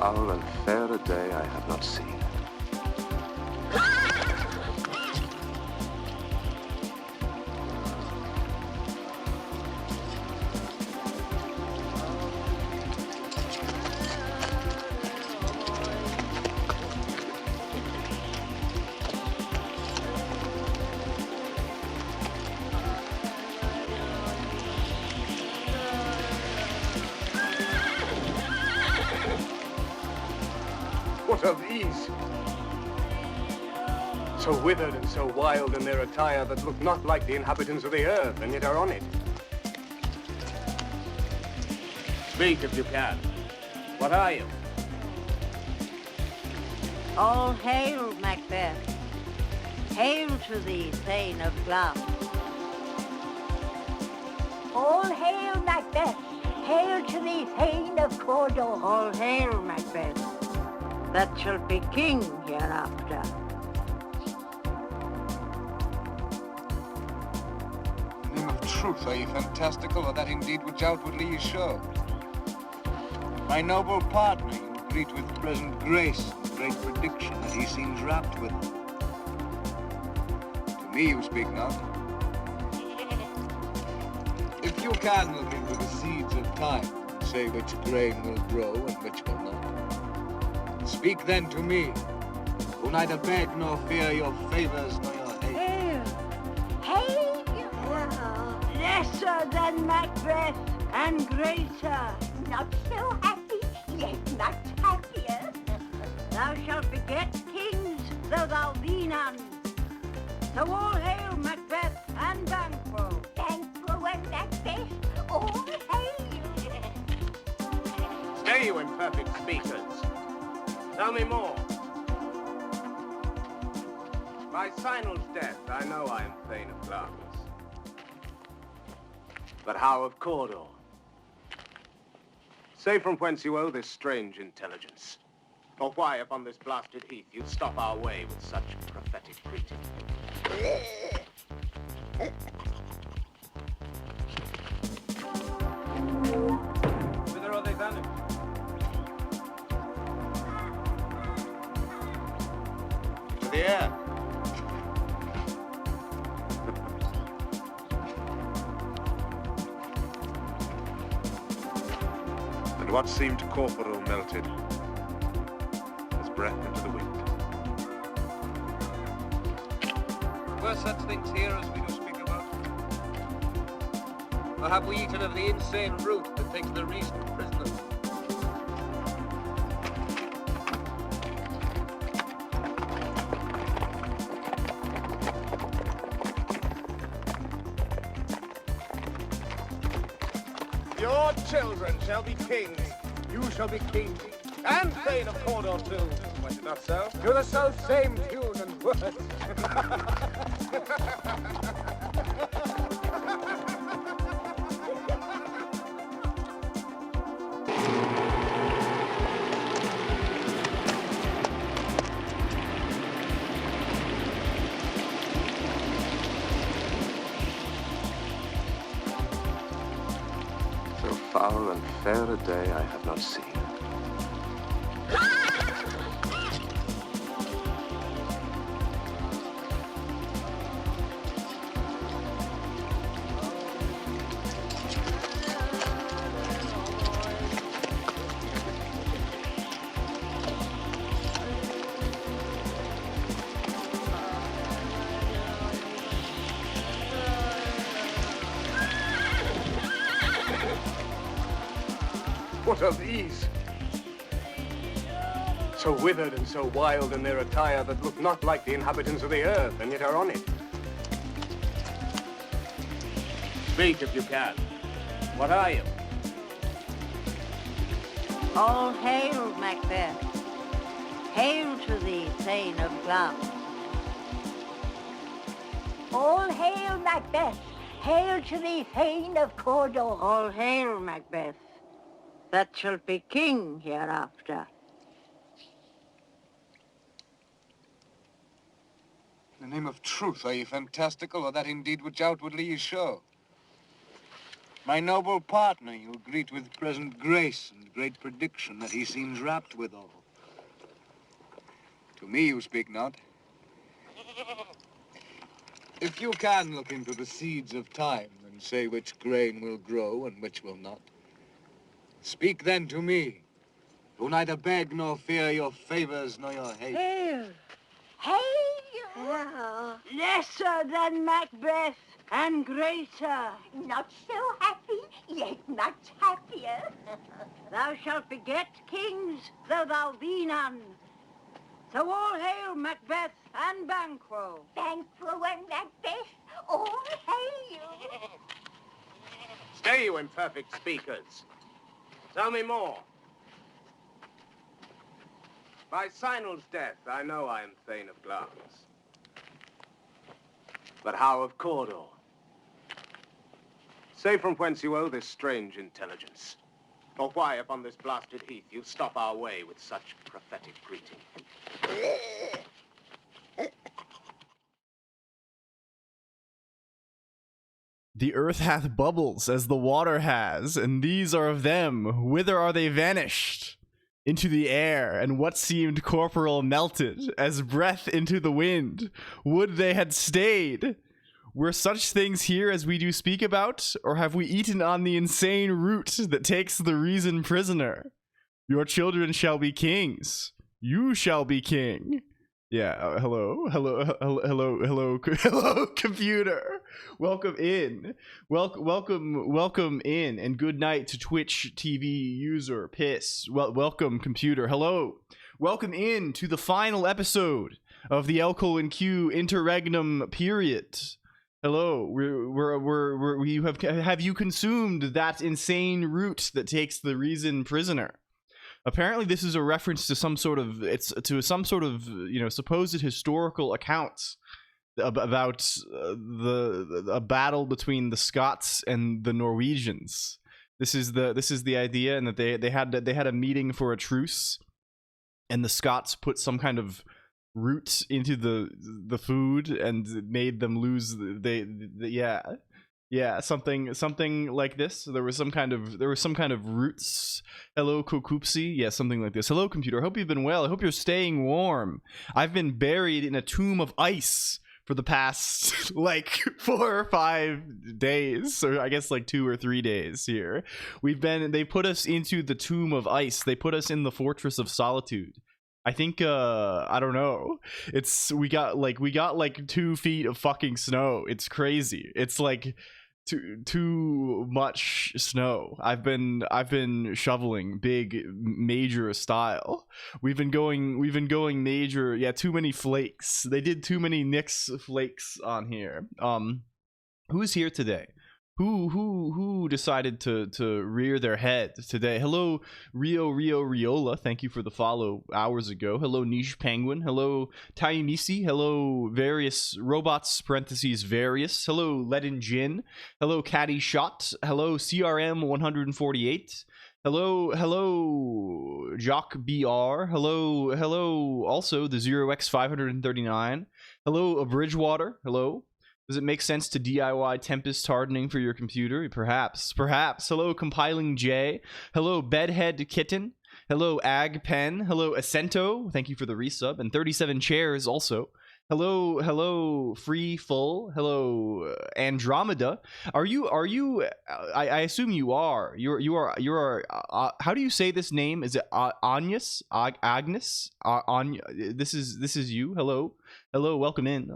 foul and fair a day I have not seen. What of these? So withered and so wild in their attire that look not like the inhabitants of the earth, and yet are on it. Speak if you can. What are you? All hail, Macbeth. Hail to thee, Thane of Glass. All hail, Macbeth. Hail to thee, Thane of Cawdor. All hail, Macbeth, that shall be king hereafter. In the name of truth, are ye fantastical, or that indeed which outwardly ye show? My noble partner you greet with present grace and great prediction that he seems rapt with. To me you speak not. If you can look into the seeds of time, and say which grain will grow and which will not, speak then to me, who neither beg nor fear your favors nor your hate. Hail! Lesser than Macbeth and greater. Not so happy, yet not happier. Thou shalt beget kings, though thou be none. So all hail Macbeth and Banquo. Banquo and Macbeth, all hail! Stay, you imperfect speakers. Tell me more. By Sinel's death, I know I am Thane of Glass. But how of Cawdor? Say from whence you owe this strange intelligence. Or why upon this blasted heath you stop our way with such prophetic greeting. Whither are they vanished? To the air. And what seemed corporal melted as breath into the wind. Were such things here as we do speak about? Or have we eaten of the insane root that takes the reason prisoner? Your children shall be kings. You shall be king. And Thane of Cawdor too. Was it not so? To the self same tune and words. So foul and fair a day I have not seen. What of these? So withered and so wild in their attire that look not like the inhabitants of the earth, and yet are on it. Speak if you can. What are you? All hail Macbeth. Hail to thee, Thane of Glass. All hail, Macbeth. Hail to thee, Thane of Cawdor. All hail Macbeth, that shall be king hereafter. In the name of truth, are ye fantastical, or that indeed which outwardly ye show? My noble partner, you greet with present grace and great prediction that he seems rapt withal. To me you speak not. If you can look into the seeds of time and say which grain will grow and which will not, speak then to me, who neither beg nor fear your favors nor your hate. Hail. Hail! Lesser than Macbeth and greater. Not so happy, yet much happier. Thou shalt beget kings, though thou be none. So all hail Macbeth and Banquo. Banquo and Macbeth, all hail! Stay, you imperfect speakers. Tell me more. By Sinel's death, I know I am Thane of Glass. But how of Cawdor? Say from whence you owe this strange intelligence, or why upon this blasted heath you stop our way with such prophetic greeting. The earth hath bubbles as the water has, and these are of them. Whither are they vanished? Into the air, and what seemed corporal melted, as breath into the wind. Would they had stayed! Were such things here as we do speak about, or have we eaten on the insane root that takes the reason prisoner? Your children shall be kings. You shall be king. Yeah, hello, computer. Welcome in. Welcome in, and good night to Twitch TV user Piss. Welcome, computer. Hello. Welcome in to the final episode of the LLLL interregnum period. Hello. Have you consumed that insane root that takes the reason prisoner? Apparently this is a reference to some sort of supposed historical accounts about a battle between the Scots and the Norwegians. This is the idea, and that they had a meeting for a truce, and the Scots put some kind of root into the food and made them lose something like this. There was some kind of roots. Hello, Kokupsi. Yeah, something like this. Hello, computer. I hope you've been well. I hope you're staying warm. I've been buried in a tomb of ice for the past like 4 or 5 days, or I guess like 2 or 3 days here. They put us into the tomb of ice. They put us in the fortress of solitude. I think I don't know. We got like 2 feet of fucking snow. It's crazy. It's like too much snow. I've been shoveling big major style. We've been going major. Yeah, too many flakes. They did too many Nix flakes on here. Who's here today? Who decided to rear their head today? Hello, Riola. Thank you for the follow hours ago. Hello, Niche Penguin. Hello, Taimisi. Hello, various robots, parentheses, various. Hello, Ledin Jin. Hello, Caddy Shot. Hello, CRM 148. Hello, Jock BR. Hello, also the 0x539. Hello, Bridgewater. Hello. Does it make sense to DIY Tempest hardening for your computer? Perhaps. Hello, Compiling J. Hello, Bedhead Kitten. Hello, Ag Pen. Hello, Ascento. Thank you for the resub. And 37 chairs also. Hello, Free Full. Hello, Andromeda. Are you? I assume you are. You are. How do you say this name? Is it Agnes? Agnes? Anya? This is you. Hello. Welcome in.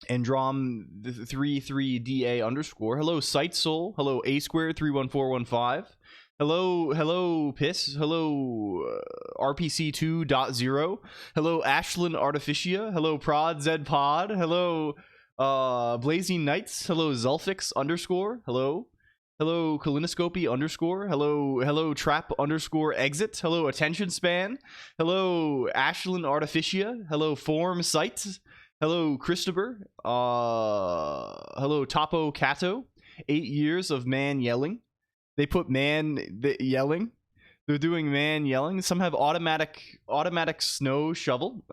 Androm 33DA underscore. Hello, Sightsoul. Hello, A squared 31415. Hello, Piss. Hello, RPC 2.0. Hello, Ashlyn Artificia. Hello, Prod Zed Pod. Hello, Blazing Knights. Hello, Zulfix underscore. Hello, Kalinoscopy underscore. Hello, Trap underscore exit. Hello, Attention Span. Hello, Ashlyn Artificia. Hello, Form Sight. Hello, Christopher. Hello, Topo Cato. 8 years of man yelling. They put yelling. They're doing man yelling. Some have automatic snow shovel.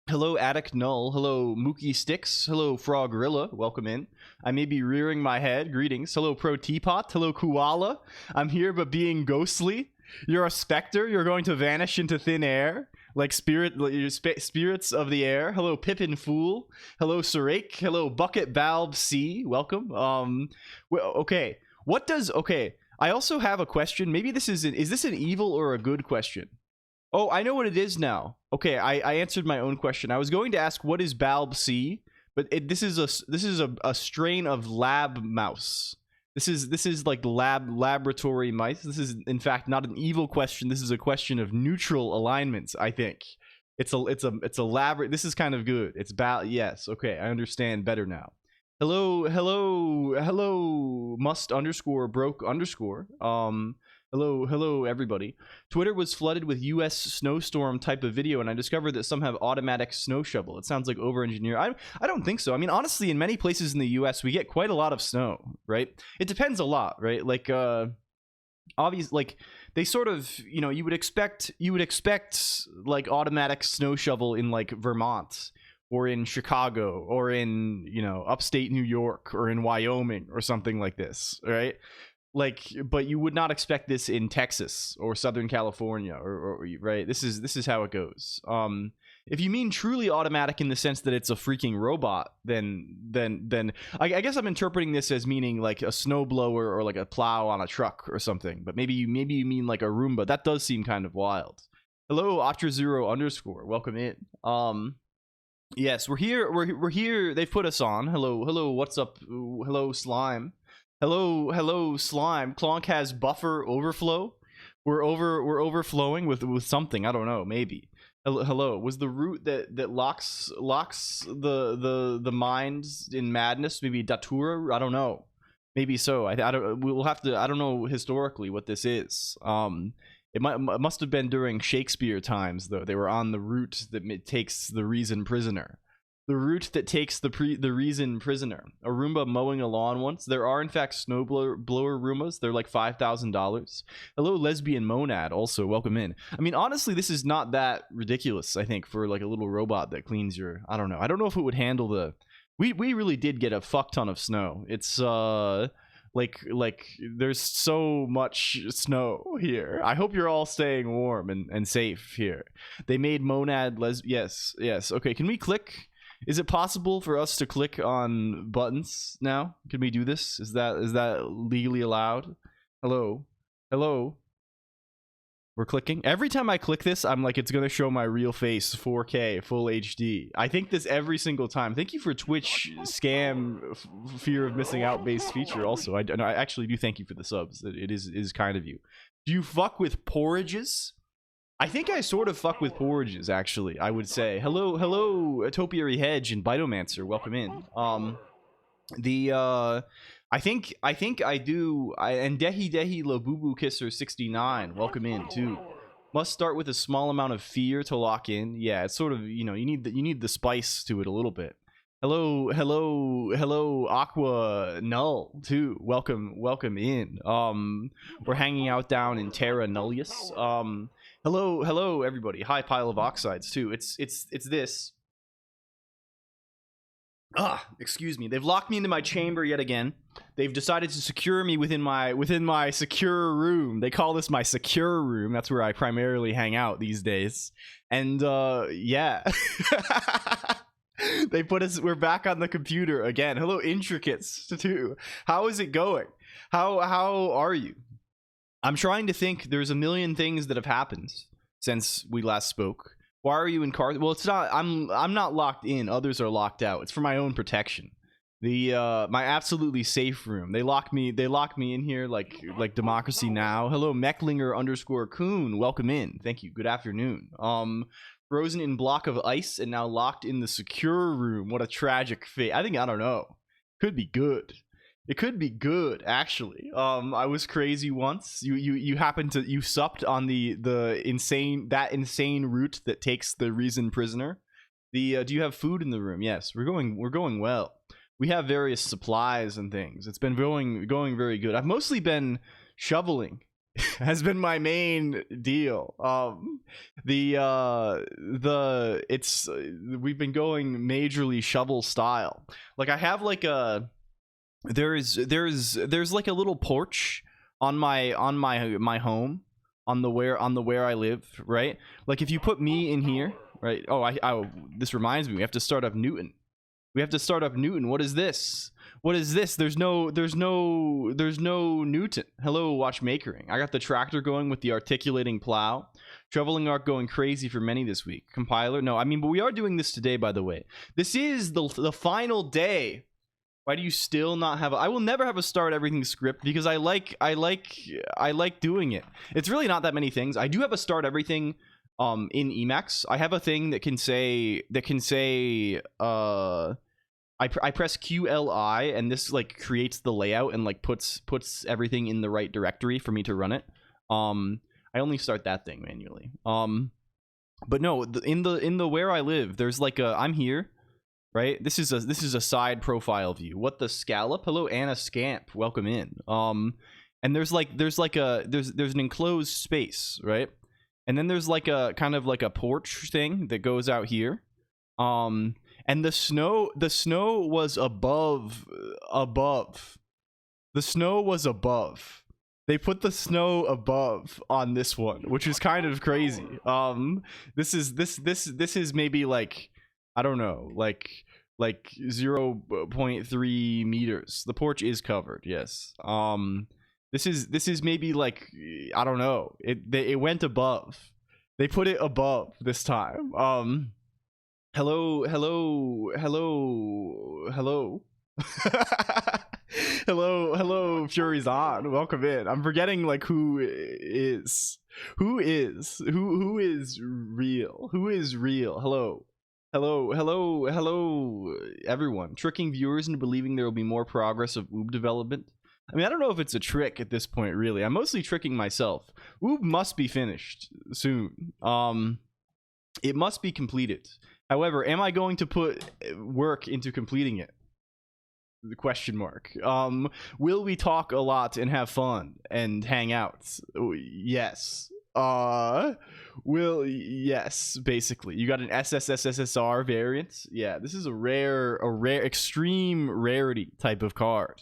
Hello, Attic Null. Hello, Mookie Sticks. Hello, Frogrilla. Welcome in. I may be rearing my head. Greetings. Hello, Pro Teapot. Hello, Koala. I'm here, but being ghostly. You're a specter. You're going to vanish into thin air, like spirits of the air. Hello, Pippin Fool. Hello, Sarake. Hello, Bucket Valve C. Welcome. Okay. What does? Okay. I also have a question. Maybe this is this an evil or a good question? Oh, I know what it is now. Okay, I answered my own question. I was going to ask what is Balb C, but this is a strain of lab mouse. This is like laboratory mice. This is in fact not an evil question. This is a question of neutral alignments. I think it's a lab. This is kind of good. It's yes. Okay, I understand better now. Hello, must underscore broke underscore. Hello, everybody. Twitter was flooded with U.S. snowstorm type of video, and I discovered that some have automatic snow shovel. It sounds like over-engineer. I don't think so. I mean, honestly, in many places in the U.S., we get quite a lot of snow, right? It depends a lot, right? Like, obviously, like, they sort of, you know, you would expect like automatic snow shovel in like Vermont or in Chicago or in, you know, upstate New York or in Wyoming or something like this, right? Like, but you would not expect this in Texas or Southern California or right. This is how it goes. If you mean truly automatic in the sense that it's a freaking robot, then I guess I'm interpreting this as meaning like a snowblower or like a plow on a truck or something. But maybe you mean like a Roomba. That does seem kind of wild. Hello, Otra0 underscore. Welcome in. Yes, we're here. We're here. They've put us on. Hello. What's up? Hello, Slime. Hello, Slime. Colonq has buffer overflow. We're overflowing with something. I don't know. Maybe. Hello. Was the root that locks the minds in madness? Maybe Datura? I don't know. Maybe so. I don't. We'll have to. I don't know historically what this is. It must have been during Shakespeare times though. They were on the root that takes the reason prisoner. The root that takes the reason prisoner. A Roomba mowing a lawn once. There are in fact snow blower Roombas. They're like $5,000. Hello, lesbian monad. Also, welcome in. I mean, honestly, this is not that ridiculous. I think for like a little robot that cleans your. I don't know. I don't know if it would handle the. We really did get a fuck ton of snow. It's like there's so much snow here. I hope you're all staying warm and safe here. They made monad yes. Okay, can we click? Is it possible for us to click on buttons now? Can we do this? Is that legally allowed? Hello? We're clicking. Every time I click this, I'm like, it's going to show my real face, 4K, full HD. I think this every single time. Thank you for Twitch scam, fear of missing out based feature also. I actually do thank you for the subs. It is kind of you. Do you fuck with porridges? I think I sort of fuck with porridges, actually, I would say. Hello, Topiary Hedge and Bitomancer, welcome in. I think I do, and Dehi Labubu Kisser 69, welcome in, too. Must start with a small amount of fear to lock in. Yeah, it's sort of, you know, you need the spice to it a little bit. Hello, Aqua Null, too. Welcome in. We're hanging out down in Terra Nullius. Hello, everybody. Hi, pile of oxides too. It's this. Excuse me. They've locked me into my chamber yet again. They've decided to secure me within my secure room. They call this my secure room. That's where I primarily hang out these days. And yeah. They put us. We're back on the computer again. Hello, Intricates too. How is it going? How are you? I'm trying to think. There's a million things that have happened since we last spoke. Why are you in car? Well, it's not. I'm not locked in. Others are locked out. It's for my own protection. My absolutely safe room. They lock me in here like Democracy Now. Hello, Mecklinger _ Coon. Welcome in. Thank you. Good afternoon. Frozen in block of ice and now locked in the secure room. What a tragic fate. I don't know. Could be good. It could be good, actually. I was crazy once. You happened to you supped on the insane route that takes the reason prisoner. Do you have food in the room? Yes, we're going well. We have various supplies and things. It's been going very good. I've mostly been shoveling has been my main deal. It's we've been going majorly shovel style. Like I have like a there's like a little porch on my home on the where I live, right? Like if you put me in here, right? Oh, this reminds me, we have to start up Newton. What is this? There's no Newton. Hello, watchmakering. I got the tractor going with the articulating plow. Traveling arc going crazy for many this week. Compiler, no, I mean, but we are doing this today, by the way. This is the final day. Why do you still not have I will never have a start everything script because I like doing it. It's really not that many things. I do have a start everything in Emacs. I have a thing that can say I press QLI and this like creates the layout and like puts everything in the right directory for me to run it. I only start that thing manually. But no, in the where I live, there's like I'm here. Right, this is a side profile view. What the scallop? Hello, Anna Scamp. Welcome in. And there's an enclosed space, right? And then there's like a kind of like a porch thing that goes out here. And the snow was above. The snow was above. They put the snow above on this one, which is kind of crazy. This is maybe like, I don't know, like 0.3 meters. The porch is covered, yes. This is maybe like, I don't know. It went above. They put it above this time. Hello. hello, Fury's on. Welcome in. I'm forgetting like who is real. Hello, everyone. Tricking viewers into believing there will be more progress of Oob development. I mean, I don't know if it's a trick at this point, really. I'm mostly tricking myself. Oob must be finished soon. It must be completed. However, am I going to put work into completing it? The question mark. Will we talk a lot and have fun and hang out? Yes. Yes, basically. You got an SSSSR variant. Yeah, this is a rare extreme rarity type of card.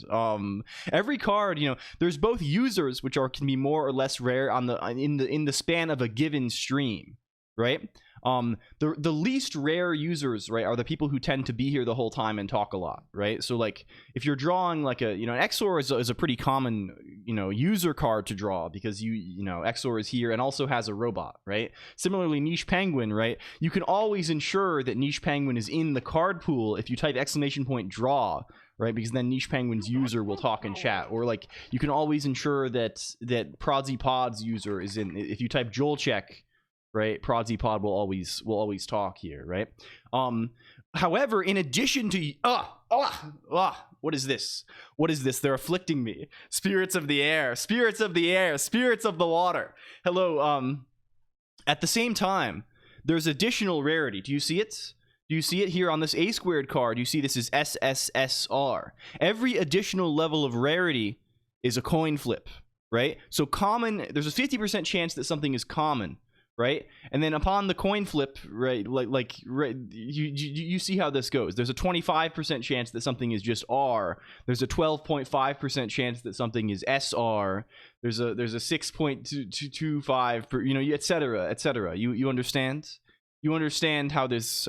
Every card, you know, there's both users which can be more or less rare on in the span of a given stream, right? The least rare users, right, are the people who tend to be here the whole time and talk a lot, right? So like if you're drawing like an XOR is a pretty common, user card to draw because XOR is here and also has a robot, right? Similarly, Niche Penguin, right? You can always ensure that Niche Penguin is in the card pool if you type !draw, right? Because then Niche Penguin's user will talk in chat, or like you can always ensure that Prodsy Pod's user is in if you type Joelcheck, right? Prodsy Pod will always talk here, right? However, in addition to what is this? They're afflicting me. Spirits of the air, spirits of the water. Hello. At the same time, there's additional rarity. Do you see it? Do you see it here on this A squared card? You see this is SSSR. Every additional level of rarity is a coin flip, right? So common, there's a 50% chance that something is common, right? And then upon the coin flip, right, you see how this goes. There's a 25% chance that something is just R. There's a 12.5% chance that something is SR. There's a 6.25, etc. You understand? You understand how this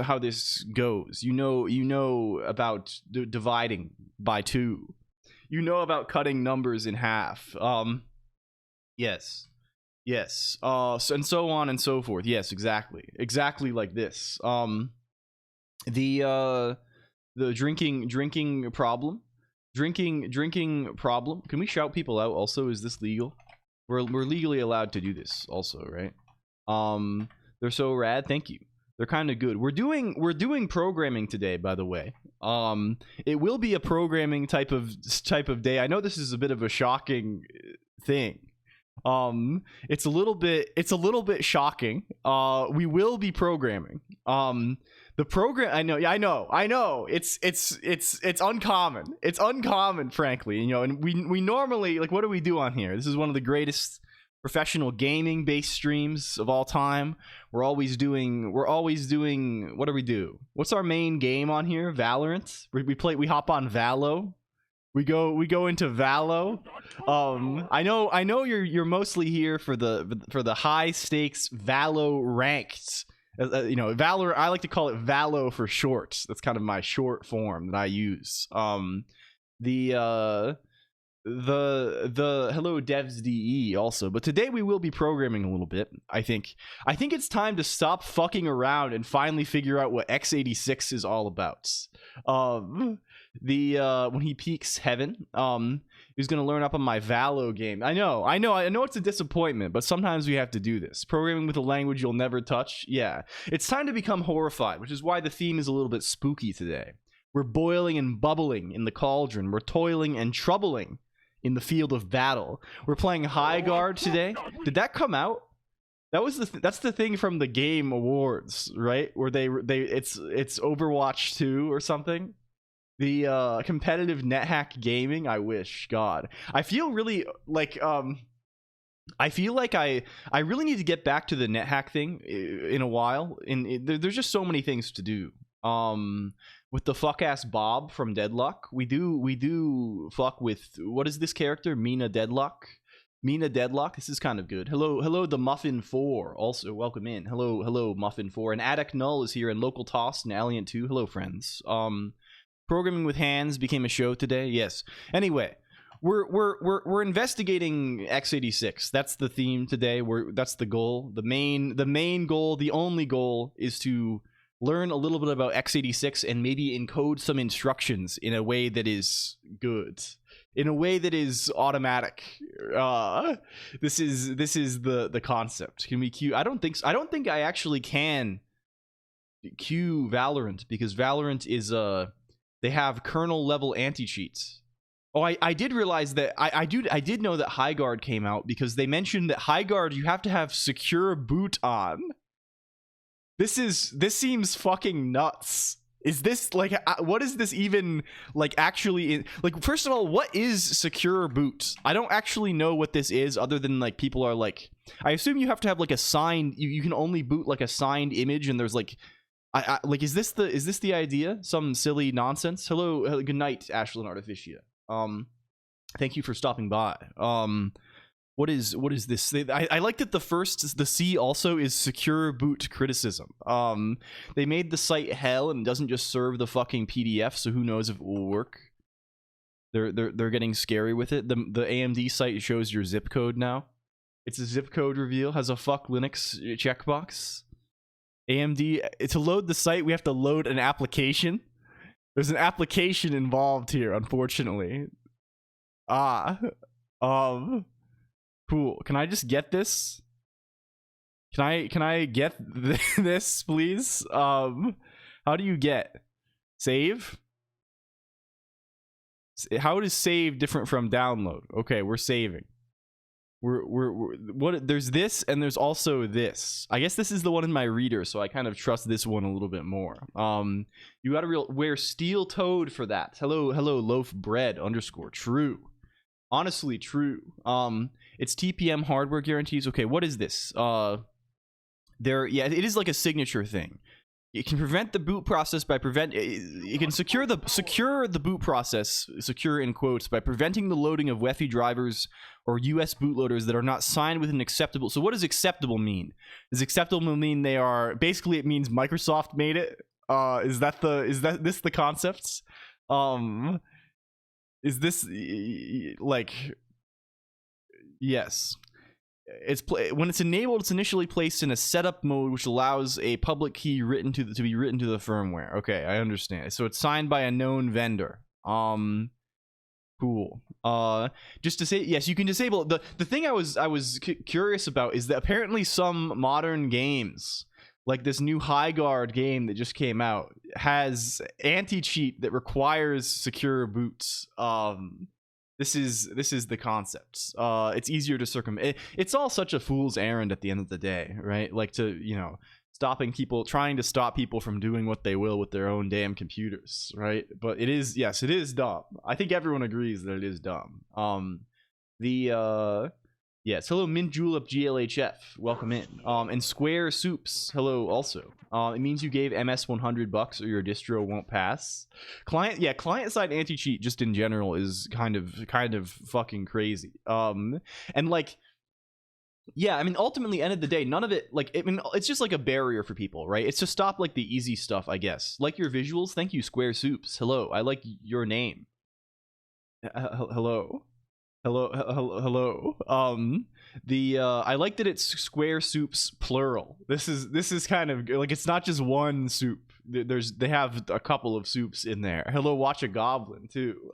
goes. You know about dividing by 2. You know about cutting numbers in half. Yes. And so on and so forth. Yes, exactly like this. The drinking problem. Drinking problem. Can we shout people out also? Is this legal? We're legally allowed to do this also, right? They're so rad. Thank you. They're kind of good. We're doing programming today, by the way. It will be a programming type of day. I know this is a bit of a shocking thing. It's a little bit shocking. We will be programming. The program, I know. It's uncommon. It's uncommon, frankly. And we normally, like, what do we do on here? This is one of the greatest professional gaming based streams of all time. We're always doing what do we do? What's our main game on here? Valorant. We hop on Valo. We go into Valo. I know you're mostly here for the high stakes Valo ranked. You know, Valor. I like to call it Valo for short. That's kind of my short form that I use. The hello devs de also, but today we will be programming a little bit. I think it's time to stop fucking around and finally figure out what x86 is all about. When he peaks heaven, he's gonna learn up on my Valo game. I know it's a disappointment, but sometimes we have to do this. Programming with a language you'll never touch. Yeah, it's time to become horrified, which is why the theme is a little bit spooky today. We're boiling and bubbling in the cauldron. We're toiling and troubling in the field of battle. We're playing High Guard today. Did that come out? That's the thing from the Game Awards, right? Where it's Overwatch 2 or something. The competitive NetHack gaming. I wish, God. I feel really like I feel like I really need to get back to the NetHack thing in a while. There's just so many things to do. With the fuck ass Bob from Deadlock, we do fuck with, what is this character? Mina Deadlock. This is kind of good. Hello, the Muffin 4. Also, welcome in. Hello, Muffin 4. And Attic Null is here, and Local Toss and Alien 2. Hello, friends. Programming with hands became a show today. Yes. Anyway, we're investigating x86. That's the theme today. That's the goal. The main goal. The only goal is to learn a little bit about x86 and maybe encode some instructions in a way that is good, in a way that is automatic. This is the concept. Can we queue? I don't think I actually can queue Valorant, because Valorant is they have kernel level anti-cheats. Oh, I did realize that I did know that High Guard came out, because they mentioned that High Guard you have to have secure boot on. This seems fucking nuts. Is this like, what is this even like actually like? First of all, what is secure boot? I don't actually know what this is, other than like people are like, I assume you have to have like a signed, you can only boot like a signed image, and there's like, I like, is this the idea? Some silly nonsense. Hello, good night, Ashlyn Artificia. Thank you for stopping by. What is this? I like that the C also is secure boot criticism. They made the site hell and doesn't just serve the fucking PDF, so who knows if it will work. They're getting scary with it. The AMD site shows your zip code now. It's a zip code reveal, has a fuck Linux checkbox. AMD, to load the site, we have to load an application. There's an application involved here, unfortunately. Cool. Can I just get this? Can I get this, please? How do you get save? How is save different from download? Okay, we're saving. We're what? There's this, and there's also this. I guess this is the one in my reader, so I kind of trust this one a little bit more. You gotta wear steel toed for that. Hello, loaf bread _ true. Honestly, true. It's TPM hardware guarantees. Okay, what is this? Yeah, it is like a signature thing. It can prevent the boot process by it can secure the boot process, secure in quotes, by preventing the loading of WEFI drivers or US bootloaders that are not signed with an acceptable. So what does acceptable mean? Does acceptable mean they are, basically it means Microsoft made it? Is this the concepts? Is this like, yes. When it's enabled, it's initially placed in a setup mode, which allows a public key to be written to the firmware. Okay, I understand. So it's signed by a known vendor. Cool. Just to say, yes, you can disable the thing I was curious about is that apparently some modern games, like this new High Guard game that just came out, has anti-cheat that requires secure boots. This is the concept. It's easier to circumvent. It's all such a fool's errand at the end of the day, right? Like, to, you know, trying to stop people from doing what they will with their own damn computers, right? But it is, yes, it is dumb. I think everyone agrees that it is dumb. Yes, hello Mint Julep GLHF, welcome in. And Square Soups, hello also. It means you gave MS $100 or your distro won't pass. Client side anti-cheat just in general is kind of fucking crazy. And like, yeah, I mean, ultimately, end of the day, none of it, like, I mean, it's just like a barrier for people, right? It's to stop like the easy stuff, I guess. Like your visuals, thank you, Square Soups. Hello, I like your name. Hello. I like that it's Square Soups plural. This is kind of like, it's not just one soup. They have a couple of soups in there. Hello, watch a goblin too.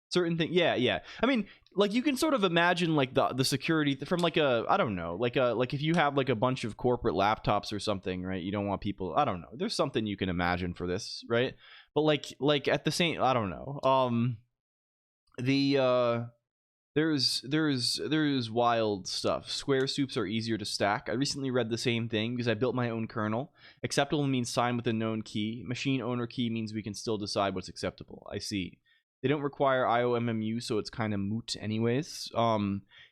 Certain thing, yeah. I mean, like, you can sort of imagine like the security from like a, I don't know, like if you have like a bunch of corporate laptops or something, right? You don't want people, I don't know. There's something you can imagine for this, right? But like at the same, I don't know. There's wild stuff. Square soups are easier to stack. I recently read the same thing because I built my own kernel. Acceptable means signed with a known key. Machine owner key means we can still decide what's acceptable. I see. They don't require IOMMU, so it's kind of moot anyways.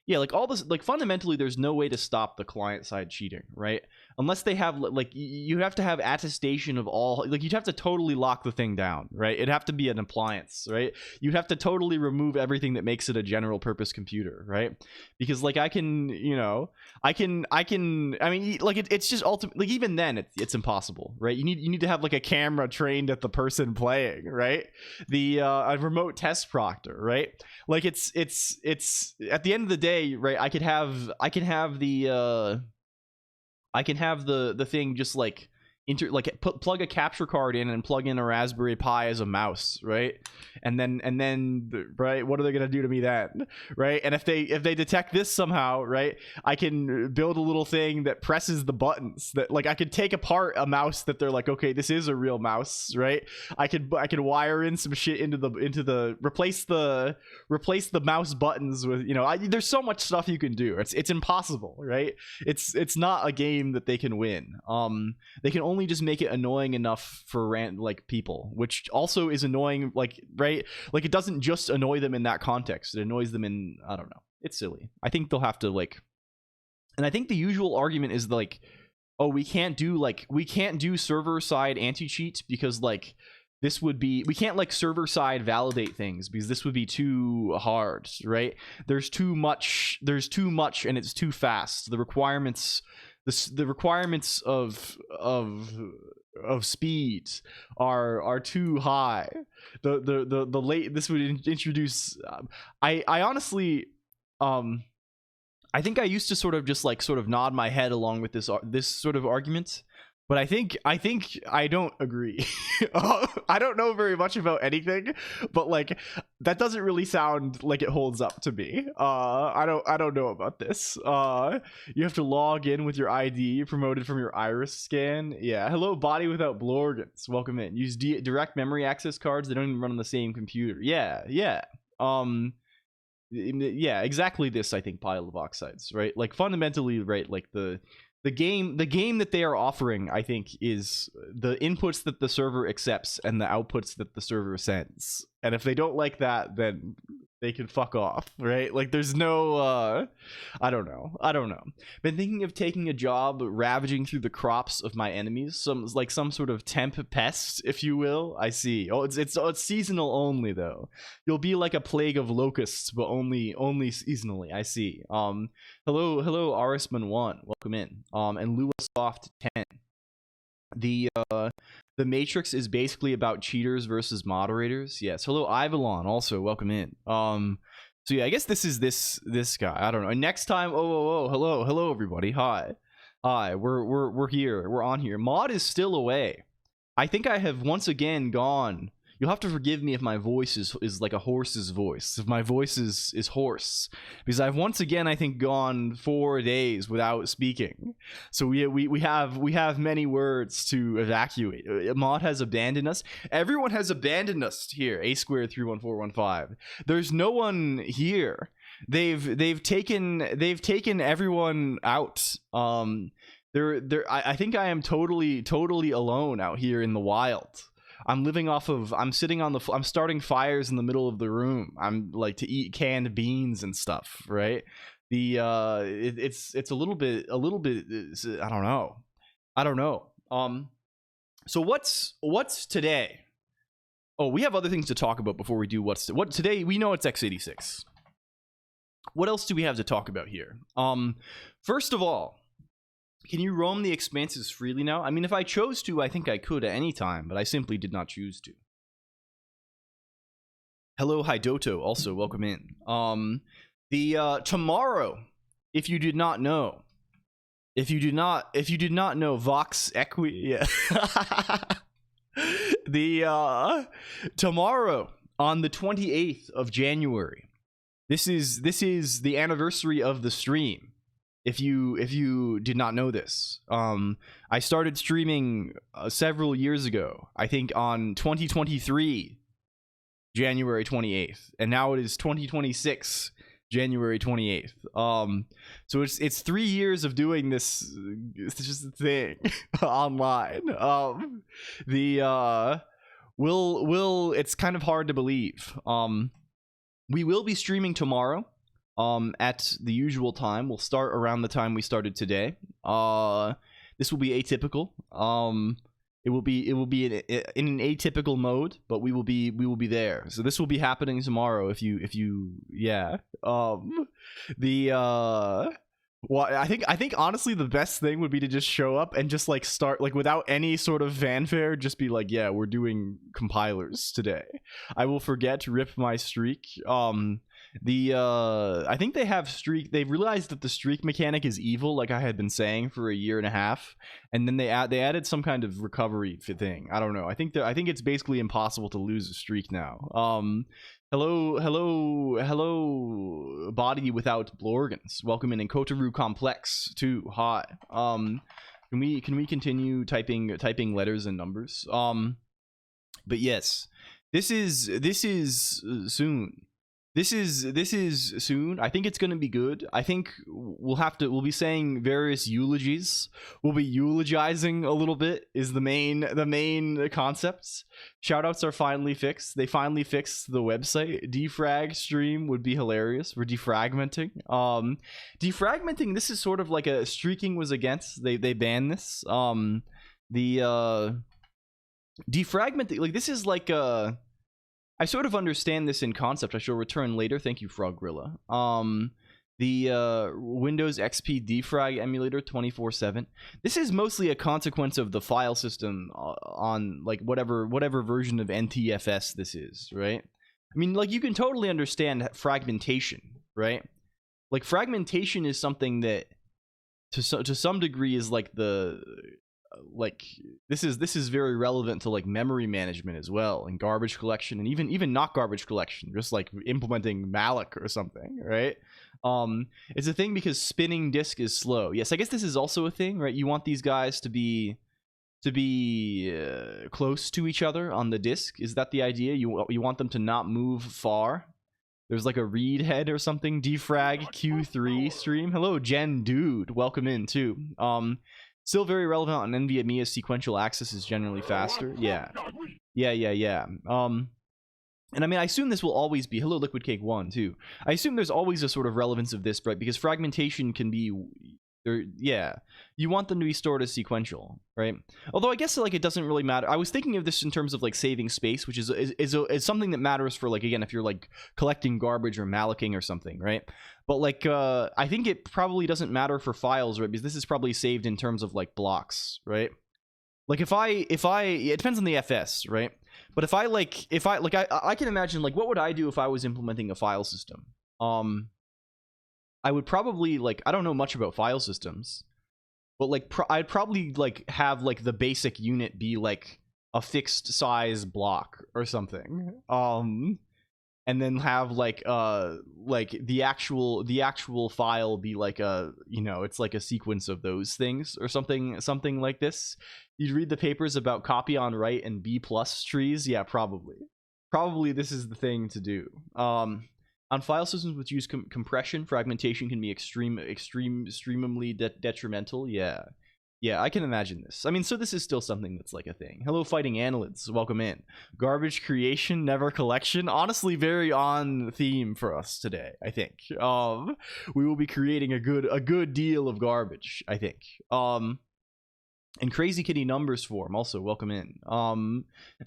Yeah, like all this, like fundamentally, there's no way to stop the client side cheating, right? Unless they have, like, you have to have attestation of all, like, you'd have to totally lock the thing down, right? It'd have to be an appliance, right? You'd have to totally remove everything that makes it a general purpose computer, right? Because, like, I can, you know, I mean, like, it's just ultimately, like, even then, it's impossible, right? You need to have, like, a camera trained at the person playing, right? A remote test proctor, right? Like, it's at the end of the day, right? I can have the thing just like plug a capture card in and plug in a Raspberry Pi as a mouse, right? And then right, what are they gonna do to me then, right? And if they detect this somehow, right, I can build a little thing that presses the buttons that, like, I could take apart a mouse that they're like, okay, this is a real mouse, right? I could wire in some shit into the replace the mouse buttons with, you know, there's so much stuff you can do. It's impossible, right? It's not a game that they can win. They can only just make it annoying enough for like people, which also is annoying, like, right? Like, it doesn't just annoy them in that context, it annoys them in, I don't know, it's silly. I think they'll have to, like, and I think the usual argument is like, oh, we can't do server side anti-cheat because, like, this would be, we can't, like, server side validate things because this would be too hard, right? There's too much and it's too fast. The requirements of speed are too high. The late, this would introduce, I honestly, I think I used to sort of nod my head along with this sort of argument, but I think I don't agree. I don't know very much about anything, but, like, that doesn't really sound like it holds up to me. I don't know about this. You have to log in with your ID promoted from your iris scan. Yeah. Hello, body without blorgans. Welcome in. Use direct memory access cards. They don't even run on the same computer. Yeah. Yeah, exactly this, I think, pile of oxides, right? Like, fundamentally, right, like the game that they are offering, I think, is the inputs that the server accepts and the outputs that the server sends. And if they don't like that, then they can fuck off, right? Like, there's no I don't know. Been thinking of taking a job ravaging through the crops of my enemies, some sort of temp pest, if you will. I see. Oh, it's seasonal only, though. You'll be like a plague of locusts, but only seasonally. I see. Hello Arisman 1, welcome in. And Luasoft 10. The Matrix is basically about cheaters versus moderators. Yes. Hello, Ivalon. Also, welcome in. So yeah, I guess this is this guy. I don't know. And next time, hello, everybody. Hi. We're here. We're on here. Mod is still away. I think I have once again gone. You'll have to forgive me if my voice is like a horse's voice. If my voice is hoarse, because I've once again, I think, gone 4 days without speaking. So we have many words to evacuate. Mod has abandoned us. Everyone has abandoned us here. A squared 31415. There's no one here. They've taken everyone out. I think I am totally alone out here in the wild. I'm starting fires in the middle of the room. I'm like to eat canned beans and stuff, right? It's a little bit I don't know. So what's today? Oh, we have other things to talk about before we do what today. We know it's x86. What else do we have to talk about here? First of all, can you roam the expanses freely now? I mean, if I chose to, I think I could at any time, but I simply did not choose to. Hello, Hidoto, also welcome in. Tomorrow, if you did not know, Vox Equi, yeah. Tomorrow on the 28th of January, this is the anniversary of the stream. If you did not know this, I started streaming several years ago. I think on 2023 January 28th, and now it is 2026 January 28th. So it's 3 years of doing this. It's just a thing online. It's kind of hard to believe. We will be streaming tomorrow. At the usual time. We'll start around the time we started today. This will be atypical. It will be in an atypical mode, but we will be there. So this will be happening tomorrow. If you yeah. Well, I think honestly the best thing would be to just show up and just like start like without any sort of fanfare, just be like, yeah, we're doing compilers today. I will forget, rip my streak. I think they've realized that the streak mechanic is evil, like I had been saying for a year and a half, and then they added some kind of recovery thing. I don't know. I think it's basically impossible to lose a streak now. Hello, body without blorgans. Welcome in Kotaru Complex too. Hi. Can we continue typing letters and numbers? But yes, this is soon. This is soon. I think it's going to be good. I think we'll be saying various eulogies. We'll be eulogizing a little bit is the main concepts. Shoutouts are finally fixed. They finally fixed the website. Defrag stream would be hilarious. We're defragmenting. Defragmenting, this is sort of like a streaking was against. They banned this. Defragmenting, like this is like a I sort of understand this in concept. I shall return later. Thank you, Frog Gorilla. The Windows XP defrag emulator 24/7. This is mostly a consequence of the file system on like whatever version of NTFS this is, right? I mean, like you can totally understand fragmentation, right? Like fragmentation is something that to some degree is like this is very relevant to like memory management as well, and garbage collection, and even not garbage collection, just like implementing malloc or something, right? It's a thing because spinning disk is slow. Yes, I guess this is also a thing, right? You want these guys to be close to each other on the disk. Is that the idea? You want them to not move far. There's like a read head or something. Defrag Q3 stream. Hello, Jen Dude. Welcome in too. Still very relevant on NVMe as sequential access is generally faster. Yeah. And I mean, I assume this will always be. Hello, Liquid Cake 1 too. I assume there's always a sort of relevance of this, right? Because fragmentation can be, yeah, you want them to be stored as sequential, right? Although I guess like it doesn't really matter. I was thinking of this in terms of like saving space, which is something that matters for like, again, if you're like collecting garbage or mallocing or something, right? But like I think it probably doesn't matter for files, right? Because this is probably saved in terms of like blocks, right? Like if I it depends on the FS, right? But if I can imagine like what would I do if I was implementing a file system? I would probably like, I don't know much about file systems, but like I'd probably like have like the basic unit be like a fixed size block or something. And then have like the actual file be like a, you know, it's like a sequence of those things or something like this. You'd read the papers about copy on write and B+ trees. Yeah, probably this is the thing to do. On file systems which use compression, fragmentation can be extremely detrimental. Yeah, Yeah, I can imagine this. I mean, so this is still something that's like a thing. Hello, fighting annelids. Welcome in. Garbage creation, never collection. Honestly, very on theme for us today, I think. We will be creating a good deal of garbage, I think. And Crazy Kitty numbers form, also welcome in.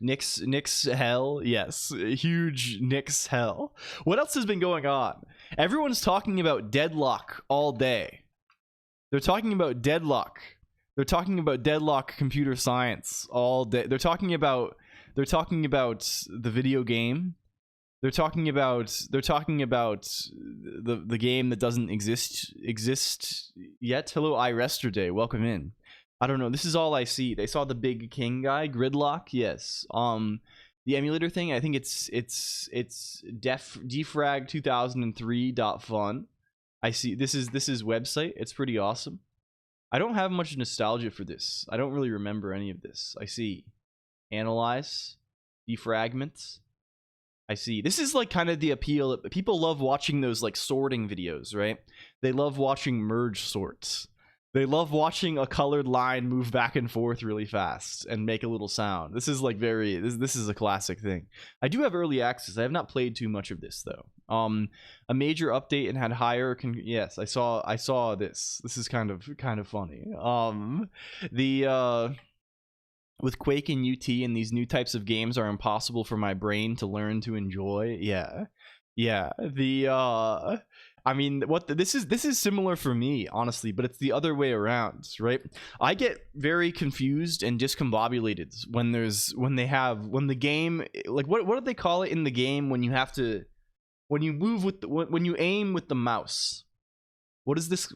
Nick's hell, yes, huge Nick's hell. What else has been going on? Everyone's talking about deadlock all day. They're talking about deadlock. They're talking about deadlock computer science all day. They're talking about the video game. They're talking about the game that doesn't exist yet. Hello, iResterday. Welcome in. I don't know. This is all I see. They saw the big king guy, Gridlock. Yes. The emulator thing. I think it's defrag2003.fun. I see. This is website. It's pretty awesome. I don't have much nostalgia for this. I don't really remember any of this. I see. Analyze. Defragments. I see. This is like kind of the appeal. People love watching those like sorting videos, right? They love watching merge sorts. They love watching a colored line move back and forth really fast and make a little sound. This is like this is a classic thing. I do have early access. I have not played too much of this though. A major update and had higher yes, I saw this. This is kind of funny. With Quake and UT and these new types of games are impossible for my brain to learn to enjoy. Yeah. I mean, this is similar for me, honestly, but it's the other way around, right? I get very confused and discombobulated when the game, like what do they call it in the game when you move with when you aim with the mouse? What is this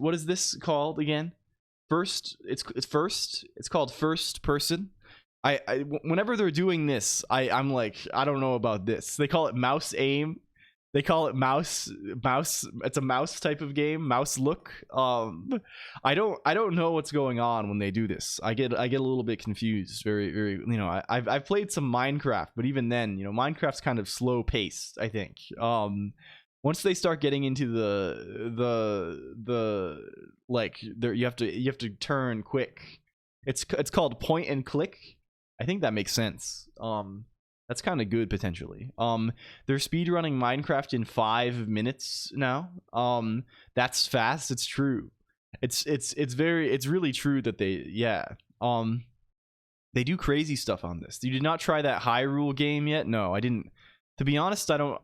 called again? It's called first person. Whenever they're doing this, I'm like, I don't know about this. They call it mouse aim. They call it mouse. It's a mouse type of game. Mouse look. I don't know what's going on when they do this. I get a little bit confused. Very. I've played some Minecraft, but even then, Minecraft's kind of slow paced. I think. Once they start getting into the like, you have to turn quick. It's called point and click. I think that makes sense. That's kind of good potentially. They're speedrunning Minecraft in 5 minutes now. That's fast. It's true. It's really true that they do crazy stuff on this. You did not try that Hyrule game yet? No, I didn't. To be honest, I don't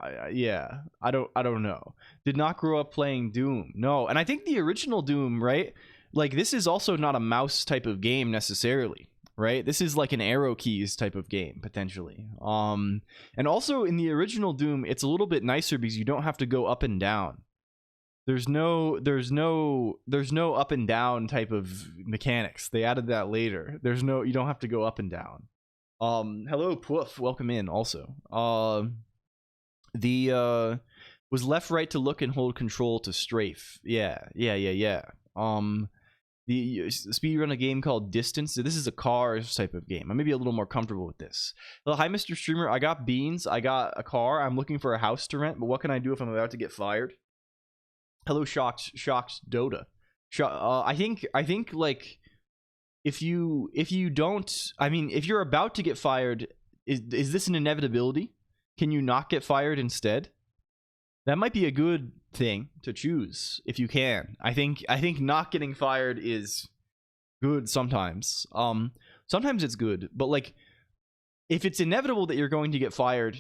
know. Did not grow up playing Doom. No, and I think the original Doom, right? Like this is also not a mouse type of game necessarily. Right, this is like an arrow keys type of game potentially. And also in the original Doom, it's a little bit nicer because you don't have to go up and down. There's no up and down type of mechanics. They added that later. You don't have to go up and down. Hello Poof, welcome in also. Was left right to look and hold control to strafe. Yeah. The speedrun a game called Distance. This is a Cars type of game. I may be a little more comfortable with this. Well, hi, Mr. Streamer. I got beans. I got a car. I'm looking for a house to rent, but what can I do if I'm about to get fired? Hello, shocked Dota. I think like if you don't, I mean, if you're about to get fired, is this an inevitability? Can you not get fired instead? That might be a good thing to choose if you can. I think not getting fired is good sometimes. Sometimes it's good, but like if it's inevitable that you're going to get fired,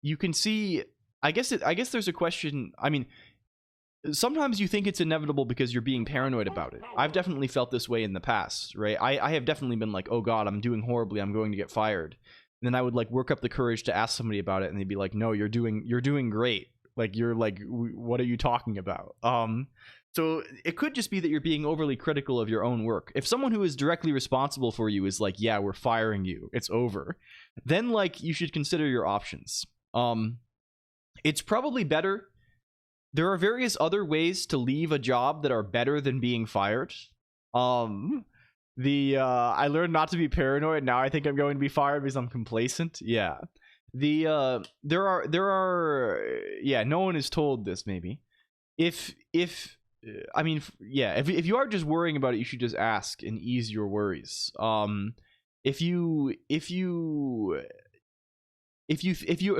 you can see. I guess there's a question. I mean, sometimes you think it's inevitable because you're being paranoid about it. I've definitely felt this way in the past, right? I have definitely been like, oh God, I'm doing horribly. I'm going to get fired. And then I would like work up the courage to ask somebody about it, and they'd be like, "No, you're doing great. Like you're like, what are you talking about?" So it could just be that you're being overly critical of your own work. If someone who is directly responsible for you is like, "Yeah, we're firing you. It's over," then like you should consider your options. It's probably better. There are various other ways to leave a job that are better than being fired. I learned not to be paranoid. Now I think I'm going to be fired because I'm complacent. Yeah. There are no one is told this maybe. If I mean, yeah, if you are just worrying about it, you should just ask and ease your worries. If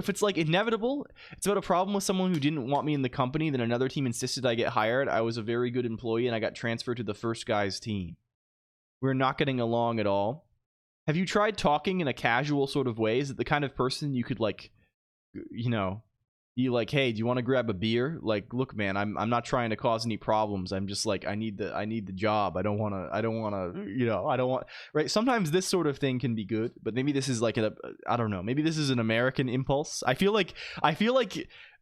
it's like inevitable, it's about a problem with someone who didn't want me in the company, then another team insisted I get hired. I was a very good employee and I got transferred to the first guy's team. We're not getting along at all. Have you tried talking in a casual sort of way? Is it the kind of person you could, like, you know, be like, hey, do you want to grab a beer? Like, look, man, I'm not trying to cause any problems. I'm just like, I need the job. I don't want to, you know, I don't want, right? Sometimes this sort of thing can be good, but maybe this is like I don't know. Maybe this is an American impulse. I feel like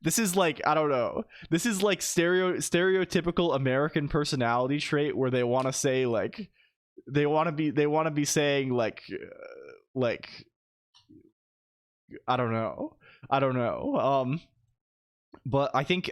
this is like, I don't know. This is like stereotypical American personality trait where they want to say, like, they want to be saying like I don't know. But I think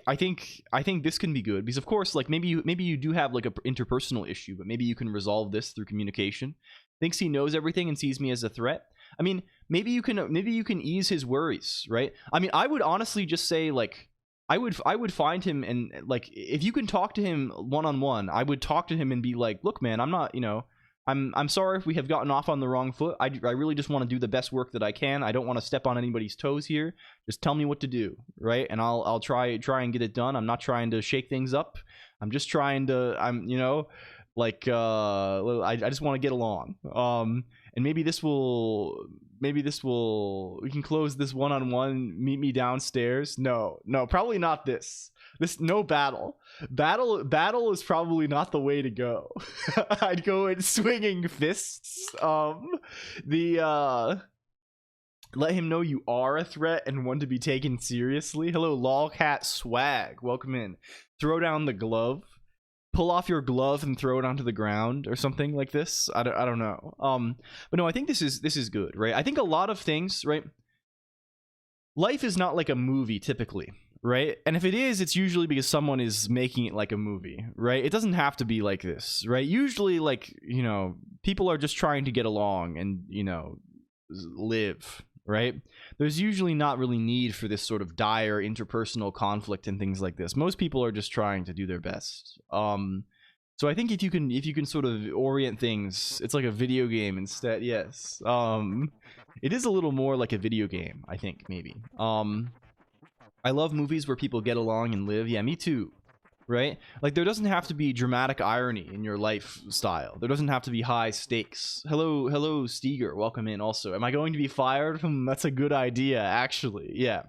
this can be good because, of course, like maybe you do have like a interpersonal issue, but maybe you can resolve this through communication. Thinks he knows everything and sees me as a threat. I mean, maybe you can ease his worries, right? I mean, I would honestly just say, like, I would find him, and like, if you can talk to him one-on-one, I would talk to him and be like, look, man, I'm not, you know, I'm sorry if we have gotten off on the wrong foot. I really just want to do the best work that I can. I don't want to step on anybody's toes here. Just tell me what to do, right? And I'll try and get it done. I'm not trying to shake things up. I'm just trying to, you know, like, I just want to get along. And maybe this will, we can close this one-on-one, meet me downstairs. No, probably not this. No battle is probably not the way to go. I'd go in swinging fists. Let him know you are a threat and one to be taken seriously. Hello, lolcat swag, welcome in. Throw down the glove, pull off your glove and throw it onto the ground or something like this. I don't know. But no, I think this is good, right? I think a lot of things, right? Life is not like a movie typically, right? And if it is, it's usually because someone is making it like a movie, right? It doesn't have to be like this, right? Usually, like, you know, people are just trying to get along and, you know, live, right? There's usually not really need for this sort of dire interpersonal conflict and things like this. Most people are just trying to do their best. So I think if you can sort of orient things, it's like a video game instead. Yes. It is a little more like a video game, I think, maybe. I love movies where people get along and live. Yeah, me too. Right? Like, there doesn't have to be dramatic irony in your lifestyle. There doesn't have to be high stakes. Hello, Steger. Welcome in also. Am I going to be fired? That's a good idea, actually. Yeah.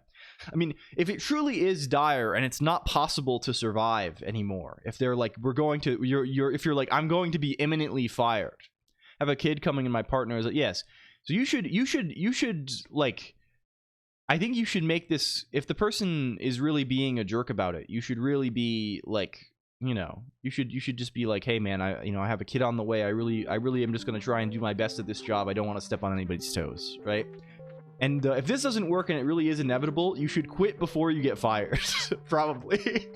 I mean, if it truly is dire and it's not possible to survive anymore, if they're like, if you're like, I'm going to be imminently fired. I have a kid coming and my partner is like, yes. So you should like, I think you should make this, if the person is really being a jerk about it, you should really be like, you know, you should just be like, hey man, I have a kid on the way. I really am just going to try and do my best at this job. I don't want to step on anybody's toes, right? And if this doesn't work and it really is inevitable, you should quit before you get fired, probably.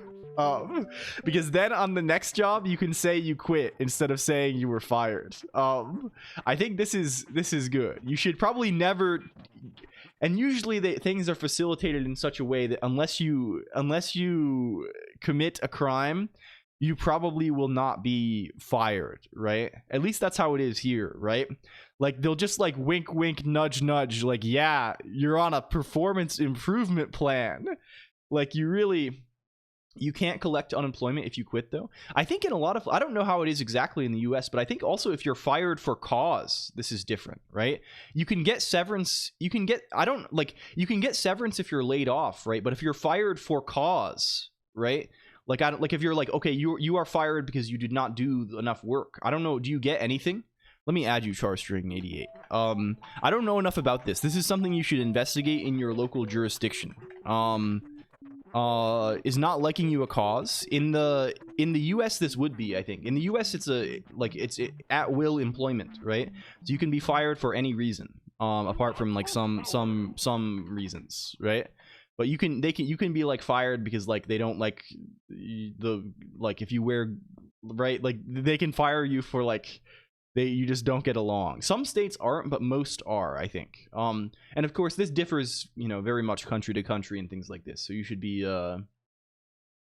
Because then on the next job you can say you quit instead of saying you were fired. I think this is good. You should probably never. And usually things are facilitated in such a way that unless you commit a crime, you probably will not be fired, right? At least that's how it is here, right? Like, they'll just like wink, wink, nudge, nudge, like, yeah, you're on a performance improvement plan. Like, you can't collect unemployment if you quit, though. I think in a lot of, I don't know how it is exactly in the US, but I think also if you're fired for cause, this is different, right? You can get severance. You can get severance if you're laid off, right? But if you're fired for cause, right? Like, if you're like, okay, you are fired because you did not do enough work. I don't know. Do you get anything? Let me add you, charstring88. I don't know enough about this. This is something you should investigate in your local jurisdiction. Is not liking you a cause? In the US, this would be, I think. In the US, it's at will employment, right? So you can be fired for any reason, apart from like some reasons, right? But you can be like fired because like they don't like if you wear, right, like they can fire you for like you just don't get along. Some states aren't, but most are, I think. And of course this differs, you know, very much country to country and things like this. So you should be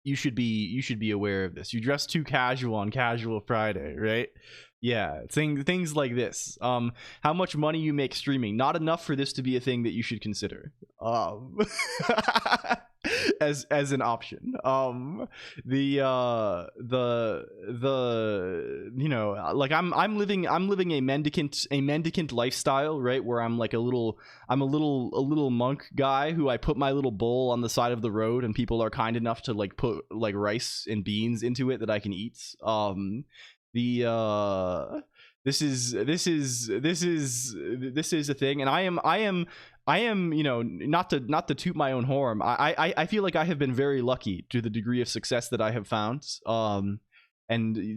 you should be aware of this. You dress too casual on Casual Friday, right? Yeah, things like this. How much money you make streaming? Not enough for this to be a thing that you should consider. As an option. The you know, like I'm living a mendicant lifestyle, right? Where I'm a little monk guy who I put my little bowl on the side of the road, and people are kind enough to like put like rice and beans into it that I can eat. This is a thing, and I am, you know, not to toot my own horn. I feel like I have been very lucky to the degree of success that I have found. And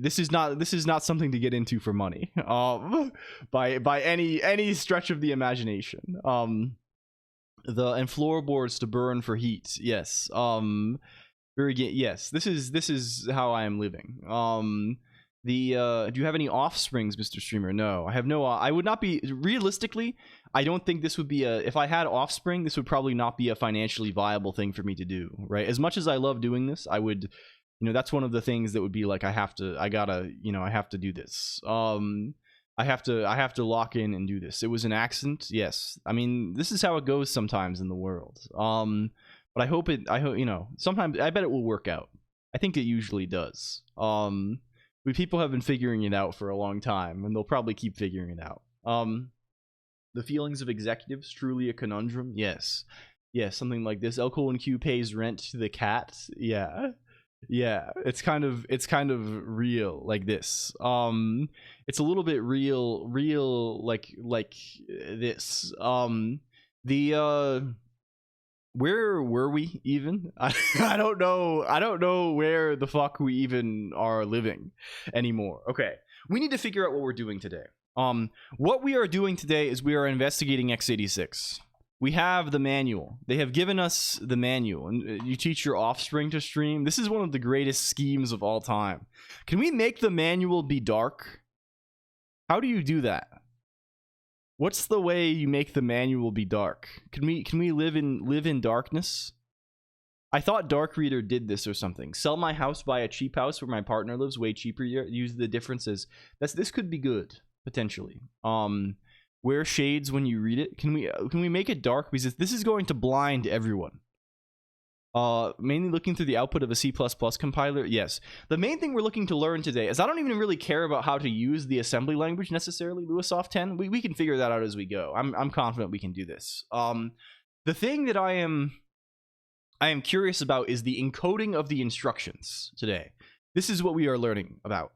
this is not something to get into for money. By any stretch of the imagination. And floorboards to burn for heat. Yes. Yes. This is how I am living. Do you have any offsprings, Mr. Streamer? No, I have no. I would not be, realistically, I don't think this would be if I had offspring, this would probably not be a financially viable thing for me to do, right? As much as I love doing this, I would, you know, that's one of the things that would be like, I have to do this. I have to lock in and do this. It was an accident. Yes. I mean, this is how it goes sometimes in the world. But I hope, you know, sometimes, I bet it will work out. I think it usually does. People have been figuring it out for a long time, and they'll probably keep figuring it out. The feelings of executives, truly a conundrum. Yes, something like this. LLLL pays rent to the cat. Yeah. It's kind of real like this. It's a little bit real like this. Where were we even? I don't know where the fuck we even are living anymore. Okay, we need to figure out what we're doing today. What we are doing today is we are investigating x86. We have the manual. They have given us the manual, and you teach your offspring to stream. This is one of the greatest schemes of all time. Can we make the manual be dark? How do you do that? What's the way you make the manual be dark? Can we live in darkness? I thought Dark Reader did this or something. Sell my house, buy a cheap house where my partner lives, way cheaper. Use the differences. This could be good potentially. Wear shades when you read it. Can we make it dark, because this is going to blind everyone. Mainly looking through the output of a C++ compiler. Yes. The main thing we're looking to learn today is I don't even really care about how to use the assembly language necessarily, Luisoft 10. We can figure that out as we go. I'm confident we can do this. The thing that I am curious about is the encoding of the instructions today. This is what we are learning about.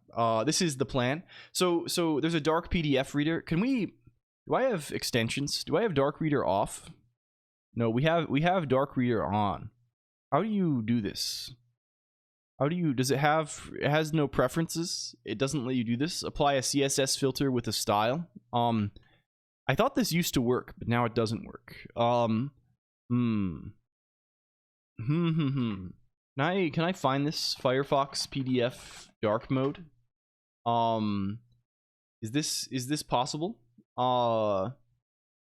This is the plan. So there's a dark PDF reader. Do I have extensions? Do I have Dark Reader off? No, we have Dark Reader on. How do you do this? Does it has no preferences? It doesn't let you do this. Apply a CSS filter with a style. I thought this used to work, but now it doesn't work. Can I find this Firefox PDF dark mode? Is this possible?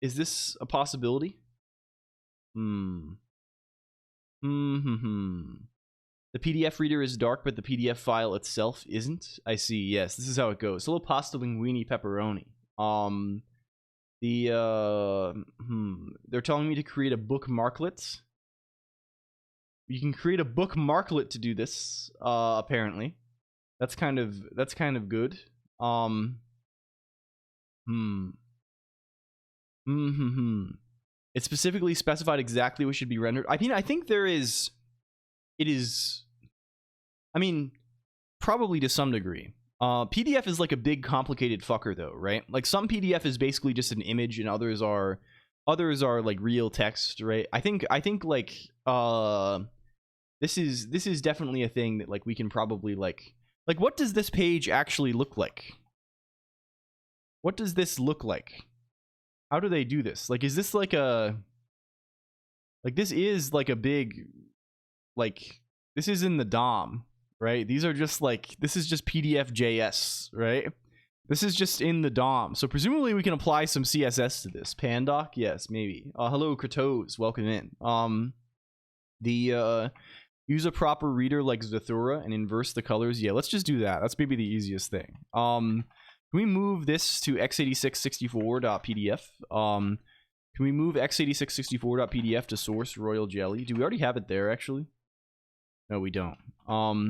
Is this a possibility? The PDF reader is dark, but the PDF file itself isn't. I see. Yes, this is how it goes. A little pasta linguine pepperoni. They're telling me to create a bookmarklet. You can create a bookmarklet to do this. Apparently, that's kind of good. It specifically specified exactly what should be rendered. I mean, I think probably to some degree. PDF is like a big complicated fucker though, right? Like some PDF is basically just an image and others are like real text, right? I think like this is definitely a thing that like we can probably like what does this page actually look like? What does this look like? How do they do this? Like, is this like this is like a big, like, this is in the DOM, right? These are just like, this is just PDF.js, right? This is just in the DOM. So presumably we can apply some CSS to this. Pandoc? Yes, maybe. Hello, Kratos. Welcome in. We Use a proper reader like Zathura and inverse the colors. Yeah, let's just do that. That's maybe the easiest thing. Can we move this to x8664.pdf? Can we move x8664.pdf to source royal jelly? Do we already have it there, actually? No, we don't. I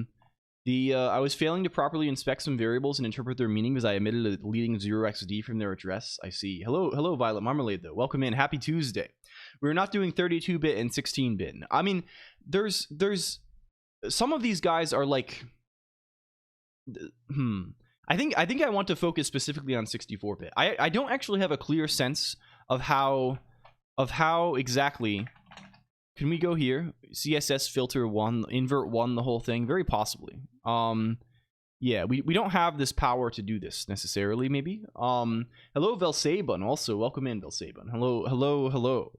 was failing to properly inspect some variables and interpret their meaning because I omitted a leading 0xd from their address. I see. Hello, Violet Marmalade, though. Welcome in. Happy Tuesday. We're not doing 32-bit and 16-bit. I mean, there's some of these guys are like, I think I want to focus specifically on 64-bit. I don't actually have a clear sense of how exactly. Can we go here? CSS filter 1, invert 1, the whole thing? Very possibly. Yeah, we don't have this power to do this necessarily, maybe. Hello, Velsabun, also. Welcome in, Velsabun. Hello.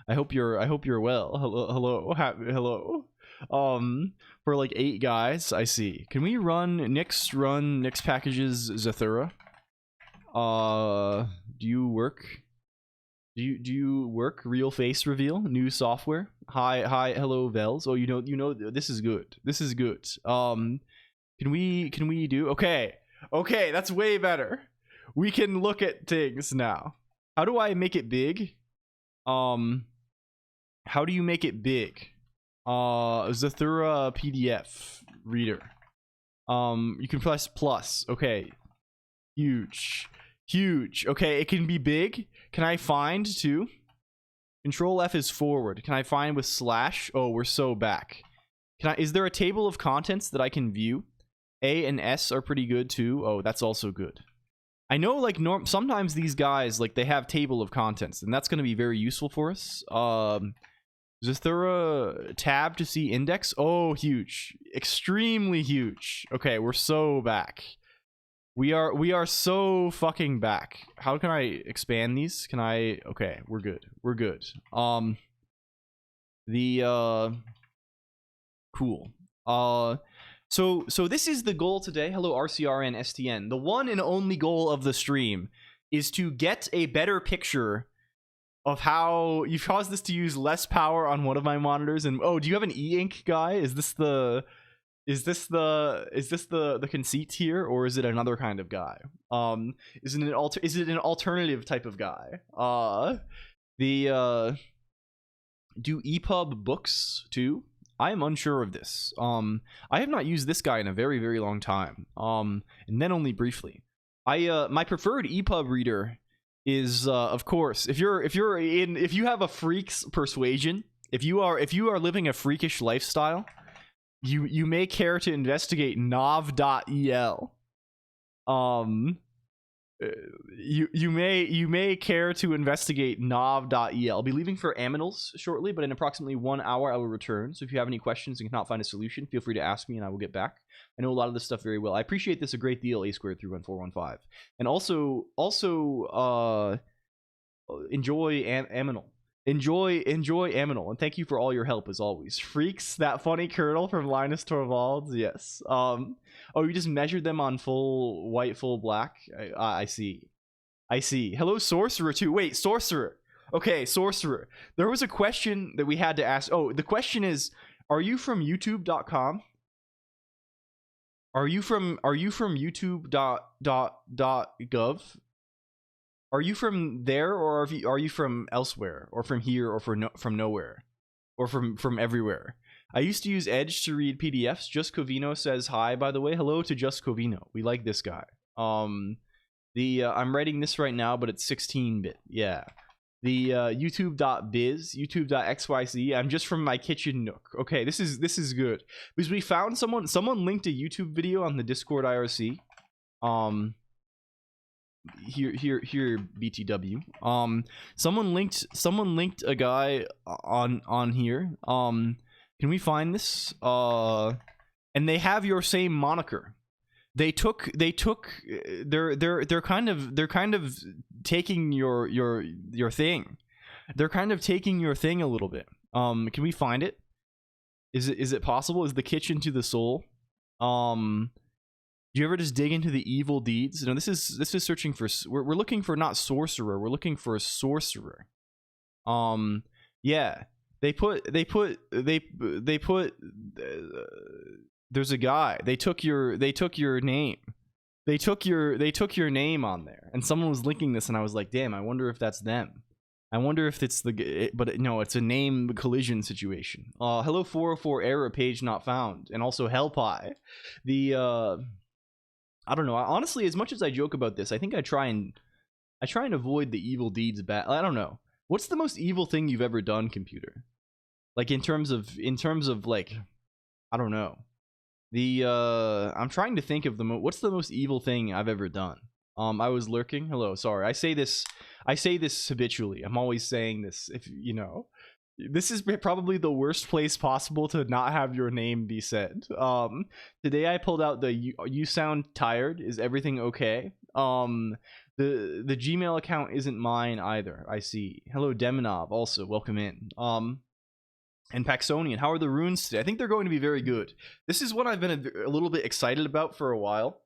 I hope you're well. Hello. For like 8 guys, I see. Can we run Nix packages Zathura? Do you work? Do you work? Real face reveal, new software. Hi, hello, Vels. Oh, you know, this is good. This is good. Can we do? Okay, that's way better. We can look at things now. How do I make it big? How do you make it big? Zathura PDF reader. You can press plus. Okay, huge. Okay, it can be big. Can I find too? Control F is forward. Can I find with slash? Oh, we're so back. Is there a table of contents that I can view? A and S are pretty good too. Oh, that's also good. I know, like, sometimes these guys, like, they have table of contents, and that's going to be very useful for us. Zathura tab to see index. Oh, huge. Extremely huge. Okay, we're so back. We are so fucking back. How can I expand these? Can I? Okay, we're good. Cool. So this is the goal today. Hello, RCRN STN. The one and only goal of the stream is to get a better picture of how you've caused this to use less power on one of my monitors. And oh, do you have an e-ink guy? Is this the conceit here, or is it another kind of guy? Is it an alternative type of guy? Do EPUB books too? I am unsure of this. I have not used this guy in a very, very long time. And then only briefly. My preferred EPUB reader is, of course, if you have a freak's persuasion, if you are living a freakish lifestyle, you may care to investigate nav.el. You may care to investigate nav.el. I'll be leaving for Aminals shortly, but in approximately 1 hour I will return. So if you have any questions and cannot find a solution, feel free to ask me and I will get back. I know a lot of this stuff very well. I appreciate this a great deal, A2-31415. And also enjoy Aminal. Enjoy Aminal, and thank you for all your help as always. Freaks, that funny Colonel from Linus Torvalds, yes. Oh, you just measured them on full white, full black? I see. Hello, Sorcerer too. Wait, Sorcerer. Okay, Sorcerer. There was a question that we had to ask. Oh, the question is, are you from youtube.com? Are you from youtube.gov? Are you from there, or are you from elsewhere, or from here, or from nowhere, or from everywhere? I used to use Edge to read PDFs. Just Covino says hi, by the way. Hello to Just Covino. We like this guy. I'm writing this right now, but it's 16-bit. Yeah. The youtube.biz, youtube.xyz. I'm just from my kitchen nook. Okay, this is good because we found someone linked a YouTube video on the Discord IRC. Here BTW. Someone linked a guy on here. Can we find this? And they have your same moniker. They're kind of taking your thing. They're kind of taking your thing a little bit. Can we find it? Is it possible? Is the kitchen to the soul? Do you ever just dig into the evil deeds? No, this is searching for. We're looking for not sorcerer. We're looking for a sorcerer. Yeah. They put there's a guy. They took your name. They took your name on there, and someone was linking this, and I was like, damn, I wonder if that's them. I wonder if it's but no, it's a name collision situation. Hello 404 error, page not found, and also Hellpie. The I don't know. Honestly, as much as I joke about this, I think I try and avoid the evil deeds bad. I don't know. What's the most evil thing you've ever done, computer? Like in terms of like, I don't know. I'm trying to think of what's the most evil thing I've ever done. I was lurking. Hello, sorry. I say this habitually. I'm always saying this. If you know, this is probably the worst place possible to not have your name be said. Today I pulled out the you sound tired. Is everything okay? The Gmail account isn't mine either. I see. Hello, Demonov. Also, welcome in. And Paxonian, how are the runes today? I think they're going to be very good. This is what I've been a little bit excited about for a while.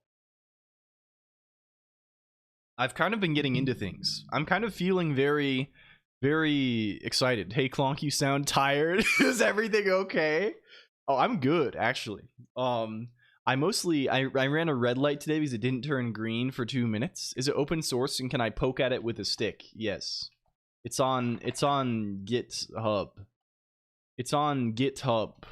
I've kind of been getting into things. I'm kind of feeling very, very excited. Hey, Colonq, you sound tired. Is everything okay? Oh, I'm good, actually. I ran a red light today because it didn't turn green for 2 minutes. Is it open source and can I poke at it with a stick? Yes. It's on GitHub. It's on GitHub.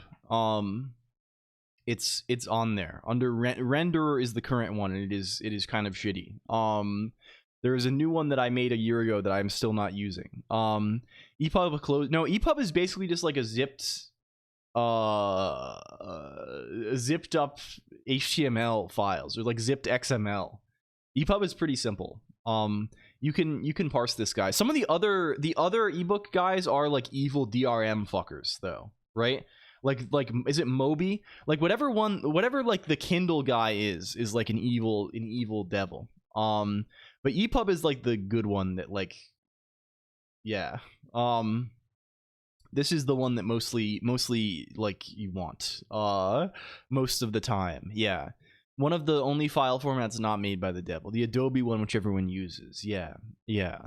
It's on there. Under renderer is the current one, and it is kind of shitty. There is a new one that I made a year ago that I'm still not using. EPUB closed. No, EPUB is basically just like a zipped up HTML files, or like zipped XML. EPUB is pretty simple. You can parse this guy. Some of the other ebook guys are like evil DRM fuckers though, right? Like is it Moby? Like whatever like the Kindle guy is like an evil devil. But EPUB is like the good one that like, yeah. This is the one that mostly like you want most of the time. Yeah. One of the only file formats not made by the devil. The Adobe one, which everyone uses. Yeah. The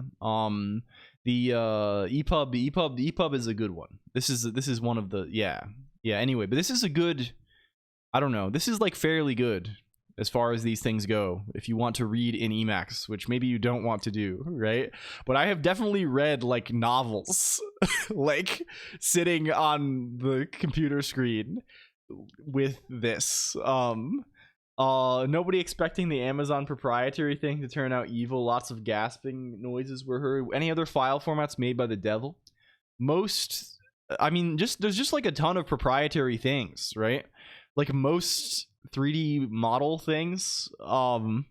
EPUB is a good one. This is one of the yeah. Anyway, but this is a good. I don't know. This is like fairly good as far as these things go. If you want to read in Emacs, which maybe you don't want to do, right? But I have definitely read like novels, like sitting on the computer screen with this. Nobody expecting the Amazon proprietary thing to turn out evil. Lots of gasping noises were heard. Any other file formats made by the devil? Most, I mean, there's just like a ton of proprietary things, right? Like most 3D model things are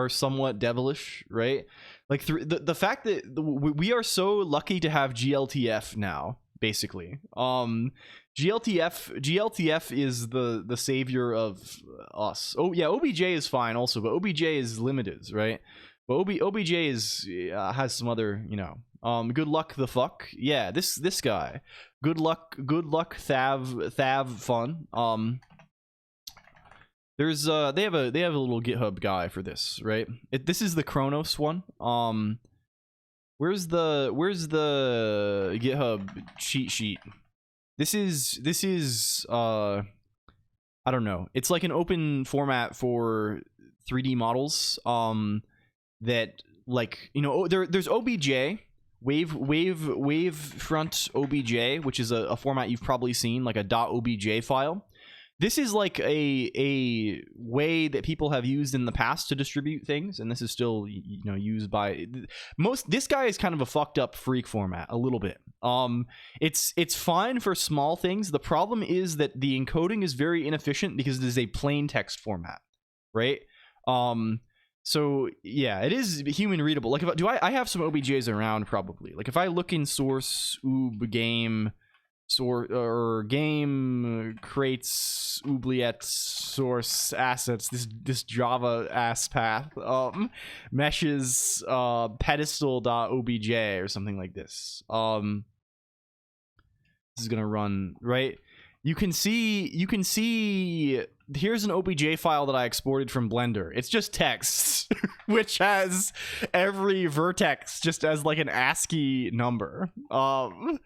somewhat devilish, right? Like the fact that we are so lucky to have GLTF now, basically. GLTF is the savior of us. Oh yeah, OBJ is fine also, but OBJ is limited, right? But OBJ is has some other, you know. Good luck the fuck. Yeah, this guy. Good luck Thav fun. There's they have a little GitHub guy for this, right? This is the Kronos one. Where's the GitHub cheat sheet? This is I don't know. It's like an open format for 3D models. That like, you know, there's OBJ, wavefront OBJ, which is a format you've probably seen, like a .obj file. This is like a way that people have used in the past to distribute things, and this is still, you know, used by most. This guy is kind of a fucked up freak format a little bit. It's fine for small things. The problem is that the encoding is very inefficient because it is a plain text format, right? So yeah, it is human readable. Like I have some OBJs around probably. Like if I look in source game or game crates oubliette source assets, this Java ass path meshes pedestal.obj or something like this. This is gonna run, right? You can see here's an OBJ file that I exported from Blender. It's just text. which has every vertex just as like an ASCII number. And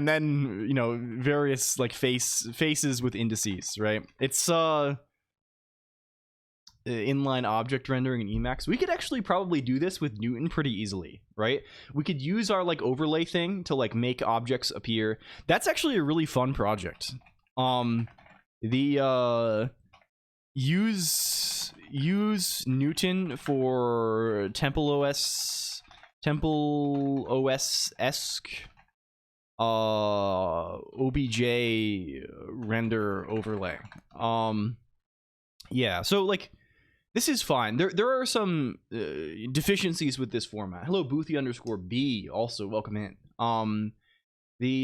then, you know, various like faces with indices, right? It's inline object rendering in Emacs. We could actually probably do this with Newton pretty easily, right? We could use our like overlay thing to like make objects appear. That's actually a really fun project. Use Newton for Temple OS-esque OBJ render overlay. Yeah, so like this is fine. There are some deficiencies with this format. Hello, Boothy_B. Also, welcome in. I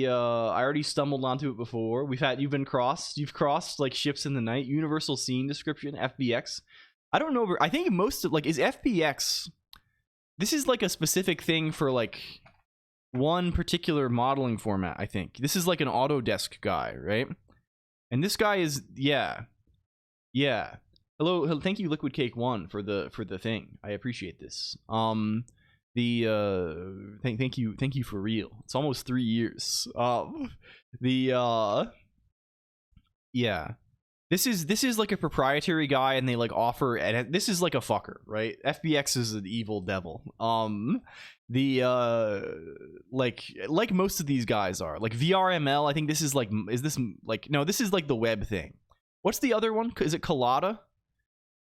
already stumbled onto it before. You've crossed like ships in the night. Universal scene description, FBX. I don't know. I think most of like is FBX. This is like a specific thing for like one particular modeling format. I think this is like an Autodesk guy, right? And this guy is yeah. Hello, thank you, Liquid Cake 1 for the thing. I appreciate this. Thank you for real. It's almost 3 years. Yeah. This is like a proprietary guy, and they like offer, and this is like a fucker, right? FBX is an evil devil. Like most of these guys are. Like VRML, I think this is like, no, this is like the web thing. What's the other one? Is it Collada?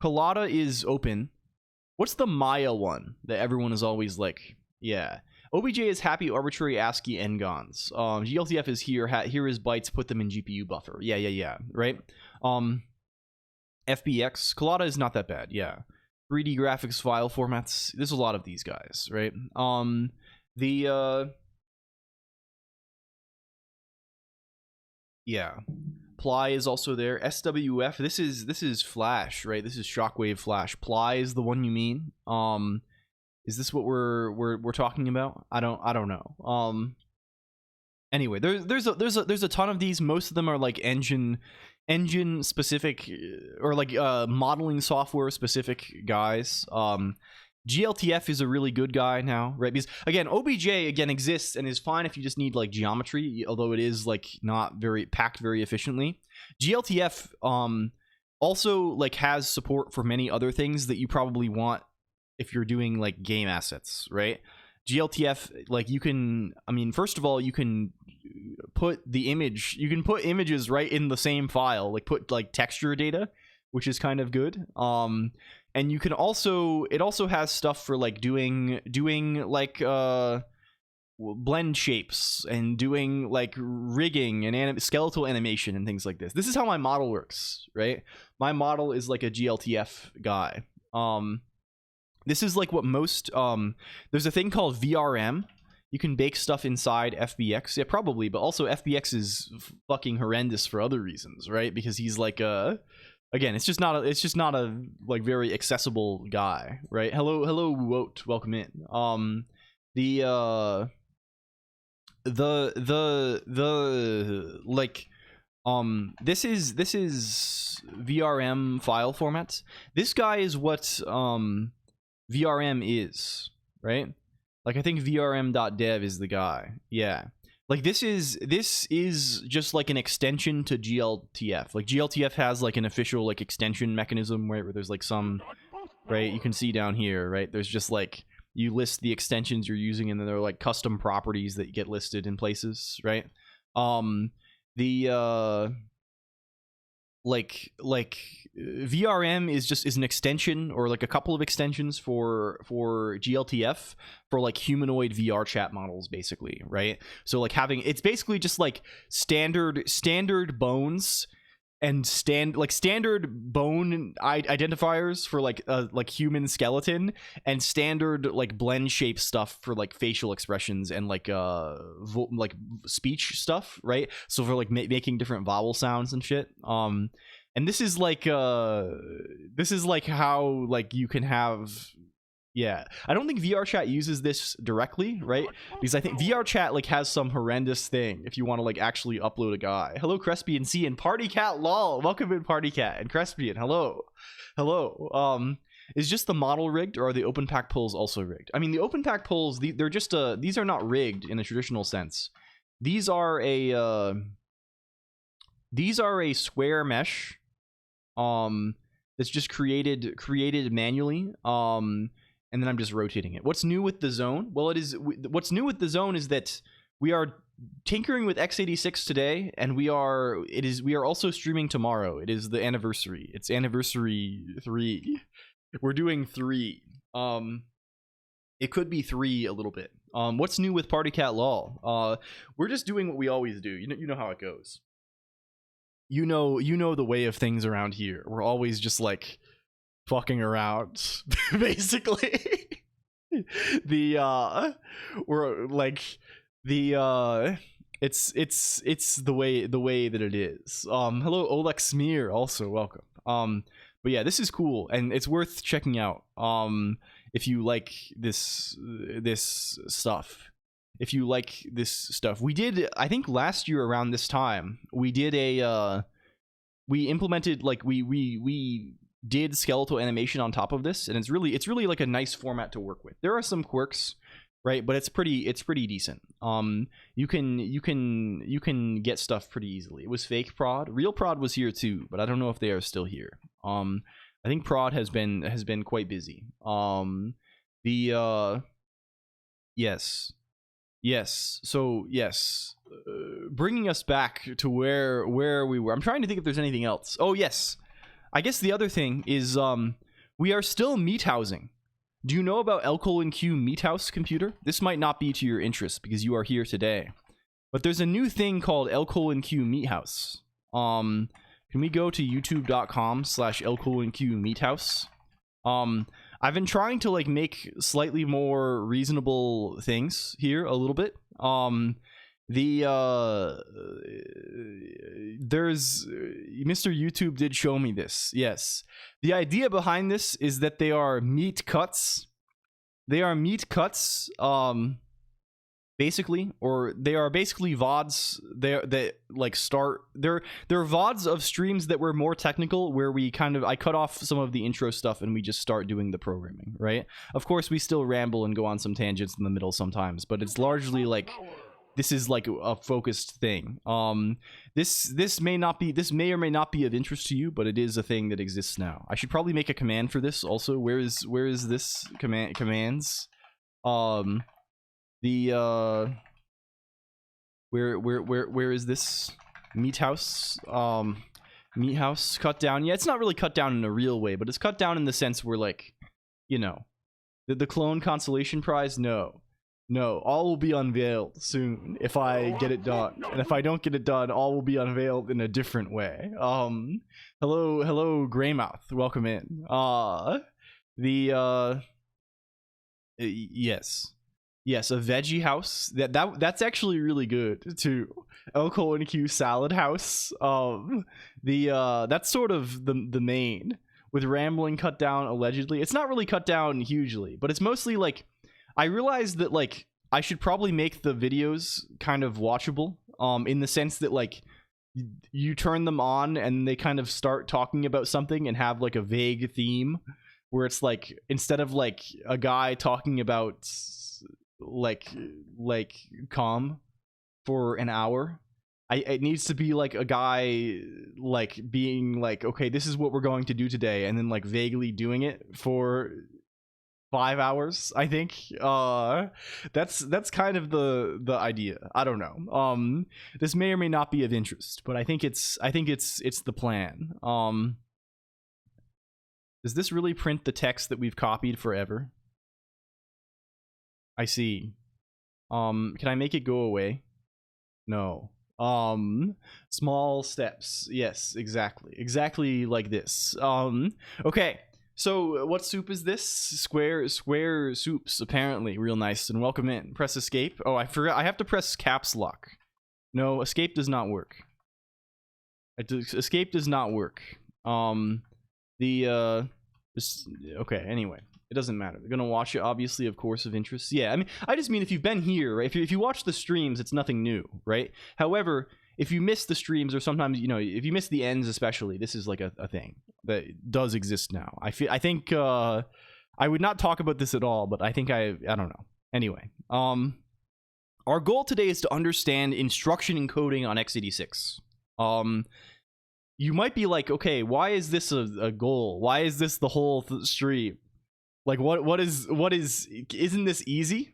Collada is open. What's the Maya one that everyone is always like? Yeah. OBJ is happy arbitrary ASCII ngons. GLTF is here. Here is bytes. Put them in GPU buffer. Yeah. Right. FBX. Collada is not that bad. Yeah. 3D graphics file formats. There's a lot of these guys, right? Yeah. Ply is also there. SWF. This is Flash, right? This is Shockwave Flash. Ply is the one you mean. Is this what we're talking about? I don't know. Anyway, there's a ton of these. Most of them are like engine specific or like modeling software specific guys. GLTF is a really good guy now, right? Because again, OBJ exists and is fine if you just need like geometry, although it is like not very packed very efficiently. GLTF also like has support for many other things that you probably want if you're doing like game assets, right? GLTF, like you can, I mean, first of all, you can put the image, you can put images right in the same file, like put like texture data, which is kind of good. And you can also, it also has stuff for like doing like blend shapes and doing like rigging and skeletal animation and things like this. This is how my model works, right? My model is like a GLTF guy. This is like what most, there's a thing called VRM. You can bake stuff inside FBX. Yeah, probably, but also FBX is fucking horrendous for other reasons, right? Because he's like again, it's just not a like very accessible guy, right? Hello Woat, welcome in. This is VRM file formats. This guy is what VRM is, right? Like I think vrm.dev is the guy. Yeah. Like this is just like an extension to GLTF. Like GLTF has like an official like extension mechanism, right, where there's like some, right, you can see down here, right, there's just like you list the extensions you're using and then there are like custom properties that get listed in places, right? Like VRM is an extension or like a couple of extensions for GLTF for like humanoid VR chat models, basically, right? So like having, it's basically just like standard bones and standard bone identifiers for like human skeleton and standard like blend shape stuff for like facial expressions and like speech stuff, right? So for like making different vowel sounds and shit. And this is like how like you can have, yeah, I don't think VR chat uses this directly, right? Because I think VR chat like has some horrendous thing if you want to like actually upload a guy. Hello Crespian C and Party Cat lol, welcome in Party Cat and Crespian, hello. Is just the model rigged, or are the open pack pulls also rigged? I mean, the open pack pulls, they're just these are not rigged in a traditional sense. These are a square mesh that's just created manually, and then I'm just rotating it. What's new with the zone? Well, what's new with the zone is that we are tinkering with x86 today, and we are also streaming tomorrow. It is the anniversary. It's anniversary 3. We're doing 3. It could be 3 a little bit. What's new with Party Cat LOL? We're just doing what we always do. You know how it goes. You know the way of things around here. We're always just like fucking around, basically. It's the way that it is. Hello Oleg Smear, also welcome. But yeah, this is cool and it's worth checking out. If you like this stuff. If you like this stuff. We did, I think last year around this time, we did we implemented, like, we did skeletal animation on top of this, and it's really like a nice format to work with. There are some quirks, right, but it's pretty decent. You can get stuff pretty easily. It was fake prod. Real prod was here too, but I don't know if they are still here. I think prod has been quite busy. Yes. So yes, bringing us back to where we were. I'm trying to think if there's anything else. Oh yes, I guess the other thing is we are still meat housing. Do you know about LLLL Meat House computer? This might not be to your interest because you are here today, but there's a new thing called LLLL Meat House. Can we go to youtube.com/LLLL Meat House? I've been trying to like make slightly more reasonable things here a little bit. There's Mr. YouTube did show me this. Yes. The idea behind this is that they are meat cuts. They are meat cuts, basically, or they are basically VODs. They're VODs of streams that were more technical, where I cut off some of the intro stuff and we just start doing the programming, right? Or we still ramble and go on some tangents in the middle sometimes, but it's largely like this is like a focused thing. This may or may not be of interest to you, but it is a thing that exists now. I should probably make a command for this also. Where is this commands? Where is this meat house? Meat house cut down. Yeah, it's not really cut down in a real way, but it's cut down in the sense where, like, you know, the clone consolation prize. No, all will be unveiled soon if I get it done, and if I don't get it done, all will be unveiled in a different way. Hello Greymouth, welcome in. Yes, a veggie house. That's actually really good too. LLLL salad house. That's sort of the main, with rambling cut down allegedly. It's not really cut down hugely, but it's mostly like, I realized that like I should probably make the videos kind of watchable, in the sense that like you turn them on and they kind of start talking about something and have like a vague theme, where it's like, instead of like a guy talking about like calm for an hour, it needs to be like a guy like being like, okay, this is what we're going to do today, and then like vaguely doing it for 5 hours, I think. That's kind of the idea. I don't know. This may or may not be of interest, but I think it's the plan. Does this really print the text that we've copied forever? I see. Can I make it go away? No. Small steps. Yes, exactly like this. Okay. So what soup is this? Square soups, apparently. Real nice, and welcome in. Press escape. Oh, I forgot. I have to press caps lock. No, escape does not work. Escape does not work. Okay, anyway. It doesn't matter. They're gonna watch it, obviously, of course, of interest. Yeah, I mean, I just mean if you've been here, right? If you watch the streams, it's nothing new, right? However, if you miss the streams, or sometimes, you know, if you miss the ends especially, this is like a thing that does exist now. I think I would not talk about this at all, but I think I don't know. Anyway, our goal today is to understand instruction encoding on x86. You might be like, okay, why is this a goal? Why is this the whole stream? Like, what is isn't this easy?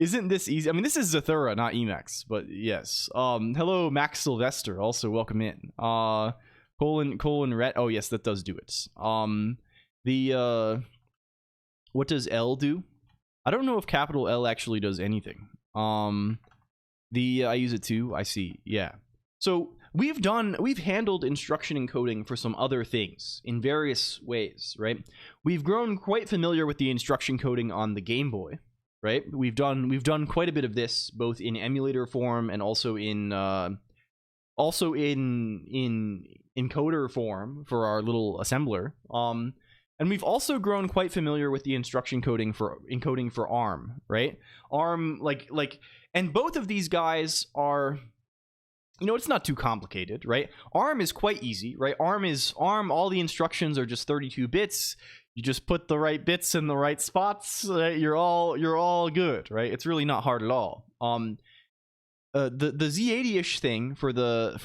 Isn't this easy? I mean, this is Zathura, not Emacs, but yes. Hello, Max Sylvester, also welcome in. Colon Ret. Oh yes, that does do it. What does L do? I don't know if capital L actually does anything. I use it too. I see. Yeah. So we've handled instruction encoding for some other things in various ways, right? We've grown quite familiar with the instruction coding on the Game Boy. Right, we've done quite a bit of this, both in emulator form and also in encoder form for our little assembler. And we've also grown quite familiar with the instruction encoding for ARM, right? ARM, and both of these guys are, you know, it's not too complicated, right? ARM is quite easy, right? ARM. All the instructions are just 32 bits. You just put the right bits in the right spots. You're all good, right? It's really not hard at all. The Z80ish thing for the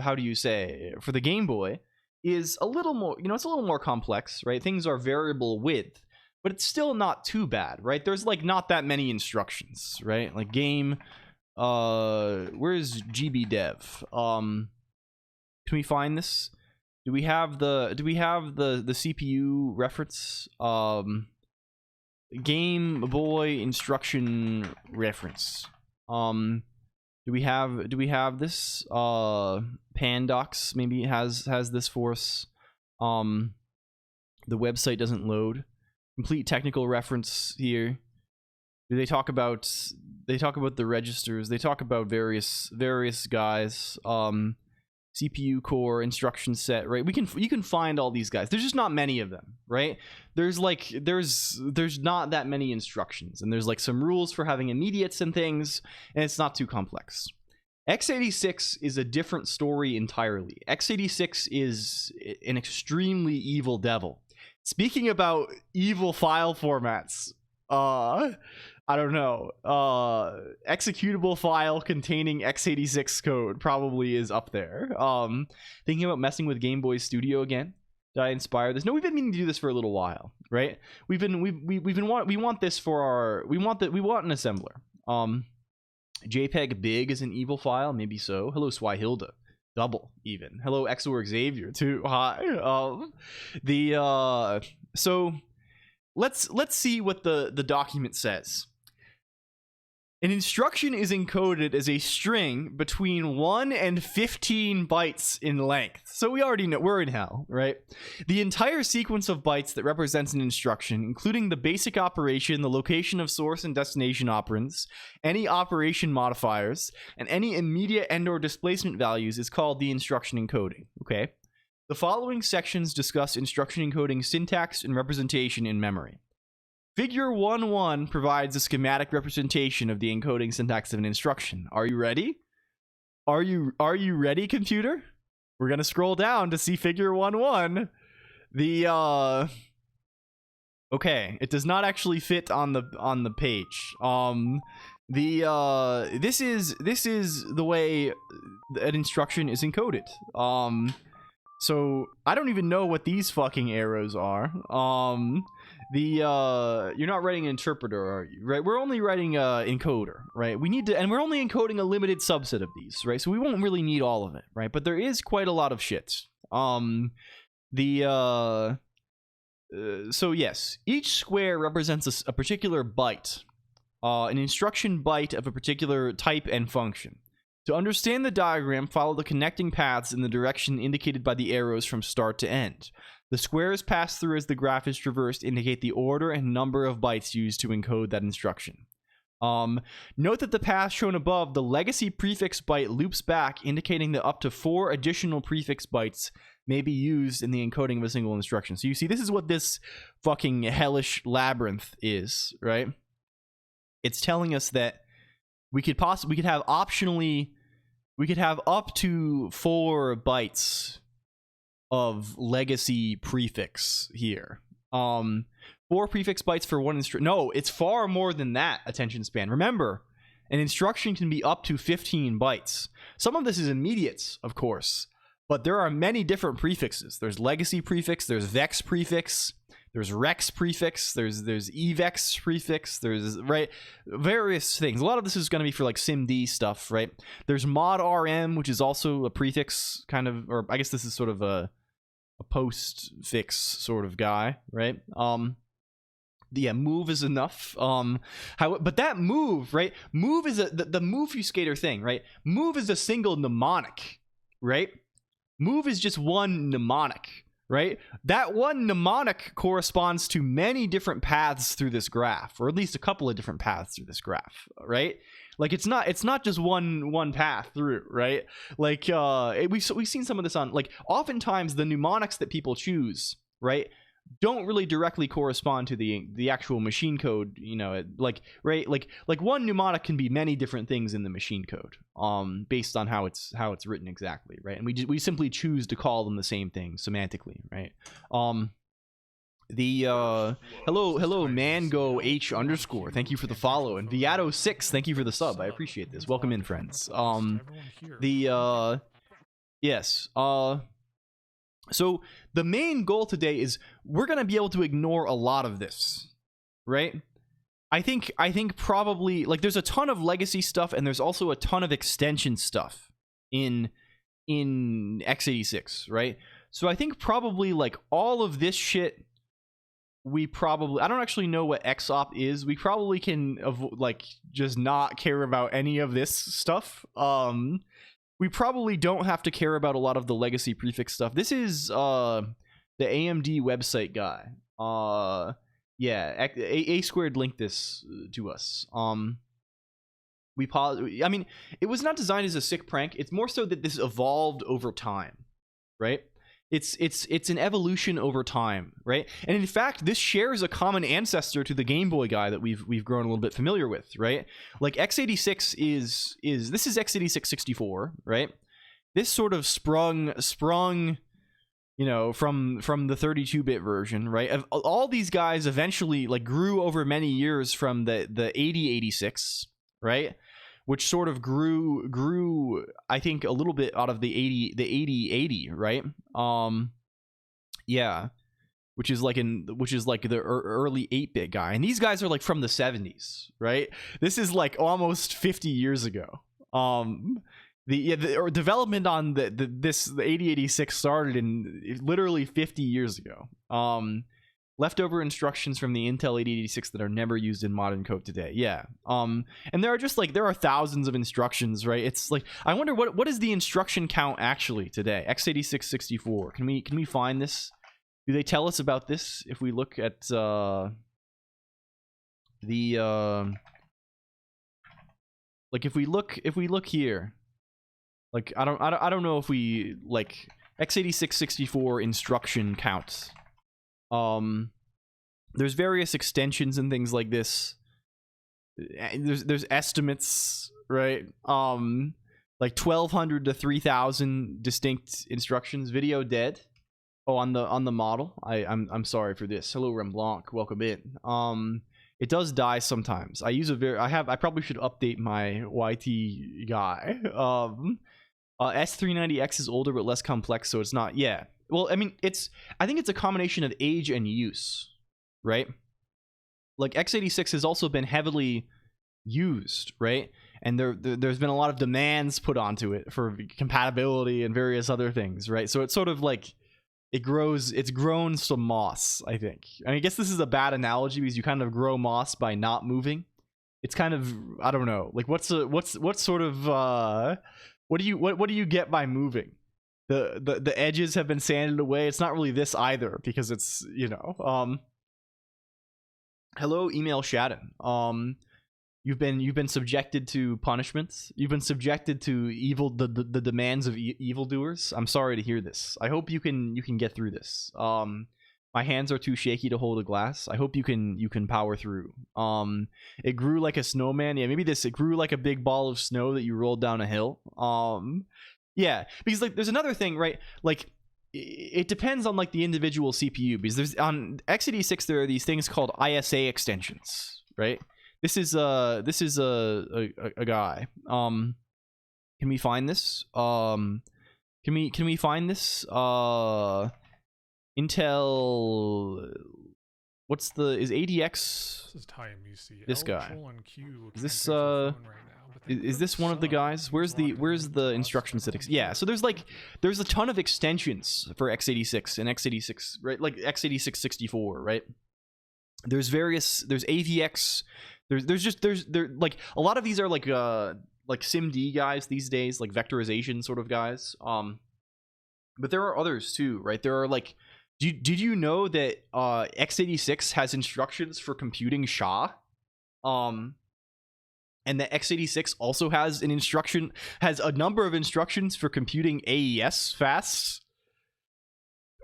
how do you say, for the Game Boy is a little more, you know, it's a little more complex, right? Things are variable width, but it's still not too bad, right? There's like not that many instructions, right? Like game, where's GBDev? Can we find this? Do we have the CPU reference? Game Boy instruction reference. Do we have this? Pandocs maybe has this for us. The website doesn't load. Complete technical reference here. Do they talk about the registers? They talk about various guys. CPU core, instruction set, right? You can find all these guys. There's just not many of them, right? There's not that many instructions, and there's like some rules for having immediates and things, and it's not too complex. x86 is a different story entirely. x86 is an extremely evil devil. Speaking about evil file formats, I don't know. Executable file containing x86 code probably is up there. Thinking about messing with Game Boy Studio again. Did I inspire this? No, we've been meaning to do this for a little while, right? We want this for our we want an assembler. JPEG big is an evil file, maybe so. Hello, Swihilda. Double even. Hello, Exor Xavier too. Hi. So let's see what the document says. An instruction is encoded as a string between 1 and 15 bytes in length. So we already know we're in hell, right? The entire sequence of bytes that represents an instruction, including the basic operation, the location of source and destination operands, any operation modifiers, and any immediate and or displacement values is called the instruction encoding, okay? The following sections discuss instruction encoding syntax and representation in memory. Figure 1.1 provides a schematic representation of the encoding syntax of an instruction. Are you ready? Are you ready, computer? We're gonna scroll down to see figure 1.1. Okay, it does not actually fit on the page. This is the way an instruction is encoded. So I don't even know what these fucking arrows are. You're not writing an interpreter, are you? Right? We're only writing encoder, right? We need to, and we're only encoding a limited subset of these, right? So we won't really need all of it, right? But there is quite a lot of shit. So yes, each square represents a particular byte, an instruction byte of a particular type and function. To understand the diagram, follow the connecting paths in the direction indicated by the arrows from start to end. The squares passed through as the graph is traversed indicate the order and number of bytes used to encode that instruction. Note that the path shown above, the legacy prefix byte loops back, indicating that up to 4 additional prefix bytes may be used in the encoding of a single instruction. So you see, this is what this fucking hellish labyrinth is, right? It's telling us that we could have optionally, we could have up to 4 bytes of legacy prefix here. 4 prefix bytes for one instruction. No, it's far more than that attention span. Remember, an instruction can be up to 15 bytes. Some of this is immediate, of course, but there are many different prefixes. There's legacy prefix, there's vex prefix, there's rex prefix, there's evex prefix, there's, right, various things. A lot of this is going to be for like SIMD stuff, right? There's mod rm, which is also a prefix kind of, or I guess this is sort of a postfix sort of guy, right? Yeah, move is enough. But that move, right? Move is the Movefuskator thing, right? Move is a single mnemonic, right? Move is just one mnemonic, right? That one mnemonic corresponds to many different paths through this graph, or at least a couple of different paths through this graph, right? Like it's not just one path through, right? Like we've seen some of this on, like, oftentimes the mnemonics that people choose, right, don't really directly correspond to the actual machine code, you know, like, right, like one mnemonic can be many different things in the machine code, based on how it's written exactly, right? And we simply choose to call them the same thing semantically, right? Hello mango h _, thank you for the follow, and Viato6, thank you for the sub. I appreciate this. Welcome in, friends. Yes, so the main goal today is we're gonna be able to ignore a lot of this, right? I think probably, like, there's a ton of legacy stuff, and there's also a ton of extension stuff in x86, right? So I think probably, like, all of this shit, I don't actually know what xop is. We probably can like just not care about any of this stuff. We probably don't have to care about a lot of the legacy prefix stuff. This is the AMD website guy. Yeah, A Squared linked this to us. I mean, it was not designed as a sick prank. It's more so that this evolved over time, right? It's an evolution over time, right? And in fact, this shares a common ancestor to the Game Boy guy that we've grown a little bit familiar with, right? Like x86 is x86 64, right? This sort of sprung, you know, from the 32-bit version, right? All these guys eventually, like, grew over many years from the 8086, right? Which sort of grew, I think, a little bit out of the 8080, right? Yeah, which is like the early 8-bit guy, and these guys are like from the 70s, right? This is like almost 50 years ago. The development on the 8086 started in literally 50 years ago. Leftover instructions from the Intel 8086 that are never used in modern code today. Yeah. And there are thousands of instructions, right? It's like, I wonder what is the instruction count actually today? x86 64. Can we find this? Do they tell us about this if we look at like, if we look here, like, I don't know if we, like, x86 64 instruction counts. There's various extensions and things like this. There's estimates, right? Like 1200 to 3000 distinct instructions. Video dead. Oh, on the model. I'm sorry for this. Hello Remblanc, welcome in. It does die sometimes. I probably should update my YT guy. S390X is older but less complex, so it's not. Yeah. Well, I mean, I think it's a combination of age and use, right? Like, x86 has also been heavily used, right? And there's been a lot of demands put onto it for compatibility and various other things, right? So it's sort of like it's grown some moss, I think. I mean, I guess this is a bad analogy because you kind of grow moss by not moving. It's kind of, I don't know, like what do you get by moving? The edges have been sanded away. It's not really this either, because it's, you know, hello email Shadden. You've been subjected to punishments. You've been subjected to the demands of evildoers. I'm sorry to hear this. I hope you can get through this. My hands are too shaky to hold a glass. I hope you can power through. It grew like a snowman. Yeah, maybe it grew like a big ball of snow that you rolled down a hill. Yeah, because like there's another thing, right? Like it depends on like the individual CPU, because there's on x86 there are these things called ISA extensions, right? This is a guy. Can we find this? Can we find this? Intel. What's the is ADX? This is time you see. This guy. Q Is this is this one of the guys? Where's the instruction set? Yeah, so there's a ton of extensions for x86 and x86, right? Like x86 64, right? There's AVX. There's like a lot of these are like SIMD guys these days, like vectorization sort of guys. But there are others too, right? There are like, did you know that x86 has instructions for computing SHA? And that x86 also has a number of instructions for computing AES fast.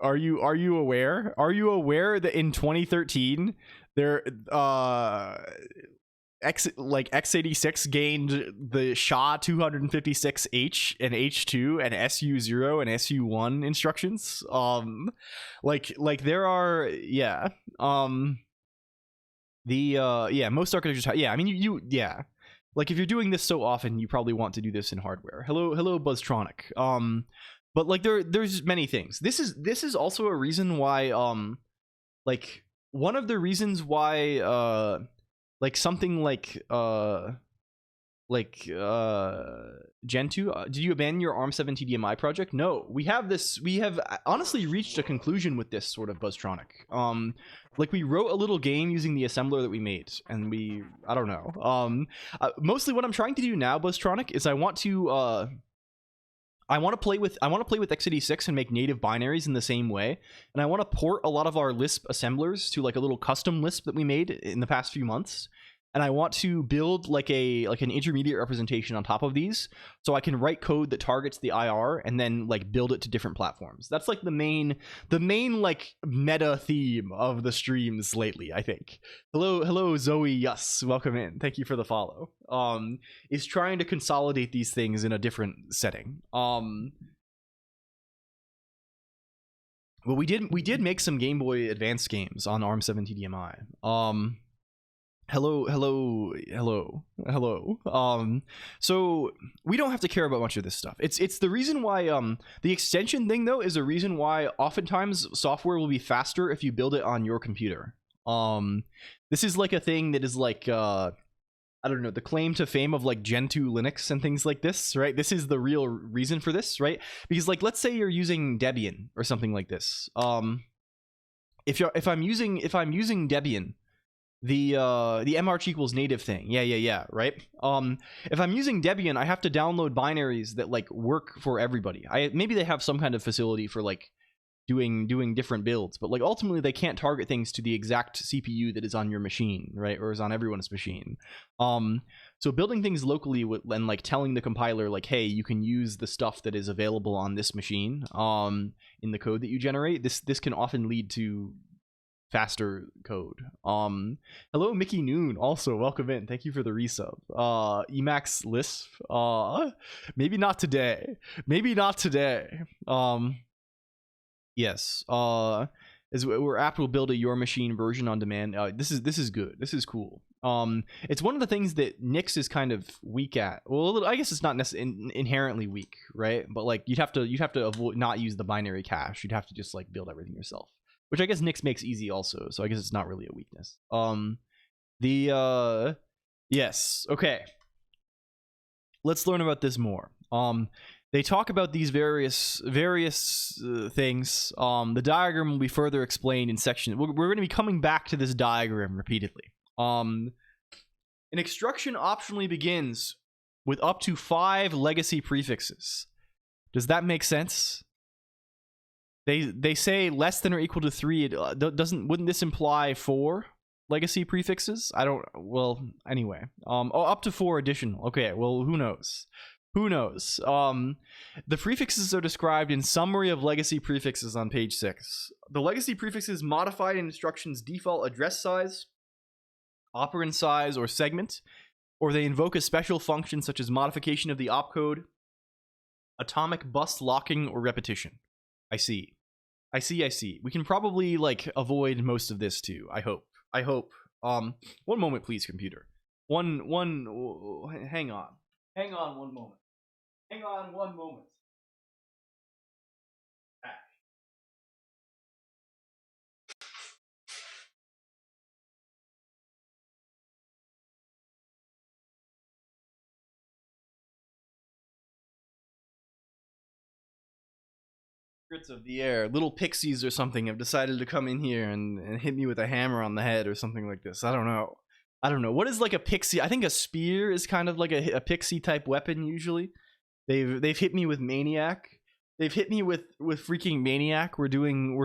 Are you aware? Are you aware that in 2013 there x86 gained the SHA 256H and H2 and SU0 and SU1 instructions? Like there are, yeah. Most architectures have, yeah, I mean you yeah. Like if you're doing this so often, you probably want to do this in hardware. Hello Buzztronic. But like there's many things. This is also a reason why like one of the reasons why like something like Gen 2, did you abandon your ARM7 TDMI project? No, we have honestly reached a conclusion with this sort of Buzztronic. Like we wrote a little game using the assembler that we made, and I don't know. Mostly what I'm trying to do now, Buzztronic, is I want to play with x86 and make native binaries in the same way, and I want to port a lot of our Lisp assemblers to like a little custom Lisp that we made in the past few months, and I want to build like an intermediate representation on top of these, so I can write code that targets the IR and then like build it to different platforms. That's like the main like meta theme of the streams lately, I think. Hello Zoe, yes, welcome in. Thank you for the follow. Is trying to consolidate these things in a different setting. Well, we did make some Game Boy Advance games on ARM7 TDMI. Hello. So we don't have to care about much of this stuff. It's the reason why the extension thing though is a reason why oftentimes software will be faster if you build it on your computer. This is like a thing that is like I don't know, the claim to fame of like Gen 2 Linux and things like this, right? This is the real reason for this, right? Because like let's say you're using Debian or something like this. If I'm using Debian, the march equals native thing, yeah, right? If I'm using Debian, I have to download binaries that like work for everybody. Maybe they have some kind of facility for like doing different builds, but like ultimately they can't target things to the exact CPU that is on your machine, right? Or is on everyone's machine. So building things locally and like telling the compiler like, hey, you can use the stuff that is available on this machine in the code that you generate, this can often lead to faster code. Hello Mickey Noon, also welcome in. Thank you for the resub. Emacs Lisp. Maybe not today. Yes. As we're apt to build a your machine version on demand. This is good. This is cool. It's one of the things that Nix is kind of weak at. Well, I guess it's not necessarily inherently weak, right? But like you'd have to avoid not use the binary cache. You'd have to just like build everything yourself, which I guess Nix makes easy also. So I guess it's not really a weakness. Yes. Okay. Let's learn about this more. They talk about these various things. The diagram will be further explained in section. We're going to be coming back to this diagram repeatedly. An instruction optionally begins with up to 5 legacy prefixes. Does that make sense? They say less than or equal to 3. Wouldn't this imply 4 legacy prefixes? I don't. Well, anyway. Up to 4 additional. Okay. Well, who knows? Who knows? The prefixes are described in Summary of Legacy Prefixes on page 6. The legacy prefixes modify an instruction's default address size, operand size, or segment, or they invoke a special function such as modification of the opcode, atomic bus locking, or repetition. I see. We can probably, like, avoid most of this too. I hope. One moment, please, computer. Hang on one moment. Of the air, little pixies or something have decided to come in here and hit me with a hammer on the head or something like this. I don't know what is like a pixie. I think a spear is kind of like a pixie type weapon. Usually they've hit me with maniac. They've hit me with freaking maniac. We're doing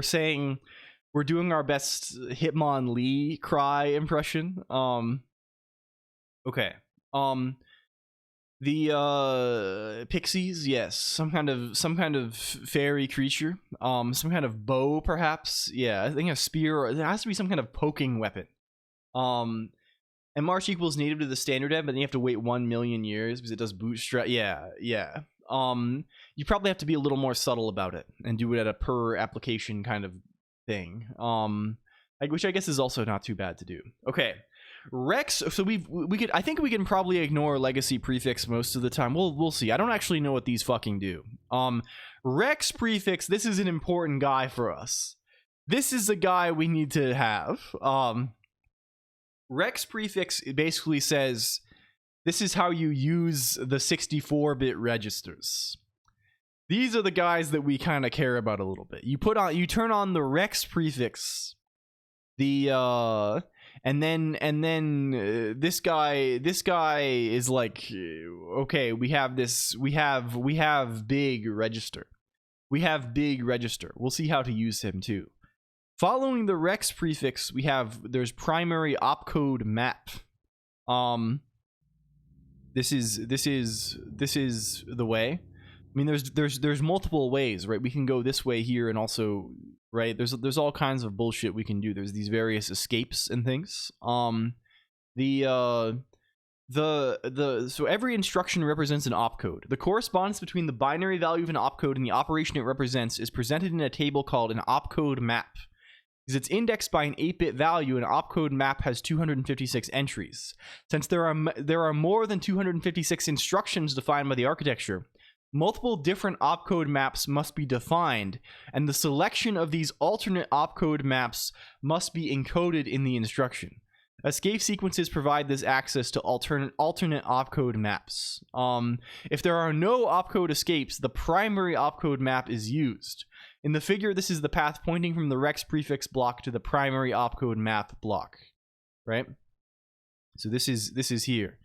our best Hitmonlee cry impression. Okay. The pixies, yes, some kind of fairy creature, some kind of bow, perhaps. Yeah, I think a spear, or there has to be some kind of poking weapon. And March equals native to the standard end, but then you have to wait 1 million years because it does bootstrap. Yeah. You probably have to be a little more subtle about it and do it at a per application kind of thing. Which I guess is also not too bad to do. Okay. Rex, so I think we can probably ignore legacy prefix most of the time. We'll see. I don't actually know what these fucking do. Rex prefix, this is an important guy for us. This is a guy we need to have. Rex prefix basically says this is how you use the 64-bit registers. These are the guys that we kind of care about a little bit. You turn on the Rex prefix, and then this guy is like, okay, we have big register. We'll see how to use him too. Following the Rex prefix, there's primary opcode map. This is the way. I mean, there's multiple ways, right? We can go this way here, and also, right, there's all kinds of bullshit we can do. There's these various escapes and things. So every instruction represents an opcode. The correspondence between the binary value of an opcode and the operation it represents is presented in a table called an opcode map. Because it's indexed by an 8-bit value, an opcode map has 256 entries. Since there are more than 256 instructions defined by the architecture, multiple different opcode maps must be defined, and the selection of these alternate opcode maps must be encoded in the instruction. Escape sequences provide this access to alternate opcode maps. If there are no opcode escapes, the primary opcode map is used. In the figure, this is the path pointing from the Rex prefix block to the primary opcode map block, right? So this is here.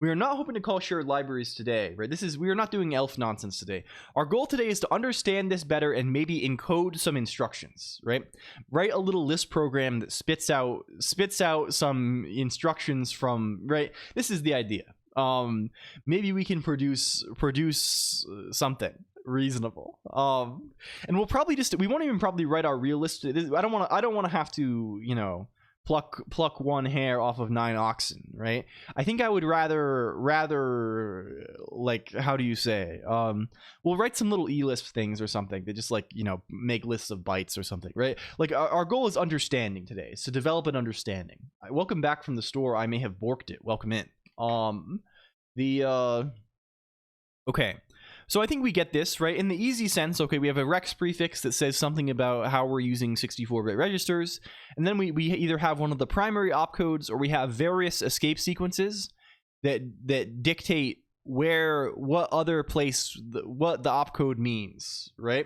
We are not hoping to call shared libraries today, right? We are not doing elf nonsense today. Our goal today is to understand this better and maybe encode some instructions, right? Write a little Lisp program that spits out some instructions from, right? This is the idea. Maybe we can produce something reasonable. And we'll probably we won't even probably write our real list. I don't want to have to, pluck one hair off of 9 oxen, right? I think I would rather like, how do you say, we'll write some little eLisp things or something that just, like, make lists of bytes or something, right? Like, our goal is understanding today. It's to develop an understanding. Welcome back from the store. I may have borked it. Welcome in. Okay. So I think we get this, right? In the easy sense, okay, we have a Rex prefix that says something about how we're using 64-bit registers, and then we either have one of the primary opcodes, or we have various escape sequences that dictate what the opcode means, right?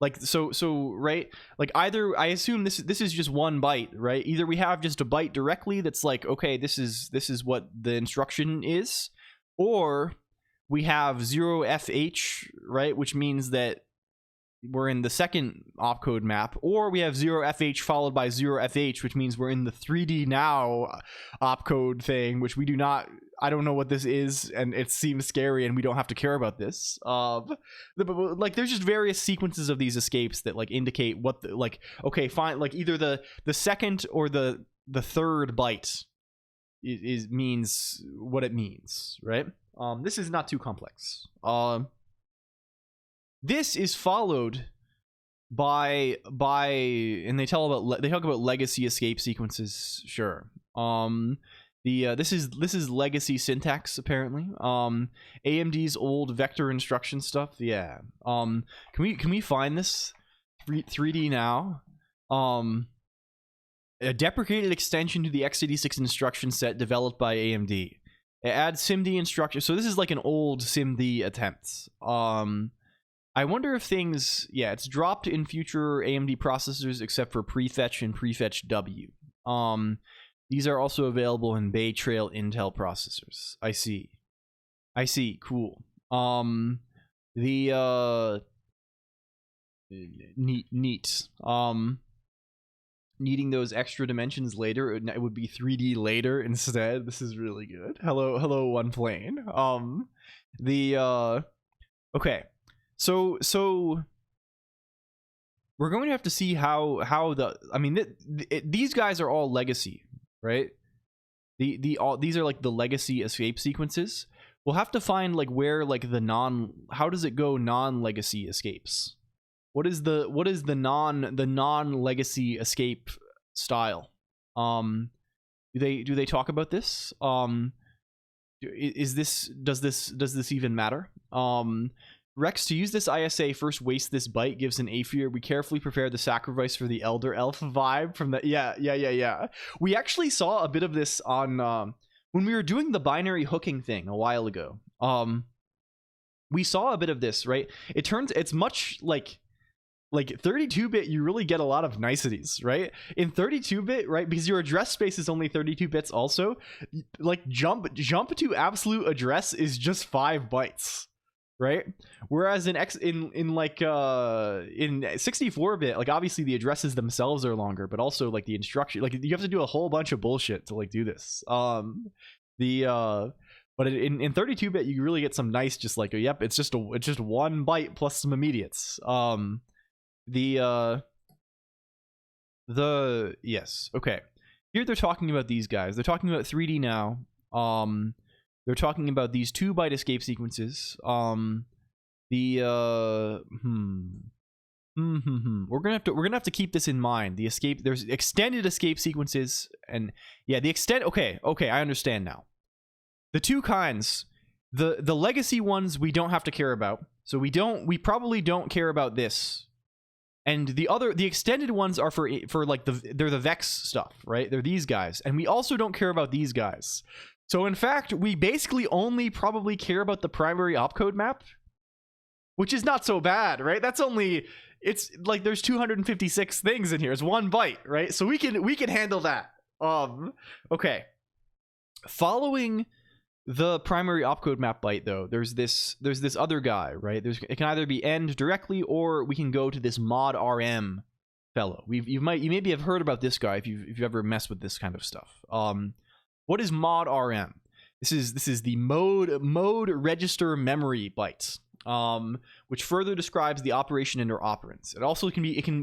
Like, so right? Like, either, I assume this is just 1 byte, right? Either we have just a byte directly that's like, okay, this is what the instruction is, or we have 0FH, right, which means that we're in the second opcode map, or we have 0FH followed by 0FH, which means we're in the 3D now opcode thing, which we do not. I don't know what this is, and it seems scary, and we don't have to care about this. Like there's just various sequences of these escapes that like indicate what the, like, okay, fine, like either the second or the third byte is means what it means, right? This is not too complex. This is followed by and they talk about legacy escape sequences. Sure. This is legacy syntax apparently. AMD's old vector instruction stuff. Yeah. Can we find this 3D now? A deprecated extension to the x86 instruction set developed by AMD. It adds SIMD instructions. So this is like an old SIMD attempt. I wonder if things, yeah, it's dropped in future AMD processors except for prefetch and prefetch W. These are also available in Bay Trail Intel processors. I see. Cool. Neat. Needing those extra dimensions later, it would be 3D later instead. This is really good. Hello, one plane. Okay. So we're going to have to see how the, I mean, these guys are all legacy, right? These are like the legacy escape sequences. We'll have to find like where like how does it go non-legacy escapes? What is the non-legacy escape style? Do they talk about this? Does this even matter? Rex, to use this ISA, first waste this byte gives an Aether. We carefully prepare the sacrifice for the Elder Elf vibe from the yeah. We actually saw a bit of this on when we were doing the binary hooking thing a while ago. We saw a bit of this, right? It's much like 32-bit, you really get a lot of niceties, right? In 32-bit, right, because your address space is only 32 bits also, like jump to absolute address is just 5 bytes, right? Whereas in 64-bit, like obviously the addresses themselves are longer, but also like the instruction, like you have to do a whole bunch of bullshit to like do this. But in 32-bit, you really get some nice, just like, yep, it's just 1 byte plus some immediates. Yes, okay. Here they're talking about these guys. They're talking about 3D now. They're talking about these 2-byte escape sequences. We're gonna have to keep this in mind. There's extended escape sequences, and yeah, okay, I understand now. The two kinds, the legacy ones we don't have to care about. So we probably don't care about this. And the extended ones are for like they're the Vex stuff, right? They're these guys, and we also don't care about these guys. So in fact, we basically only probably care about the primary opcode map, which is not so bad, right? It's like there's 256 things in here. It's 1 byte, right? So we can handle that. Okay. Following the primary opcode map byte, though, there's this other guy, right? It can either be end directly, or we can go to this mod RM fellow. You maybe have heard about this guy if you've ever messed with this kind of stuff. What is mod RM? This is the mode register memory bytes, which further describes the operation under operands.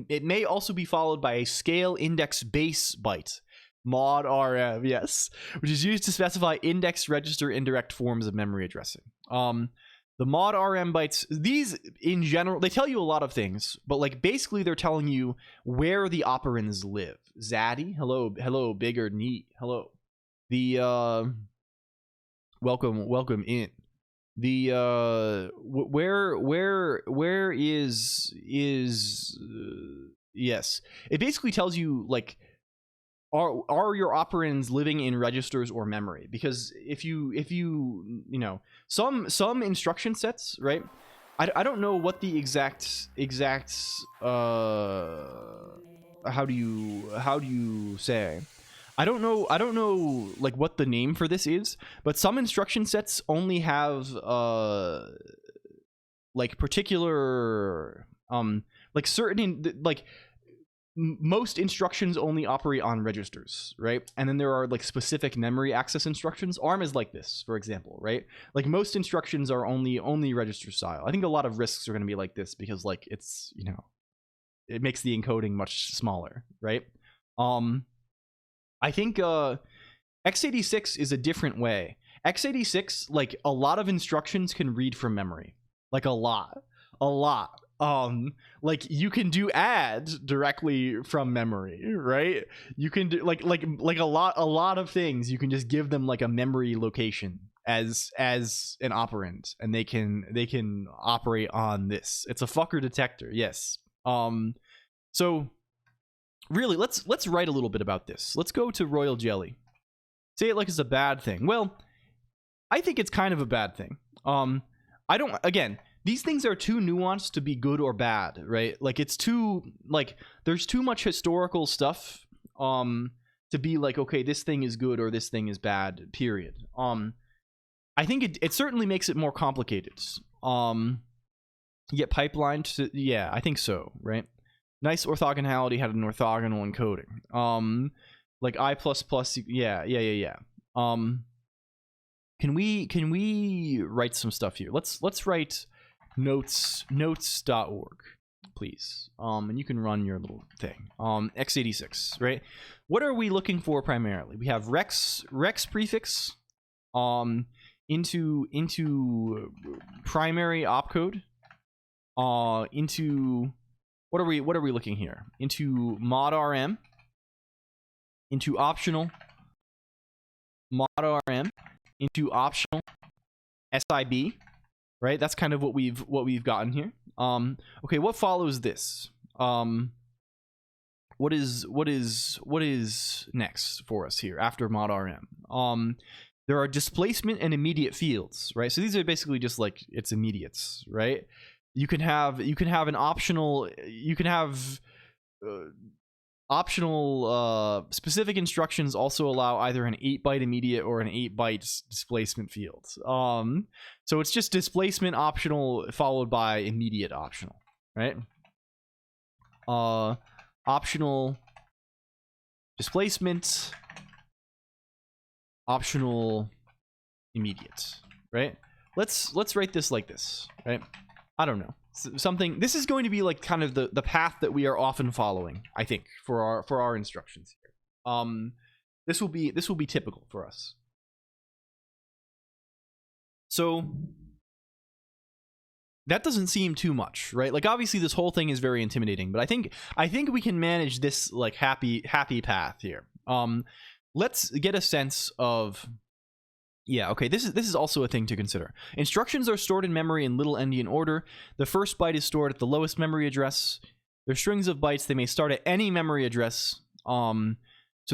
It may also be followed by a scale index base byte. Mod RM, yes, which is used to specify index register indirect forms of memory addressing. The mod RM bytes, these in general, they tell you a lot of things, but like basically they're telling you where the operands live. Zaddy, hello, bigger neat, hello. The welcome in. The where is yes. It basically tells you like are your operands living in registers or memory? Because if you know some instruction sets, right? I don't know what the exact how do you say? I don't know like what the name for this is, but some instruction sets only have like particular like certain like most instructions only operate on registers, right? And then there are like specific memory access instructions. ARM is like this, for example, right? Like most instructions are only register style. I think a lot of risks are going to be like this because like it's, you know, it makes the encoding much smaller, right? I think x86 is a different way. x86, like a lot of instructions can read from memory, like a lot. Like you can do add directly from memory, right? You can do like a lot of things. You can just give them like a memory location as an operand, and they can operate on this. It's a fucker detector, yes. So really, let's write a little bit about this. Let's go to Royal Jelly. Say it like it's a bad thing. Well, I think it's kind of a bad thing. Again, these things are too nuanced to be good or bad, right? Like it's too, like there's too much historical stuff to be like, okay, this thing is good or this thing is bad, period. I think it certainly makes it more complicated. Get pipelined to, yeah, I think so, right? Nice orthogonality had an orthogonal encoding. Like I++, yeah. Can we write some stuff here? Let's write notes.org, please. And you can run your little thing. x86, right? What are we looking for primarily? We have rex prefix into primary opcode into what are we looking here? Into mod rm, into optional mod rm, into optional SIB, right? That's kind of what we've gotten here. Okay, what follows this? What is next for us here after mod rm? There are displacement and immediate fields, right? So these are basically just like its immediates, right? You can have an optional, optional specific instructions also allow either an 8-byte immediate or an 8-byte displacement field. So it's just displacement optional followed by immediate optional, right? Optional displacement, optional immediate, right? Let's write this like this, right? I don't know. Something, this is going to be like kind of the path that we are often following, I think, for our instructions here. This will be typical for us. So that doesn't seem too much, right? Like obviously this whole thing is very intimidating, but I think we can manage this like happy path here. Let's get a sense of, yeah, okay, this is also a thing to consider. Instructions are stored in memory in little endian order. The first byte is stored at the lowest memory address. They're strings of bytes. They may start at any memory address. So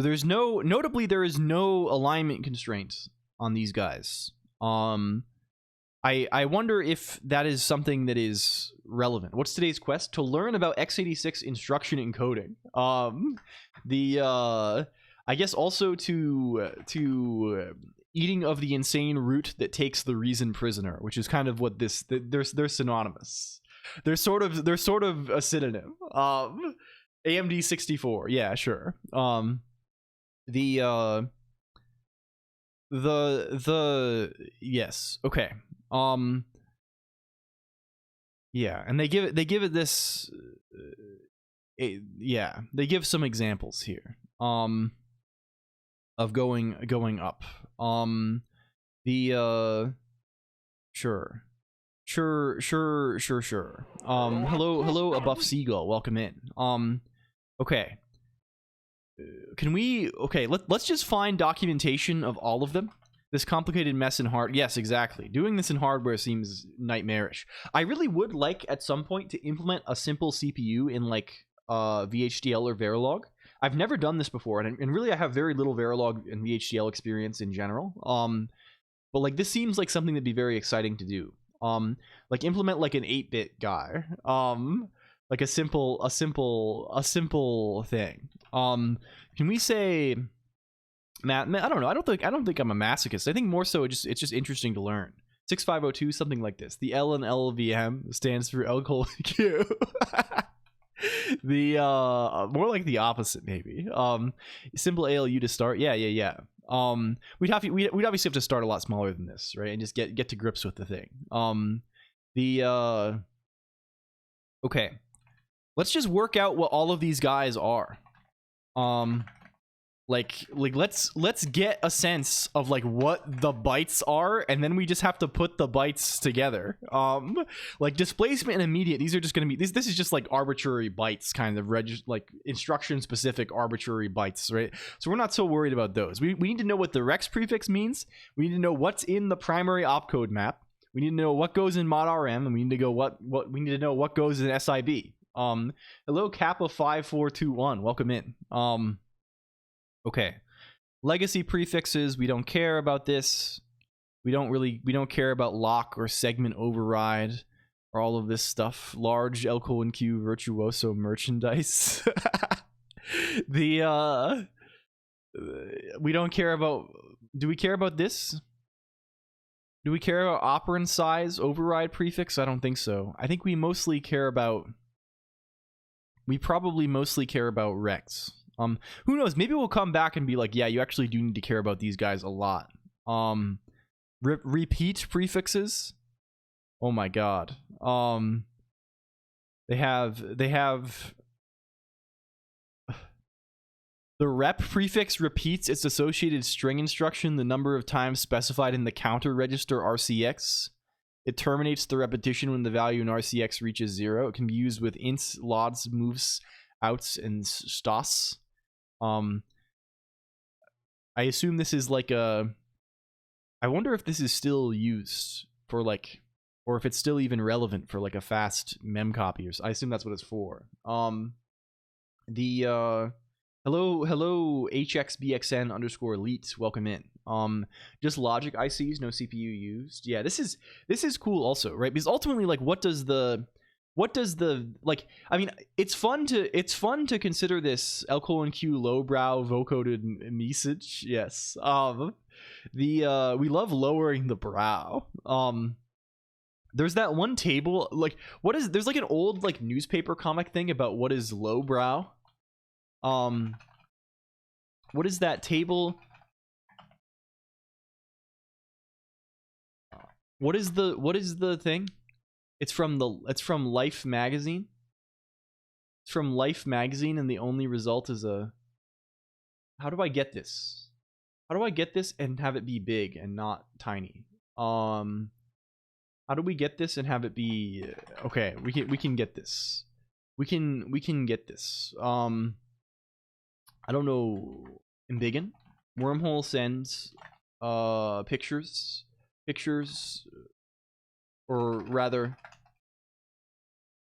notably there is no alignment constraint on these guys. I wonder if that is something that is relevant. What's today's quest? To learn about x86 instruction encoding. I guess also to eating of the insane root that takes the reason prisoner, which is kind of what they're synonymous. They're sort of a synonym. AMD 64, yeah, sure. Yes, okay. Yeah, and they give it this. Yeah, they give some examples here. Of going up. Sure. Hello, a buff seagull. Welcome in. Okay. Let's just find documentation of all of them. This complicated mess in hard. Yes, exactly. Doing this in hardware seems nightmarish. I really would like at some point to implement a simple CPU in like VHDL or Verilog. I've never done this before, and really I have very little Verilog and VHDL experience in general. But like this seems like something that'd be very exciting to do. Like implement like an 8-bit guy. Like a simple thing. Can we say, Matt? I don't know. I don't think I'm a masochist. I think more so it's just interesting to learn. 6502, something like this. The L in LLVM stands for L:/Q. The more like the opposite, maybe. Simple ALU to start. Yeah. We'd obviously have to start a lot smaller than this, right? And just get to grips with the thing. Okay. Let's just work out what all of these guys are. Like let's get a sense of like what the bytes are, and then we just have to put the bytes together. Like displacement and immediate, these are just going to be this is just like arbitrary bytes, kind of like instruction specific arbitrary bytes, right? So we're not so worried about those. We need to know what the rex prefix means. We need to know what's in the primary opcode map. We need to know what goes in mod RM, and we need to go what we need to know what goes in SIB. Hello Kappa 5421, welcome in. Okay, legacy prefixes, we don't care about this. We don't care about lock or segment override or all of this stuff. Large L Colonq virtuoso merchandise. We don't care about, do we care about this? Do we care about operand size override prefix? I don't think so. I think we probably mostly care about rex. Who knows? Maybe we'll come back and be like, yeah, you actually do need to care about these guys a lot. Repeat prefixes. Oh my god. They have the rep prefix repeats its associated string instruction the number of times specified in the counter register RCX. It terminates the repetition when the value in RCX reaches 0. It can be used with ints, lods, moves, outs, and stas. I assume this is like I wonder if this is still used for like, or if it's still even relevant for like a fast mem copy, or I assume that's what it's for. Hello HXBXN_elite, welcome in. Just logic ICs, no CPU used. Yeah, this is cool also, right? Because ultimately, like, what does the like, I mean, it's fun to consider this L Colonq lowbrow vocoded message. Yes. We love lowering the brow. There's that one table, like, there's like an old like newspaper comic thing about what is lowbrow. What is that table? What is the thing? It's from Life magazine. It's from Life magazine, and the only result is a. How do I get this? How do I get this and have it be big and not tiny? How do we get this and have it be okay? We can get this. We can get this. I don't know. Embiggen. Wormhole sends pictures, or rather,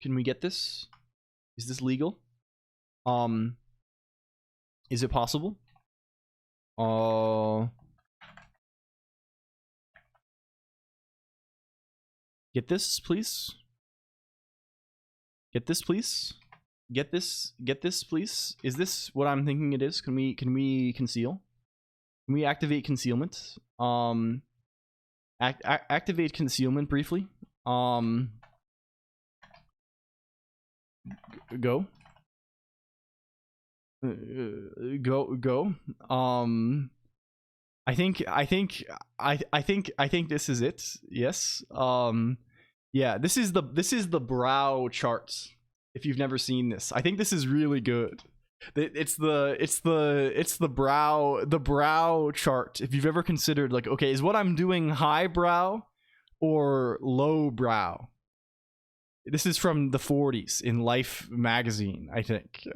can we get this? Is this legal? Is it possible? Get this, please. Get this, please. Get this, please. Is this what I'm thinking it is? Can we conceal? Can we activate concealment? Activate concealment briefly. Go. Go. I think this is it. Yes. Yeah, this is the brow chart. If you've never seen this, I think this is really good. It's the brow chart. If you've ever considered, like, okay, is what I'm doing high brow or low brow? This is from the 40s in Life magazine, I think.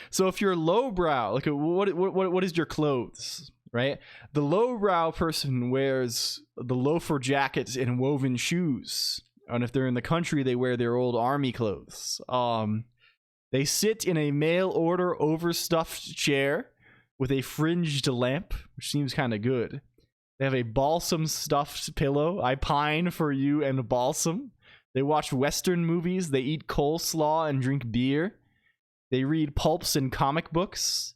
So if you're low brow, like, what is your clothes, right? The low brow person wears the loafer jackets and woven shoes, and if they're in the country, they wear their old army clothes. They sit in a mail order overstuffed chair with a fringed lamp, which seems kind of good. They have a balsam stuffed pillow. I pine for you and balsam. They watch Western movies. They eat coleslaw and drink beer. They read pulps and comic books.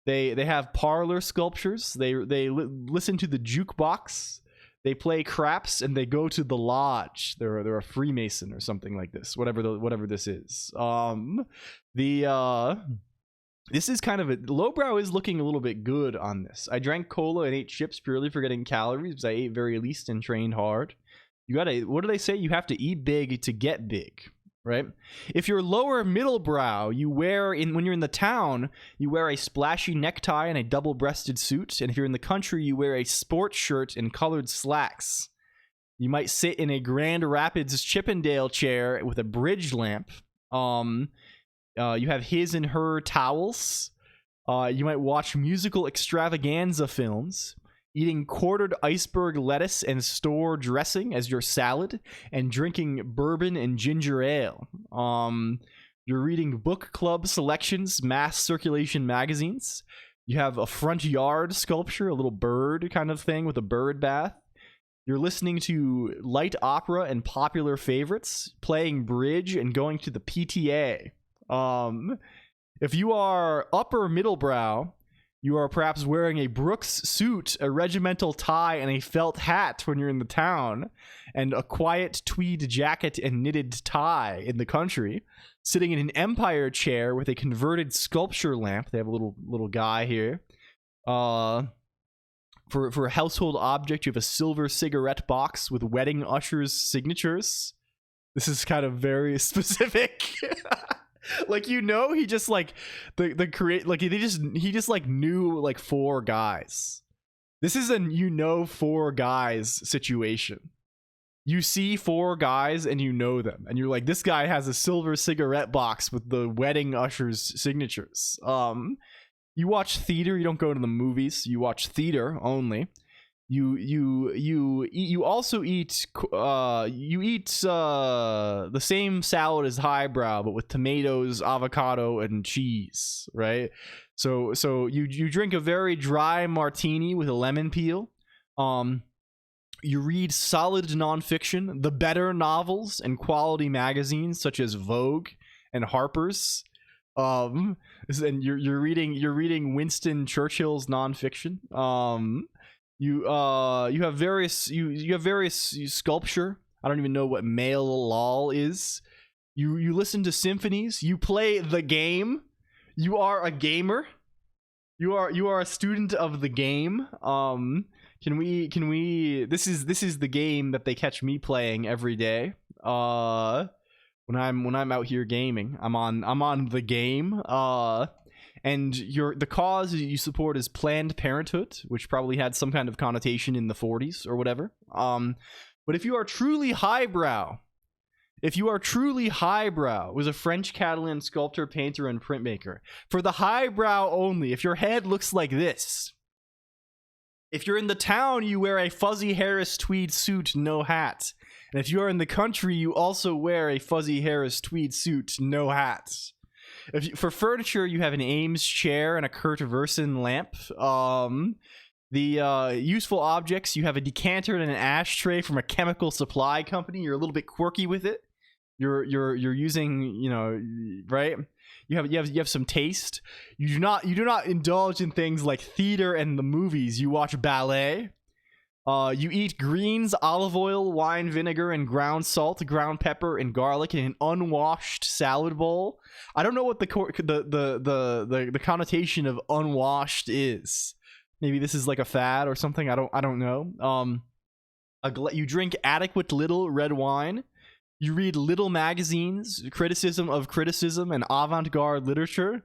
They have parlor sculptures. They listen to the jukebox. They play craps and they go to the lodge. They're a Freemason or something like this. Whatever this is. This is kind of a lowbrow is looking a little bit good on this. I drank cola and ate chips purely for getting calories because I ate very least and trained hard. You gotta, what do they say? You have to eat big to get big, right? If you're lower middle brow, you wear when you're in the town, you wear a splashy necktie and a double-breasted suit. And if you're in the country, you wear a sports shirt and colored slacks. You might sit in a Grand Rapids Chippendale chair with a bridge lamp. You have his and her towels. You might watch musical extravaganza films, eating quartered iceberg lettuce and store dressing as your salad, and drinking bourbon and ginger ale. You're reading book club selections, mass circulation magazines. You have a front yard sculpture, a little bird kind of thing with a bird bath. You're listening to light opera and popular favorites, playing bridge, and going to the PTA. If you are upper middle brow, you are perhaps wearing a Brooks suit, a regimental tie, and a felt hat when you're in the town, and a quiet tweed jacket and knitted tie in the country, sitting in an Empire chair with a converted sculpture lamp. They have a little guy here. For a household object, you have a silver cigarette box with wedding ushers' signatures. This is kind of very specific. Like, you know, he just like the create like he just like knew like 4 guys. This is a 4 guys situation. You see 4 guys and you know them, and you're like, this guy has a silver cigarette box with the wedding ushers' signatures. You watch theater. You don't go to the movies. You watch theater only. You also eat the same salad as highbrow, but with tomatoes, avocado, and cheese, right? So you drink a very dry martini with a lemon peel. You read solid nonfiction, the better novels, and quality magazines such as Vogue and Harper's. And you're reading Winston Churchill's nonfiction. You have various sculpture. I don't even know what male lol is. You listen to symphonies. You play the game. You are a gamer. You are a student of the game. Can we this is the game that they catch me playing every day. When I'm out here gaming. I'm on the game. And the cause you support is Planned Parenthood, which probably had some kind of connotation in the 40s or whatever. But if you are truly highbrow, was a French Catalan sculptor, painter, and printmaker. For the highbrow only, if your head looks like this, if you're in the town, you wear a Fuzzy Harris tweed suit, no hat. And if you are in the country, you also wear a Fuzzy Harris tweed suit, no hat. For furniture, you have an Ames chair and a Kurt Versen lamp. The useful objects, you have a decanter and an ashtray from a chemical supply company. You're a little bit quirky with it. You're using, right? You have some taste. You do not indulge in things like theater and the movies. You watch ballet. You eat greens, olive oil, wine vinegar, and ground salt, ground pepper, and garlic in an unwashed salad bowl. I don't know what the connotation of unwashed is. Maybe this is like a fad or something. I don't know. You drink adequate little red wine. You read little magazines, criticism of criticism, and avant-garde literature.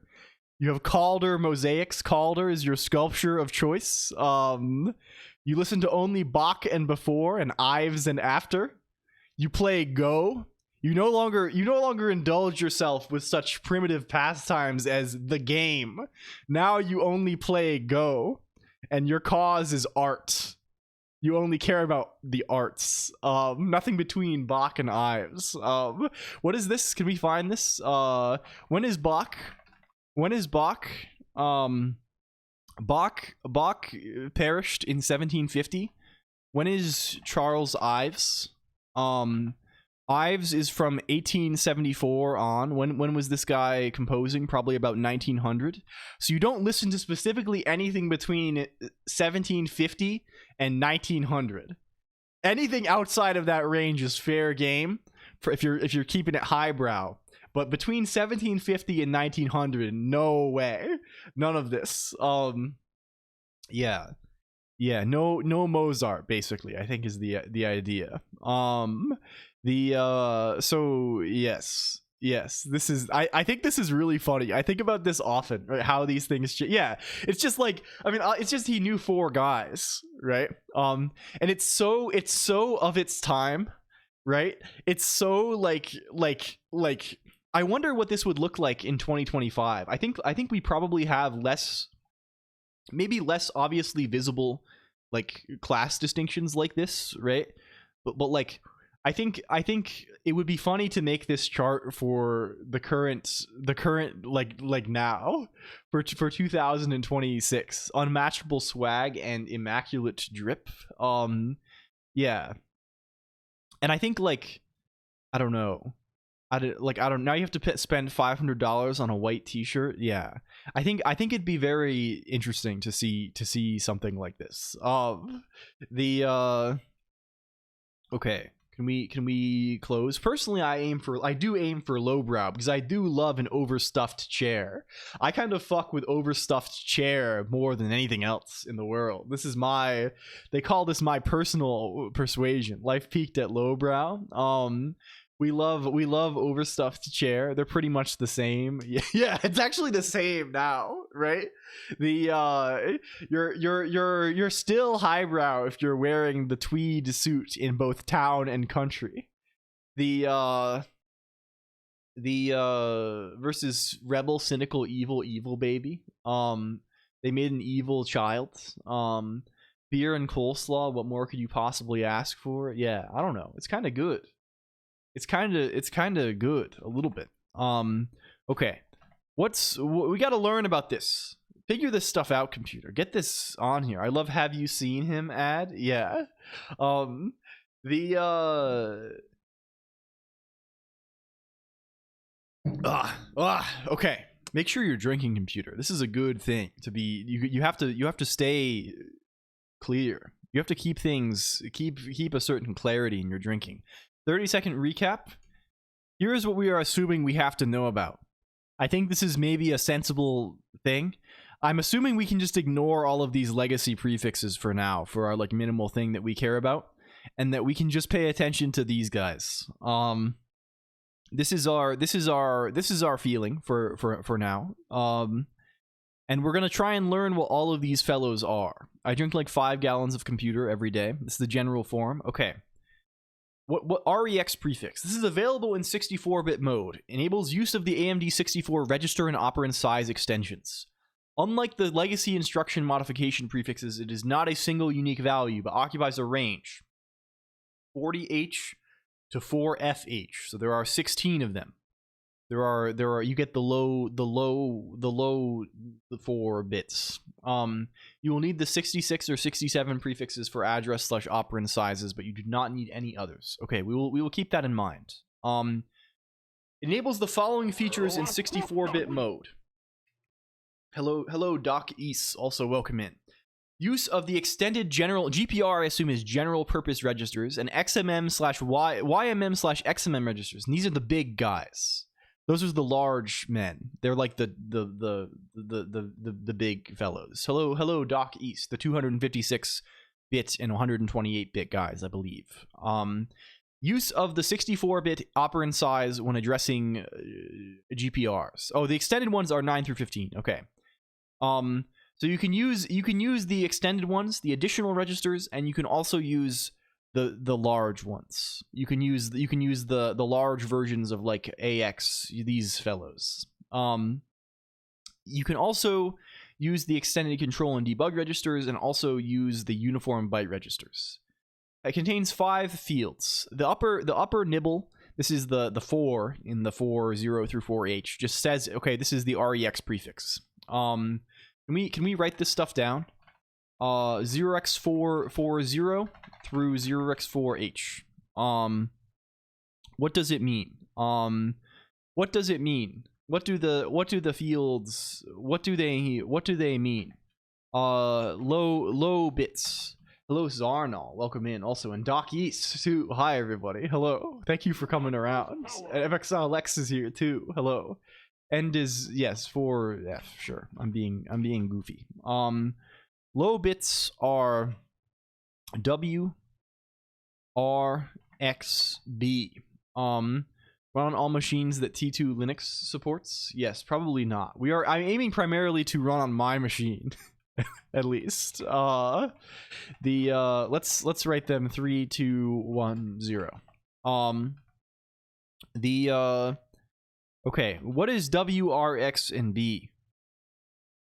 You have Calder mosaics. Calder is your sculpture of choice. You listen to only Bach and Before and Ives and After. You play Go. You no longer indulge yourself with such primitive pastimes as the game. Now you only play Go, and your cause is art. You only care about the arts. Nothing between Bach and Ives. What is this? Can we find this? When is Bach? Bach perished in 1750. When is Charles Ives? Ives is from 1874 on. When was this guy composing? Probably about 1900. So you don't listen to specifically anything between 1750 and 1900. anything outside of that range is fair game for if you're keeping it highbrow. But between 1750 and 1900, no way, none of this. Yeah, no Mozart, basically, I think is the idea. So yes, this is, I think this is really funny. I think about this often, right? How these things yeah, it's just like, I mean, it's just he knew 4 guys, right? And it's so of its time, right? It's so like I wonder what this would look like in 2025. I think we probably have maybe less obviously visible like class distinctions like this, right? But like I think it would be funny to make this chart for the current like now for 2026. Unmatchable swag and immaculate drip. Yeah. And I think like I don't know. Now you have to spend $500 on a white t-shirt. Yeah. I think it'd be very interesting to see something like this. Okay. Can we close? Personally, I do aim for lowbrow because I do love an overstuffed chair. I kind of fuck with overstuffed chair more than anything else in the world. This is they call this my personal persuasion. Life peaked at lowbrow. We love overstuffed chair. They're pretty much the same. Yeah, it's actually the same now, right? You're still highbrow if you're wearing the tweed suit in both town and country. The versus rebel, cynical, evil baby. They made an evil child. Beer and coleslaw. What more could you possibly ask for? Yeah, I don't know. It's kind of good. It's kind of good a little bit. Okay, we got to learn about this. Figure this stuff out, computer. Get this on here. I love have you seen him ad. Yeah. Okay. Make sure you're drinking, computer. This is a good thing to be. You have to stay clear. You have to keep a certain clarity in your drinking. 30-second recap. Here's what we are assuming we have to know about. I think this is maybe a sensible thing. I'm assuming we can just ignore all of these legacy prefixes for now, for our like minimal thing that we care about, and that we can just pay attention to these guys. This is our feeling for now. And we're gonna try and learn what all of these fellows are. I drink like 5 gallons of computer every day. This is the general form. Okay. What REX prefix? This is available in 64-bit mode. Enables use of the AMD 64 register and operand size extensions. Unlike the legacy instruction modification prefixes, it is not a single unique value, but occupies a range. 40H to 4FH. So there are 16 of them. There are you get the low 4 bits. You will need the 66 or 67 prefixes for address / operand sizes, but you do not need any others. Okay, we will keep that in mind. Enables the following features in 64-bit mode. Hello Doc East, also welcome in. Use of the extended general GPR, I assume, is general purpose registers, and XMM / YMM / XMM registers. And these are the big guys. Those are the large men. They're like the big fellows. Hello Doc East, the 256-bit and 128-bit guys, I believe. Use of the 64-bit operand size when addressing GPRs. Oh, the extended ones are 9 through 15. Okay. So you can use the extended ones, the additional registers, and you can also use the large ones. You can use the large versions of like AX, these fellows. You can also use the extended control and debug registers, and also use the uniform byte registers. It contains 5 fields. The upper nibble, this is the 4 in the 40 through 4H, just says, okay, this is the REX prefix. Can we write this stuff down? 0x440 through 0x4h. What does it mean? What does it mean? What do the fields, what do they mean? Low bits. Hello, Zarnal. Welcome in. Also, and Doc East, too. Hi, everybody. Hello. Thank you for coming around. And FXL Lex is here, too. Hello. End is, yes, for F, sure. I'm being goofy. Low bits are W, R, X, B. Run on all machines that T2 Linux supports? Yes, probably not. I'm aiming primarily to run on my machine. At least. Let's write them 3, 2, 1, 0. Okay, what is W, R, X, and B?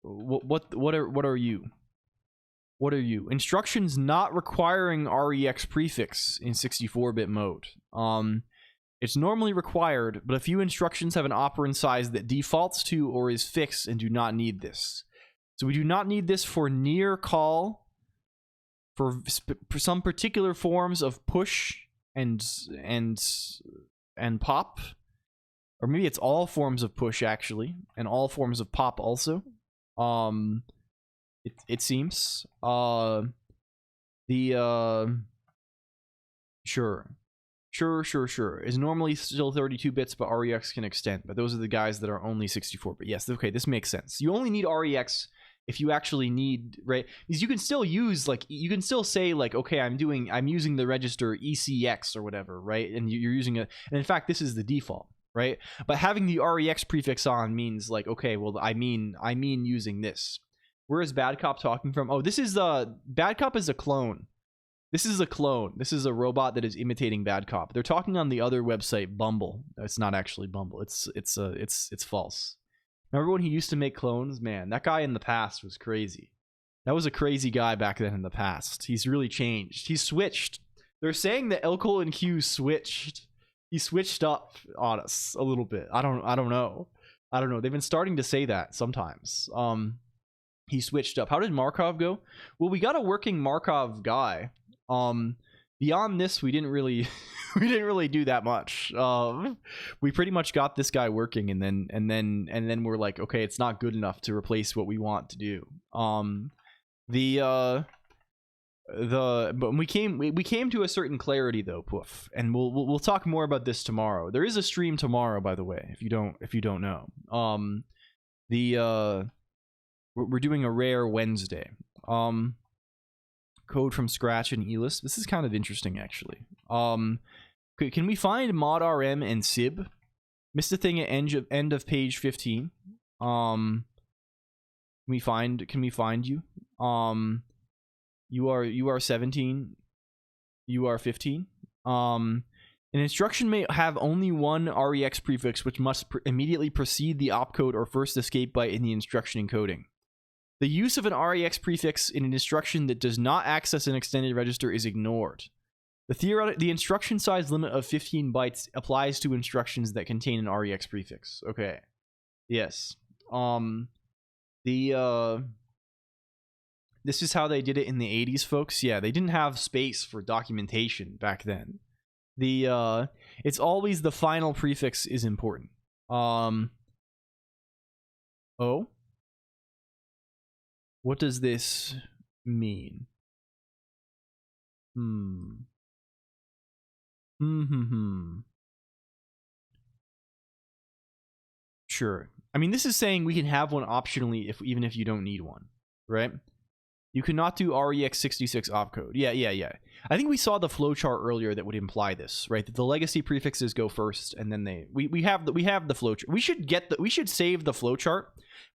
What are you? What are you? Instructions not requiring REX prefix in 64-bit mode. It's normally required, but a few instructions have an operand size that defaults to or is fixed and do not need this. So we do not need this for near call, for some particular forms of push and pop, or maybe it's all forms of push actually, and all forms of pop also. It seems. Sure. Is normally still 32 bits, but REX can extend. But those are the guys that are only 64. But yes, okay, this makes sense. You only need REX if you actually need, right? Because you can still use, like, you can still say, like, okay, I'm using the register ECX or whatever, right? And you're using and in fact, this is the default, right? But having the REX prefix on means, like, okay, well, I mean using this. Where is Bad Cop talking from? Oh, this is Bad Cop is a clone. This is a clone. This is a robot that is imitating Bad Cop. They're talking on the other website, Bumble. It's not actually Bumble. It's false. Remember when he used to make clones? Man, that guy in the past was crazy. That was a crazy guy back then in the past. He's really changed. He's switched. They're saying that LLLL switched. He switched up on us a little bit. I don't know. They've been starting to say that sometimes. He switched up. How did Markov go? Well, we got a working Markov guy. Beyond this, we didn't really do that much. We pretty much got this guy working, and then we're like, okay, it's not good enough to replace what we want to do. But we came to a certain clarity though, Poof, and we'll talk more about this tomorrow. There is a stream tomorrow, by the way, if you don't know. We're doing a rare Wednesday. Code from scratch in ELIS. This is kind of interesting, actually. Can we find mod RM and sib? Missed a thing at end of page 15. Can we find you? You are 17. You are 15. An instruction may have only one REX prefix, which must immediately precede the opcode or first escape byte in the instruction encoding. The use of an REX prefix in an instruction that does not access an extended register is ignored. The instruction size limit of 15 bytes applies to instructions that contain an REX prefix. Okay. Yes. This is how they did it in the 80s, folks. Yeah, they didn't have space for documentation back then. It's always the final prefix is important. Oh? What does this mean? Sure. I mean, this is saying we can have one optionally even if you don't need one, right? You cannot do REX66 opcode. Yeah. I think we saw the flowchart earlier that would imply this, right? That the legacy prefixes go first, and then we have the flowchart. We should save the flowchart.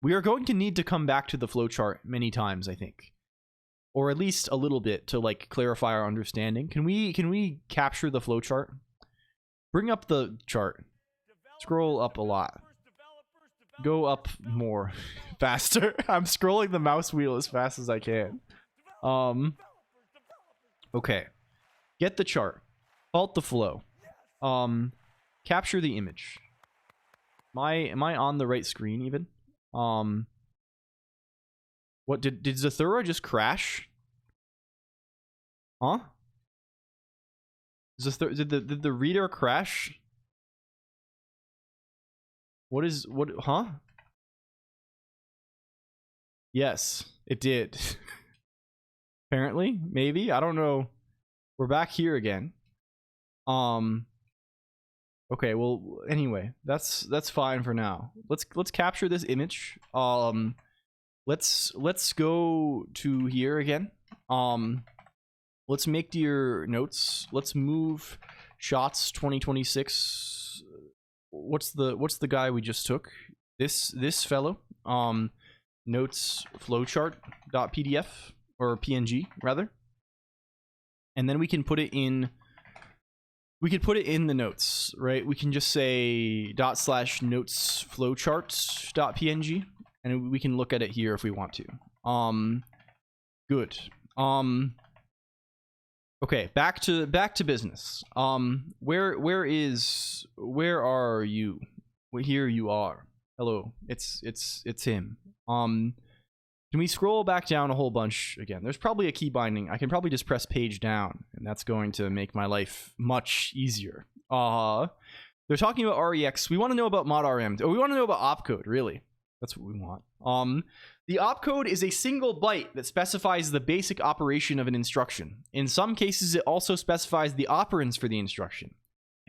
We are going to need to come back to the flowchart many times, I think, or at least a little bit to like clarify our understanding. Can we capture the flowchart? Bring up the chart. Scroll up a lot. Go up more. Faster. I'm scrolling the mouse wheel as fast as I can. Okay. Get the chart. Halt the flow. Capture the image. Am I on the right screen even? What did Zathura just crash? Huh? Did the reader crash? Huh? Yes, it did. apparently, maybe, I don't know. We're back here again. Okay, well, anyway, that's fine for now. Let's capture this image. Let's go to here again. Let's make your notes. Let's move shots 2026. What's the guy we just took? This fellow. Notes flowchart.pdf or PNG rather. And then we can put it in the notes, right? We can just say /notes flowcharts.png and we can look at it here if we want to. Good. Okay, back to business. Where are you? Well, here you are. Hello. It's him. Can we scroll back down a whole bunch again? There's probably a key binding. I can probably just press page down, and that's going to make my life much easier. They're talking about REX. We want to know about mod RM. Or we want to know about opcode, really. That's what we want. The opcode is a single byte that specifies the basic operation of an instruction. In some cases, it also specifies the operands for the instruction.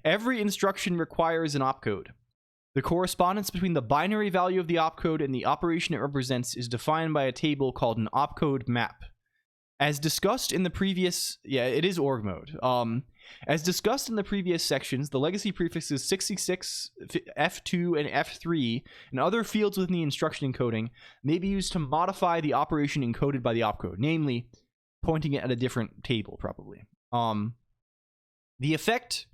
Every instruction requires an opcode. The correspondence between the binary value of the opcode and the operation it represents is defined by a table called an opcode map. As discussed in the previous... Yeah, it is org mode. As discussed in the previous sections, the legacy prefixes 66, F2, and F3, and other fields within the instruction encoding may be used to modify the operation encoded by the opcode, namely, pointing it at a different table, probably. The effect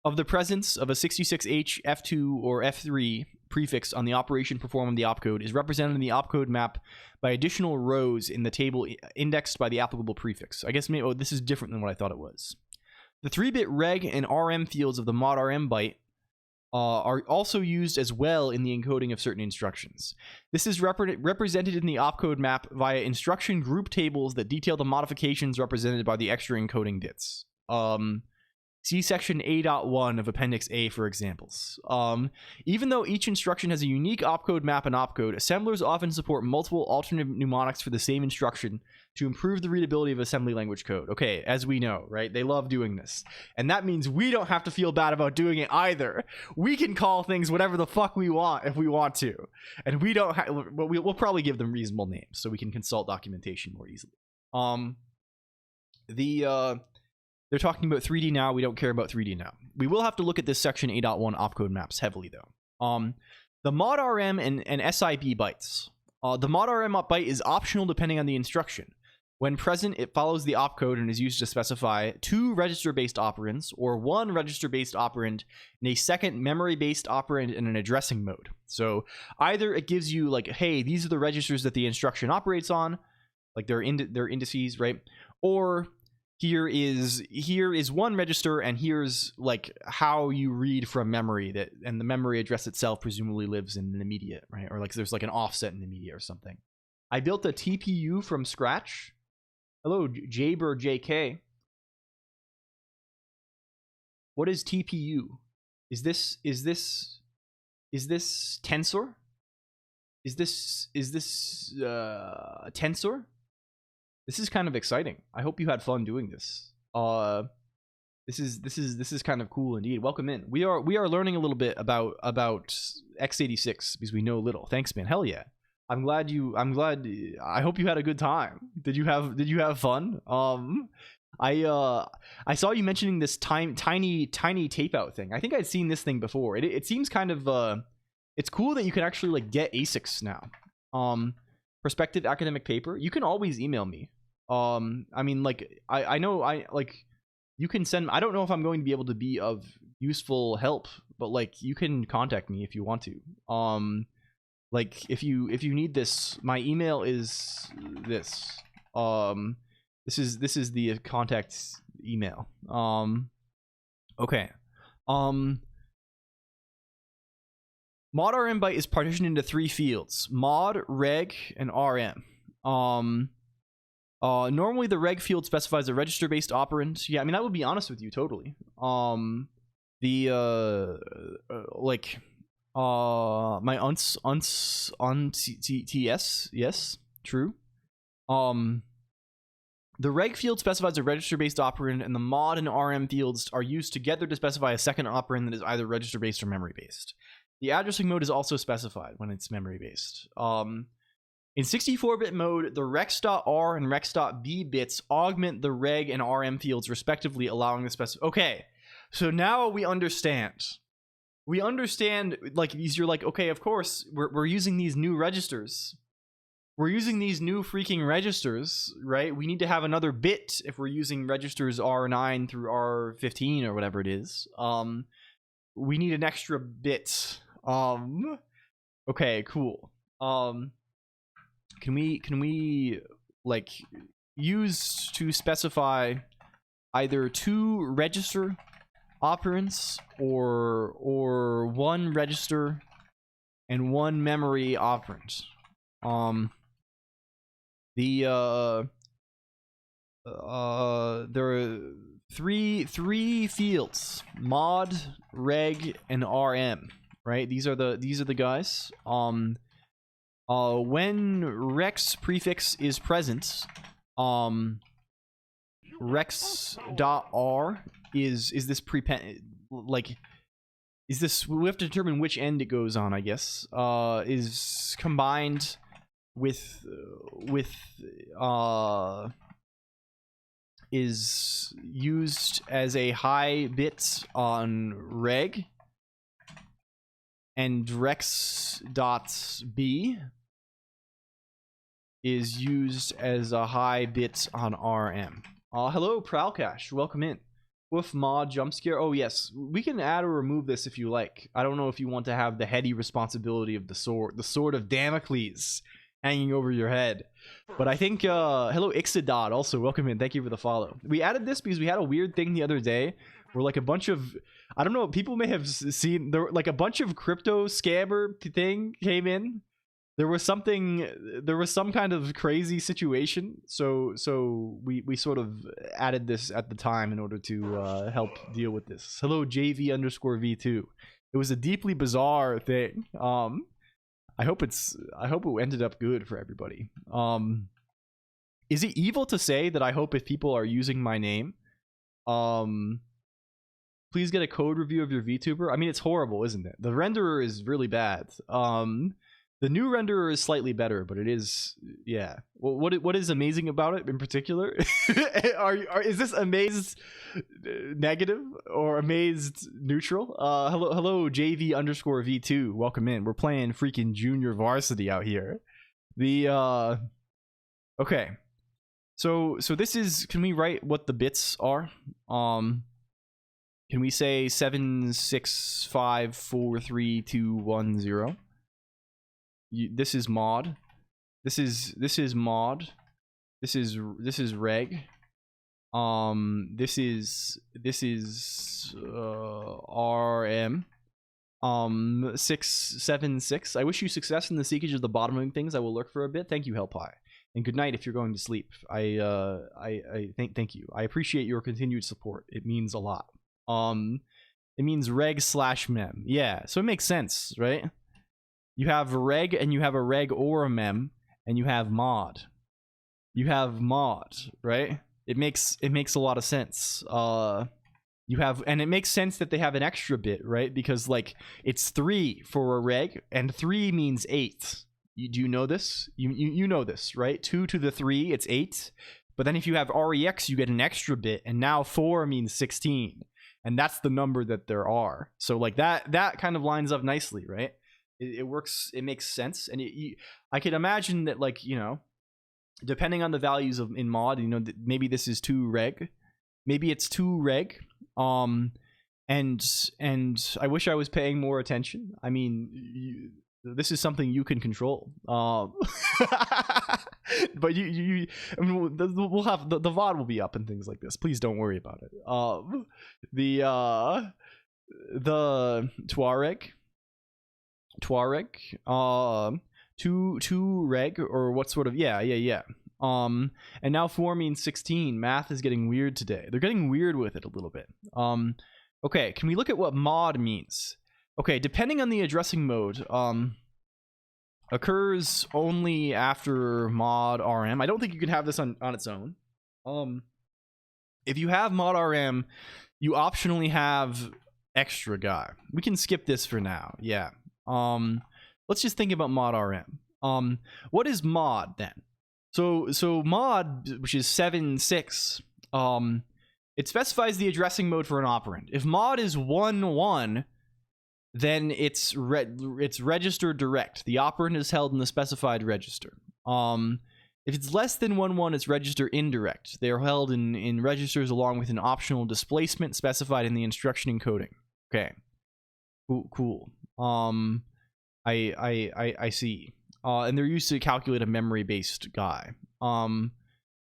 of the presence of a 66H, F2, or F3 prefix on the operation performed on the opcode is represented in the opcode map by additional rows in the table indexed by the applicable prefix. I guess maybe, oh, this is different than what I thought it was. The 3-bit reg and RM fields of the mod RM byte are also used as well in the encoding of certain instructions. This is represented in the opcode map via instruction group tables that detail the modifications represented by the extra encoding bits. See section A.1 of Appendix A for examples. Even though each instruction has a unique opcode map and opcode, assemblers often support multiple alternate mnemonics for the same instruction to improve the readability of assembly language code. Okay, as we know, right? They love doing this. And that means we don't have to feel bad about doing it either. We can call things whatever the fuck we want if we want to. And we don't have... We'll probably give them reasonable names so we can consult documentation more easily. They're talking about 3D now. We don't care about 3D now. We will have to look at this section 8.1 opcode maps heavily, though. The mod RM and SIB bytes. The mod RM byte is optional depending on the instruction. When present, it follows the opcode and is used to specify 2 register-based operands or 1 register-based operand and a second memory-based operand in an addressing mode. So either it gives you like, hey, these are the registers that the instruction operates on, like their indices, right? Or here is 1 register, and here's like how you read from memory, that, and the memory address itself presumably lives in an immediate, right? Or like there's like an offset in the immediate or something. I built a TPU from scratch. Hello, Jaber JK. What is TPU? Is this tensor? Is this tensor? This is kind of exciting. I hope you had fun doing this. This is kind of cool indeed. Welcome in. We are learning a little bit about x86 because we know little. Thanks, man. Hell yeah. I hope you had a good time. Did you have fun? I saw you mentioning this tiny tape out thing. I think I'd seen this thing before. It seems kind of it's cool that you can actually like get ASICs now. Prospective academic paper. You can always email me. I mean, like I know you can send. I don't know if I'm going to be able to be of useful help, but like you can contact me if you want to. Like if you need this, my email is this. This is the contact email. Okay. Mod RM byte is partitioned into 3 fields: mod, reg, and RM. Normally the reg field specifies a register-based operand. Yeah, I mean, I would be honest with you, totally. My TS, yes, true. The reg field specifies a register-based operand, and the mod and RM fields are used together to specify a second operand that is either register-based or memory-based. The addressing mode is also specified when it's memory-based. In 64-bit mode, the rex.r and rex.b bits augment the reg and RM fields respectively, allowing the specify. Okay, so now we understand. We understand, like, you're like, okay, of course, we're using these new registers. We're using these new freaking registers, right? We need to have another bit if we're using registers R9 through R15 or whatever it is. We need an extra bit. Okay, cool. Can we like use to specify either 2 register operands or 1 register and 1 memory operand? There are three fields: mod, reg, and rm. Right? These are the guys. When rex prefix is present, rex.r is this is this, we have to determine which end it goes on, I guess. Is combined with is used as a high bit on reg, and rex.b is used as a high bit on rm. Hello Prowlcash, welcome in. Woof mod jump scare. Oh yes, we can add or remove this if you like. I don't know if you want to have the heady responsibility of the sword of Damocles hanging over your head, but I think hello Ixodot, also welcome in, thank you for the follow. We added this because we had a weird thing the other day where like a bunch of, I don't know, people may have seen, there like a bunch of crypto scammer thing came in. There was some kind of crazy situation, so we sort of added this at the time in order to help deal with this. Hello JV_V2. It was a deeply bizarre thing. I hope it ended up good for everybody. Is it evil to say that I hope if people are using my name, please get a code review of your VTuber? I mean, it's horrible, isn't it? The renderer is really bad. The new renderer is slightly better, but it is, yeah. What is amazing about it in particular? Is this amazed negative or amazed neutral? Hello JV_V2, welcome in. We're playing freaking junior varsity out here. Okay. So this is, can we write what the bits are? Can we say 765432110? This is mod. This is mod. This is reg. This is RM. 676. I wish you success in the seekage of the bottoming things. I will lurk for a bit. Thank you, Hellpie. And good night if you're going to sleep. I thank you. I appreciate your continued support. It means a lot. It means reg/mem. Yeah, so it makes sense, right? You have a reg and you have a reg or a mem, and you have mod. You have mod, right? It makes a lot of sense. You have, and it makes sense that they have an extra bit, right? Because like it's 3 for a reg, and 3 means 8. Do you know this? You know this, right? 2 to the 3, it's 8. But then if you have rex, you get an extra bit, and now 4 means 16, and that's the number that there are. So like that kind of lines up nicely, right? It works. It makes sense, and I could imagine that, like, you know, depending on the values in mod, you know, maybe this is 2 reg, maybe it's 2 reg. And I wish I was paying more attention. I mean, this is something you can control. But I mean, we'll have the VOD will be up and things like this. Please don't worry about it. The Tuareg, 2 reg, or what sort of, yeah. And now 4 means 16. Math is getting weird today. They're getting weird with it a little bit. Okay, can we look at what mod means? Okay, depending on the addressing mode, occurs only after mod rm. I don't think you can have this on its own. If you have mod RM, you optionally have extra guy. We can skip this for now. Yeah. Let's just think about mod RM. What is mod then? So mod, which is 7.6, it specifies the addressing mode for an operand. If mod is 1.1, then it's register direct. The operand is held in the specified register. If it's less than 1.1, it's register indirect. They are held in registers along with an optional displacement specified in the instruction encoding. Okay. Cool. I see. And they're used to calculate a memory-based guy.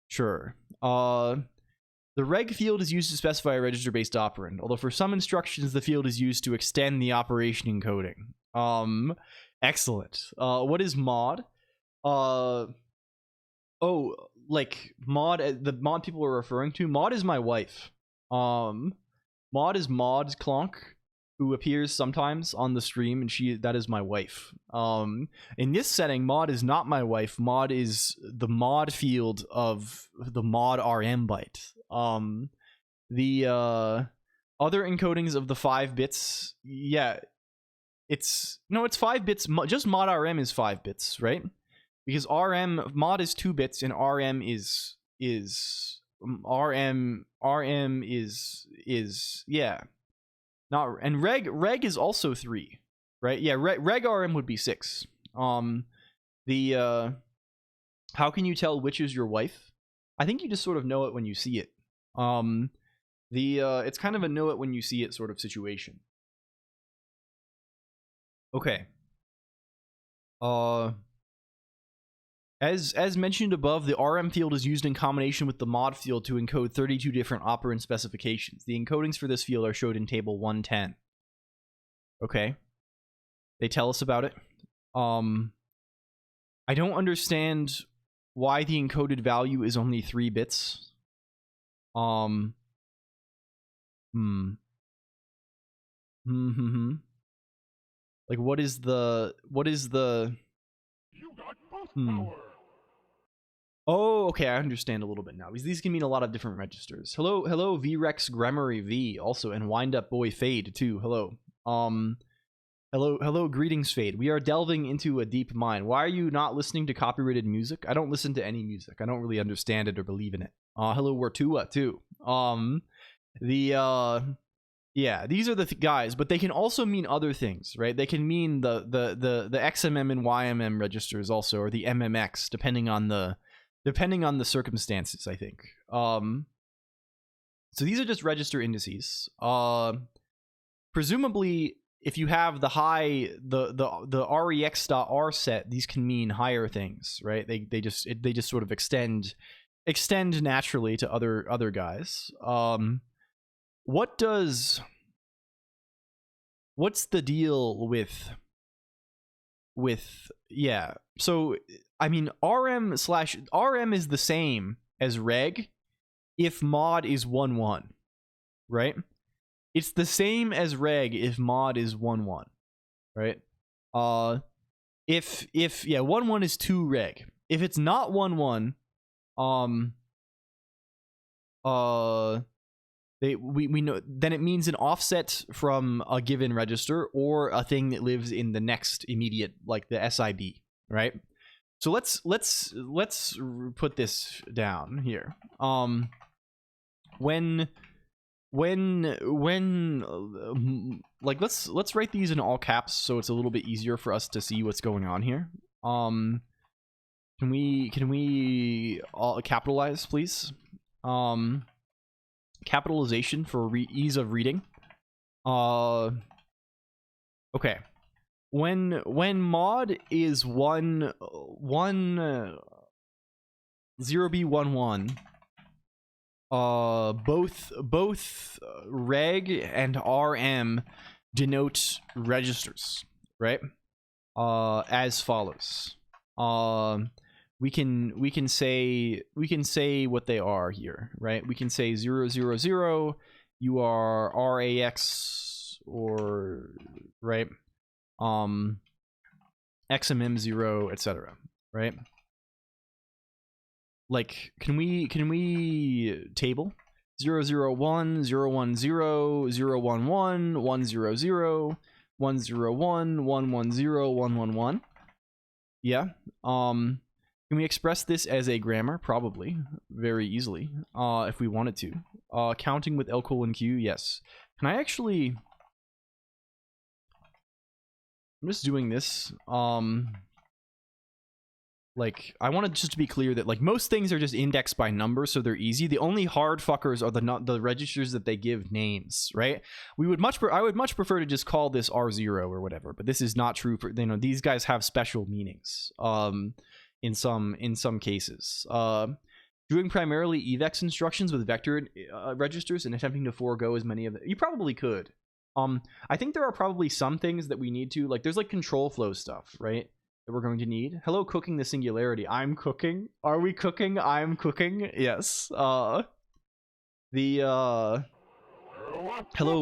Sure. The reg field is used to specify a register-based operand, although for some instructions, the field is used to extend the operation encoding. Excellent. What is mod? Oh, like mod, the mod people are referring to? Mod is my wife. Mod is Colonq, who appears sometimes on the stream, and that is my wife. In this setting, mod is not my wife. Mod is the mod field of the mod RM byte. The other encodings of the 5 bits, yeah, it's 5 bits. Just mod RM is 5 bits, right? Because mod is 2 bits and RM is yeah. Not, and reg is also 3, right? Yeah, reg RM would be 6. How can you tell which is your wife? I think you just sort of know it when you see it. It's kind of a know it when you see it sort of situation. Okay. As mentioned above, the RM field is used in combination with the mod field to encode 32 different operand specifications. The encodings for this field are showed in table 110. Okay. They tell us about it. I don't understand why the encoded value is only 3 bits. Like, what is the Oh, okay, I understand a little bit now. These can mean a lot of different registers. Hello, VRex Grammary V, also, and Wind Up Boy Fade too. Hello. Hello, greetings, Fade. We are delving into a deep mine. Why are you not listening to copyrighted music? I don't listen to any music. I don't really understand it or believe in it. Hello, Wartua too. Yeah, these are the guys, but they can also mean other things, right? They can mean the XMM and YMM registers also, or the MMX, depending on the circumstances, I think. So these are just register indices. Presumably, if you have the rex.r set, these can mean higher things, right? They just sort of extend naturally to other guys. What's the deal with yeah, so I mean RM is the same as reg if mod is 1.1, right? It's the same as reg if mod is 1.1, right? If 1.1 is 2 reg. If it's not 1.1, we know then it means an offset from a given register or a thing that lives in the next immediate, like the SIB, right? So let's put this down here. Like let's write these in all caps so it's a little bit easier for us to see what's going on here. Can we all capitalize, please? Capitalization for ease of reading. Okay. When mod is 0b11, both reg and rm denote registers, right? As follows. We can say what they are here, right? We can say 0, 0, 0, you are RAX, or right, XMM0, etc., right? like, can we table 001, 010, 011, 100, 101, 110, 111? Yeah. Can we express this as a grammar? Probably. Very easily. If we wanted to. Counting with L::Q? Yes. Can I actually... I'm just doing this. Like, I want it just to be clear that, like, most things are just indexed by number, so they're easy. The only hard fuckers are the registers that they give names, right? I would much prefer to just call this R0 or whatever, but this is not true for, you know, these guys have special meanings. In some cases. Doing primarily evex instructions with vector registers and attempting to forego as many of them. You probably could. I think there are probably some things that we need to, like, there's like control flow stuff, right? That we're going to need. Hello, cooking the singularity. I'm cooking. Are we cooking? I'm cooking. Yes. Hello,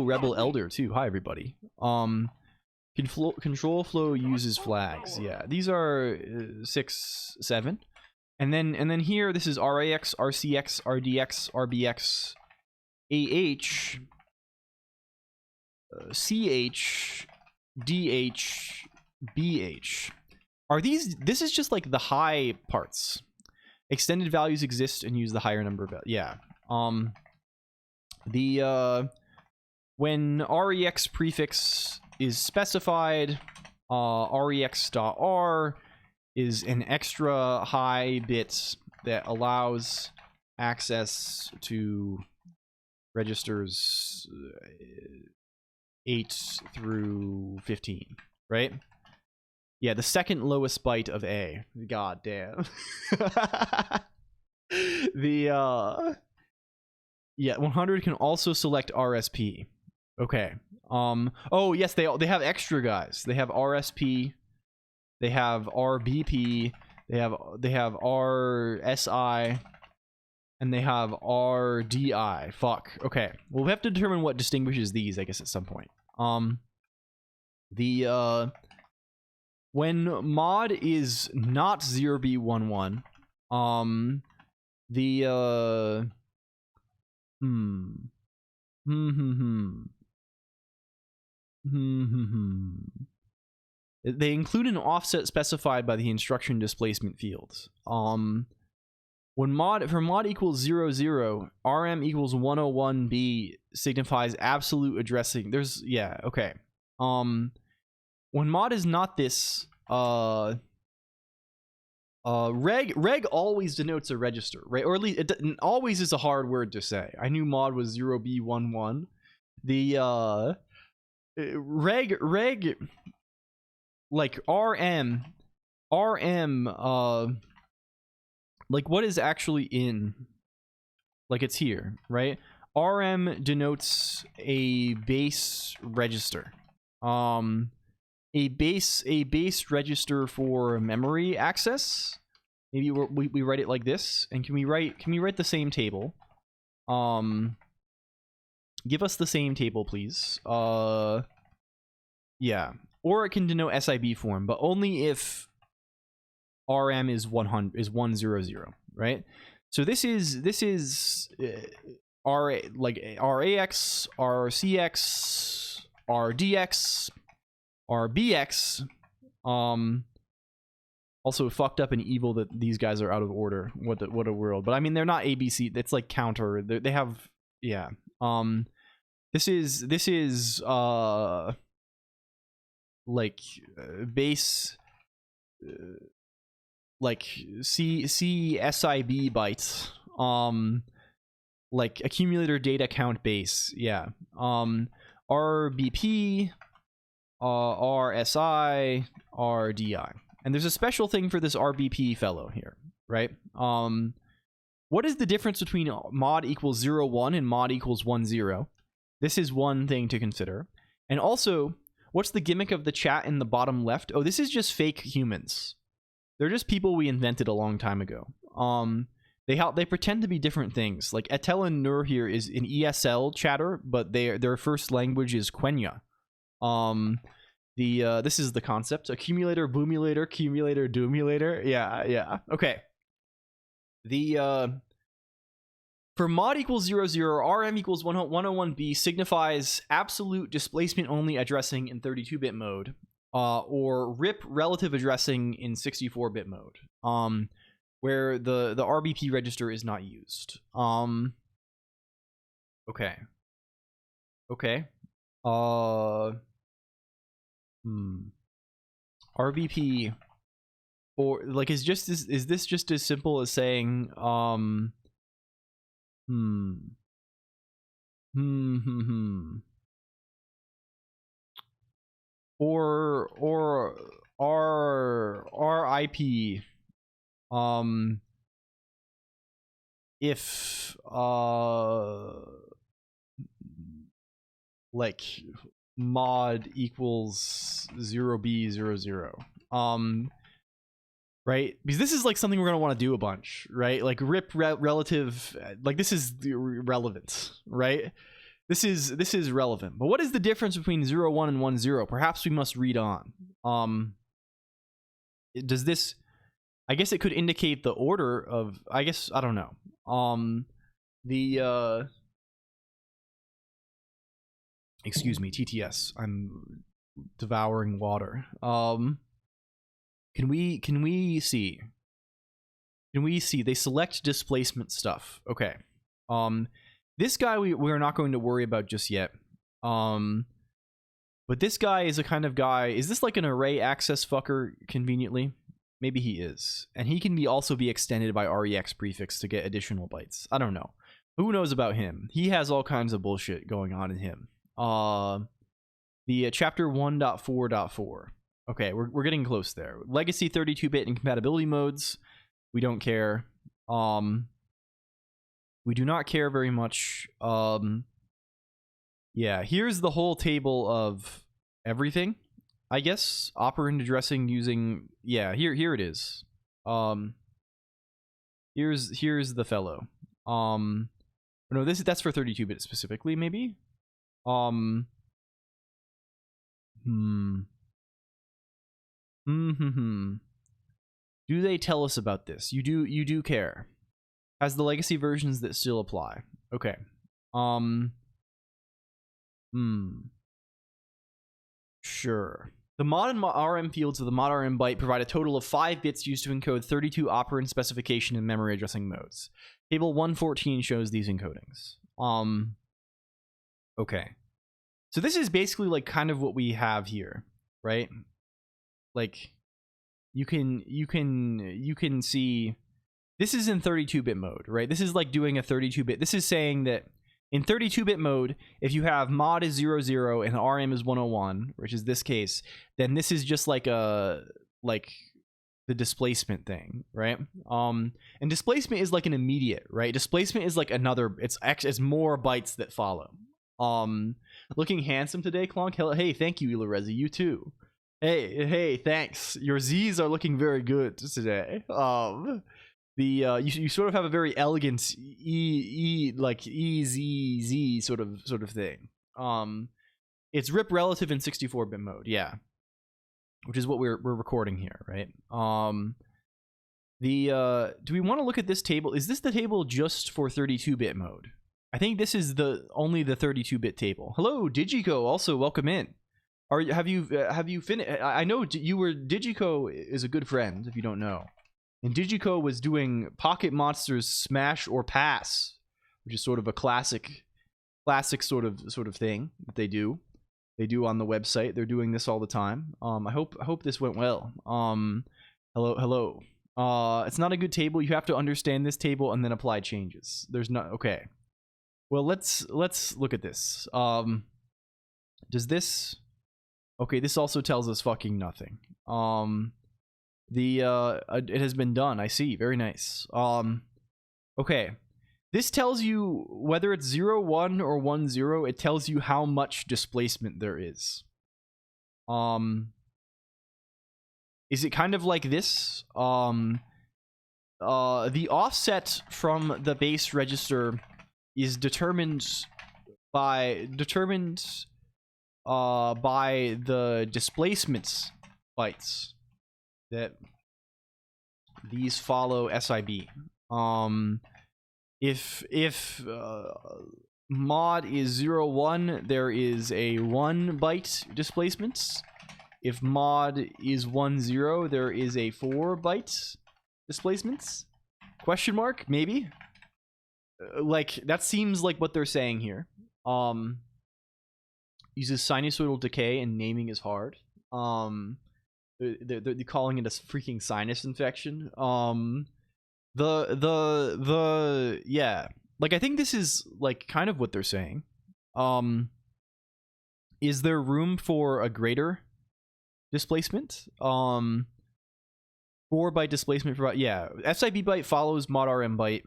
Rebel Elder too. Hi, everybody. Control flow uses flags. Yeah, these are 6, 7, and then here this is RAX, RCX, RDX, RBX, AH, CH, DH, BH. Are these? This is just like the high parts. Extended values exist and use the higher number of. Yeah. When REX prefix is specified, rex.r is an extra high bit that allows access to registers 8 through 15, right? Yeah, the second lowest byte of A. God damn. Yeah, 100 can also select RSP. Okay. Oh yes, they have extra guys. They have RSP, they have RBP, they have RSI, and they have RDI. Fuck. Okay. Well, we have to determine what distinguishes these, I guess, at some point. When mod is not 0B11, they include an offset specified by the instruction displacement fields. When mod equals 00, RM equals 101B signifies absolute addressing. Yeah, okay. When mod is not this, reg always denotes a register, right? Or at least always is a hard word to say. I knew mod was 0B11. The reg like RM like what is actually in, like, it's here, right? RM denotes a base register. A base register for memory access. Maybe we write it like this. And can we write the same table? Give us the same table, please. Yeah. Or it can denote SIB form, but only if RM is 100, right? So this is like RAX, RCX, RDX, RBX. Also fucked up and evil that these guys are out of order. What a world. But I mean, they're not ABC. It's like counter. They have, yeah. This is like base, like CSIB bytes. Like accumulator data count base. Yeah. RBP, RSI, RDI. And there's a special thing for this RBP fellow here, right? What is the difference between mod equals 01 and mod equals 10? This is one thing to consider. And also, what's the gimmick of the chat in the bottom left? Oh, this is just fake humans. They're just people we invented a long time ago. They pretend to be different things. Like Etel and Nur here is an ESL chatter, but their first language is Quenya. This is the concept: accumulator, boomulator, cumulator, doomulator. Yeah. Okay. The for mod equals 0, 0, RM equals 101B signifies absolute displacement only addressing in 32-bit mode, or RIP relative addressing in 64-bit mode, where the RBP register is not used. Okay. Okay. RBP, or like, is this just as simple as saying or RIP, if like mod equals 0B00, right? Because this is like something we're gonna want to do a bunch, right? Like RIP relative, like this is relevant, right? This is relevant. But what is the difference between 0, 1 and 1, 0? Perhaps we must read on. Does this, I guess it could indicate the order of, I guess, I don't know. Excuse me, TTS. I'm devouring water. Can we see? Can we see? They select displacement stuff. Okay. This guy we're not going to worry about just yet. But this guy is a kind of guy. Is this like an array access fucker conveniently? Maybe he is. And he can also be extended by REX prefix to get additional bytes. I don't know. Who knows about him? He has all kinds of bullshit going on in him. The chapter 1.4.4. Okay, we're getting close there. Legacy 32-bit and compatibility modes. We don't care. We do not care very much. Yeah, here's the whole table of everything, I guess. Operand addressing using, yeah, here it is. Here's the fellow. No, that's for 32-bit specifically, maybe. Do they tell us about this? You do care. Has the legacy versions that still apply. Okay. Sure. The mod and RM fields of the mod RM byte provide a total of 5 bits used to encode 32 operand specification and memory addressing modes. Table 114 shows these encodings. Okay. So this is basically like kind of what we have here, right? Like you can see this is in 32-bit mode, right? This is like doing a 32-bit. This is saying that in 32-bit mode, if you have mod is 00 and RM is 101, which is this case, then this is just like the displacement thing, right? And displacement is like an immediate, right? Displacement is like another, it's more bytes that follow. Looking handsome today, Colonq. Hey, thank you, Ilarezi. You too. Hey, thanks. Your Z's are looking very good today. You sort of have a very elegant EZZ sort of thing. It's RIP relative in 64-bit mode, yeah, which is what we're recording here, right? Do we want to look at this table? Is this the table just for 32-bit mode? I think this is only the 32-bit table. Hello, Digico. Also, welcome in. Have you finished? I know Digico is a good friend. If you don't know. And Digico was doing Pocket Monsters Smash or Pass, which is sort of a classic sort of thing that they do. They do on the website. They're doing this all the time. I hope this went well. Hello. It's not a good table. You have to understand this table and then apply changes. There's not okay. Well, let's look at this. Does this? Okay, this also tells us fucking nothing. It has been done. I see. Very nice. Okay. This tells you whether it's 0, 1 or 1, 0. It tells you how much displacement there is. Is it kind of like this? The offset from the base register is determined by the displacement bytes that these follow SIB. If mod is 0, 1, there is a 1 byte displacement. If mod is 1, 0, there is a 4 byte displacement. Question mark? Maybe. Like, that seems like what they're saying here. Uses sinusoidal decay and naming is hard. They're calling it a freaking sinus infection. Yeah, like, I think this is like kind of what they're saying. Is there room for a greater displacement? 4 byte displacement for, yeah, SIB byte follows mod RM byte.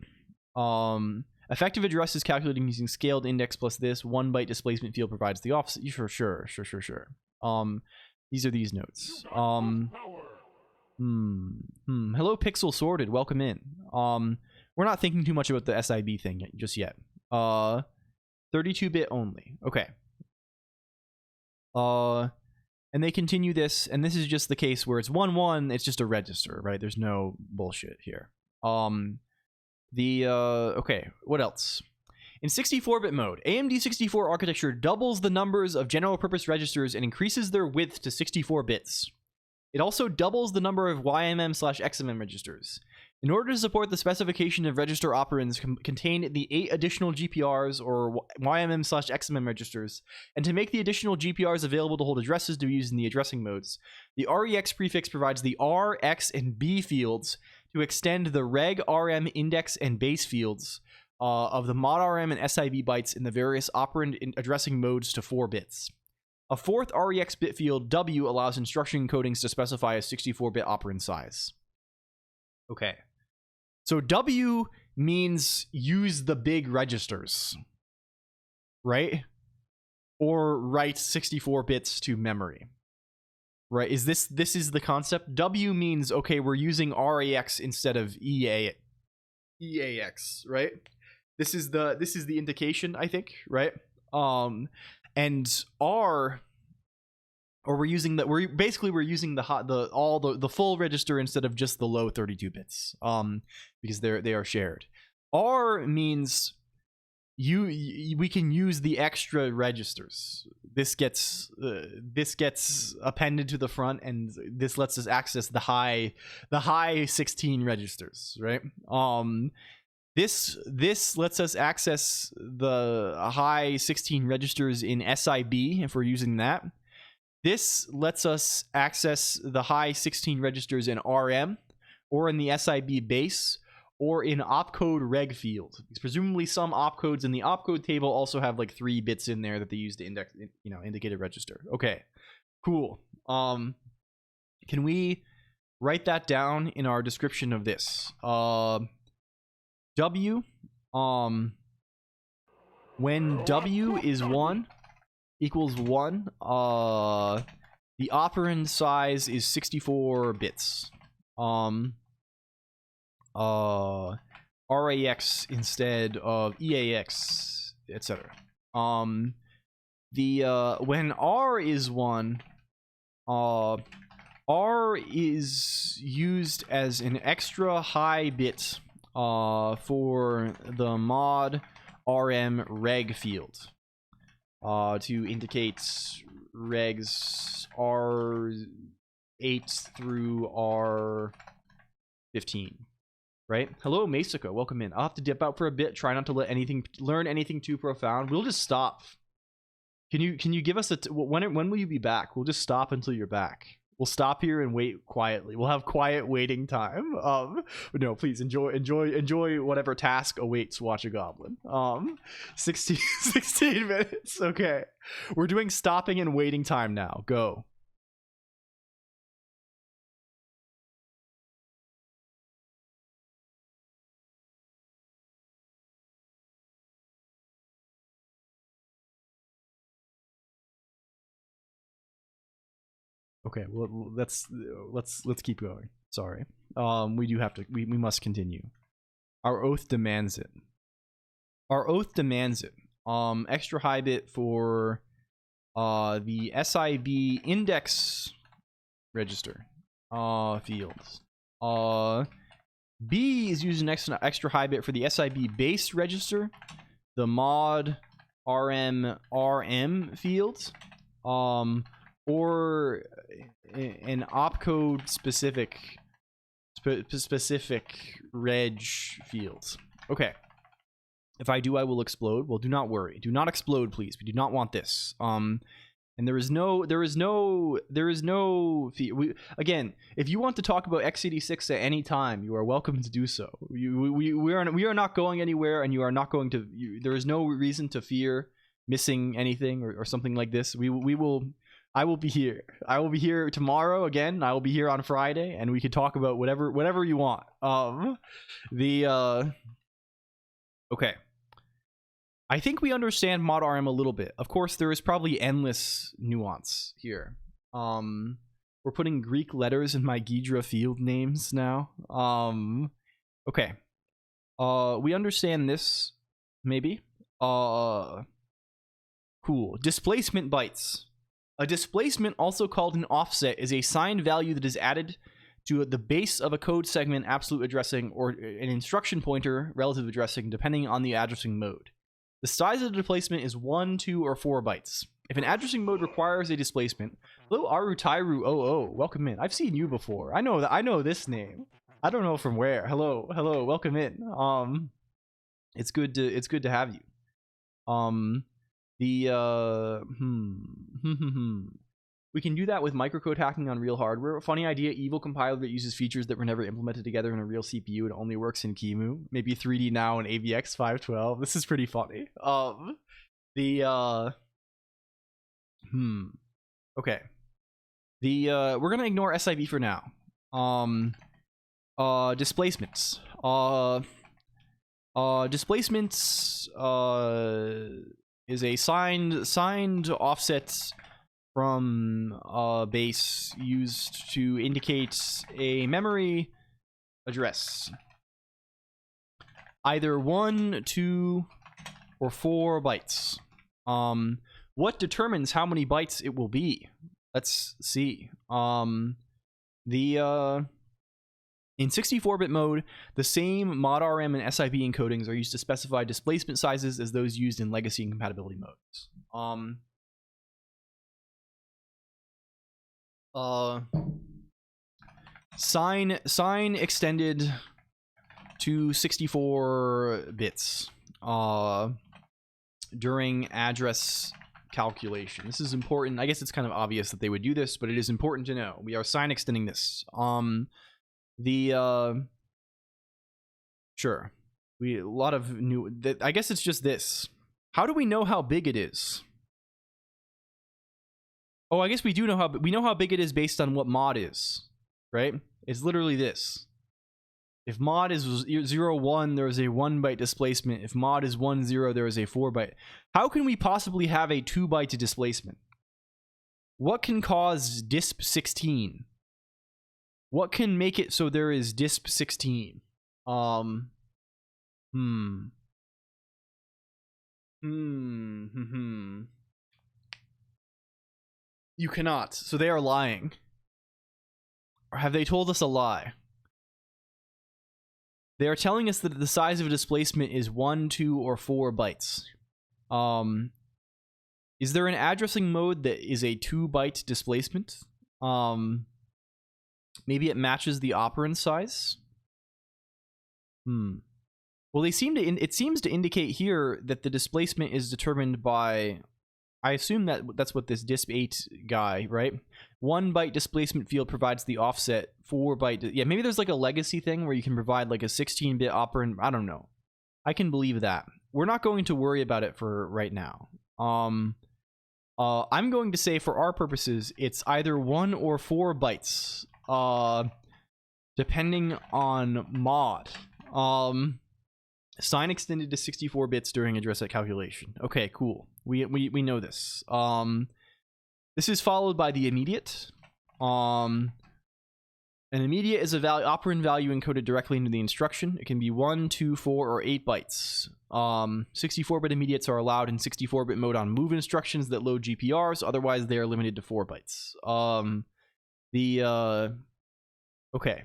Effective address is calculated using scaled index plus this 1 byte displacement field provides the offset. Sure. These are these notes. Hello, Pixel Sorted. Welcome in. We're not thinking too much about the SIB thing just yet. 32-bit only. Okay. And they continue this, and this is just the case where it's 1-1. It's just a register, right? There's no bullshit here. Okay, what else? In 64-bit mode, AMD 64 architecture doubles the numbers of general-purpose registers and increases their width to 64 bits. It also doubles the number of YMM/XMM registers. In order to support the specification of register operands contained in the 8 additional GPRs or YMM/XMM registers, and to make the additional GPRs available to hold addresses to be used in the addressing modes, the REX prefix provides the R, X, and B fields to extend the reg, RM, index, and base fields of the mod RM and SIB bytes in the various operand addressing modes to 4 bits. A fourth REX bit field, W, allows instruction encodings to specify a 64-bit operand size. Okay. So W means use the big registers, right? Or write 64 bits to memory. Right? This is the concept. W means, okay, we're using RAX instead of EAX, right? This is the indication, I think, right? And R, or we're using the full register instead of just the low 32 bits, because they are shared. R means we can use the extra registers. This gets appended to the front, and this lets us access the high 16 registers, right? This lets us access the high 16 registers in SIB if we're using that. This lets us access the high 16 registers in RM or in the SIB base or in opcode reg field. Because presumably some opcodes in the opcode table also have like 3 bits in there that they use to index, indicate a register. Okay, cool. Can we write that down in our description of this? W, when W is 1 equals 1, the operand size is 64 bits. RAX instead of EAX, etc. When R is 1, R is used as an extra high bit for the mod RM reg field to indicate regs R8 through R15, right? Hello, Masico, welcome in. I'll have to dip out for a bit. Try not to learn anything too profound. We'll just stop. Can you give us when will you be back? We'll just stop until you're back. We'll stop here and wait quietly. We'll have quiet waiting time. No, please enjoy whatever task awaits Watch a Goblin. 16 minutes. Okay. We're doing stopping and waiting time now. Go. Okay, well, let's keep going. Sorry. We do have to. We must continue. Our oath demands it. Our oath demands it. Extra high bit for the SIB index register fields. B is using extra high bit for the SIB base register, the mod RM fields, or an opcode specific reg fields. Okay. If I do, I will explode. Well, do not worry. Do not explode, please. We do not want this. And there is no again, if you want to talk about x86 at any time, you are welcome to do so. We are not going anywhere, and you are not going to. There is no reason to fear missing anything or something like this. I will be here. I will be here tomorrow again. I will be here on Friday, and we can talk about whatever you want. Okay. I think we understand mod RM a little bit. Of course, there is probably endless nuance here. We're putting Greek letters in my Ghidra field names now. Okay. We understand this, maybe. Cool. Displacement bytes. A displacement, also called an offset, is a signed value that is added to the base of a code segment absolute addressing or an instruction pointer relative addressing, depending on the addressing mode. The size of the displacement is 1, 2, or 4 bytes. If an addressing mode requires a displacement, hello Arutairu 00, welcome in. I've seen you before. I know this name. I don't know from where. Hello, welcome in. It's good to have you. We can do that with microcode hacking on real hardware. Funny idea, evil compiler that uses features that were never implemented together in a real CPU and only works in QEMU. Maybe 3D Now and AVX 512. This is pretty funny. Okay. We're gonna ignore SIB for now. Displacements. Displacements is a signed offset from base used to indicate a memory address. Either 1, 2, or 4 bytes. What determines how many bytes it will be? Let's see. In 64-bit mode, the same mod RM and SIB encodings are used to specify displacement sizes as those used in legacy and compatibility modes. Sign extended to 64 bits during address calculation. This is important. I guess it's kind of obvious that they would do this, but it is important to know. We are sign extending this. Sure. A lot of new. I guess it's just this. How do we know how big it is? Oh, I guess we do know how big it is based on what mod is, right? It's literally this. If mod is 0, 1, there is a 1 byte displacement. If mod is 1, 0, there is a 4 byte. How can we possibly have a 2 byte displacement? What can cause disp 16? What can make it so there is disp 16? You cannot. So they are lying. Or have they told us a lie? They are telling us that the size of a displacement is 1, 2, or 4 bytes. Is there an addressing mode that is a 2 byte displacement? Maybe it matches the operand size? Well, it seems to indicate here that the displacement is determined by, I assume that's what this disp8 guy, right? 1 byte displacement field provides the offset, 4 byte. Yeah, maybe there's like a legacy thing where you can provide like a 16-bit operand. I don't know. I can believe that. We're not going to worry about it for right now. I'm going to say for our purposes, it's either 1 or 4 bytes, depending on mod. Sign extended to 64 bits during address set calculation. Okay, cool. We know this. This is followed by the immediate. An immediate is a operand value encoded directly into the instruction. It can be 1, 2, 4, or 8 bytes. 64-bit immediates are allowed in 64-bit mode on move instructions that load GPRs. Otherwise, they are limited to 4 bytes. Okay.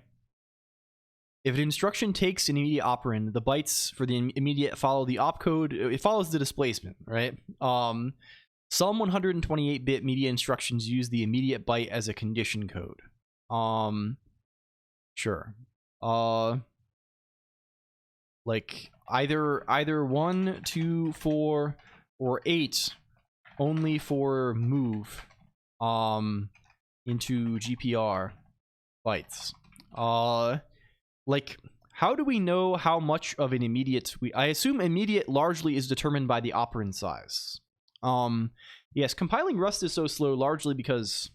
If an instruction takes an immediate operand, the bytes for the immediate follow the opcode. It follows the displacement, right? Some 128-bit media instructions use the immediate byte as a condition code. Sure. Like either 1, 2, 4, or 8 only for move into GPR bytes. Like, how do we know how much of an immediate I assume immediate largely is determined by the operand size. Yes, compiling Rust is so slow largely because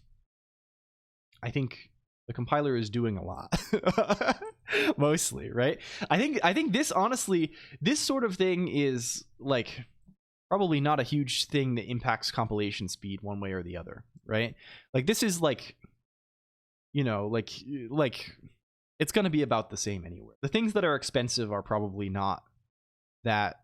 I think the compiler is doing a lot. Mostly, right? I think this, honestly, this sort of thing is like probably not a huge thing that impacts compilation speed one way or the other, right? Like, this is like, you know, like it's going to be about the same anywhere. The things that are expensive are probably not that,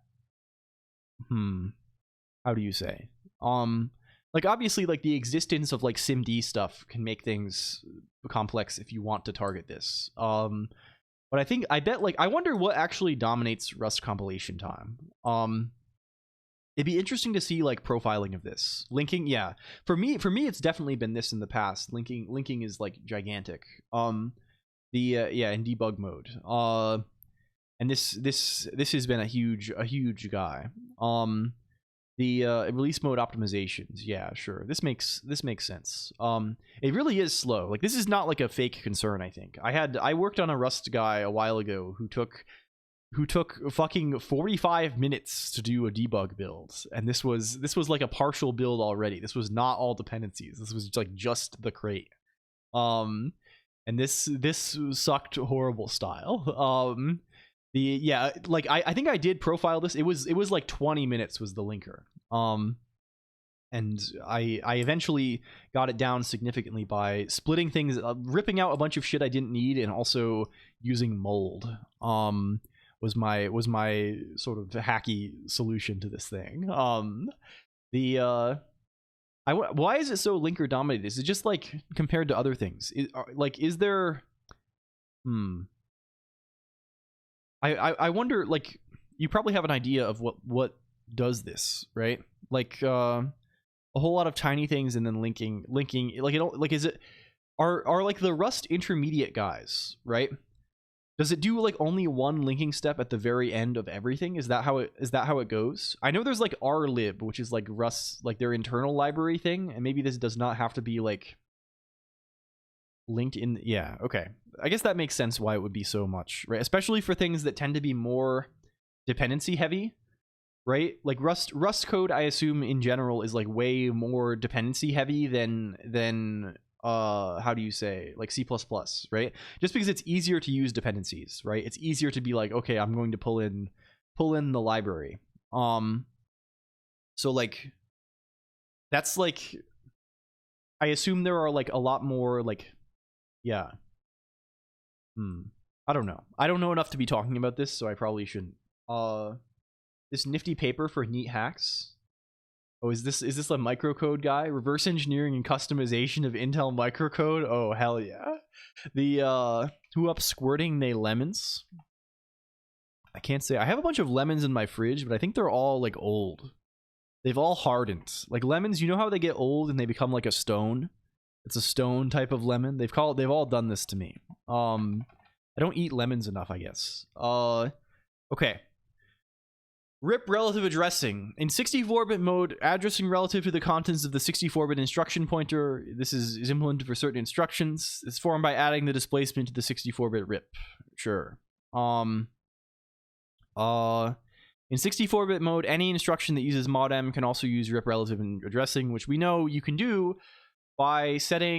how do you say? Like, obviously, like, the existence of, like, SIMD stuff can make things complex if you want to target this. But I bet, like, I wonder what actually dominates Rust compilation time. It'd be interesting to see, like, profiling of this. Linking, yeah. For me, it's definitely been this in the past. Linking is, like, gigantic. Yeah, in debug mode. And this has been a huge guy. The release mode optimizations, yeah, sure. This makes sense. It really is slow. Like, this is not like a fake concern, I think. I worked on a Rust guy a while ago who took fucking 45 minutes to do a debug build, and this was like a partial build already. This was not all dependencies. This was like just the crate. And this sucked horrible style. Yeah, like I think I did profile this. It was like 20 minutes was the linker. And I eventually got it down significantly by splitting things, ripping out a bunch of shit I didn't need, and also using mold. Was my sort of hacky solution to this thing. Why is it so linker dominated? Is it just like compared to other things? Is there I wonder, like, you probably have an idea of what does this, right? Like a whole lot of tiny things and then linking like, it don't, like, is it are like the Rust intermediate guys, right? Does it do like only one linking step at the very end of everything? Is that how it goes? I know there's like rlib, which is like Rust, like their internal library thing, and maybe this does not have to be like linked in. Yeah, okay. I guess that makes sense why it would be so much, right? Especially for things that tend to be more dependency heavy, right? Like Rust code, I assume in general is like way more dependency heavy than how do you say, like C++, right? Just because it's easier to use dependencies, right? It's easier to be like, okay, I'm going to pull in the library. So like that's like, I assume there are like a lot more like, yeah. I don't know. I don't know enough to be talking about this, so I probably shouldn't. This nifty paper for neat hacks. Oh, is this a microcode guy? Reverse engineering and customization of Intel microcode? Oh, hell yeah. The who up squirting they lemons? I can't say. I have a bunch of lemons in my fridge, but I think they're all like old. They've all hardened. Like lemons, you know how they get old and they become like a stone? It's a stone type of lemon. They've all done this to me. I don't eat lemons enough, I guess. Okay. RIP relative addressing. In 64-bit mode, addressing relative to the contents of the 64-bit instruction pointer. This is implemented for certain instructions. It's formed by adding the displacement to the 64-bit RIP. Sure. In 64-bit mode, any instruction that uses modem can also use RIP relative addressing, which we know you can do by you set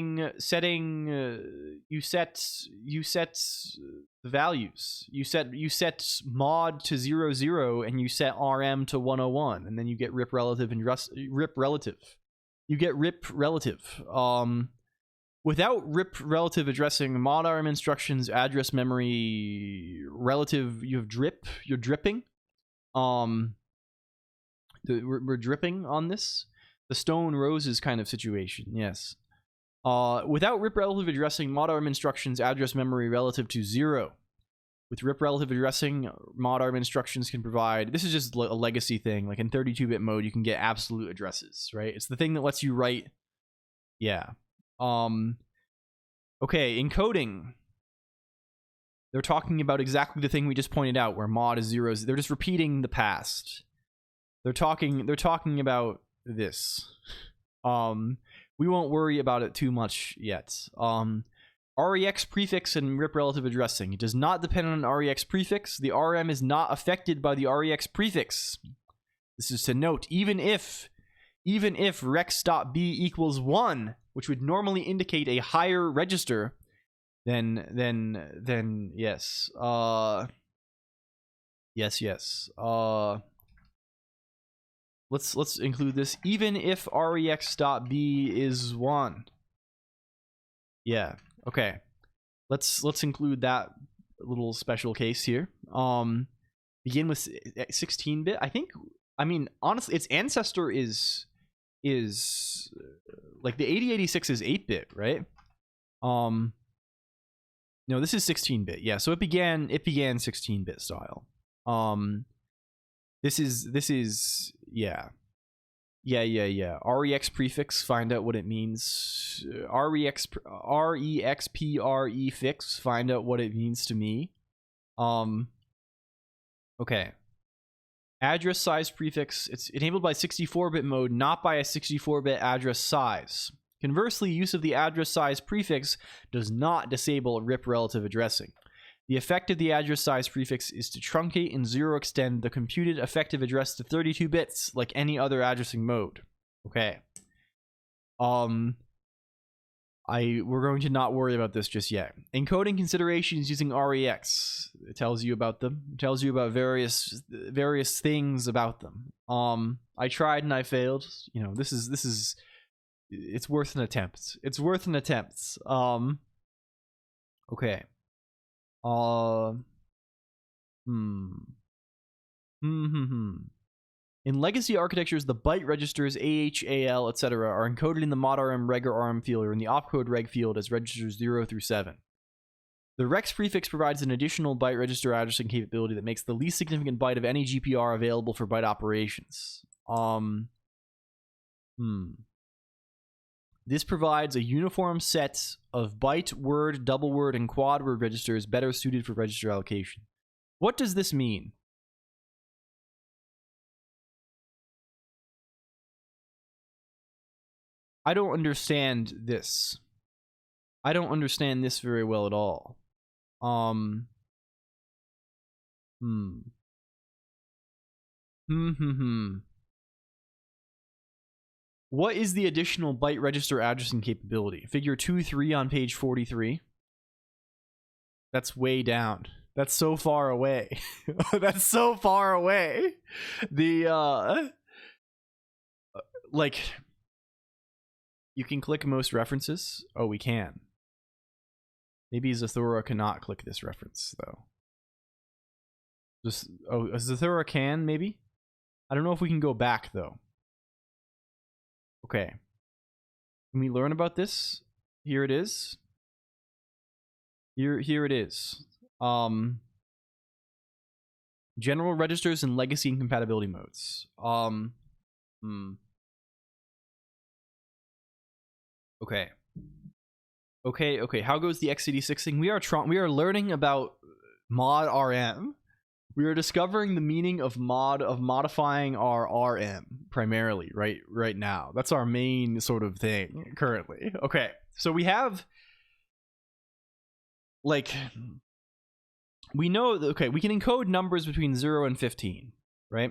the values. You set mod to 00 and you set RM to 101, and then you get RIP relative and RIP relative. You get RIP relative. Without RIP relative addressing, mod RM instructions address memory relative. You have drip. You're dripping. We're dripping on this. The stone roses kind of situation, yes. Without RIP relative addressing, mod RM instructions address memory relative to 0. With RIP relative addressing, mod arm instructions can provide, this is just a legacy thing, like in 32-bit mode you can get absolute addresses, right? It's the thing that lets you write, yeah. Okay, encoding. They're talking about exactly the thing we just pointed out, where mod is zeros. They're just repeating the past. They're talking about this. We won't worry about it too much yet. REX prefix and RIP relative addressing. It does not depend on an REX prefix. The RM is not affected by the REX prefix. This is to note, even if rex.b equals 1, which would normally indicate a higher register, then yes. Yes. Let's include this. Even if rex.b is 1. Yeah. Okay. Let's include that little special case here. Begin with 16-bit. I mean honestly its ancestor is like the 8086 is 8-bit, right? No, this is 16-bit. Yeah, so it began 16-bit style. This is yeah. REX prefix, find out what it means. REXPRE fix, find out what it means to me. Okay. Address size prefix, it's enabled by 64-bit mode, not by a 64-bit address size. Conversely, use of the address size prefix does not disable RIP relative addressing. The effect of the address size prefix is to truncate and zero extend the computed effective address to 32 bits, like any other addressing mode. Okay. We're going to not worry about this just yet. Encoding considerations using REX. It tells you about them. It tells you about various things about them. I tried and I failed. You know, this is it's worth an attempt. It's worth an attempt. Okay. In legacy architectures, the byte registers AH, AL, etc. are encoded in the mod RM, reg, or RM field, or in the opcode reg field as registers 0 through 7. The REX prefix provides an additional byte register addressing capability that makes the least significant byte of any GPR available for byte operations. This provides a uniform set of byte, word, double word, and quad word registers better suited for register allocation. What does this mean? I don't understand this. I don't understand this very well at all. What is the additional byte register addressing capability? Figure 2.3 on page 43. That's way down. That's so far away. That's so far away. The like, you can click most references. Oh, we can. Maybe Zathura cannot click this reference though. Just Zathura can maybe. I don't know if we can go back though. Okay. Can we learn about this? Here it is. Here it is. General registers and legacy and compatibility modes. Okay. Okay. How goes the x86 thing? We are learning about mod RM. We are discovering the meaning of modifying our RM primarily right now. That's our main sort of thing currently. Okay. So we have like we know that, okay, we can encode numbers between 0 and 15, right?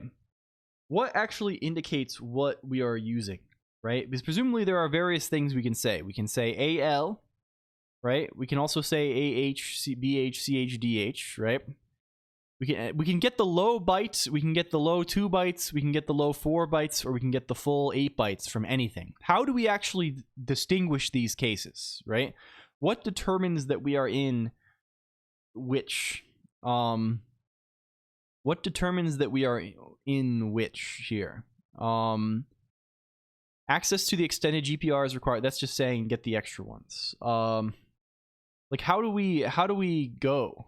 What actually indicates what we are using, right? Because presumably there are various things we can say. We can say AL, right? We can also say AH, BH, CH, DH, right? We can get the low bytes, we can get the low 2 bytes, we can get the low 4 bytes, or we can get the full 8 bytes from anything. How do we actually distinguish these cases, right? What determines that we are in which? What determines that we are in which here? Access to the extended GPR is required. That's just saying get the extra ones. Like how do we go?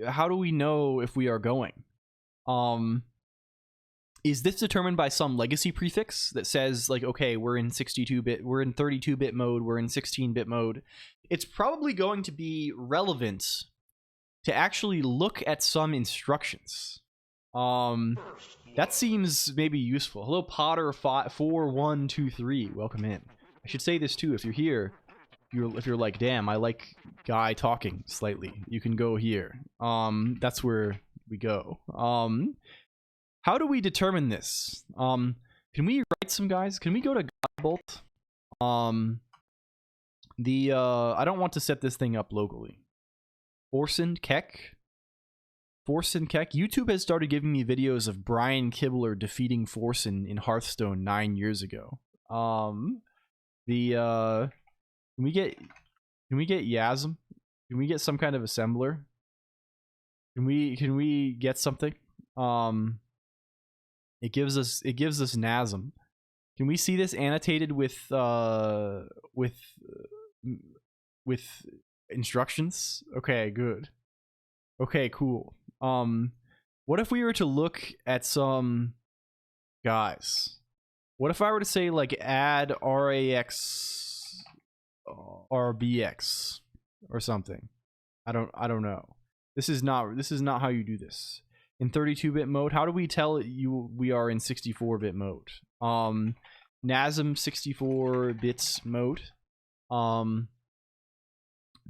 how do we know if we are going? Is this determined by some legacy prefix that says like, okay, we're in 62-bit, we're in 32-bit mode, we're in 16-bit mode? It's probably going to be relevant to actually look at some instructions. That seems maybe useful. Hello, Potter 4123. Welcome in. I should say this too. If you're here, if you're like, damn, I like guy talking slightly, you can go here. That's where we go. How do we determine this? Can we write some guys? Can we go to Godbolt? I don't want to set this thing up locally. Forsen Keck. YouTube has started giving me videos of Brian Kibler defeating Forsen in Hearthstone 9 years ago. Can we get Yasm? Can we get some kind of assembler? Can we get something? It gives us Nasm. Can we see this annotated with instructions? Okay, good. Okay, cool. What if we were to look at some guys? What if I were to say like add RAX RBX or something? I don't know. This is not how you do this. In 32-bit mode, how do we tell we are in 64-bit mode? NASM 64 bits mode.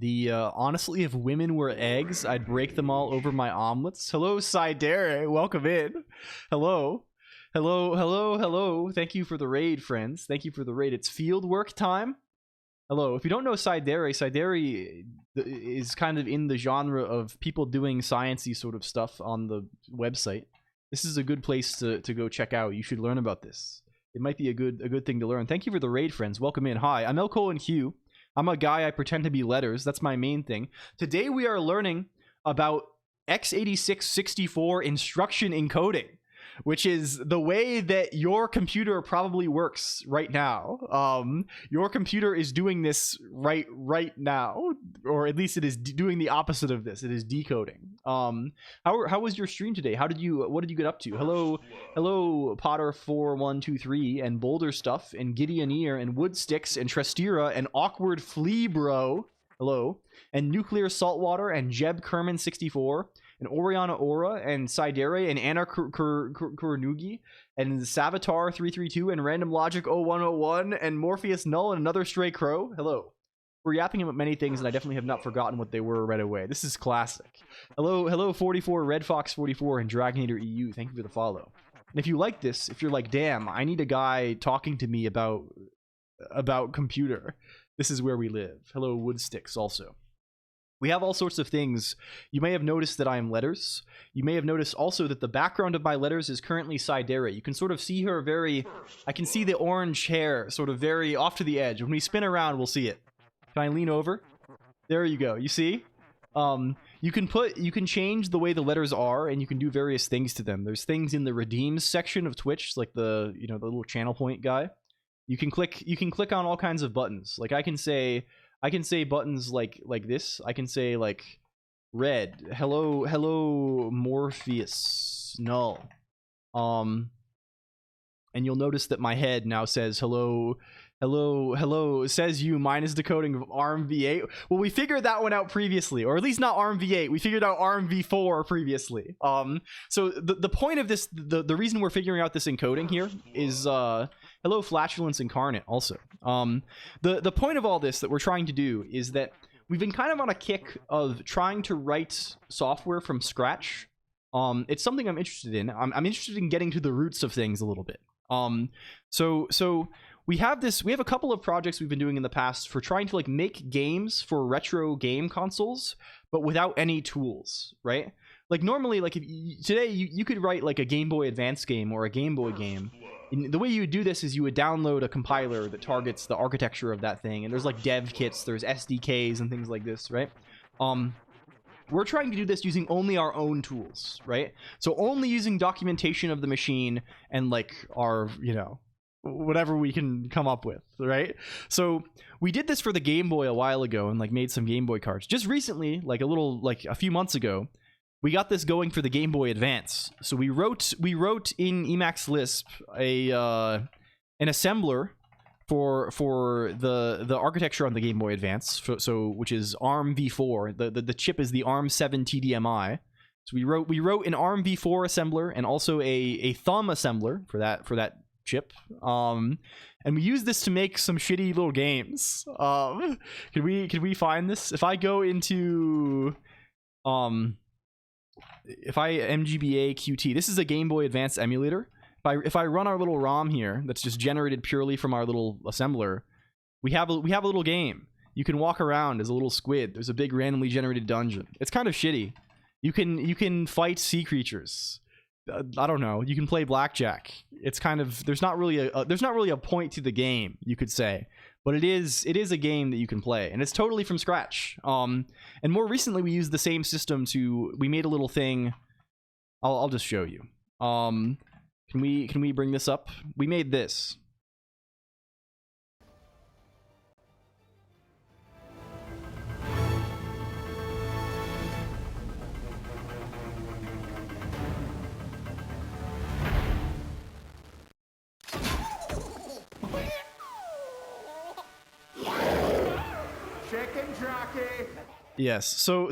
Honestly, if women were eggs, I'd break them all over my omelets. Hello, Sidere. Welcome in. Hello. Thank you for the raid, friends. Thank you for the raid. It's field work time. Hello. If you don't know Sidere is kind of in the genre of people doing sciencey sort of stuff on the website. This is a good place to go check out. You should learn about this. It might be a good thing to learn. Thank you for the raid, friends. Welcome in. Hi, I'm LLLL. I'm a guy. I pretend to be letters. That's my main thing. Today we are learning about x86-64 instruction encoding, which is the way that your computer probably works right now. Your computer is doing this right now, or at least it is doing the opposite of this. It is decoding. How was your stream today? What did you get up to? Hello, Potter 4123 and Boulder Stuff and Gideoneer and Woodsticks and Trestira and Awkward Flea Bro. Hello, and Nuclear Saltwater and Jeb Kerman 64. And Oriana Aura, and Sidere, and Anna Kurunugi, and Savitar 332, and Random Logic 0101, and Morpheus Null, and another Stray Crow. Hello. We're yapping about many things, and I definitely have not forgotten what they were right away. This is classic. Hello 44, Red Fox 44, and Dragonator EU. Thank you for the follow. And if you like this, if you're like, damn, I need a guy talking to me about computer, this is where we live. Hello, Woodsticks also. We have all sorts of things. You may have noticed that I am letters. You may have noticed also that the background of my letters is currently Sidere. You can sort of see her I can see the orange hair sort of very off to the edge. When we spin around, we'll see it. Can I lean over? There you go. You see? You can change the way the letters are, and you can do various things to them. There's things in the redeems section of Twitch, like the little channel point guy. You can click on all kinds of buttons. Like I can say buttons like this. I can say like red, hello Morpheus Null. And you'll notice that my head now says hello, says you. Mine is decoding of ARM v8. Well, we figured that one out previously, or at least not ARM v8. We figured out ARM v4 previously. So the point of this, the reason we're figuring out this encoding here is hello Flatulence Incarnate also. The point of all this that we're trying to do is that we've been kind of on a kick of trying to write software from scratch. It's something I'm interested in. I'm interested in getting to the roots of things a little bit. So we have a couple of projects we've been doing in the past for trying to like make games for retro game consoles, but without any tools, right? Like normally, like today you could write like a Game Boy Advance game or a Game Boy game. And the way you would do this is you would download a compiler that targets the architecture of that thing, and there's like dev kits, there's SDKs and things like this, right? We're trying to do this using only our own tools, right? So only using documentation of the machine and like our, whatever we can come up with, right? So we did this for the Game Boy a while ago and like made some Game Boy cards. Just recently, like a few months ago, we got this going for the Game Boy Advance. So we wrote in Emacs Lisp an assembler for the architecture on the Game Boy Advance. So which is ARM v4. The chip is the ARM 7 TDMI. So we wrote an ARM v4 assembler and also a thumb assembler for that chip, and we use this to make some shitty little games. Can we find this? If I go into if I MGBA QT, this is a Game Boy Advance emulator. If I run our little ROM here that's just generated purely from our little assembler, we have a little game. You can walk around as a little squid. There's a big randomly generated dungeon. It's kind of shitty. You can fight sea creatures. I don't know. You can play blackjack. It's kind of there's not really a point to the game, you could say, but it is a game that you can play, and it's totally from scratch. And more recently, we used the same system we made a little thing. I'll just show you. Can we bring this up? We made this. Yes. So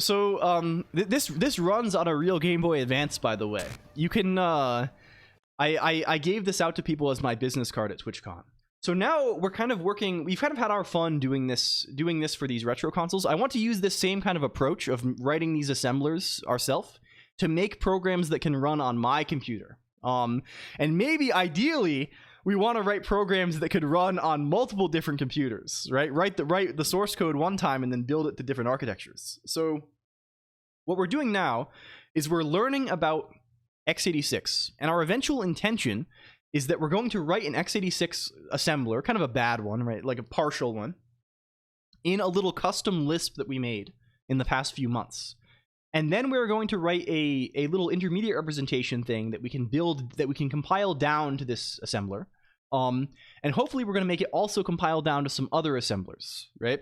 this runs on a real Game Boy Advance, by the way. You can I gave this out to people as my business card at TwitchCon. So now we've kind of had our fun doing this for these retro consoles. I want to use this same kind of approach of writing these assemblers ourselves to make programs that can run on my computer. And maybe ideally we want to write programs that could run on multiple different computers, right? Write the source code one time and then build it to different architectures. So what we're doing now is we're learning about x86, and our eventual intention is that we're going to write an x86 assembler, kind of a bad one, right? Like a partial one, in a little custom Lisp that we made in the past few months. And then we're going to write a little intermediate representation thing that we can build, that we can compile down to this assembler. And hopefully we're going to make it also compile down to some other assemblers, right?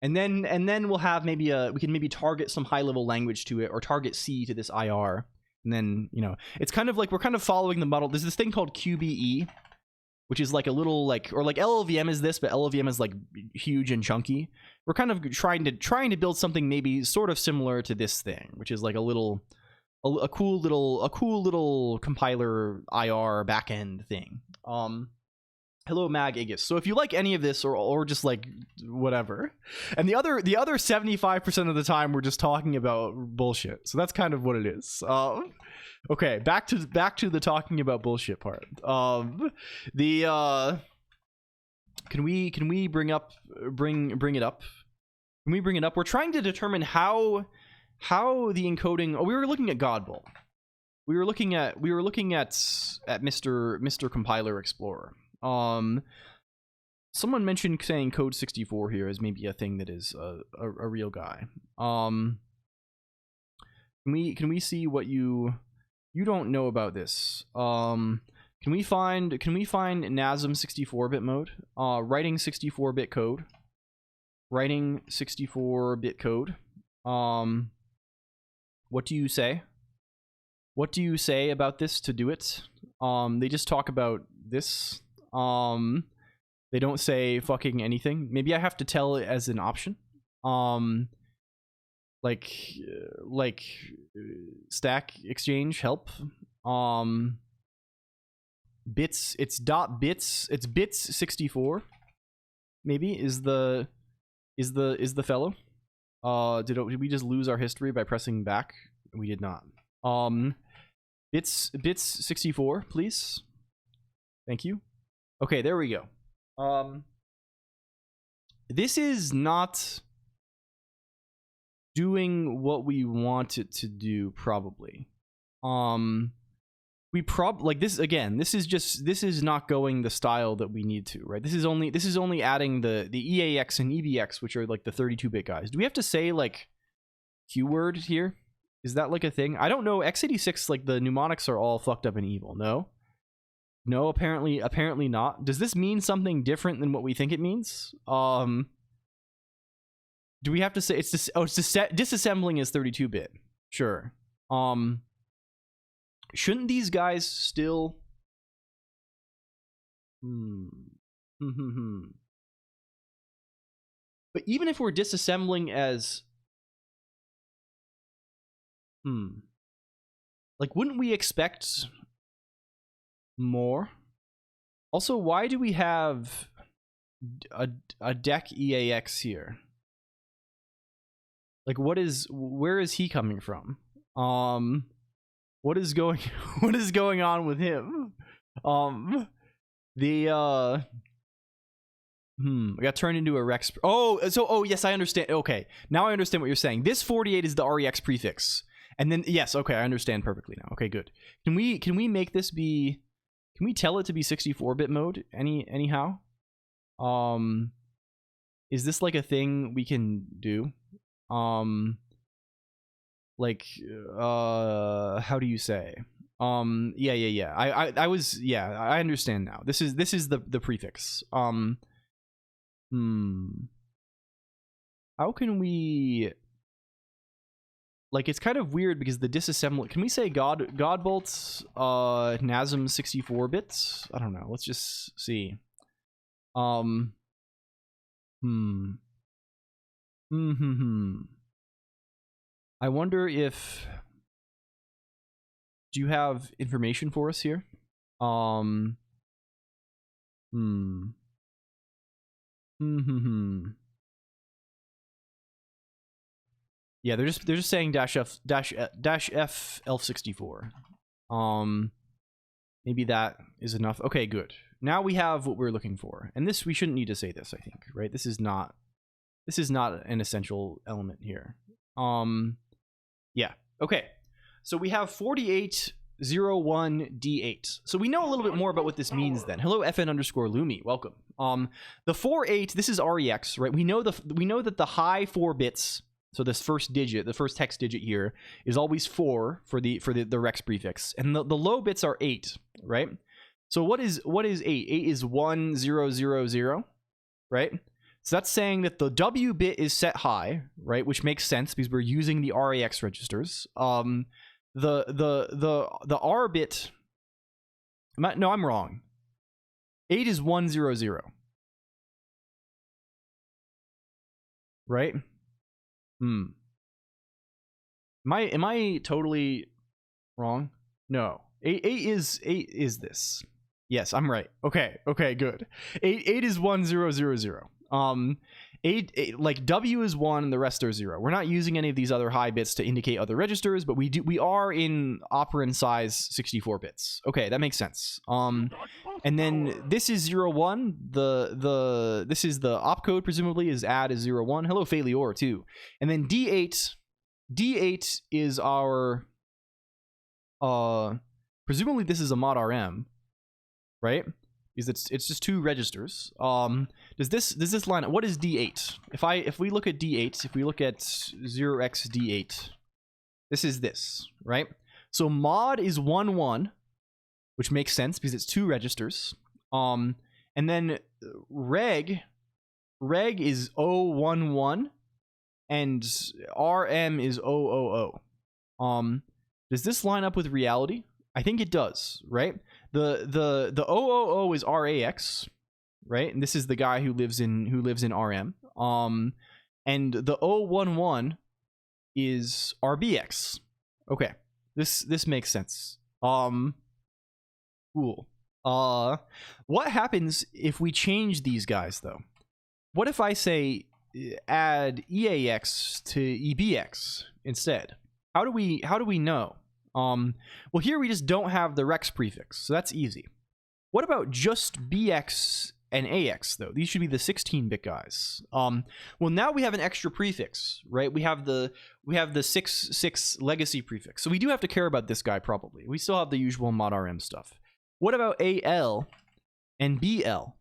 And then we'll have we can maybe target some high level language to it, or target C to this IR. And then, it's kind of like we're kind of following the model. There's this thing called QBE, which is like a little or like LLVM is this, but LLVM is like huge and chunky. We're kind of trying to build something maybe sort of similar to this thing, which is like a cool little compiler IR backend thing. Hello Mag Aegis. So if you like any of this or just like whatever, and the other 75% of the time we're just talking about bullshit. So that's kind of what it is. Okay, back to the talking about bullshit part. Can we bring it up? Can we bring it up? We're trying to determine how the encoding. Oh, we were looking at Godbolt. We were looking at Mr. Compiler Explorer. Someone mentioned saying code 64 here is maybe a thing that is a real guy. Can we see what you don't know about this? Can we find NASM 64-bit mode? Writing 64-bit code. Writing 64-bit code. What do you say? What do you say about this to do it? They just talk about this. They don't say fucking anything. Maybe I have to tell it as an option. Like stack exchange help. Bits. It's .bits. It's bits 64. Maybe is the fellow. Did we just lose our history by pressing back? We did not. Bits 64, please. Thank you. Okay, there we go. This is not doing what we want it to do, probably. This is not going the style that we need to, right? This is only adding the EAX and EBX, which are like the 32-bit guys. Do we have to say like keyword here? Is that like a thing? I don't know. x86, like the mnemonics are all fucked up and evil. No. No, apparently not. Does this mean something different than what we think it means? Do we have to say it's disassembling is 32-bit? Sure. Shouldn't these guys still But even if we're disassembling as like, wouldn't we expect more? Also, why do we have a deck EAX here? Like, where is he coming from? What is going on with him? I got turned into a Rex. Oh, yes, I understand. Okay, now I understand what you're saying. This 48 is the REX prefix. And then, yes, okay, I understand perfectly now. Okay, good. Can we make this be, can we tell it to be 64-bit mode anyhow? Is this like a thing we can do? Like, how do you say? Yeah. I understand now. This is the prefix. How can we, like, it's kind of weird because the disassembly, can we say Godbolt's NASM 64 bits? I don't know. Let's just see. I wonder if, do you have information for us here? Yeah, they're just saying -F elf64. Maybe that is enough. Okay, good. Now we have what we're looking for. And this, we shouldn't need to say this, I think, right? This is not an essential element here. Yeah. Okay. So we have 4801D8. So we know a little bit more about what this means then. Hello, FN_Lumi. Welcome. The 48, this is REX, right? We know that the high 4 bits, so this first digit, the first hex digit here, is always 4 for the Rex prefix, and the low bits are 8, right? So what is 8? 8 is 1000, right? So that's saying that the W bit is set high, right? Which makes sense because we're using the RAX registers. The R bit. No, I'm wrong. 8 is 100. Right? Am I totally wrong? No. 8 is this. Yes, I'm right. Okay, good. 8 is 1000. 8 like W is 1 and the rest are 0. We're not using any of these other high bits to indicate other registers, but we are in operand size 64 bits. Okay, that makes sense. And then this is 01. This is the opcode, presumably, is add is 01. Hello, Failior too. And then D8 is our presumably this is a mod RM, right? Because it's just 2 registers. Does this line up? What is D8? If we look at D8, if we look at 0xD8, this is this, right? So mod is 11, which makes sense because it's 2 registers. And then reg is 011 and RM is 000. Does this line up with reality? I think it does, right? The 000 is RAX, right? And this is the guy who lives in RM. And the 011 is RBX. Okay. This makes sense. Cool. What happens if we change these guys though? What if I say add EAX to EBX instead? How do we know? Well, here we just don't have the Rex prefix, so that's easy. What about just BX and AX though? These should be the 16-bit guys. Well, now we have an extra prefix, right? We have the 6 legacy prefix, so we do have to care about this guy probably. We still have the usual mod RM stuff. What about AL and BL?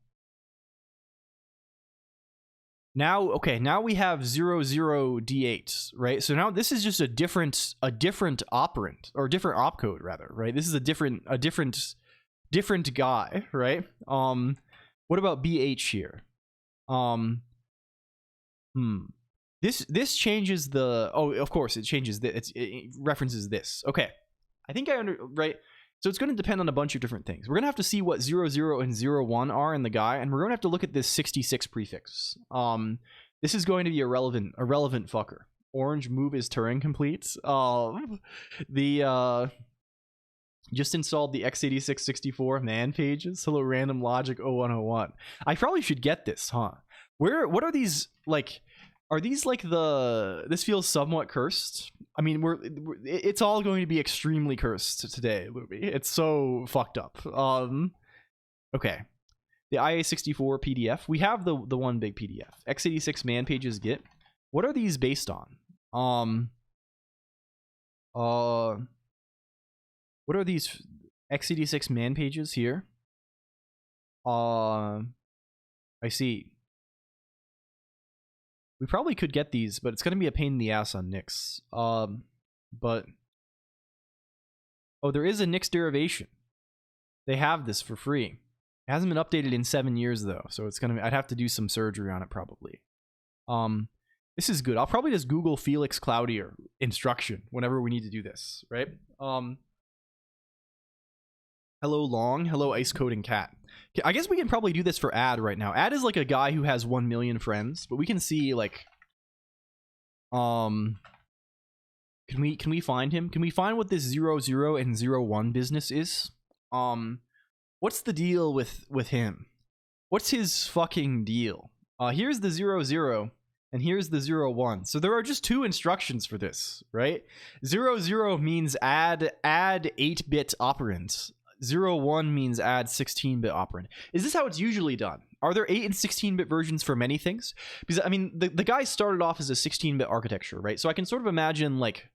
Now, okay, now we have 00D8, right? So now this is just a different operand, or different opcode rather, right? This is a different different guy, right? What about BH here? This changes the, oh, of course it changes it references this. Okay, I think right. So it's going to depend on a bunch of different things. We're going to have to see what 00 and 01 are in the guy, and we're going to have to look at this 66 prefix. This is going to be a relevant fucker. Orange move is Turing complete. Just installed the x86 64 man pages. Hello, random logic 0101. I probably should get this, huh? What are these, like, are these like this feels somewhat cursed? I mean, it's all going to be extremely cursed today, Luby. It's so fucked up. Okay. The IA64 PDF. We have the one big PDF. x86 man pages Git. What are these based on? What are these x86 man pages here? I see. We probably could get these, but it's going to be a pain in the ass on Nix. But oh, there is a Nix derivation. They have this for free. It hasn't been updated in 7 years though, so it's gonna. I'd have to do some surgery on it probably. This is good. I'll probably just Google Felix Cloudier instruction whenever we need to do this, right? Hello Long, hello Ice Coding Cat. I guess we can probably do this for Ad right now. Ad is like a guy who has 1 million friends, but we can see like, can we find him? Can we find what this 00 and 01 business is? What's the deal with him? What's his fucking deal? Here's the 00 and here's the 01. So there are just 2 instructions for this, right? 00 means add 8-bit operands. 01 means add 16-bit operand. Is this how it's usually done? Are there 8 and 16-bit versions for many things? Because I mean, the guy started off as a 16-bit architecture, right? So I can sort of imagine like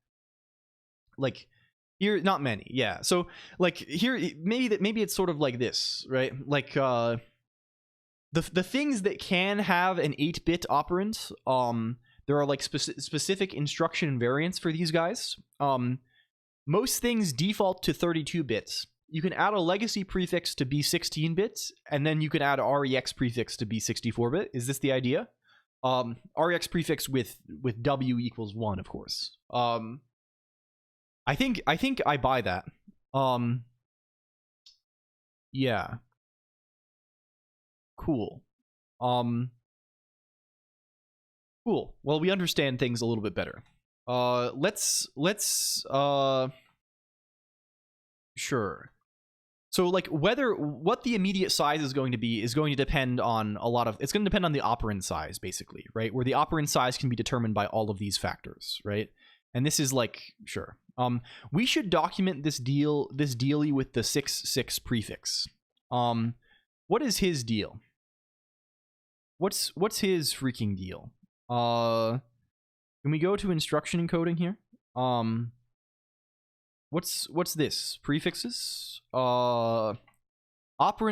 here, not many, yeah. So like here, maybe it's sort of like this, right? Like the things that can have an 8-bit operand, there are like specific instruction variants for these guys. Most things default to 32 bits. You can add a legacy prefix to be 16 bits, and then you can add a REX prefix to be 64-bit. Is this the idea? REX prefix with W equals 1, of course. I think I buy that. Yeah. Cool. Cool. Well, we understand things a little bit better. Sure. So like what the immediate size is going to depend on a lot of, it's going to depend on the operand size basically, right? Where the operand size can be determined by all of these factors, right? And this is like, sure. We should document this dealy with the 66 prefix. What is his deal? What's his freaking deal? Can we go to instruction encoding here? What's this? Prefixes? Operand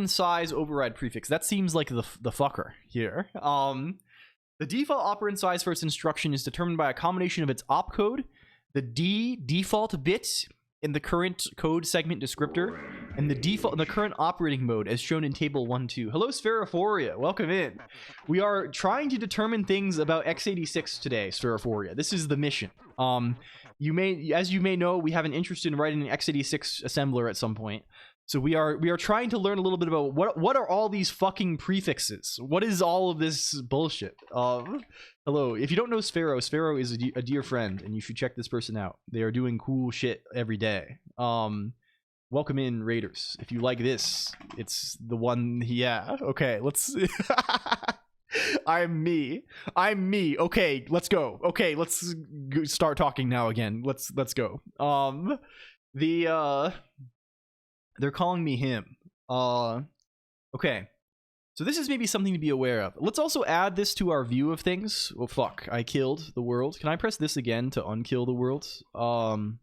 size override prefix. That seems like the fucker here. The default operand size for its instruction is determined by a combination of its opcode, the default bit in the current code segment descriptor, and the current operating mode as shown in table 1.2. Hello Spheriphoria, welcome in. We are trying to determine things about x86 today, Spheriphoria. This is the mission. As you may know, we have an interest in writing an x86 assembler at some point. So we are trying to learn a little bit about what are all these fucking prefixes? What is all of this bullshit? Hello, if you don't know Sphero is a dear friend, and you should check this person out. They are doing cool shit every day. Welcome in, Raiders. If you like this, it's the one. Yeah. Okay. Let's. I'm me. Okay, let's go. Okay, let's start talking now again. Let's go. They're calling me him. Okay. So this is maybe something to be aware of. Let's also add this to our view of things. Well, fuck. I killed the world. Can I press this again to unkill the world? Can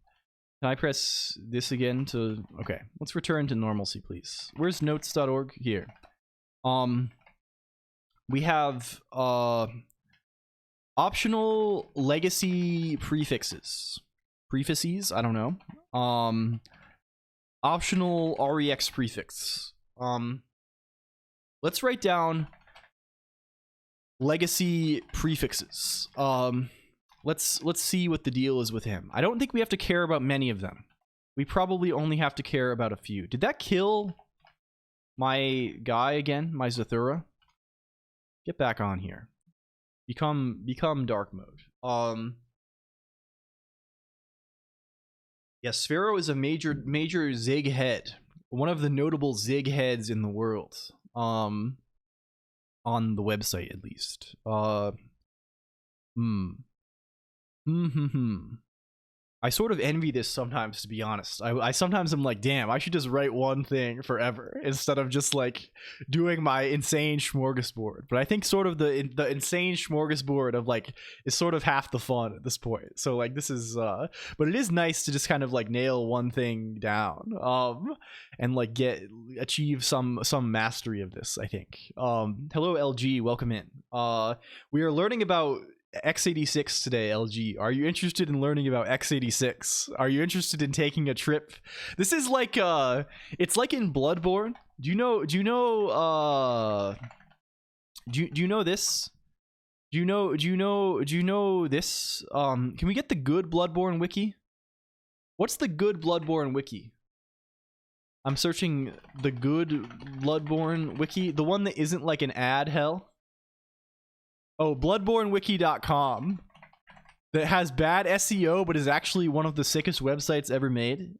I press this again to... Okay. Let's return to normalcy, please. Where's notes.org? Here. We have optional legacy prefixes. Prefaces? I don't know. Optional REX prefix. Let's write down legacy prefixes. Let's see what the deal is with him. I don't think we have to care about many of them. We probably only have to care about a few. Did that kill my guy again? My Zathura? Get back on here. Become dark mode. Yes, Sphero is a major Zig head. One of the notable Zig heads in the world. On the website at least. I sort of envy this sometimes, to be honest. I sometimes am like, damn, I should just write one thing forever instead of just like doing my insane smorgasbord. But I think sort of the insane smorgasbord of like is sort of half the fun at this point. So like this is but it is nice to just kind of like nail one thing down and like achieve some mastery of this, I think. Hello LG, welcome in. We are learning about x86 today, LG. Are you interested in learning about x86? Are you interested in taking a trip? This is like it's like in Bloodborne. Do you know this? Do you know this? Can we get the good Bloodborne wiki? What's the good Bloodborne wiki? I'm searching the good Bloodborne wiki, the one that isn't like an ad hell. Oh, bloodbornewiki.com, that has bad SEO but is actually one of the sickest websites ever made.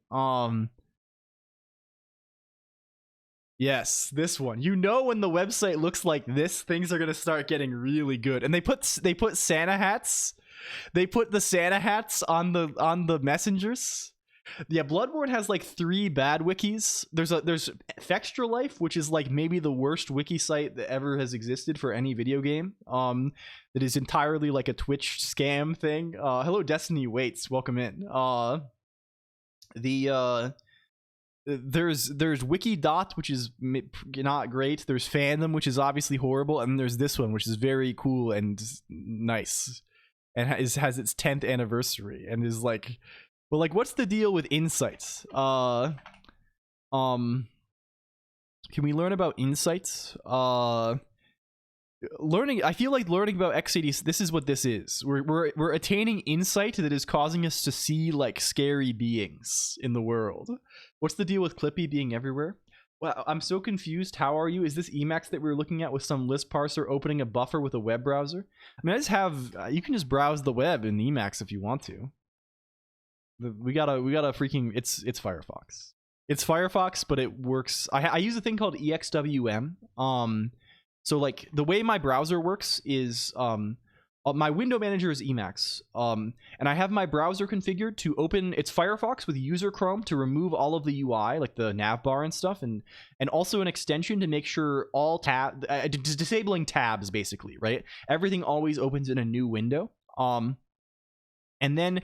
Yes, this one. You know, when the website looks like this, things are gonna start getting really good. And they put Santa hats. They put the Santa hats on the messengers. Yeah, Bloodborne has like 3 bad wikis. There's Fextra Life, which is like maybe the worst wiki site that ever has existed for any video game. That is entirely like a Twitch scam thing. Hello, Destiny Waits, welcome in. There's Wikidot, which is not great. There's Fandom, which is obviously horrible, and there's this one, which is very cool and nice, and has its 10th anniversary, and is like. But like, what's the deal with insights? Can we learn about insights? I feel like learning about x86. This is what this is. We're attaining insight that is causing us to see like scary beings in the world. What's the deal with Clippy being everywhere? Well, I'm so confused. How are you? Is this Emacs that we were looking at with some Lisp parser opening a buffer with a web browser? I mean, I just have. You can just browse the web in Emacs if you want to. We got a freaking it's Firefox. It's Firefox, but it works. I use a thing called EXWM. So like the way my browser works is my window manager is Emacs. And I have my browser configured to open it's Firefox with user Chrome to remove all of the UI, like the nav bar and stuff, and also an extension to make sure all disabling tabs basically, right? Everything always opens in a new window. And then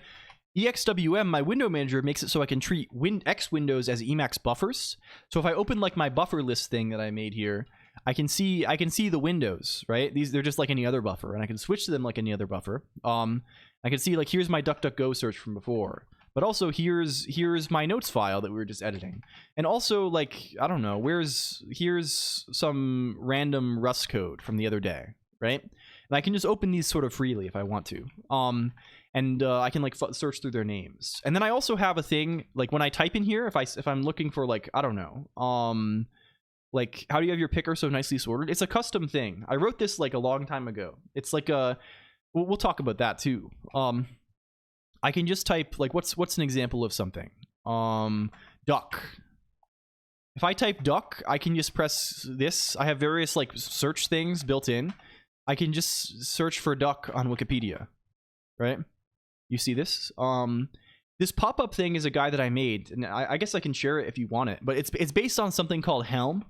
EXWM, my window manager, makes it so I can treat X windows as Emacs buffers. So if I open like my buffer list thing that I made here, I can see the windows, right? They're just like any other buffer, and I can switch to them like any other buffer. I can see like here's my DuckDuckGo search from before, but also here's my notes file that we were just editing, and also like I don't know, here's some random Rust code from the other day, right? And I can just open these sort of freely if I want to. And I can like search through their names. And then I also have a thing like when I type in here, if I'm looking for like I don't know, like how do you have your picker so nicely sorted? It's a custom thing. I wrote this like a long time ago. It's like we'll talk about that too. I can just type like what's an example of something? Duck. If I type duck, I can just press this. I have various like search things built in. I can just search for duck on Wikipedia, right? You see this? This pop-up thing is a guy that I made, and I guess I can share it if you want it, but it's based on something called Helm.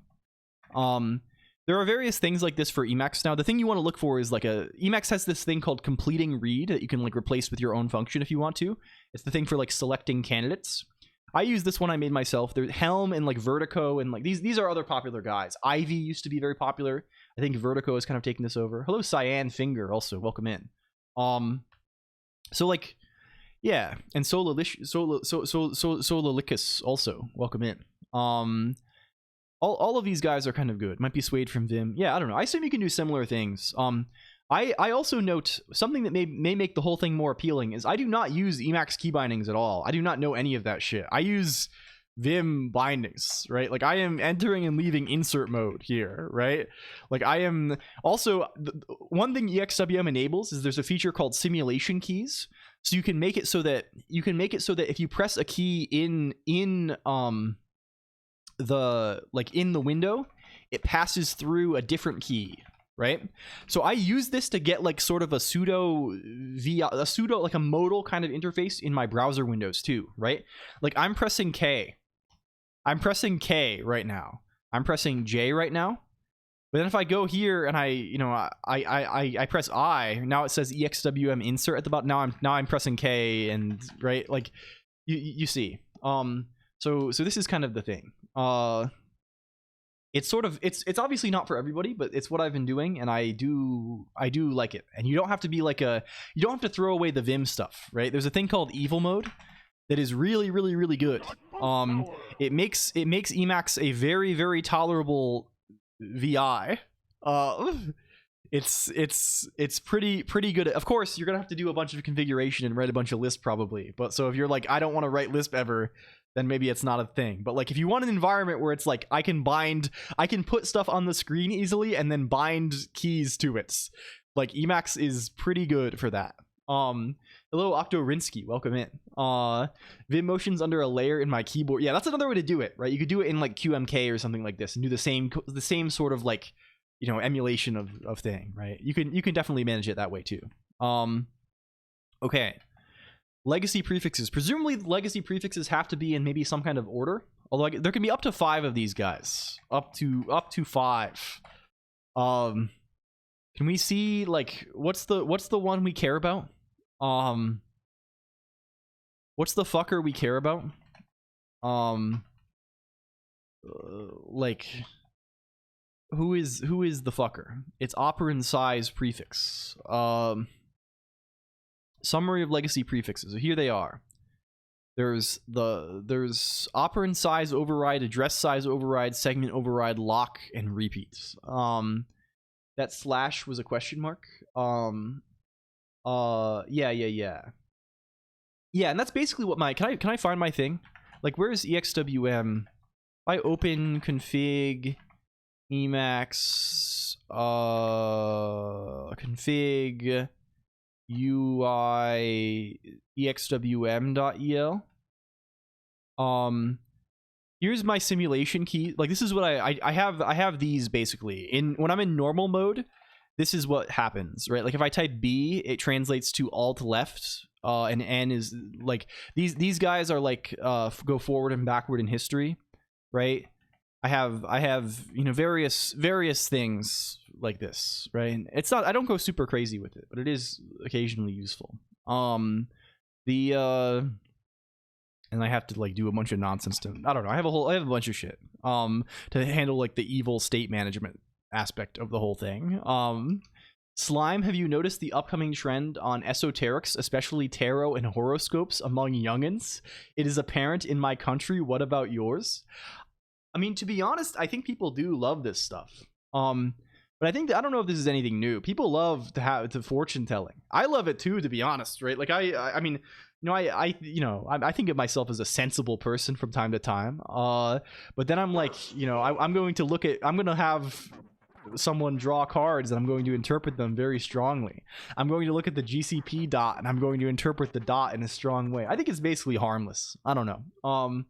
There are various things like this for Emacs. Now, the thing you want to look for is like Emacs has this thing called completing read that you can like replace with your own function if you want to. It's the thing for like selecting candidates. I use this one I made myself. There's Helm and like Vertigo, and like these are other popular guys. Ivy used to be very popular. I think Vertigo has kind of taken this over. Hello, Cyan Finger, also welcome in. So like Yeah, and Sololicus also, welcome in. All of these guys are kind of good. Might be swayed from Vim. Yeah, I don't know. I assume you can do similar things. I also note something that may make the whole thing more appealing is I do not use Emacs key bindings at all. I do not know any of that shit. I use Vim bindings, right? Like I am entering and leaving insert mode here, right? Like I am also one thing EXWM enables is there's a feature called simulation keys. So you can make it so that if you press a key in the window, it passes through a different key, right? So I use this to get like sort of a pseudo like a modal kind of interface in my browser windows too, right? Like I'm pressing K right now, I'm pressing J right now, but then if I go here and I press I, now it says EXWM insert at the bottom. Now I'm pressing K, and right, like you see. So this is kind of the thing. It's sort of it's obviously not for everybody, but it's what I've been doing, and I do like it. And you don't have to be like you don't have to throw away the Vim stuff, right? There's a thing called evil mode that is really good. It makes Emacs a very, very tolerable VI. It's pretty good. Of course, you're gonna have to do a bunch of configuration and write a bunch of Lisp probably. But so if you're like, I don't want to write Lisp ever, then maybe it's not a thing. But like if you want an environment where it's like I can put stuff on the screen easily and then bind keys to it, like Emacs is pretty good for that. Hello Octorinsky, welcome in. Vim motions under a layer in my keyboard. Yeah, that's another way to do it, right? You could do it in like QMK or something like this and do the same sort of like, you know, emulation of thing, right? You can definitely manage it that way too. Okay. Legacy prefixes. Presumably legacy prefixes have to be in maybe some kind of order. Although there can be up to 5 of these guys. Up to 5. Can we see like what's the one we care about? What's the fucker we care about? Like who is the fucker? It's operand size prefix. Summary of legacy prefixes. So here they are. There's operand size override, address size override, segment override, lock, and repeat. That slash was a question mark. Yeah, and that's basically what my can I find my thing? Like where is EXWM? If I open config Emacs config UI exwm.el. Here's my simulation key. Like this is what I have these basically. When I'm in normal mode, this is what happens, right? Like if I type B, it translates to alt left, and N is like these guys are like go forward and backward in history, right? I have you know various things like this, right? It's not, I don't go super crazy with it, but it is occasionally useful. And I have to like do a bunch of nonsense to, I don't know, I have a bunch of shit to handle like the evil state management aspect of the whole thing. Slime, have you noticed the upcoming trend on esoterics, especially tarot and horoscopes among youngins? It is apparent in my country. What about yours? I mean, to be honest, I think people do love this stuff. But I don't know if this is anything new. People love to have fortune telling. I love it too, to be honest, right? Like I mean, you know, I think of myself as a sensible person from time to time. But then I'm like, you know, I'm going to have someone draw cards and I'm going to interpret them very strongly. I'm going to look at the GCP dot and I'm going to interpret the dot in a strong way. I think it's basically harmless. I don't know.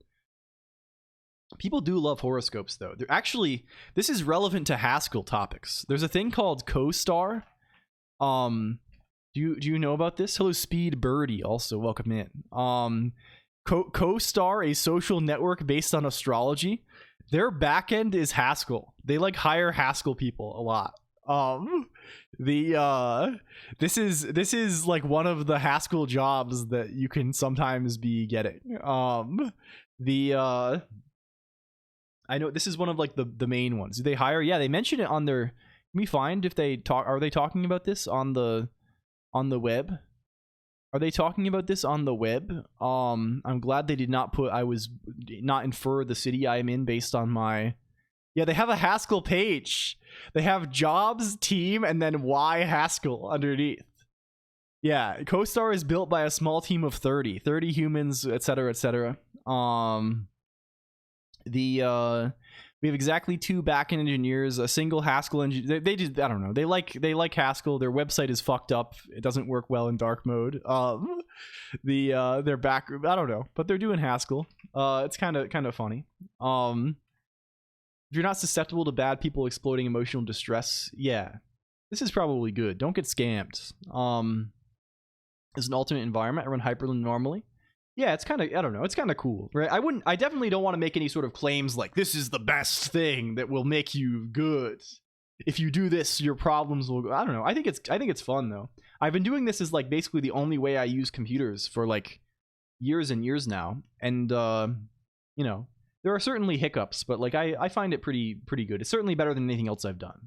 People do love horoscopes though. They're actually, this is relevant to Haskell topics. There's a thing called CoStar. Do you know about this? Hello Speed Birdie, also welcome in. CoStar, a social network based on astrology. Their backend is Haskell. They like hire Haskell people a lot. This is like one of the Haskell jobs that you can sometimes be getting. I know this is one of like the main ones. Do they hire? Yeah, they mention it on their. Can we find if they talk? Are they talking about this on the web? Are they talking about this on the web? I'm glad they did not put not infer the city I am in based on my... Yeah, they have a Haskell page. They have jobs, team, and then Y Haskell underneath. Yeah, CoStar is built by a small team of 30 humans, etc., etc. We have exactly 2 backend engineers, a single Haskell engineer. They just, I don't know. They like Haskell. Their website is fucked up. It doesn't work well in dark mode. Their back, I don't know, but they're doing Haskell. It's kind of funny. If you're not susceptible to bad people exploiting emotional distress, yeah, this is probably good. Don't get scammed. As an alternate environment, I run Hyperlink normally. Yeah, it's kind of, I don't know, it's kind of cool, right? I definitely don't want to make any sort of claims like this is the best thing that will make you good. If you do this, your problems will go. I don't know. I think it's fun though. I've been doing this as like basically the only way I use computers for like years and years now, and you know, there are certainly hiccups, but like I find it pretty good. It's certainly better than anything else I've done.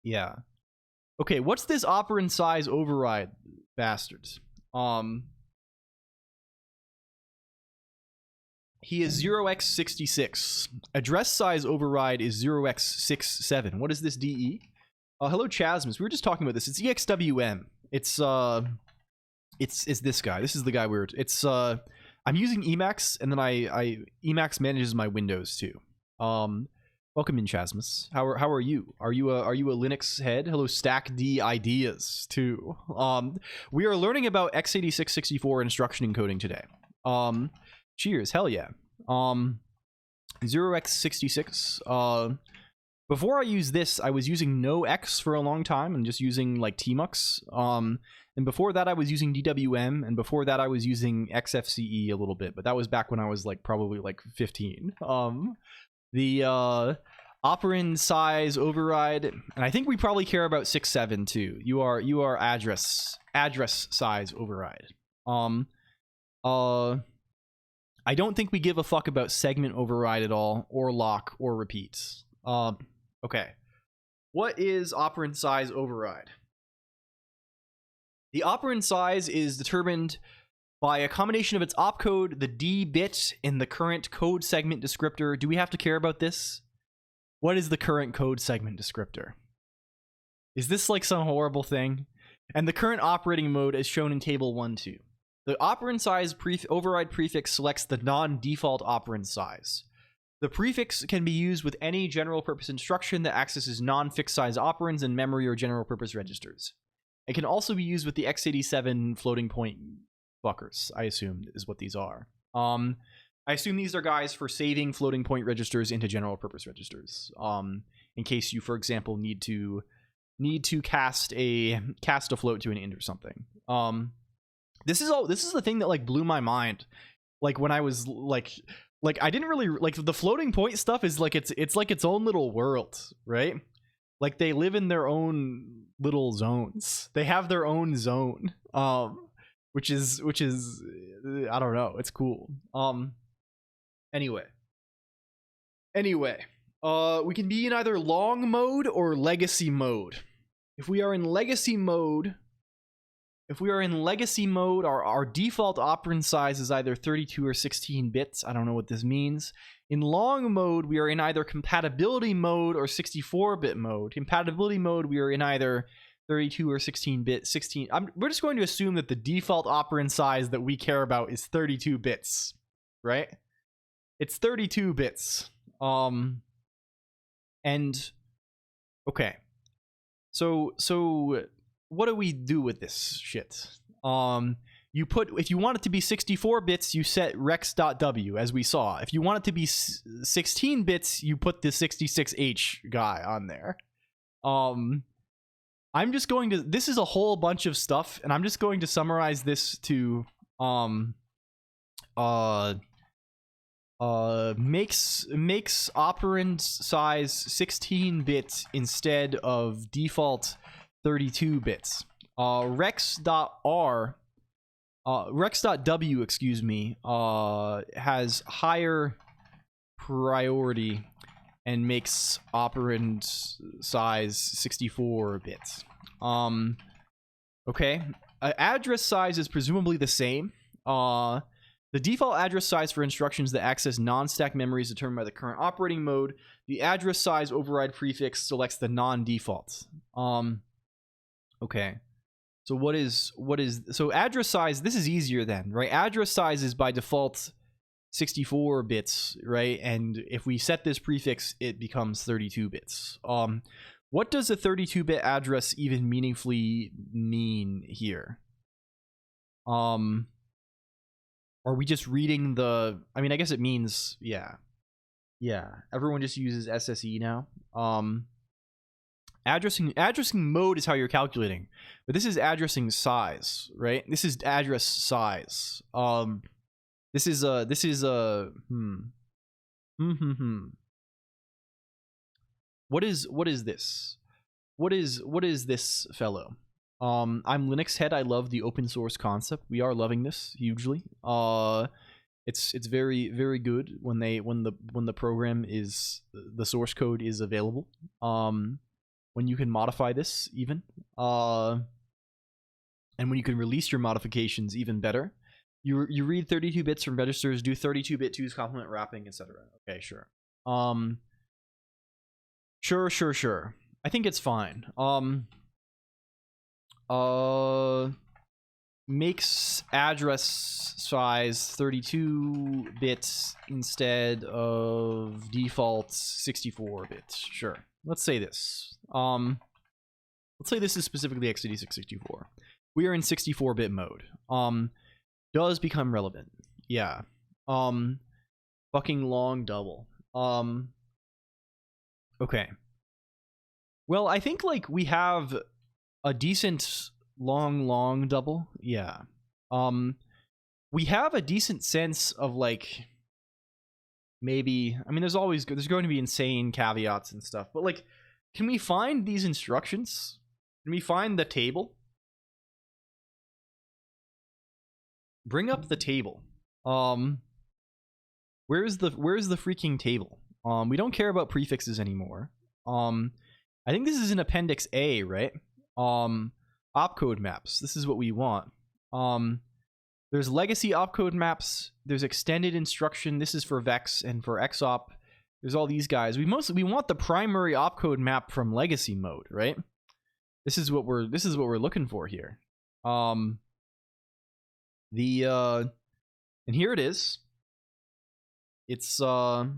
Yeah. Okay, what's this operand size override, bastards? He is 0x66. Address size override is 0x67. What is this DE? Hello, Chasmus. We were just talking about this. It's EXWM. It's this guy. This is the guy I'm using Emacs, and then Emacs manages my Windows too. Welcome in, Chasmus. How are you? Are you a Linux head? Hello, Stack D Ideas too. We are learning about x86-64 instruction encoding today. Cheers, hell yeah. 0x66. Before I used this, I was using no X for a long time and just using like tmux. And before that, I was using DWM, and before that, I was using XFCE a little bit, but that was back when I was like probably like 15. The operand size override, and I think we probably care about 6.7 too. You are address size override. I don't think we give a fuck about segment override at all, or lock, or repeat. Okay. What is operand size override? The operand size is determined by a combination of its opcode, the D bit, and the current code segment descriptor. Do we have to care about this? What is the current code segment descriptor? Is this like some horrible thing? And the current operating mode is shown in table 1-2. The operand size override prefix selects the non-default operand size. The prefix can be used with any general purpose instruction that accesses non-fixed size operands in memory or general purpose registers. It can also be used with the x87 floating point fuckers, I assume is what these are. I assume these are guys for saving floating point registers into general purpose registers. In case you, for example, need to cast a float to an int or something. This is the thing that like blew my mind. Like when I was like I didn't really like the floating point stuff is like it's like its own little world, right? Like they live in their own little zones. They have their own zone. Which is I don't know, it's cool. Anyway, we can be in either long mode or legacy mode. If we are in legacy mode, our default operand size is either 32 or 16 bits. I don't know what this means. In long mode, we are in either compatibility mode or 64-bit mode. Compatibility mode, we are in either 32 or 16-bit. We're just going to assume that the default operand size that we care about is 32 bits, right? It's 32 bits. And okay. So what do we do with this shit? If you want it to be 64 bits, you set rex.w, as we saw. If you want it to be 16 bits, you put the 66h guy on there. I'm just going to, this is a whole bunch of stuff, and I'm just going to summarize this to makes operand size 16 bits instead of default 32 bits. Rex.w, excuse me, has higher priority and makes operand size 64 bits. Okay. address size is presumably the same. The default address size for instructions that access non-stack memory is determined by the current operating mode. The address size override prefix selects the non-default. Okay. So address size, this is easier then, right? Address size is by default 64 bits, right? And if we set this prefix, it becomes 32 bits. What does a 32-bit address even meaningfully mean here? Are we just reading the... I mean, I guess it means... Yeah. Everyone just uses SSE now. Addressing mode is how you're calculating, but this is addressing size, right? This is address size. This is What is this? What is this fellow? I'm Linux head. I love the open source concept. We are loving this hugely. It's very, very good when the program is, the source code is available. When you can modify this even, and when you can release your modifications even better. You read 32 bits from registers, do 32-bit 2's complement wrapping, etc. Okay, sure. Sure. I think it's fine. Makes address size 32 bits instead of default 64 bits. Sure. Let's say this. Let's say this is specifically x86-64. We are in 64-bit mode. Does become relevant. Yeah. Fucking long double. Okay. Well, I think like we have a decent long double. Yeah. We have a decent sense of like maybe, I mean, there's going to be insane caveats and stuff, but like, can we find these instructions? Can we find the table? Bring up the table. Where's the freaking table? We don't care about prefixes anymore. I think this is in Appendix A, right? Opcode maps. This is what we want. There's legacy opcode maps. There's extended instruction. This is for Vex and for XOP. There's all these guys. We want the primary opcode map from legacy mode, right? This is what we're looking for here. And here it is. It's sure.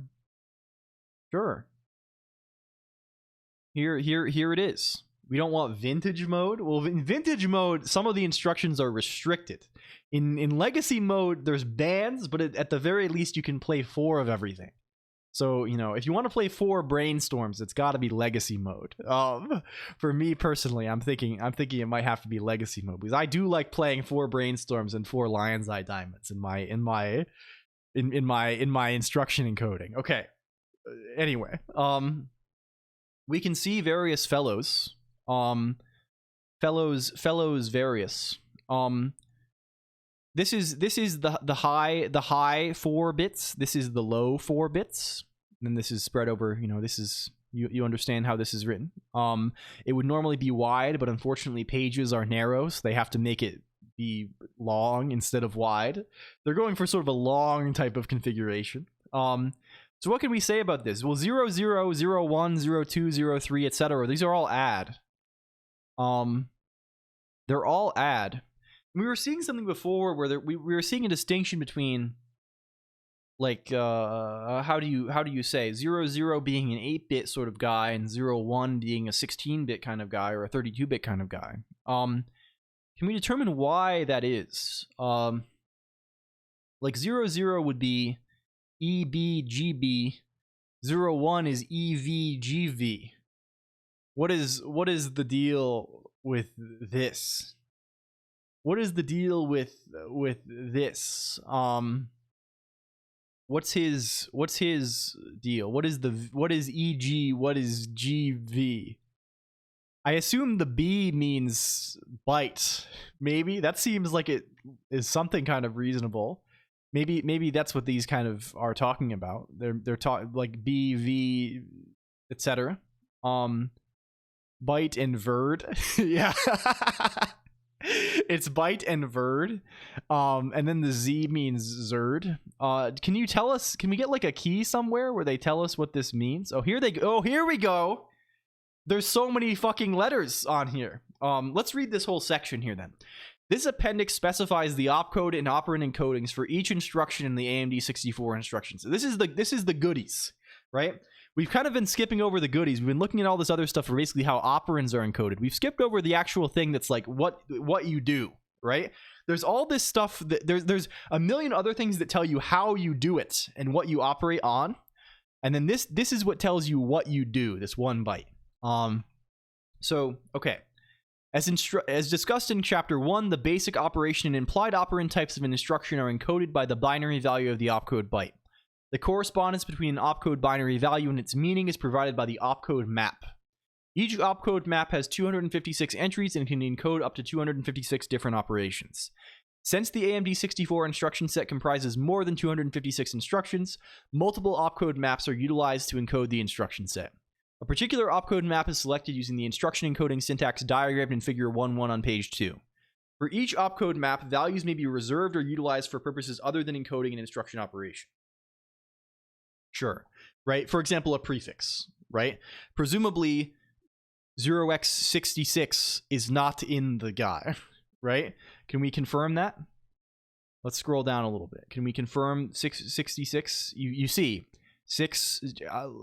Here it is. We don't want vintage mode. Well, in vintage mode, some of the instructions are restricted. In legacy mode, there's bans, but at the very least, you can play 4 of everything. So, you know, if you want to play 4 brainstorms, it's got to be legacy mode. For me personally, I'm thinking it might have to be legacy mode because I do like playing 4 brainstorms and 4 lion's eye diamonds in my instruction encoding. Okay. Anyway, we can see various fellows. Fellows various. This is the high 4 bits. This is the low 4 bits. And then this is spread over, you know, this is you understand how this is written. It would normally be wide, but unfortunately pages are narrow, so they have to make it be long instead of wide. They're going for sort of a long type of configuration. So what can we say about this? Well, 00, 01, 02, 03, etc. These are all add. They're all add. We were seeing something before where we were seeing a distinction between like how do you say 00 being an 8-bit sort of guy and 01 being a 16-bit kind of guy or a 32-bit kind of guy. Can we determine why that is? Like 00 would be EBGB, 01 is EVGV. What is the deal with this? What is the deal with this? What's his deal? What is EG? What is GV? I assume the B means byte. Maybe that seems like it is something kind of reasonable. Maybe that's what these kind of are talking about. They're talking like BV, etc. Byte and verd. Yeah. It's byte and verd, and then the Z means zerd. Can you tell us? Can we get like a key somewhere where they tell us what this means? Oh, here they go. Oh, here we go. There's so many fucking letters on here. Let's read this whole section here then. This appendix specifies the opcode and operand encodings for each instruction in the AMD 64 instructions. So this is the goodies, right? We've kind of been skipping over the goodies. We've been looking at all this other stuff for basically how operands are encoded. We've skipped over the actual thing that's like what you do, right? There's all this stuff that there's a million other things that tell you how you do it and what you operate on, and then this is what tells you what you do. This one byte. So okay. As discussed in Chapter 1, the basic operation and implied operand types of an instruction are encoded by the binary value of the opcode byte. The correspondence between an opcode binary value and its meaning is provided by the opcode map. Each opcode map has 256 entries and can encode up to 256 different operations. Since the AMD 64 instruction set comprises more than 256 instructions, multiple opcode maps are utilized to encode the instruction set. A particular opcode map is selected using the instruction encoding syntax diagrammed in Figure 1.1 on page 2. For each opcode map, values may be reserved or utilized for purposes other than encoding an instruction operation. Sure, right? For example, a prefix, right? Presumably, 0x66 is not in the guy, right? Can we confirm that? Let's scroll down a little bit. Can we confirm 666? You see, 6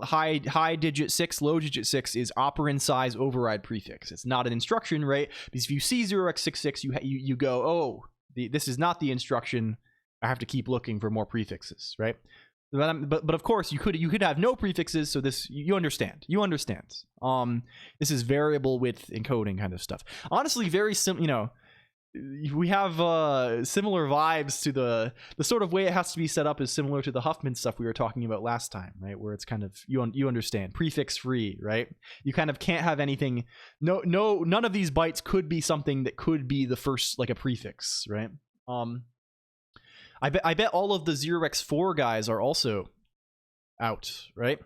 high digit 6, low digit 6 is operand size override prefix. It's not an instruction, right? Because if you see 0x66, you go, oh, this is not the instruction. I have to keep looking for more prefixes, right? But of course you could have no prefixes, so this you understand. This is variable width encoding kind of stuff. Honestly, very simple. You know, we have similar vibes to the sort of way it has to be set up is similar to the Huffman stuff we were talking about last time, right? Where it's kind of you understand, prefix free, right? You kind of can't have anything. None of these bytes could be something that could be the first, like a prefix, right? I bet all of the 0x4 guys are also out, right?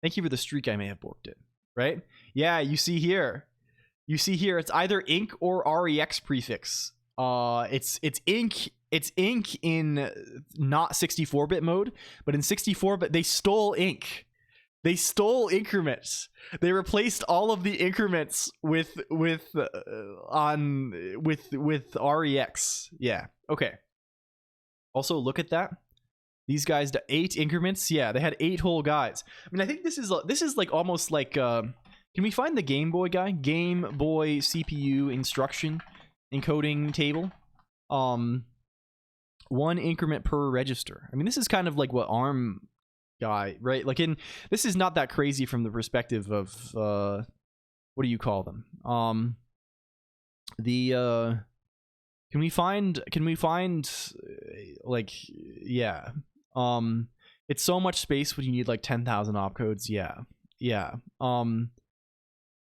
Thank you for the streak. I may have borked it, right? Yeah, you see here, it's either inc or rex prefix. It's inc in not 64-bit mode, but in 64-bit they stole inc. They stole increments. They replaced all of the increments with rex. Yeah. Okay. Also, look at that. These guys, 8 increments. Yeah, they had 8 whole guys. I mean, I think this is like almost like. Can we find the Game Boy guy? Game Boy CPU instruction encoding table. 1 increment per register. I mean, this is kind of like what ARM guy, right? Like this is not that crazy from the perspective of what do you call them? Can we find like, yeah, it's so much space when you need like 10,000 opcodes. Yeah.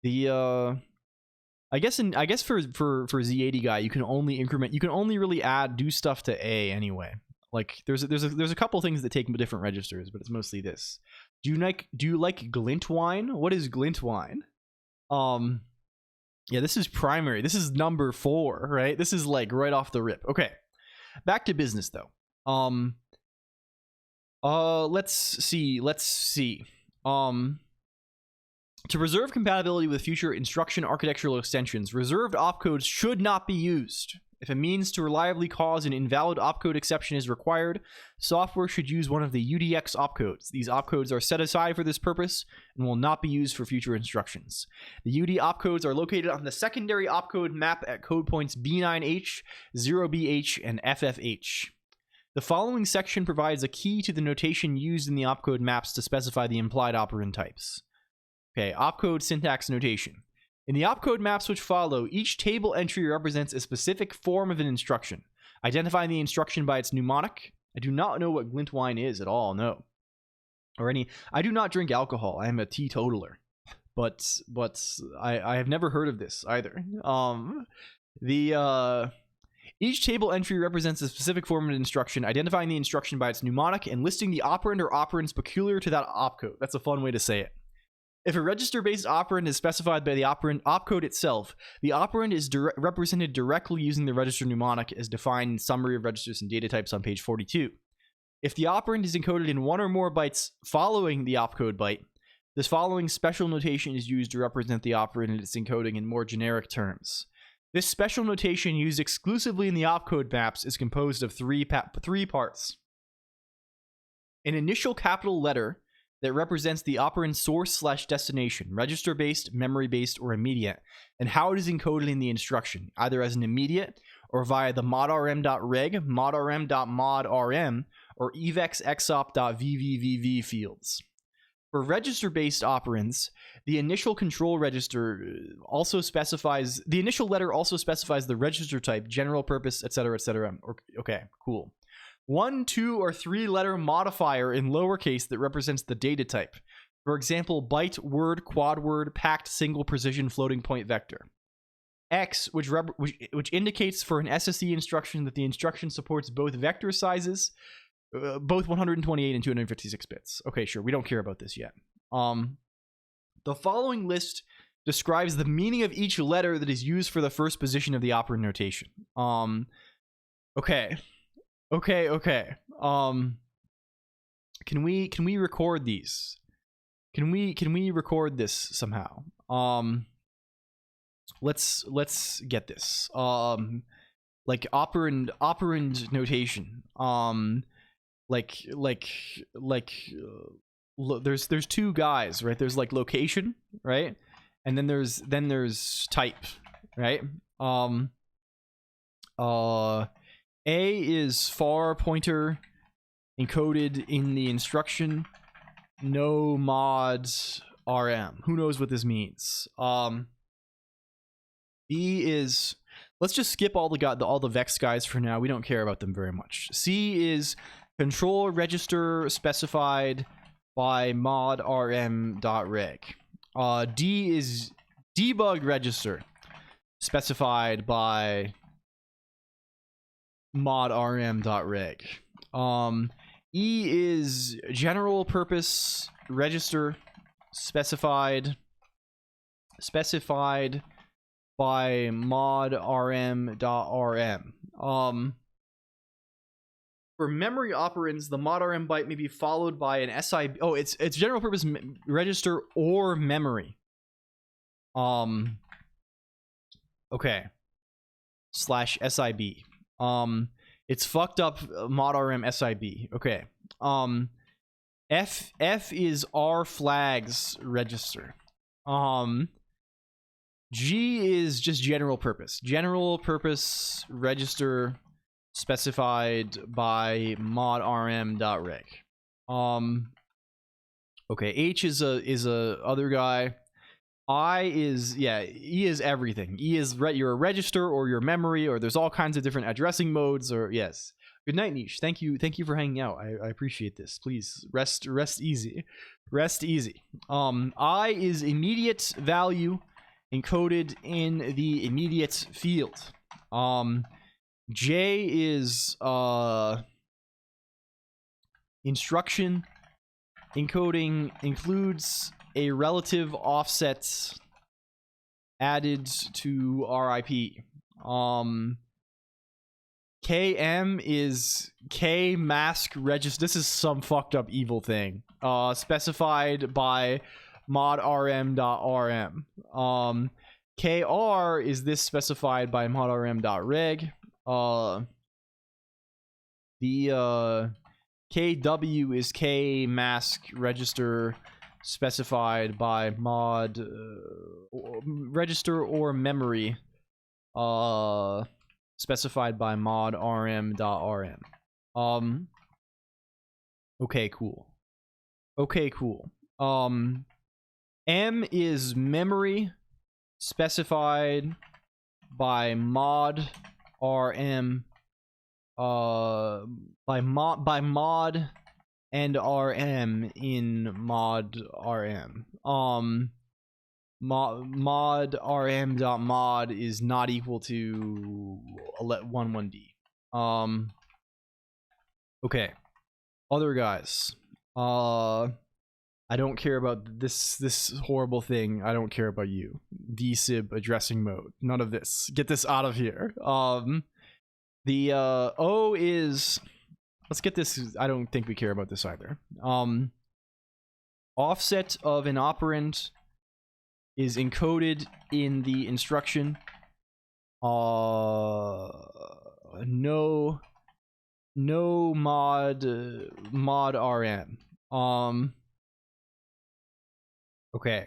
I guess for Z80 guy, you can only increment, you can only really do stuff to A anyway. Like there's a couple things that take different registers, but it's mostly this. Do you like glint wine? What is glint wine? Yeah, this is primary. This is number 4, right? This is like right off the rip. Okay. Back to business though. Let's see. To preserve compatibility with future instruction architectural extensions, reserved opcodes should not be used. If a means to reliably cause an invalid opcode exception is required, software should use one of the UDX opcodes. These opcodes are set aside for this purpose and will not be used for future instructions. The UD opcodes are located on the secondary opcode map at code points B9H, 0BH, and FFH. The following section provides a key to the notation used in the opcode maps to specify the implied operand types. Okay, opcode syntax notation. In the opcode maps which follow, each table entry represents a specific form of an instruction, identifying the instruction by its mnemonic. I do not know what glint wine is at all, no. I do not drink alcohol. I am a teetotaler. But I have never heard of this either. Each table entry represents a specific form of instruction, identifying the instruction by its mnemonic and listing the operand or operands peculiar to that opcode. That's a fun way to say it. If a register-based operand is specified by the operand opcode itself, the operand is represented directly using the register mnemonic as defined in Summary of Registers and Data Types on page 42. If the operand is encoded in one or more bytes following the opcode byte, this following special notation is used to represent the operand and its encoding in more generic terms. This special notation used exclusively in the opcode maps is composed of three parts. An initial capital letter that represents the operand source/destination, register-based, memory-based, or immediate, and how it is encoded in the instruction, either as an immediate or via the modrm.reg, modrm.modrm, or evexexop.vvvv fields. For register-based operands, the initial control register also specifies the initial letter also specifies the register type, general purpose, etc., etc. Okay, cool. 1, 2, or 3 letter modifier in lowercase that represents the data type. For example, byte, word, quad word, packed, single precision, floating point vector. X, which indicates for an SSE instruction that the instruction supports both vector sizes, both 128 and 256 bits. Okay, sure, we don't care about this yet. The following list describes the meaning of each letter that is used for the first position of the operand notation. Okay. Can we record these? Can we record this somehow? Let's get this. Like operand notation. There's two guys, right? There's like location, right? And then there's type, right? A is far pointer encoded in the instruction. No mods RM. Who knows what this means? B is, let's just skip all the Vex guys for now. We don't care about them very much. C is control register specified by modrm.reg. D is debug register specified by modrm.reg. E is general purpose register specified by modrm.rm. For memory operands, the modrm byte may be followed by an SIB. Oh, it's general purpose register or memory. Okay. /SIB. It's fucked up modrm SIB. Okay. F is R flags register. G is just general purpose. General purpose register specified by modrm.reg. Okay, H is a other guy. I is, yeah, E is everything. E is you're a register or your memory, or there's all kinds of different addressing modes, or yes. Good night, Niche. Thank you for hanging out. I appreciate this. Please rest easy. Rest easy. I is immediate value encoded in the immediate field. J is instruction encoding includes a relative offset added to RIP. KM is K mask register. This is some fucked up evil thing. Specified by modrm.rm. KR is this specified by modrm.reg. The KW is K mask register specified by mod register or memory specified by modrm.rm. Okay, cool. M is memory specified by mod rm by mod and rm in mod rm. Mod rm.mod is not equal to 11d. Okay, other guys. I I don't care about this horrible thing. I don't care about you. VSIB addressing mode. None of this. Get this out of here. The O is, let's get this. I don't think we care about this either. Offset of an operand is encoded in the instruction. No mod rm. Okay.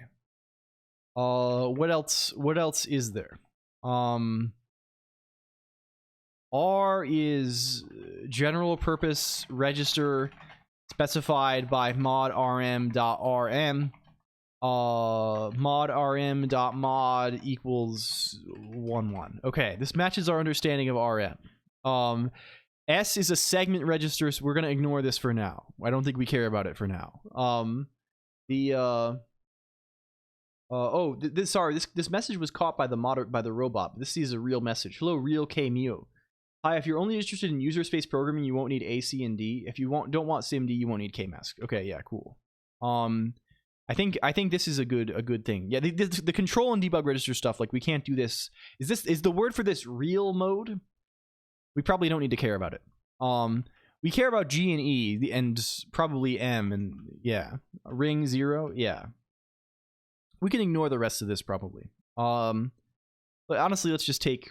What else is there? R is general purpose register specified by mod rm.rm. Mod rm.mod equals 11. Okay, this matches our understanding of rm. S is a segment register, so we're gonna ignore this for now. I don't think we care about it for now. This message was caught by the robot. This is a real message. Hello, real K Mew. Hi, if you're only interested in user space programming, you won't need A, C, and D. If you don't want SIMD, you won't need KMask. Okay, yeah, cool. I think this is a good thing. Yeah, the control and debug register stuff, like we can't do this. Is the word for this real mode? We probably don't need to care about it. We care about G and E and probably M and yeah, ring 0. Yeah, we can ignore the rest of this probably. But honestly,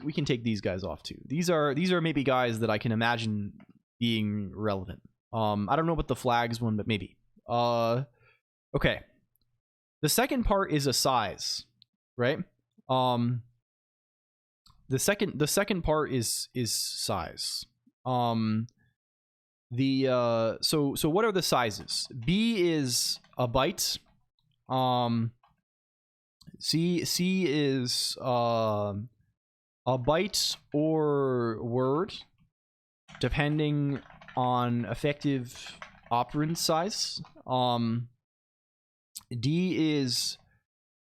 we can take these guys off too. These are maybe guys that I can imagine being relevant. I don't know about the flags one, but maybe. Okay. The second part is a size, right? The second part is size. So what are the sizes? B is a byte. C is a byte or word, depending on effective operand size. D is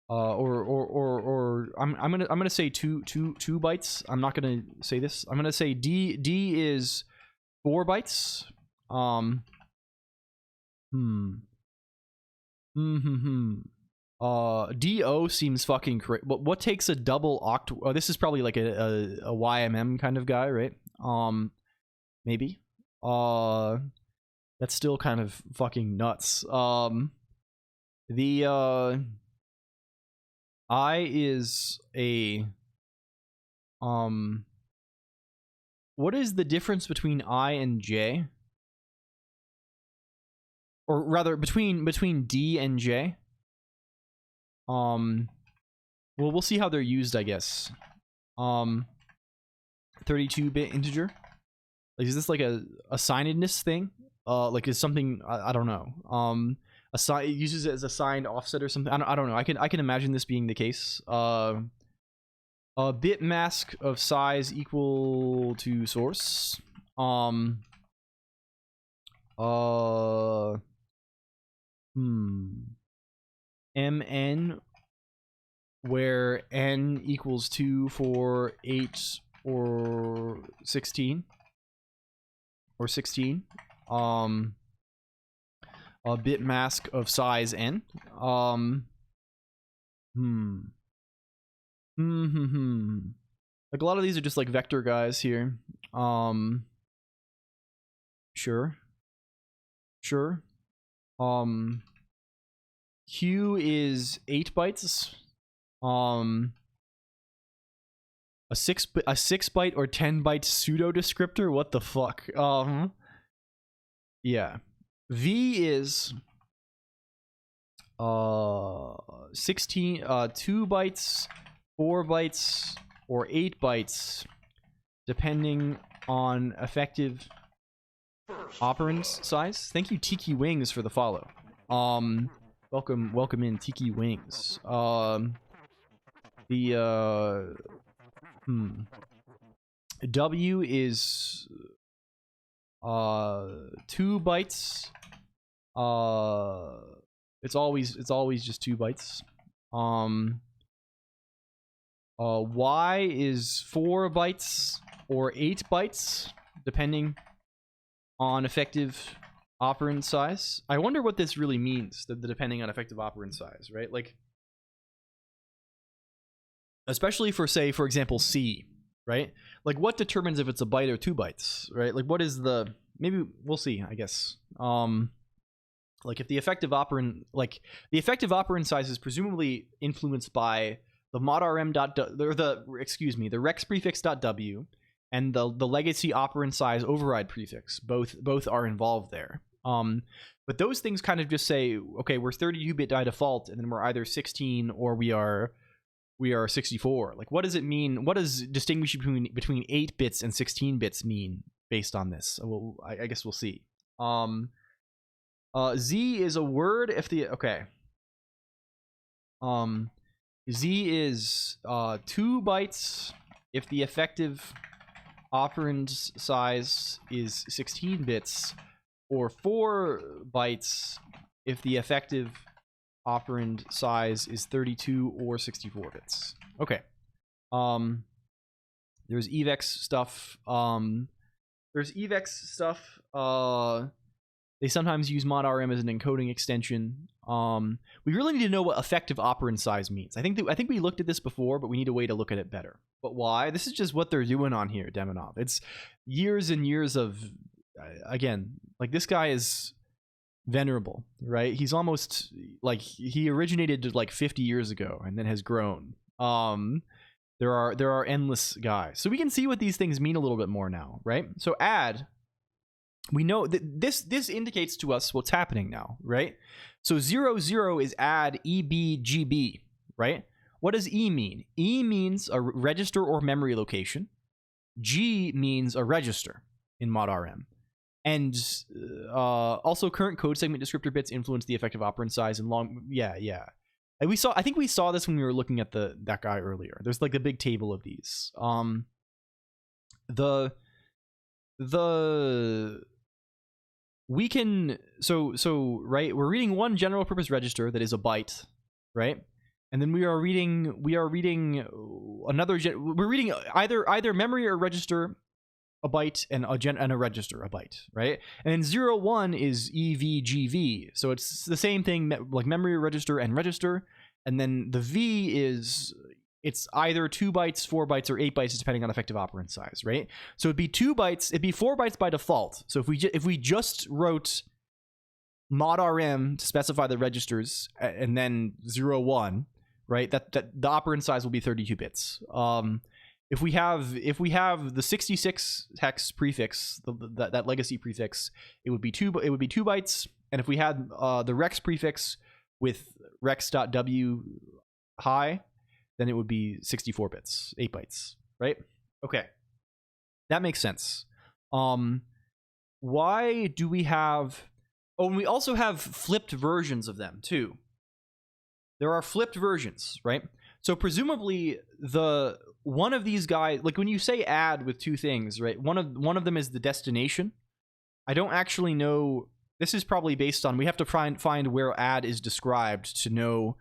I'm gonna say two bytes. I'm not gonna say this. I'm gonna say D is 4 bytes. DO seems fucking crazy. But what takes a double oct? Oh, this is probably like a YMM kind of guy, right? Maybe. That's still kind of fucking nuts. The I is a what is the difference between I and J? Or rather between D and J? Well, we'll see how they're used, I guess. 32-bit integer? Like, is this like a assignedness thing? Like, is something I don't know. It uses it as a signed offset or something. I don't know. I can imagine this being the case. A bit mask of size equal to source. MN, where n equals 2, 4, 8, or 16. Or 16. A bit mask of size n. Like a lot of these are just like vector guys here. Sure. Q is 8 bytes. A 6 byte or 10 byte pseudo descriptor. What the fuck? Yeah. V is 16 2 bytes, 4 bytes, or 8 bytes, depending on effective operand size. Thank you, Tiki Wings, for the follow. Welcome in, Tiki Wings. W is 2 bytes. It's always just 2 bytes. Y is 4 bytes or 8 bytes, depending on effective operand size. I wonder what this really means, the depending on effective operand size, right? Like, especially for, say, for example, C, right? Like, what determines if it's a byte or 2 bytes, right? Like, what is the, maybe we'll see, I guess. Like, if the effective operand, like, the effective operand size is presumably influenced by the modrm dot, or the, excuse me, the rex prefix dot w and the legacy operand size override prefix. Both are involved there. But those things kind of just say, okay, we're 32-bit by default, and then we're either 16 or we are 64. Like, what does it mean? What does distinguish between 8 bits and 16 bits mean based on this? Well, I guess we'll see. Z is a word if the, okay. Z is 2 bytes if the effective operand size is 16 bits, or 4 bytes if the effective operand size is 32 or 64 bits. Okay. There's EVEX stuff. They sometimes use modrm as an encoding extension. We really need to know what effective operand size means. I think we looked at this before, but we need a way to look at it better. But why? This is just what they're doing on here, Demonov. It's years and years of, again, like, this guy is venerable, right? He's almost like he originated like 50 years ago and then has grown. There are endless guys, so we can see what these things mean a little bit more now, right? So add, we know that this indicates to us what's happening now, right? So 0 0 is add EBGB, right? What does E mean? E means a register or memory location. G means a register in modrm. And also current code segment descriptor bits influence the effective operand size and long. Yeah. And I think we saw this when we were looking at that guy earlier. There's like a big table of these. We can, so right, we're reading one general purpose register that is a byte, right? And then we are reading another, we're reading either memory or register a byte and a register a byte, right? And then 0 1 is EVGV, so it's the same thing, like memory, register, and register. And then the V is, it's either 2 bytes, 4 bytes, or 8 bytes, depending on effective operand size, right? So it'd be 2 bytes, it'd be 4 bytes by default. So if we just wrote modrm to specify the registers and then 0 1, right, that the operand size will be 32 bits. If we have the 66 hex prefix, that legacy prefix, it would be 2 bytes. And if we had the rex prefix with rex.w high, then it would be 64 bits, 8 bytes, right? Okay, that makes sense. Why do we have? Oh, and we also have flipped versions of them too. There are flipped versions, right? So presumably one of these guys, like when you say add with 2 things, right? One of them is the destination. I don't actually know. This is probably based on, we have to find where add is described to know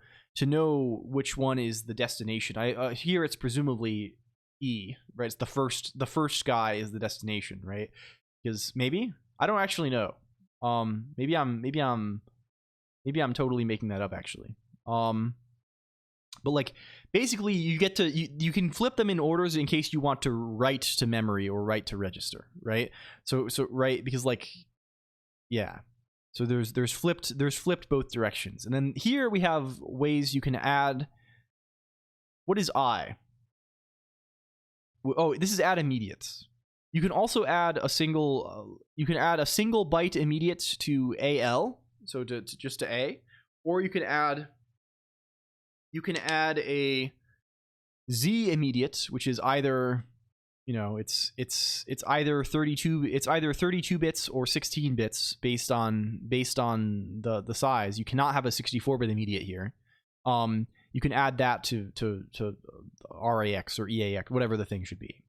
which one is the destination. Here it's presumably E, right? It's the first guy is the destination, right? Because maybe, I don't actually know. Maybe I'm totally making that up actually. But like basically you get to you can flip them in orders in case you want to write to memory or write to register, right? So right, because like, yeah. So there's flipped both directions. And then here we have ways you can add. What is I? Oh, this is add immediate. You can also add a single byte immediate to AL, so to just to A, or you can add a Z immediate, which is either, you know, it's either 32 bits or 16 bits based on the size. You cannot have a 64-bit immediate here. You can add that to RAX or EAX, whatever the thing should be.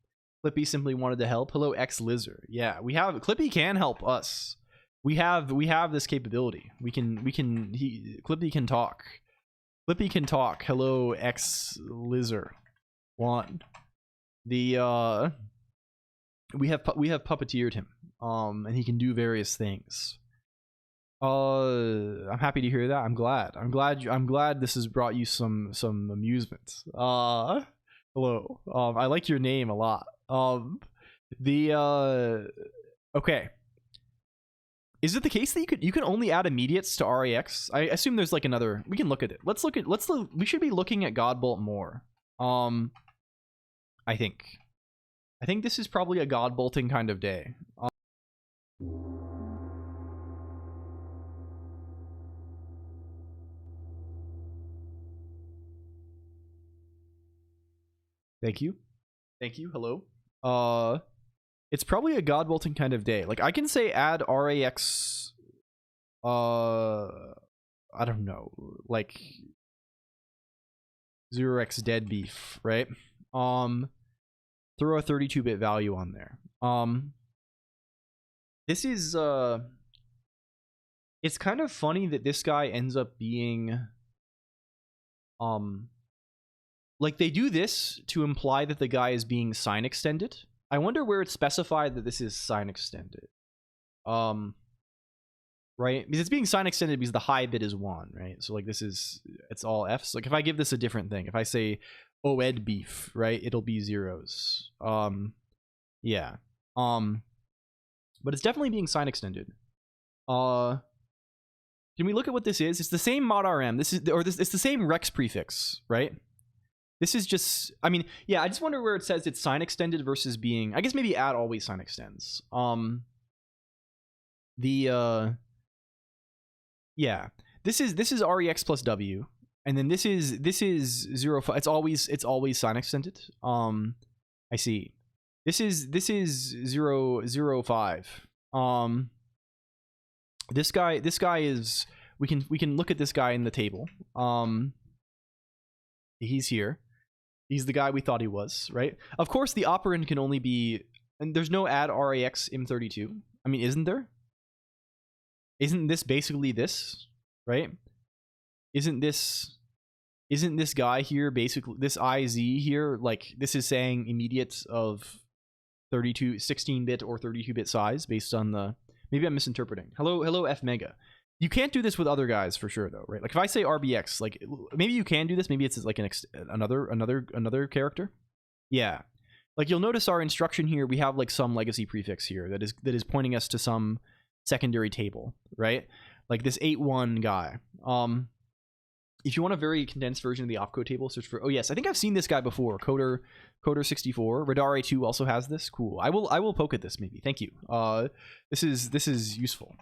Clippy simply wanted to help. Hello, X Lizard. Yeah, we have Clippy can help us. We have this capability. Clippy can talk. Clippy can talk. Hello, X Lizard. One. We have puppeteered him. And he can do various things. I'm happy to hear that. I'm glad this has brought you some amusement. Hello. I like your name a lot. Okay. Is it the case that you can only add immediates to RAX? I assume there's like another. We can look at it. We should be looking at Godbolt more. I think this is probably a Godbolting kind of day. Thank you. Hello. It's probably a Godbolting kind of day. Like I can say add RAX. I don't know, like 0x dead beef, right? Throw a 32-bit value on there. This is it's kind of funny that this guy ends up being like they do this to imply that the guy is being sign extended. I wonder where it's specified that this is sign extended. Right? Because it's being sign extended because the high bit is 1, right? So like this is, it's all Fs. Like if I give this a different thing, if I say OED beef, right, it'll be zeros. Yeah. But it's definitely being sign extended. Can we look at what this is? It's the same mod RM. It's the same Rex prefix, right? This is just, I mean, yeah, I just wonder where it says it's sign extended versus being, I guess maybe add always sign extends. Yeah, this is REX plus W, and then this is 0, 5. It's always sign extended. I see. This is 0, 0, 5. This guy is, we can look at this guy in the table. He's here. He's the guy we thought he was, right? Of course, the operand can only be, and there's no add RAX im32. I mean, isn't there? Isn't this basically this, right? Isn't this guy here basically, this IZ here, like this is saying immediate of 16-bit or 32-bit size based on the, maybe I'm misinterpreting. Hello F Mega. You can't do this with other guys for sure though, right? Like if I say RBX, like maybe you can do this. Maybe it's like another character. Yeah, like you'll notice our instruction here. We have like some legacy prefix here that is pointing us to some secondary table, right? Like this 8.1 guy. If you want a very condensed version of the opcode table, search for. Oh yes, I think I've seen this guy before. Coder 64. Radar 2 also has this. Cool. I will poke at this maybe. Thank you. This is useful.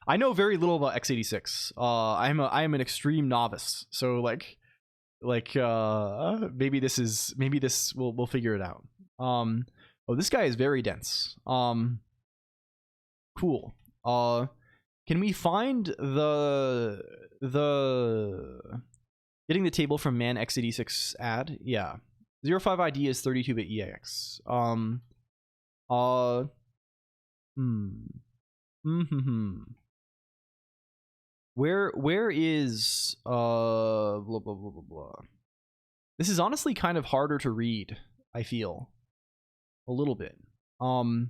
I know very little about x86. I am an extreme novice. So like maybe this we'll figure it out. Oh, this guy is very dense. Cool. Can we find the getting the table from man x86 add? Yeah. 05 ID is 32-bit EAX. Where is blah blah blah blah blah. This is honestly kind of harder to read, I feel. A little bit. Because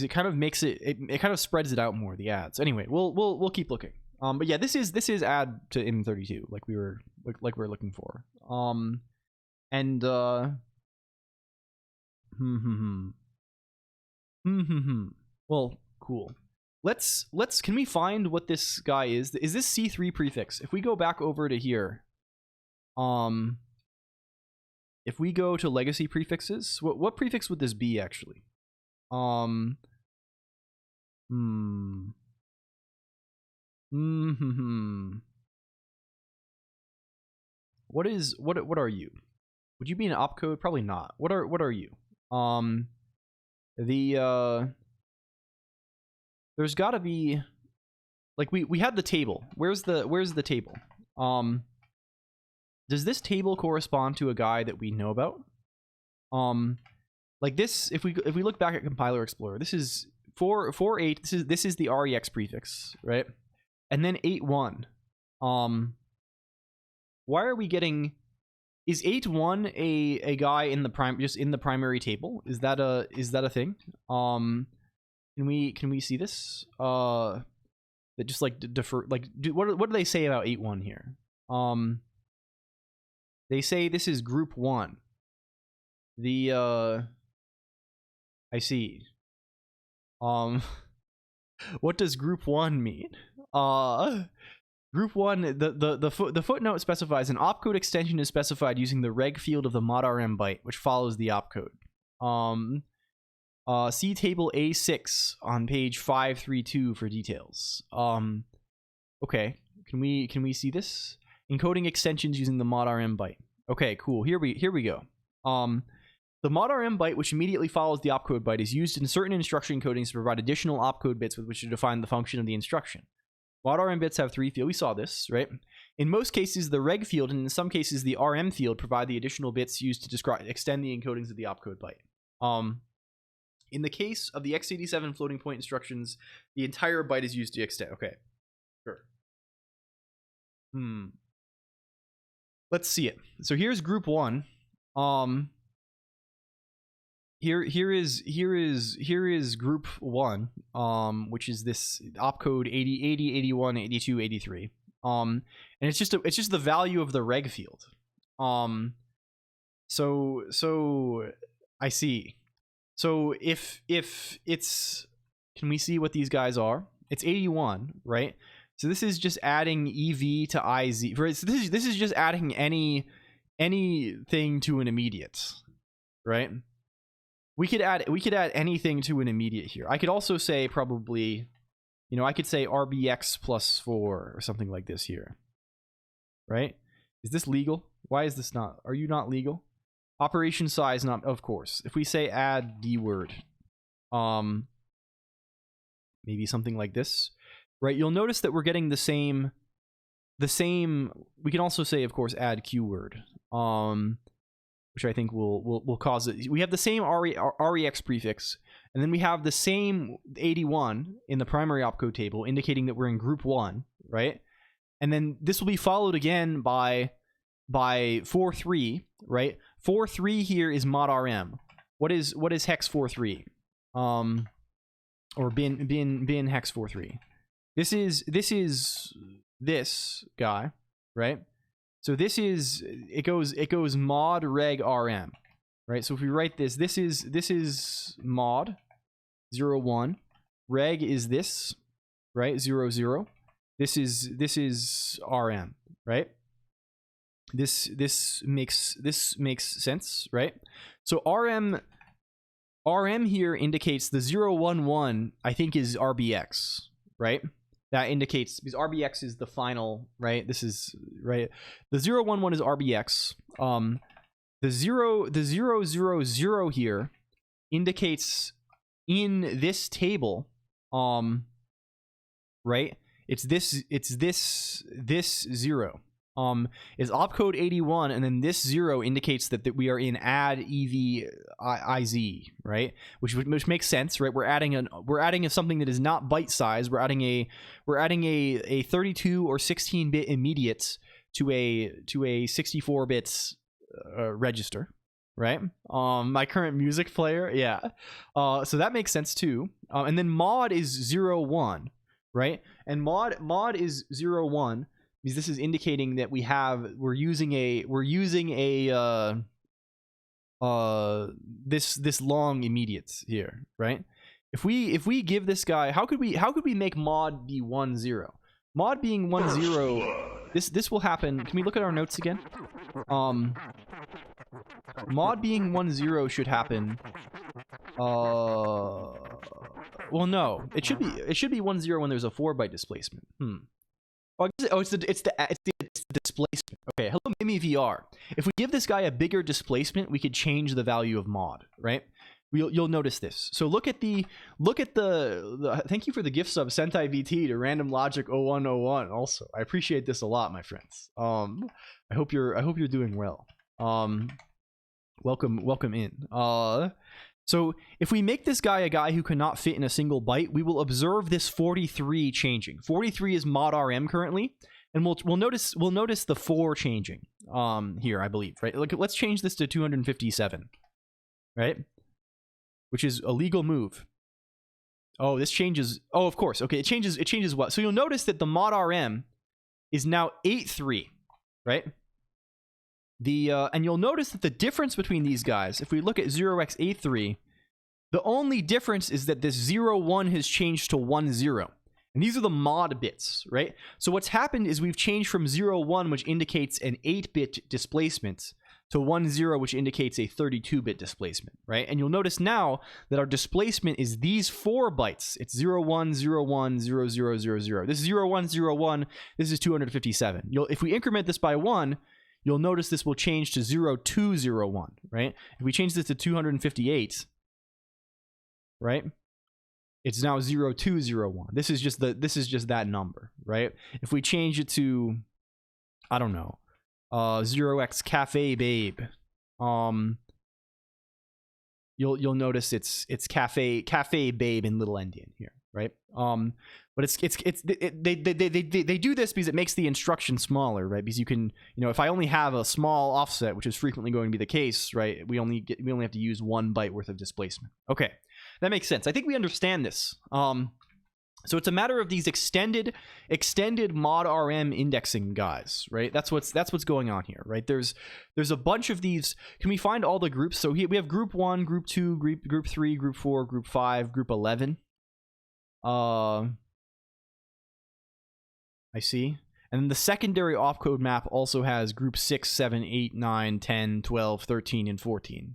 it kind of makes it kind of spreads it out more, the ads. Anyway, we'll keep looking. But yeah, this is add to M32, like we were looking for. Well, cool. Let's can we find what this guy is? Is this C3 prefix? If we go back over to here, if we go to legacy prefixes, what prefix would this be actually? What are you? Would you be an opcode? Probably not. What are you? There's got to be, like we had the table. Where's the table? Does this table correspond to a guy that we know about? Like this, if we look back at Compiler Explorer, this is 4.8. This is the REX prefix, right? And then 8.1. Why are we getting? Is 8.1 a guy in the just in the primary table? Is that a thing? Can we see this? That just like defer, like what do they say about 8.1 here? They say this is group 1. I see. What does group 1 mean? Group 1, the footnote specifies an opcode extension is specified using the reg field of the modrm byte, which follows the opcode. See table A6 on page 532 for details. Okay, can we see this? Encoding extensions using the modrm byte. Okay, cool. Here we go. The modrm byte, which immediately follows the opcode byte, is used in certain instruction encodings to provide additional opcode bits with which to define the function of the instruction. Modrm bits have 3 fields. We saw this, right? In most cases, the reg field, and in some cases, the rm field, provide the additional bits used to extend the encodings of the opcode byte. In the case of the x87 floating point instructions, the entire byte is used to extend. Okay, sure. Let's see it. So here's group 1. Here is group 1, which is this opcode 80, 80, 81, 82, 83. And it's just the value of the reg field. So I see. So if it's, can we see what these guys are? It's 81, right? So this is just adding EV to IZ. This is just adding anything to an immediate, right? We could add anything to an immediate here. I could also say probably, you know, I could say RBX plus 4 or something like this here, right? Is this legal? Why is this not? Are you not legal? Operation size not, of course. If we say add D word, maybe something like this, right? You'll notice that we're getting the same. We can also say, of course, add Q word, which I think will cause it. We have the same REX prefix, and then we have the same 81 in the primary opcode table, indicating that we're in group 1, right? And then this will be followed again by 4.3, right? 4.3 here is mod rm. What is hex 4.3? Or bin hex 4.3. This is this guy, right? So this is, it goes mod reg rm, right? So if we write this is mod 01, reg is this, right? 00. This is rm, right? This makes sense, right? So rm here indicates the 011, I think, is RBX, right? That indicates, because RBX is the final, right? This is, right? The 011 is RBX. The 000 here indicates in this table, right? It's this 0. Is opcode 81, and then this 0 indicates that we are in add EV IZ, right? Which makes sense, right? We're adding something that is not byte size. We're adding a 32 or 16-bit immediate to a 64 bits register, right? My current music player, yeah. So that makes sense too. And then mod is 01, right? And mod is 01. Because this is indicating that we're using this long immediate here, right? If we give this guy, how could we make mod be 10? Mod being 10, this will happen. Can we look at our notes again? Mod being 10 should happen. Well, no, it should be 10 when there's a 4-byte displacement. Oh, it's the displacement. Okay, hello Mimi VR. If we give this guy a bigger displacement, we could change the value of mod, right? You'll notice this. So look at the thank you for the gift sub Sentai VT to Random Logic 0101. Also, I appreciate this a lot, my friends. I hope you're doing well. Welcome in. So if we make this guy a guy who cannot fit in a single byte, we will observe this 43 changing. 43 is mod rm currently, and we'll notice the 4 changing here, I believe, right? Look, let's change this to 257, right? Which is a legal move. Oh, this changes. Oh, of course. Okay, it changes what? So you'll notice that the mod RM is now 8.3, right? And you'll notice that the difference between these guys, if we look at 0x83, the only difference is that this 0.1 has changed to 1.0. And these are the mod bits, right? So what's happened is we've changed from 0.1, which indicates an 8-bit displacement, to 1.0, which indicates a 32-bit displacement, right? And you'll notice now that our displacement is these 4 bytes. It's 0.1, 0.1, 0.0, This is 0.1, 0.1. This is 257. If we increment this by 1, you'll notice this will change to 0.201, right? If we change this to 258, right? It's now 0.201. This is just that number, right? If we change it to, I don't know, 0x Cafe Babe, you'll notice it's Cafe Babe in little endian here, right? But they do this because it makes the instruction smaller, right? Because you can, if I only have a small offset, which is frequently going to be the case, right? We only have to use 1 byte worth of displacement. Okay, that makes sense. I think we understand this. So it's a matter of these extended mod RM indexing guys, right? That's what's going on here, right? There's a bunch of these. Can we find all the groups? So here we have group 1, group 2, group 3, group 4, group 5, group 11. I see. And then the secondary opcode map also has group 6, 7, 8, 9, 10, 12, 13, and 14.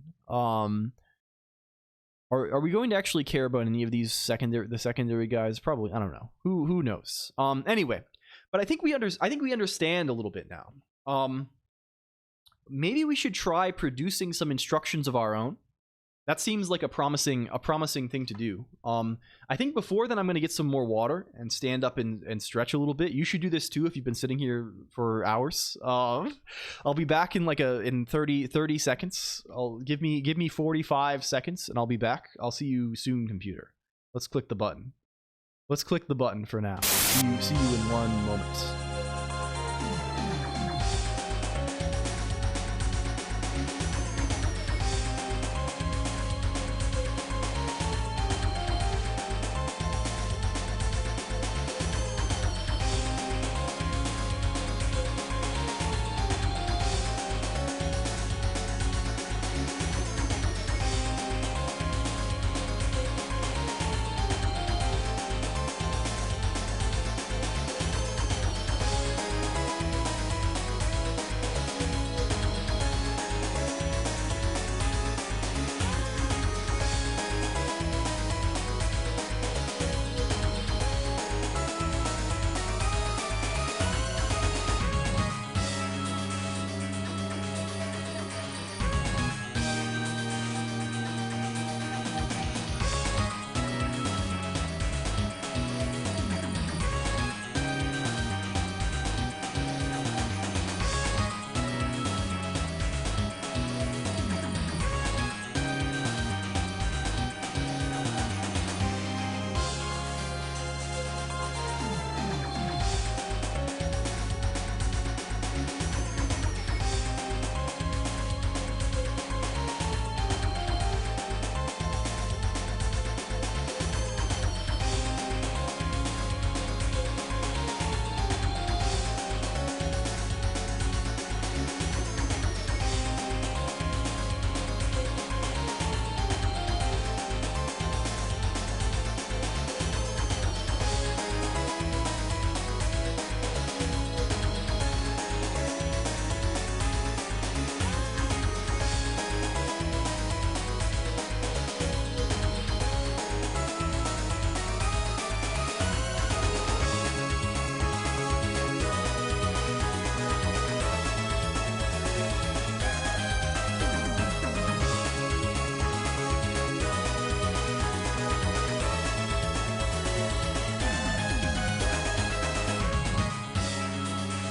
Are we going to actually care about any of these secondary guys? Probably. I don't know. Who knows? Anyway, but I think we understand a little bit now. Maybe we should try producing some instructions of our own. That seems like a promising thing to do. I think before then I'm going to get some more water and stand up and stretch a little bit. You should do this too if you've been sitting here for hours. I'll be back in 30 seconds. Give me 45 seconds and I'll be back. I'll see you soon, computer. Let's click the button. Let's click the button for now. See you in 1 moment.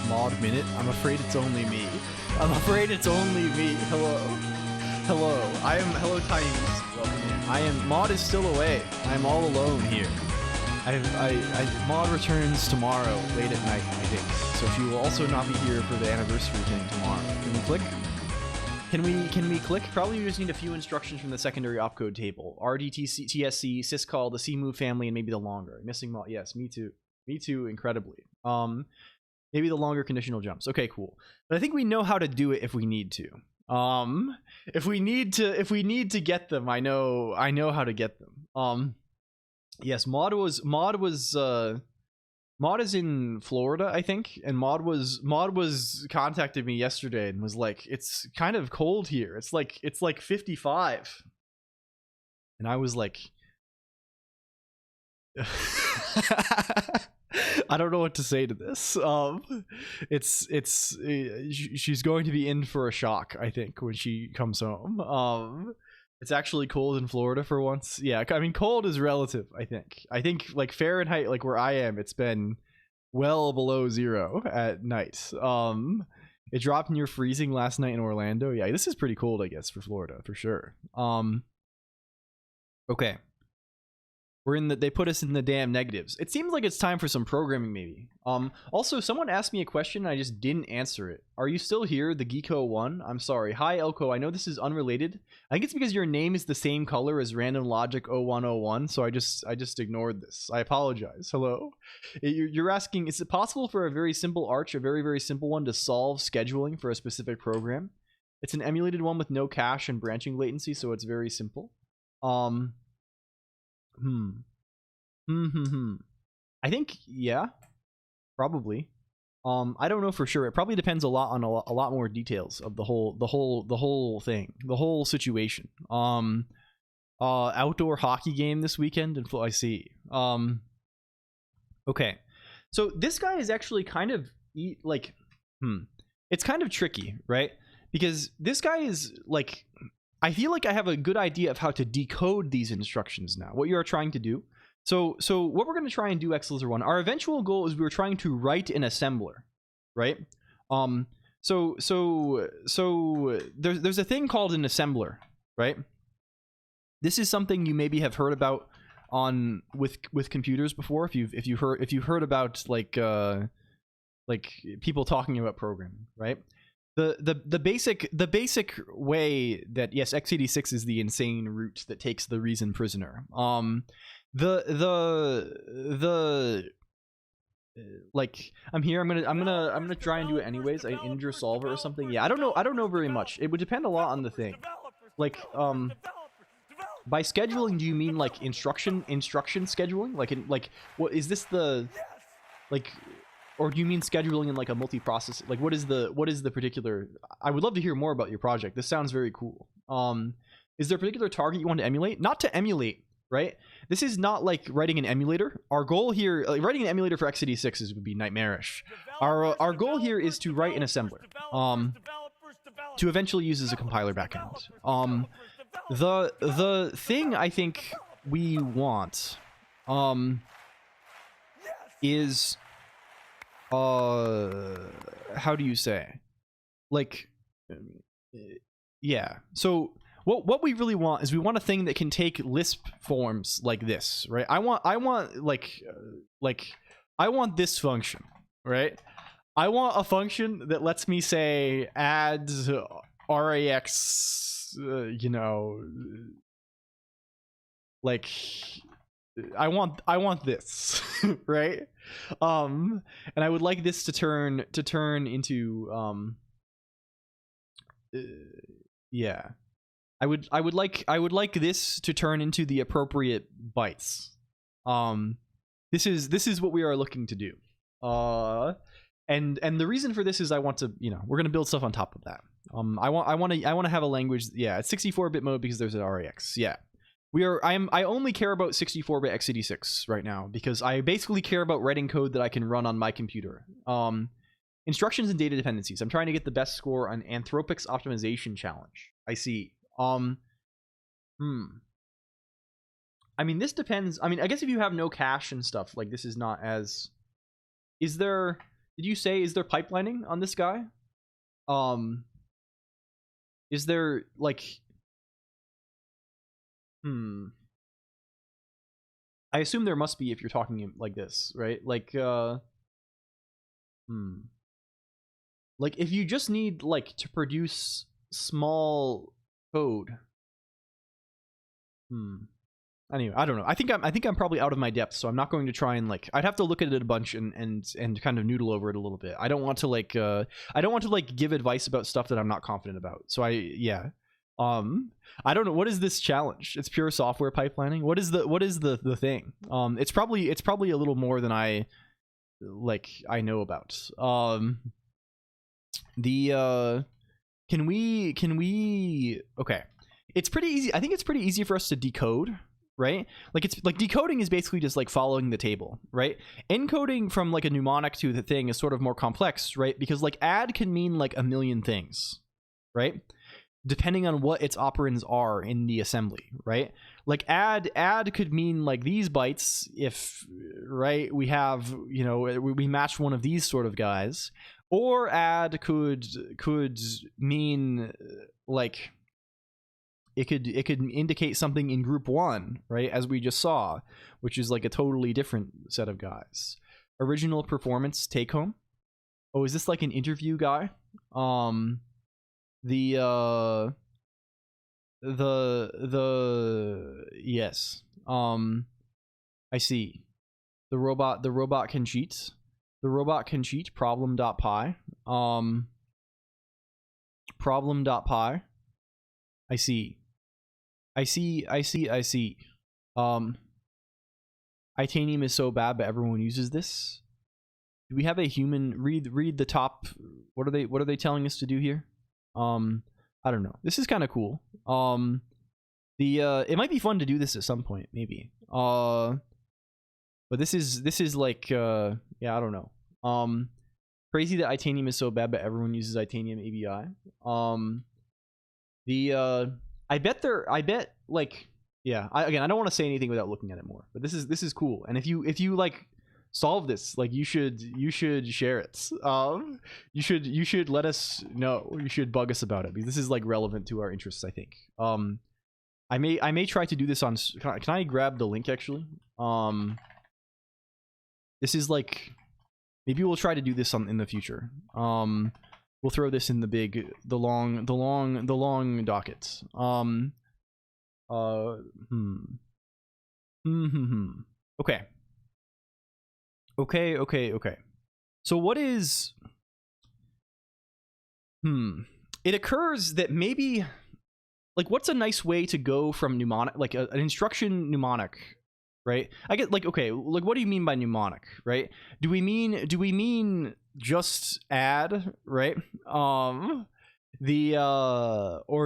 Mod minute. I'm afraid it's only me. Hello. Hello, Tinies. Welcome in. Mod is still away. I'm all alone here. Mod returns tomorrow, late at night, I think. So if you will also not be here for the anniversary thing tomorrow. Can we click? Can we click? Probably we just need a few instructions from the secondary opcode table. RDTC, TSC, syscall, the CMove family, and maybe the longer. Missing mod. Yes, me too. Me too, incredibly. Maybe the longer conditional jumps. Okay, cool. But I think we know how to do it if we need to. If we need to get them, I know how to get them. Yes, Mod is in Florida, I think, and Mod was contacted me yesterday and was like, it's kind of cold here. It's like 55. And I was like I don't know what to say to this. She's going to be in for a shock, I think, when she comes home. It's actually cold in Florida for once. Yeah, I mean, cold is relative, I think. I think, like, Fahrenheit, like where I am, it's been well below 0 at night. It dropped near freezing last night in Orlando. Yeah, this is pretty cold, I guess, for Florida, for sure. Okay. They put us in the damn negatives. It seems like it's time for some programming, maybe. Also, someone asked me a question and I just didn't answer it. Are you still here, the Geeko1? I'm sorry. Hi, Elko. I know this is unrelated. I think it's because your name is the same color as Random Logic 0101, so I just ignored this. I apologize. Hello. You're asking, is it possible for a very simple arch, a very, very simple one, to solve scheduling for a specific program? It's an emulated one with no cache and branching latency, so it's very simple. I think, yeah, probably. I don't know for sure. It probably depends a lot on a lot more details of the whole thing, the whole situation. Outdoor hockey game this weekend, and I see. Okay, so this guy is actually kind of like, it's kind of tricky, right? Because this guy is like, I feel like I have a good idea of how to decode these instructions now, what you are trying to do. So what we're going to try and do, XLizard1, our eventual goal is we're trying to write an assembler, right? So there's a thing called an assembler, right? This is something you maybe have heard about with computers before, if you heard about like people talking about programming, right? The basic way that, yes, x86 is the insane root that takes the reason prisoner. Like, I'm here, I'm gonna try and do it anyways. I integer solver or something. Yeah, I don't know very much. It would depend a lot on the thing. Like, by scheduling, do you mean like instruction scheduling? Like what is this, the like, or do you mean scheduling in like a multi-process? Like, what is the particular? I would love to hear more about your project. This sounds very cool. Is there a particular target you want to emulate? Not to emulate, right? This is not like writing an emulator. Our goal here, like writing an emulator for x86 would be nightmarish. Our goal here is to write an assembler, to eventually use as a compiler backend. The thing I think we want, is, how do you say, like, yeah, so what we really want is we want a thing that can take Lisp forms like this, right? I want this function, right? I want a function that lets me say add RAX, you know, like, I want this, right? And I would like this to turn into yeah, I would like this to turn into the appropriate bytes. This is what we are looking to do. And the reason for this is I want to, you know, we're gonna build stuff on top of that. I want to have a language. Yeah, it's 64-bit mode because there's an RAX. Yeah. I only care about 64-bit x86 right now because I basically care about writing code that I can run on my computer. Instructions and data dependencies. I'm trying to get the best score on Anthropic's optimization challenge. I see. I mean, this depends. I mean, I guess if you have no cache and stuff, like, this is not as... Is there... Did you say, is there pipelining on this guy? Is there, like... I assume there must be if you're talking like this, right? Like, like, if you just need, like, to produce small code. Anyway, I don't know. I think I'm probably out of my depth, so I'm not going to try and like. I'd have to look at it a bunch and kind of noodle over it a little bit. I don't want to like give advice about stuff that I'm not confident about. So I don't know, what is this challenge? It's pure software pipelining. What is the thing? It's probably a little more than I know about. Can we okay. It's pretty easy. I think it's pretty easy for us to decode, right? Like it's like decoding is basically just like following the table, right? Encoding from like a mnemonic to the thing is sort of more complex, right? Because like add can mean like a million things, right? Depending on what its operands are in the assembly, right? Like add could mean like these bytes if, right, we have, you know, we match one of these sort of guys, or add could mean like it could indicate something in group 1, right, as we just saw, which is like a totally different set of guys. Original performance take home. Oh, is this like an interview guy? Yes. I see. The robot can cheat. The robot can cheat. Problem.py. Problem.py. I see. Itanium is so bad, but everyone uses this. Do we have a human read the top? What are they telling us to do here? I don't know. This is kind of cool. It might be fun to do this at some point, maybe. But this is like yeah, I don't know. Crazy that Itanium is so bad, but everyone uses Itanium ABI. I bet like, yeah, I don't want to say anything without looking at it more, but this is cool. And if you like solve this, like you should share it. You should let us know. You should bug us about it, because this is like relevant to our interests, I think. I may try to do this on, can I grab the link actually? This is like, maybe we'll try to do this in the future. We'll throw this in the long docket. Okay. So what is, it occurs that maybe, like, what's a nice way to go from mnemonic, like an instruction mnemonic, right? I get like, okay, like what do you mean by mnemonic, right? Do we mean just add, right? Or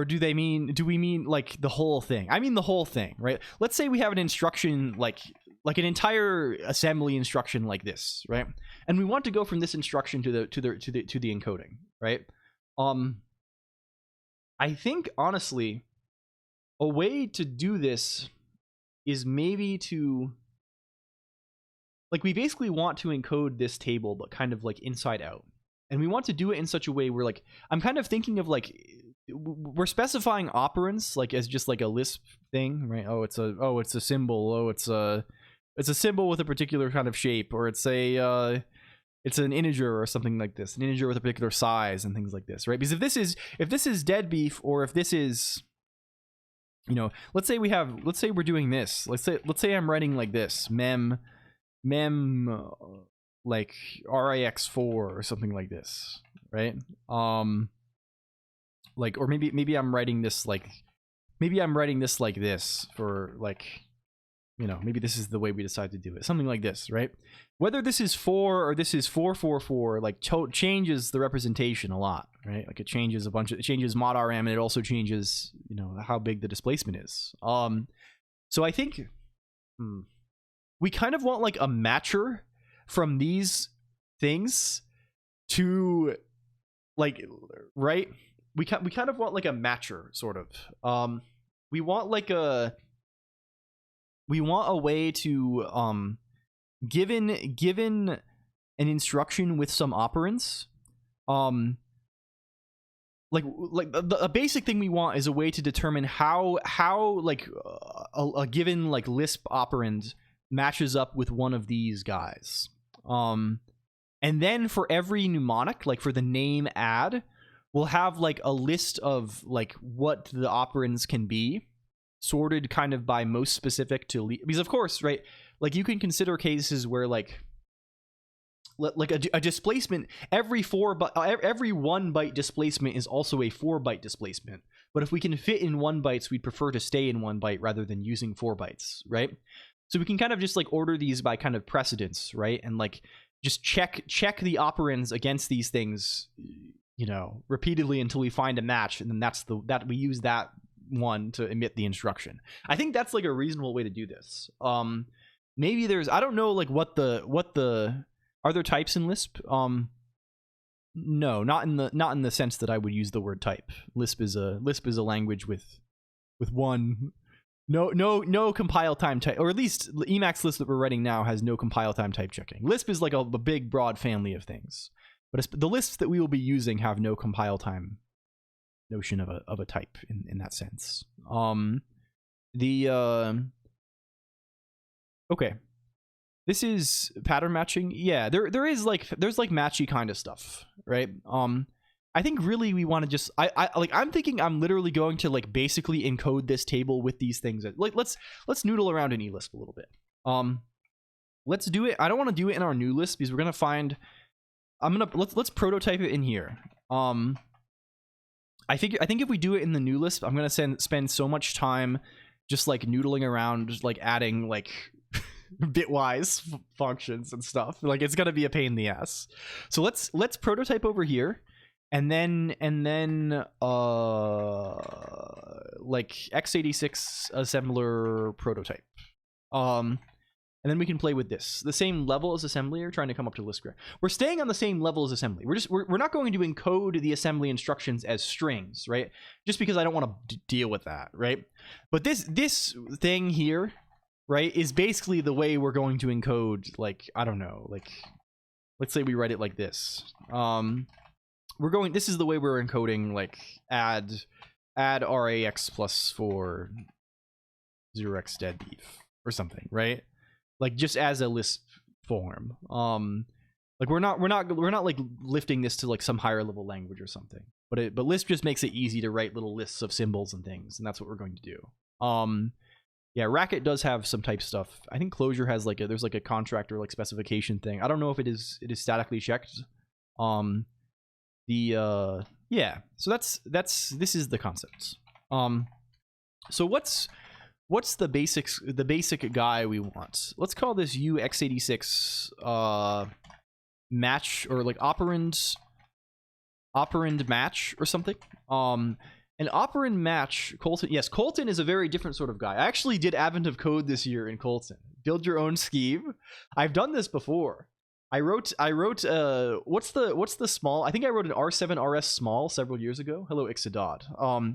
do we mean like the whole thing? I mean the whole thing, right? Let's say we have an instruction like an entire assembly instruction like this, right? And we want to go from this instruction to the encoding, right? I think honestly, a way to do this is maybe to, like, we basically want to encode this table, but kind of like inside out. And we want to do it in such a way where, like, I'm kind of thinking of like, we're specifying operands like as just like a Lisp thing, right? Oh, it's a symbol. Oh, it's a symbol with a particular kind of shape, or it's an integer or something like this, an integer with a particular size and things like this, right? Because if this is dead beef, or if this is, you know, let's say we're doing this. Let's say I'm writing like this, mem like RIX4 or something like this, right? Like, or maybe I'm writing this like this for, like, you know, maybe this is the way we decide to do it, something like this, right? Whether this is 4 or this is 444, like, changes the representation a lot, right? Like, it changes it changes mod RM, and it also changes, you know, how big the displacement is. So I think we kind of want like a matcher from these things to, like, right? We kind of want like a matcher, sort of. We want a way to, given an instruction with some operands, like a basic thing we want is a way to determine how like a given like Lisp operand matches up with one of these guys. And then for every mnemonic, like for the name add, we'll have like a list of like what the operands can be, sorted kind of by most specific to because of course, right, like you can consider cases where like a displacement every 1 byte displacement is also a 4 byte displacement, but if we can fit in 1 bytes, we'd prefer to stay in 1 byte rather than using 4 bytes, right? So we can kind of just like order these by kind of precedence, right? And like just check the operands against these things, you know, repeatedly until we find a match, and then that we use that one to emit the instruction. I think that's like a reasonable way to do this. Maybe there's, I don't know, like what the are there types in Lisp? No, not in the sense that I would use the word type. Lisp is a language with one no compile time type, or at least Emacs Lisp that we're writing now has no compile time type checking. Lisp is like a big broad family of things, but the Lisps that we will be using have no compile time notion of a type in that sense. Okay, this is pattern matching. Yeah, there's like matchy kind of stuff, right? I think really we want to just I'm thinking I'm literally going to like basically encode this table with these things. Like let's noodle around in eLisp a little bit. Let's do it. I don't want to do it in our new Lisp because we're gonna find. Let's prototype it in here. I think if we do it in the new Lisp, I'm gonna spend so much time just like noodling around, just like adding like bitwise functions and stuff. Like it's gonna be a pain in the ass. So let's prototype over here, and then like x86 assembler prototype. And then we can play with this. The same level as assembly, or trying to come up to Lisp. We're staying on the same level as assembly. We're not going to encode the assembly instructions as strings, right? Just because I don't want to deal with that, right? But this thing here, right, is basically the way we're going to encode, like, I don't know, like, let's say we write it like this. This is the way we're encoding, like, add RAX plus 4 0x dead beef or something, right? Like just as a Lisp form. Like we're not like lifting this to like some higher level language or something. But Lisp just makes it easy to write little lists of symbols and things, and that's what we're going to do. Yeah, Racket does have some type stuff. I think Clojure has like there's like a contractor like specification thing. I don't know if it is statically checked. Yeah. So this is the concept. So what's the basic guy we want? Let's call this UX86 match, or like operand match or something. An operand match, Colton. Yes, Colton is a very different sort of guy. I actually did Advent of Code this year in Colton. Build your own scheme. I've done this before. I wrote what's the small? I think I wrote an R7 RS small several years ago. Hello Ixodod.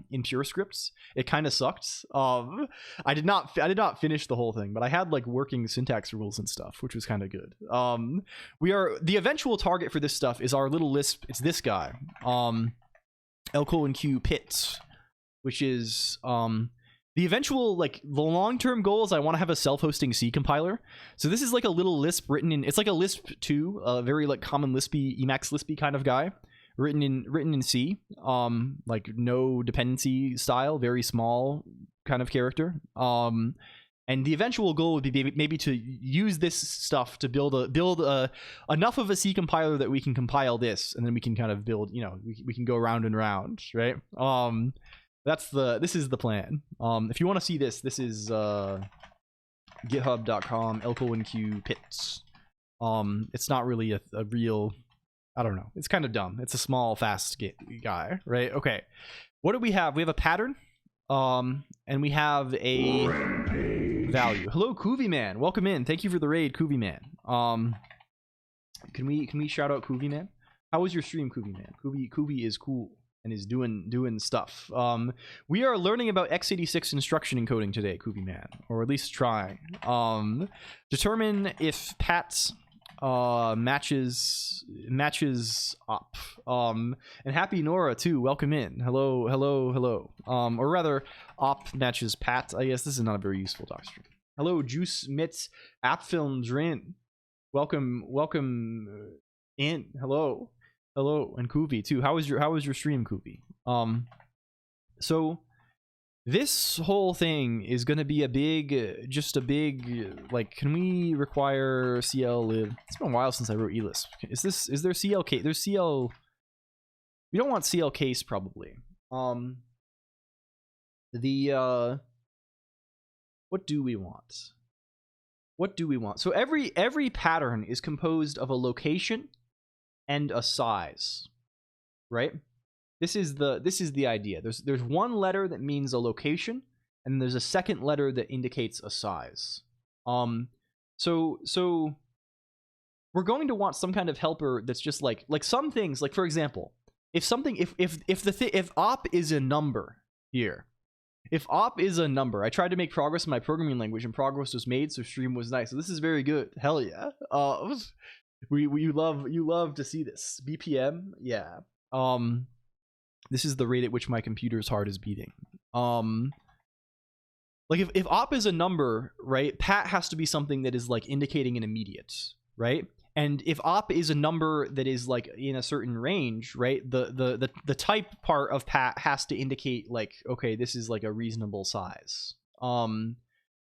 In pure scripts. It kind of sucked. I did not finish the whole thing, but I had like working syntax rules and stuff, which was kind of good. The eventual target for this stuff is our little Lisp. It's this guy. L:Q pits, which is the eventual, like, the long-term goal is I want to have a self-hosting C compiler. So this is like a little Lisp written in, it's like a Lisp 2, a very like common Lispy, Emacs Lispy kind of guy, written in C, like no dependency style, very small kind of character. And the eventual goal would be maybe to use this stuff to build enough of a C compiler that we can compile this, and then we can kind of build, you know, we can go round and round, right? This is the plan. If you want to see this is github.com L:Q pits. It's not really a real, I don't know. It's kind of dumb. It's a small, fast guy, right? Okay. What do we have? We have a pattern, and we have a value. Hello, Koovy Man. Welcome in. Thank you for the raid, Koovy Man. Can we shout out Koovy Man? How was your stream, Koovy Man? Koovy is cool and is doing stuff. We are learning about x86 instruction encoding today, Koovy Man, or at least trying. Determine if pat matches up. And happy Nora too. Welcome in. Hello. Or rather, op matches pat. I guess this is not a very useful doctrine. Hello, Juice Mitz App Film Drin. Welcome in. Hello. Hello, and Kuvi too. How was your stream, Kuvi? So this whole thing is gonna be a big, just a big, like, can we require CL live? It's been a while since I wrote ELIS. Is there CL case? There's CL. We don't want CL case probably. What do we want? What do we want? So every pattern is composed of a location and a size, right? This is the idea. There's one letter that means a location, and there's a second letter that indicates a size. So we're going to want some kind of helper that's just like some things, like for example, if op is a number here. If op is a number, I tried to make progress in my programming language, and progress was made, so stream was nice. So this is very good. Hell yeah. You love to see this. BPM, yeah. This is the rate at which my computer's heart is beating. Like if op is a number, right? Pat has to be something that is like indicating an immediate, right? And if op is a number that is like in a certain range, right? The type part of pat has to indicate like, okay, this is like a reasonable size. And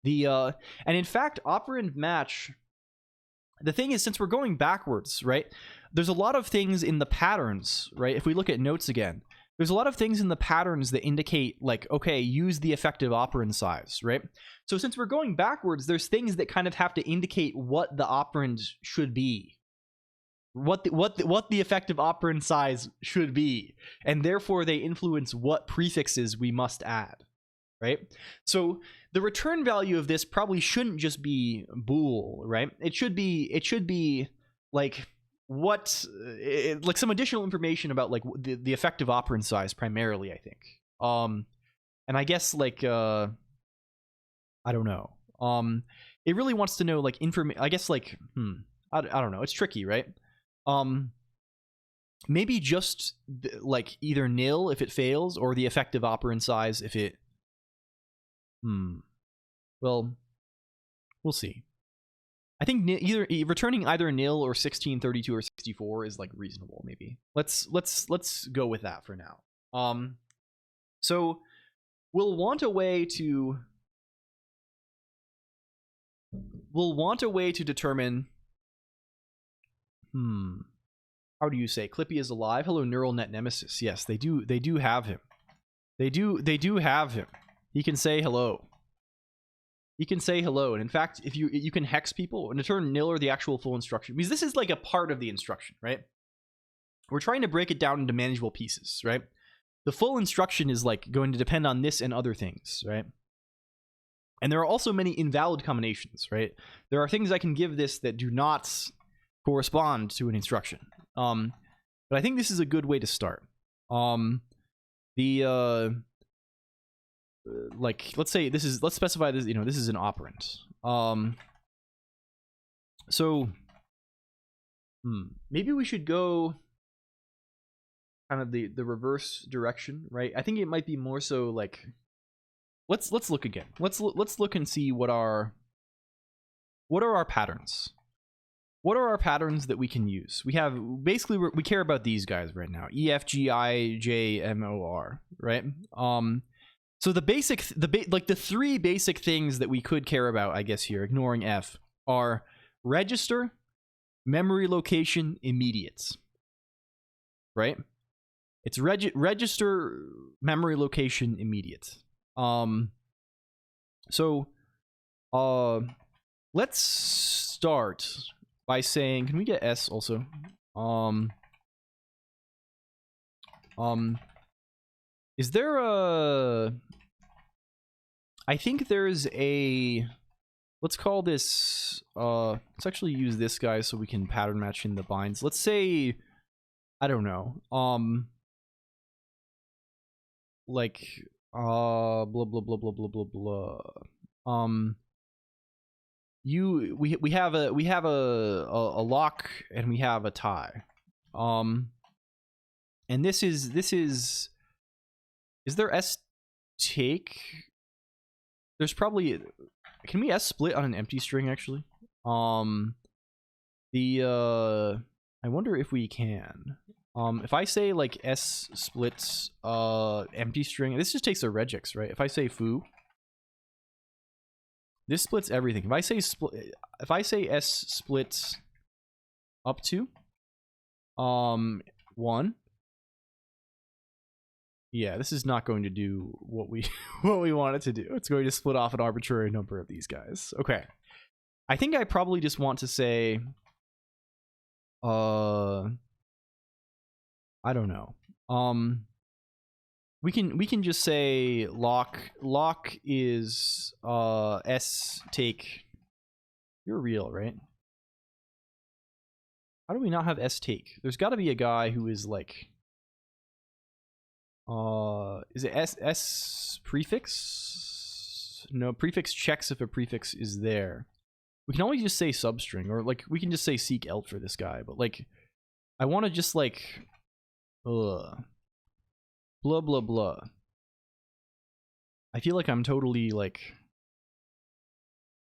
in fact, operand match, the thing is, since we're going backwards, right? There's a lot of things in the patterns, right? If we look at notes again, there's a lot of things in the patterns that indicate like, okay, use the effective operand size, right? So since we're going backwards, there's things that kind of have to indicate what the operand should be, what the effective operand size should be, and therefore they influence what prefixes we must add, right? So the return value of this probably shouldn't just be bool, right? It should be like like some additional information about like the effective operand size primarily, I think. And I guess like I don't know. It really wants to know like I guess like I don't know. It's tricky, right? Maybe just like either nil if it fails, or the effective operand size if it. Well, we'll see. I think returning either nil or 16, 32, or 64 is like reasonable. Maybe let's go with that for now. So we'll want a way to determine. How do you say Clippy is alive? Hello, neural net nemesis. Yes, they do have him. They do have him. He can say hello. He can say hello, and in fact, if you can hex people and return nil or the actual full instruction, because this is like a part of the instruction, right? We're trying to break it down into manageable pieces, right? The full instruction is like going to depend on this and other things, right? And there are also many invalid combinations, right? There are things I can give this that do not correspond to an instruction. But I think this is a good way to start. Like let's specify this, this is an operand. So maybe we should go kind of the reverse direction, right? I think it might be more so like let's look again. Let's look and see what are our patterns. What are our patterns that we can use? We have basically we care about these guys right now. E, F, G, I, J, M, O, R, right? So the three basic things that we could care about, I guess here, ignoring F, are register, memory location, immediates. Right? It's register, memory location, immediate. So let's start by saying, can we get S also? Is there a... I think there's a... Let's call this... let's actually use this guy so we can pattern match in the binds. Let's say... I don't know. Like... blah, blah, blah, blah, blah, blah, blah. We have a lock and we have a tie. And this is... Is there S take? There's probably... Can we S split on an empty string, actually? I wonder if we can. If I say like S splits empty string, this just takes a regex, right? If I say foo, this splits everything. If I say S splits up to 1, yeah, this is not going to do what we what we want it to do. It's going to split off an arbitrary number of these guys. Okay. I think I probably just want to say I don't know. We can just say lock is S take. You're real, right? How do we not have S take? There's got to be a guy who is like is it S prefix? No, prefix checks if a prefix is there. We can always just say substring, or like we can just say seek elt for this guy, but like I want to just like blah blah blah. I feel like I'm totally like,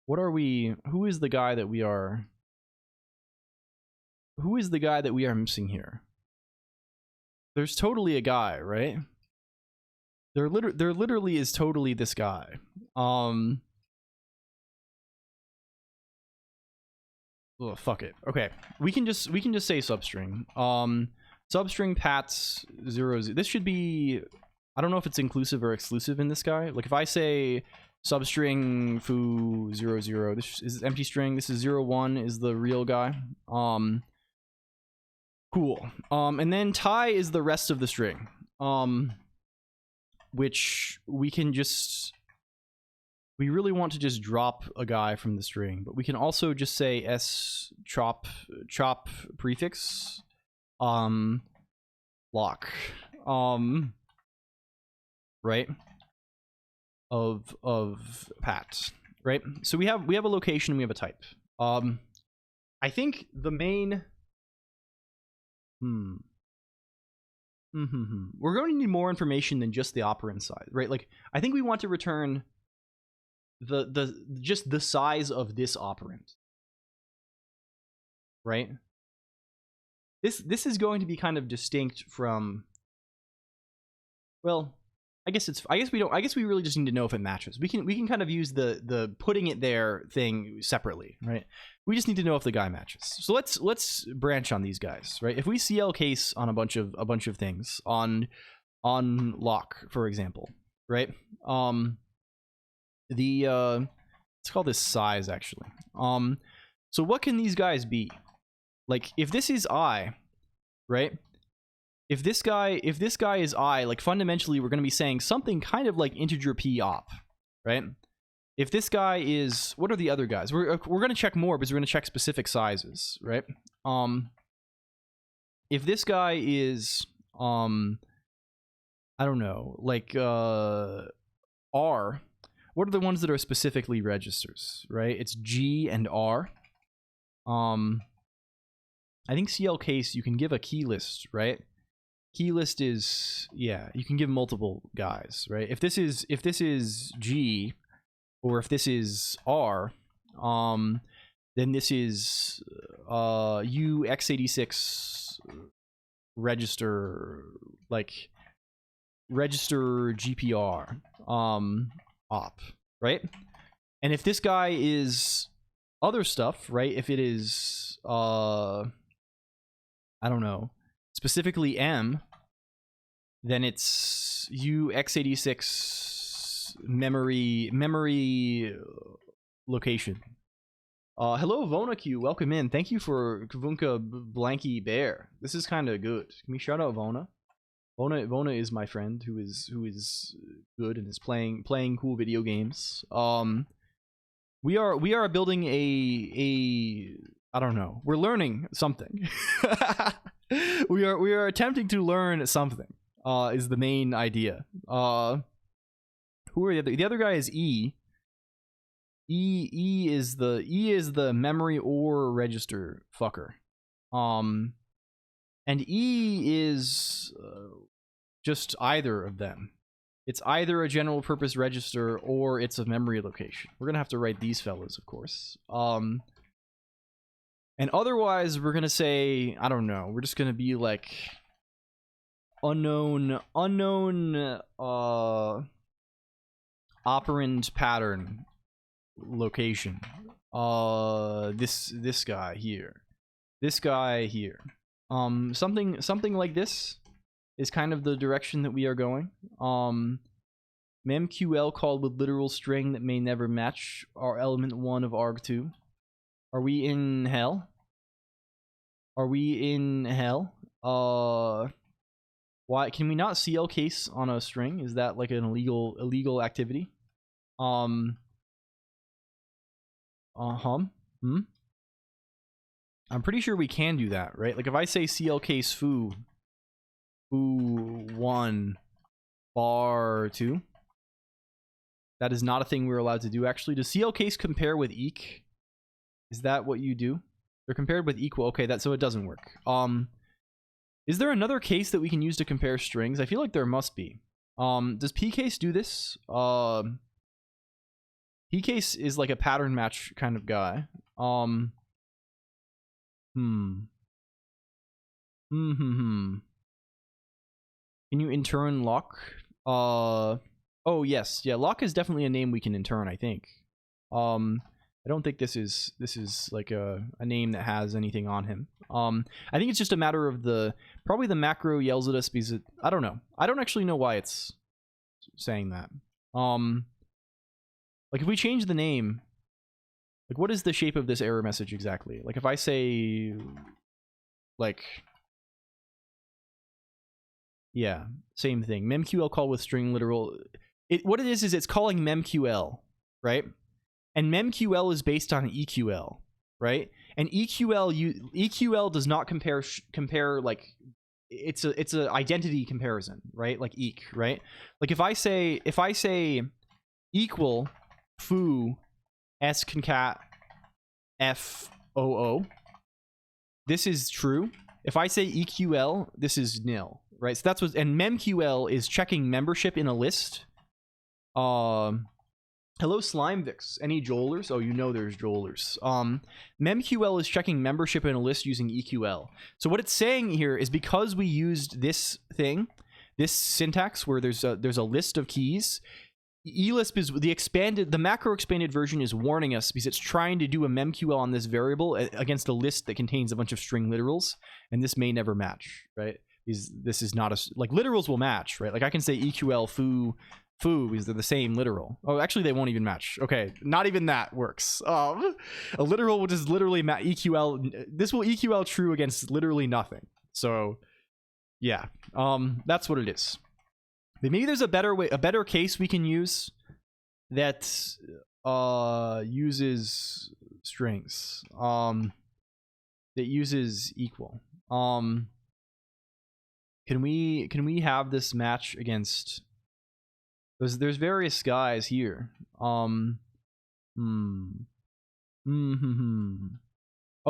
what are we? Who is the guy that we are? Who is the guy that we are missing here? There's totally a guy, right? There literally is totally this guy. Oh, fuck it. Okay, we can just say substring. Substring pats 0, 0. This should be, I don't know if it's inclusive or exclusive in this guy. Like if I say substring foo 0, 0, this is empty string. This is 0, 1 is the real guy. Cool. And then tie is the rest of the string. Which we can just, we really want to just drop a guy from the string, but we can also just say s chop prefix lock right of pat, right? So we have a location and we have a type. I think the main we're going to need more information than just the operand size, right? Like I think we want to return just the size of this operand, right? This is going to be kind of distinct from, well, I guess we really just need to know if it matches. We can kind of use the putting it there thing separately, right? We just need to know if the guy matches. So let's branch on these guys, right? If we CL case on a bunch of things on lock, for example, right? Let's call this size actually. So what can these guys be? Like if this is I, right? If this guy is I, like fundamentally we're going to be saying something kind of like integer p op, right? If this guy is, what are the other guys? We're going to check more because we're going to check specific sizes, right? If this guy is I don't know, like R, what are the ones that are specifically registers, right? It's G and R. I think CL case you can give a key list, right? Key list is, yeah, you can give multiple guys, right? If this is G, or if this is R, then this is UX86 register, like register GPR op, right? And if this guy is other stuff, right? If it is I don't know, specifically M, then it's UX86 memory location. Hello Vonaq, welcome in. Thank you for Kvunka Blanky Bear. This is kind of good. Can we shout out Vona? Vona is my friend who is good and is playing cool video games. We are building a I don't know. We're learning something. we are attempting to learn something. Is the main idea. Who are the other guy is E. E is the memory or register fucker. And E is just either of them. It's either a general purpose register or it's a memory location. We're gonna have to write these fellas, of course. And otherwise, we're gonna say, I don't know. We're just gonna be like, unknown operand pattern location. This guy here. This guy here. Something like this is kind of the direction that we are going. memql called with literal string that may never match our element 1 of arg2. Are we in hell? Are we in hell? Why can we not CL case on a string? Is that like an illegal activity? I'm pretty sure we can do that, right? Like if I say CL case foo 1 bar 2, that is not a thing we're allowed to do actually. Does CL case compare with eq? Is that what you do? They're compared with equal. Okay, so it doesn't work. Is there another case that we can use to compare strings? I feel like there must be. Does pcase do this? Pcase is like a pattern match kind of guy. Can you intern lock? Oh yes, yeah, lock is definitely a name we can intern, I think. I don't think this is like a name that has anything on him. I think it's just a matter of probably the macro yells at us because I don't know. I don't actually know why it's saying that. Like if we change the name, like what is the shape of this error message exactly? Like if I say like, yeah, same thing. memql call with string literal. What it is it's calling memql, right? And memql is based on EQL, right? And EQL does not compare like it's a identity comparison, right? Like eq, right? Like if I say equal foo s concat foo, this is true. If I say EQL, this is nil, right? So that's what, and memql is checking membership in a list. Hello, Slimevix. Any Joelers? Oh, you know there's Joelers. memql is checking membership in a list using EQL. So what it's saying here is because we used this thing, this syntax where there's a list of keys, elisp is the macro expanded version is warning us because it's trying to do a memql on this variable against a list that contains a bunch of string literals, and this may never match, right? This is not like literals will match, right? Like I can say EQL foo because they're the same literal. Oh, actually they won't even match. Okay, not even that works. A literal will just literally EQL. This will EQL true against literally nothing. So yeah, that's what it is. But maybe there's a better case we can use that uses strings. That uses equal. Can we have this match against? There's various guys here. Oh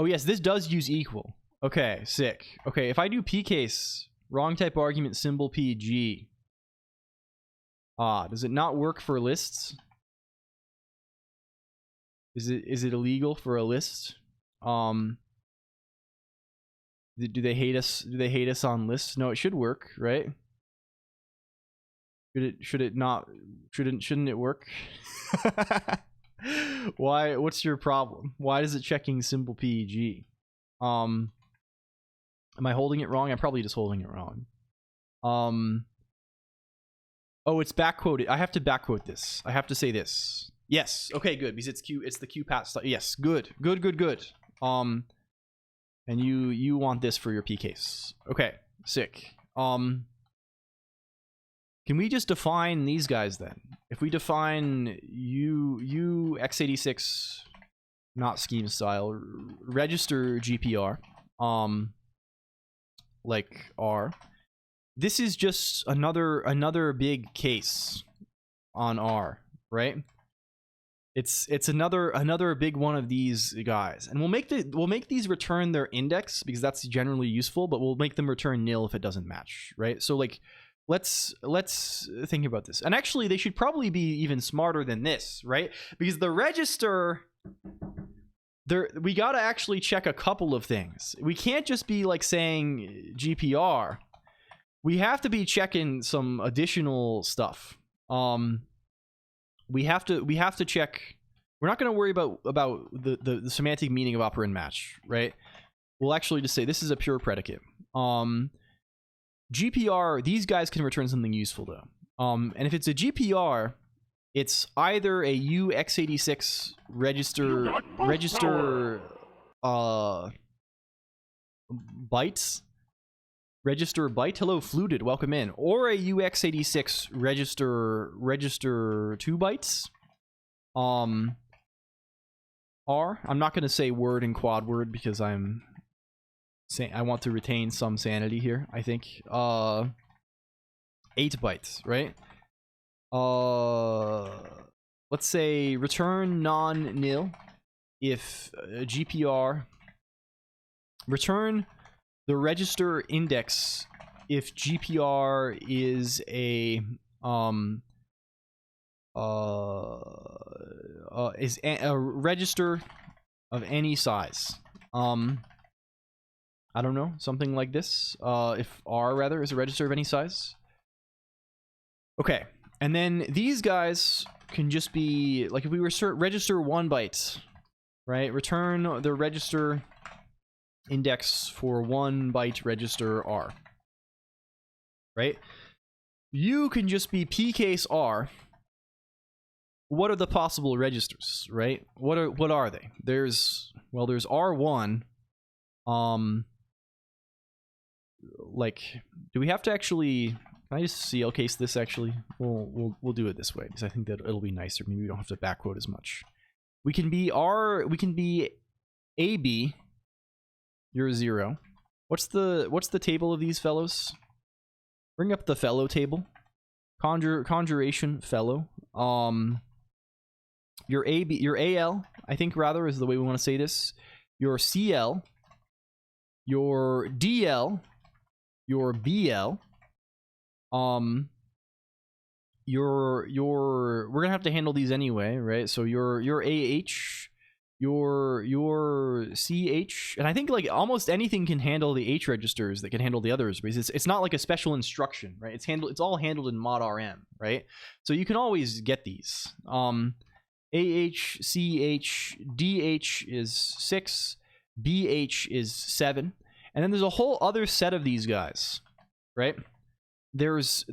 yes, this does use equal. Okay, sick. Okay, if I do pcase, wrong type argument symbol pg. Does it not work for lists? Is it illegal for a list? Do they hate us? Do they hate us on lists? No, it should work, right? Shouldn't it work? Why? What's your problem? Why is it checking symbol PEG? Am I holding it wrong? I'm probably just holding it wrong. Oh, it's backquoted. I have to backquote this. I have to say this. Yes. Okay, good. Because it's the QPAT stuff. Yes, good. And you want this for your P case. Okay, sick. Can we just define these guys then? If we define you x86, not scheme style, register GPR, like R. This is just another big case on R, right? It's another big one of these guys, and we'll make these return their index because that's generally useful, but we'll make them return nil if it doesn't match, right? So like, let's think about this, and actually they should probably be even smarter than this, right? Because the register, we gotta actually check a couple of things. We can't just be like saying GPR. we have to be checking some additional stuff. We have to check. We're not going to worry about the semantic meaning of operand match, right? We'll actually just say this is a pure predicate. GPR, these guys can return something useful though. And if it's a GPR, it's either a UX86 register bytes. Register byte. Hello, Fluted. Welcome in. Or a UX86 register 2 bytes. I'm not going to say word and quad word because I want to retain some sanity here. I think 8 bytes, right? Let's say return non-nil if GPR. Return the register index if GPR is a register of any size. I don't know, something like this. If R rather is a register of any size. Okay, and then these guys can just be like if we were register 1 byte, right? Return the register index for 1 byte register R, right? You can just be p case R. What are the possible registers, right? What are they? There's R1. Like, do we have to actually? Can I just CL case this actually? We'll do it this way because I think that it'll be nicer. Maybe we don't have to backquote as much. We can be AB. You're 0. What's the table of these fellows? Bring up the fellow table. Conjuration fellow. Your AL, I think rather is the way we want to say this. Your CL, your DL, your BL, we're gonna have to handle these anyway, right? So your AH, your CH, and I think like almost anything can handle the H registers that can handle the others, because it's not like a special instruction, right? It's all handled in mod RM, right? So you can always get these. AH, CH, DH is 6, BH is 7, and then there's a whole other set of these guys, right? There's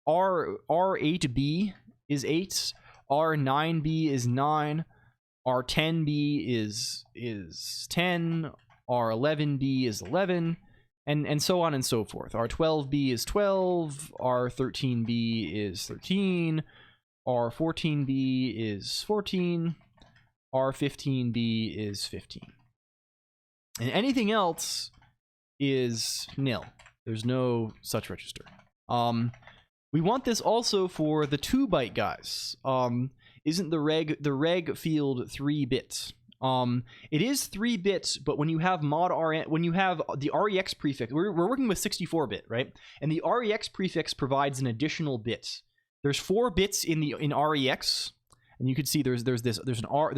R8B is 8, R9B is 9, R10B is 10, R11B is 11, and so on and so forth. R12B is 12, R13B is 13, R14B is 14, R15B is 15. And anything else is nil. There's no such register. We want this also for the 2 byte guys. Isn't the reg field 3 bits? It is 3 bits, but when you have when you have the REX prefix, we're working with 64-bit, right? And the REX prefix provides an additional bit. There's 4 bits in REX, and you can see there's an R,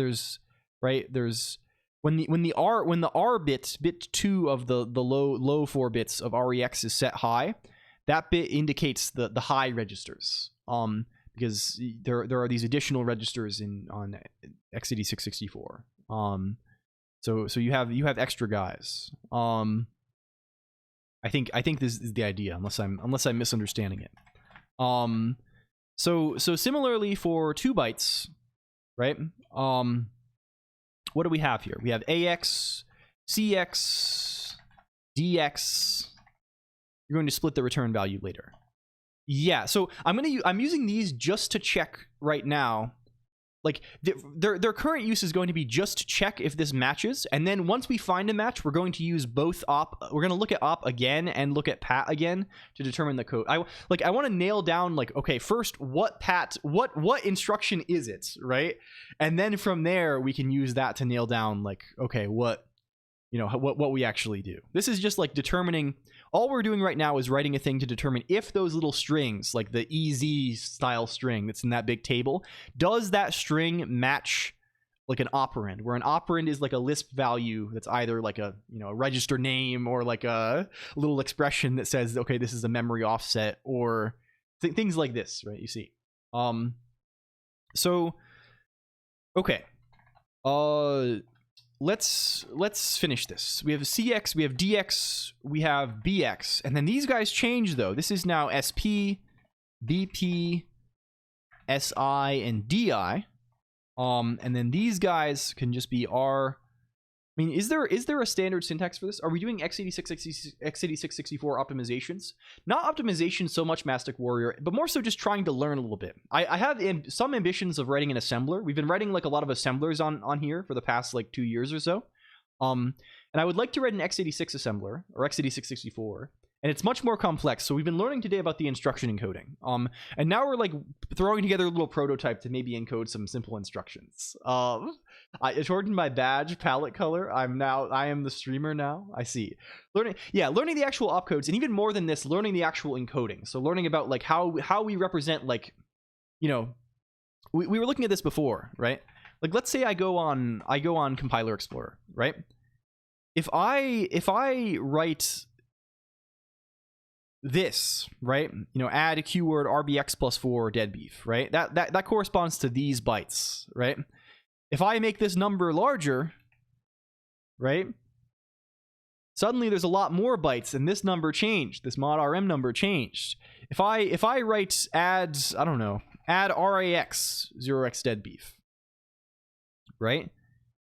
when the R bit 2 of the low 4 bits of REX is set high, that bit indicates the high registers. Because there are these additional registers on x86 64. So you have extra guys. I think this is the idea, unless I'm misunderstanding it. So similarly for 2 bytes, right? What do we have here? We have AX, CX, DX. You're going to split the return value later. Yeah, so I'm using these just to check right now. Like their current use is going to be just to check if this matches, and then once we find a match, we're going to use both op. We're going to look at op again and look at pat again to determine the code. I want to nail down like, okay, first what instruction is it, right? And then from there we can use that to nail down like, okay, what we actually do. This is just like determining. All we're doing right now is writing a thing to determine if those little strings, like the EZ style string that's in that big table, does that string match like an operand, where an operand is like a Lisp value that's either like a, you know, a register name or like a little expression that says, okay, this is a memory offset, or things like this, right? You see. So okay, let's finish this. We have CX, we have DX, we have BX, and then these guys change though. This is now SP, BP, SI, and DI. And then these guys can just be R. I mean, is there a standard syntax for this? Are we doing x86, x86 64 optimizations? Not optimization so much, Mastic Warrior, but more so just trying to learn a little bit. I have some ambitions of writing an assembler. We've been writing like a lot of assemblers on here for the past like 2 years or so. And I would like to write an x86 assembler or x86 64. And it's much more complex. So we've been learning today about the instruction encoding. And now we're like throwing together a little prototype to maybe encode some simple instructions. I shortened my badge palette color. I am the streamer now. I see. Learning the actual opcodes, and even more than this, learning the actual encoding. So learning about like how we represent, like, you know, we were looking at this before, right? Like, let's say I go on Compiler Explorer, right? If I write this, right, you know, add a keyword rbx+4 dead beef, right, that corresponds to these bytes, right? If I make this number larger, right, suddenly there's a lot more bytes, and this number changed, this mod rm number changed. If I write add rax 0x dead beef, right,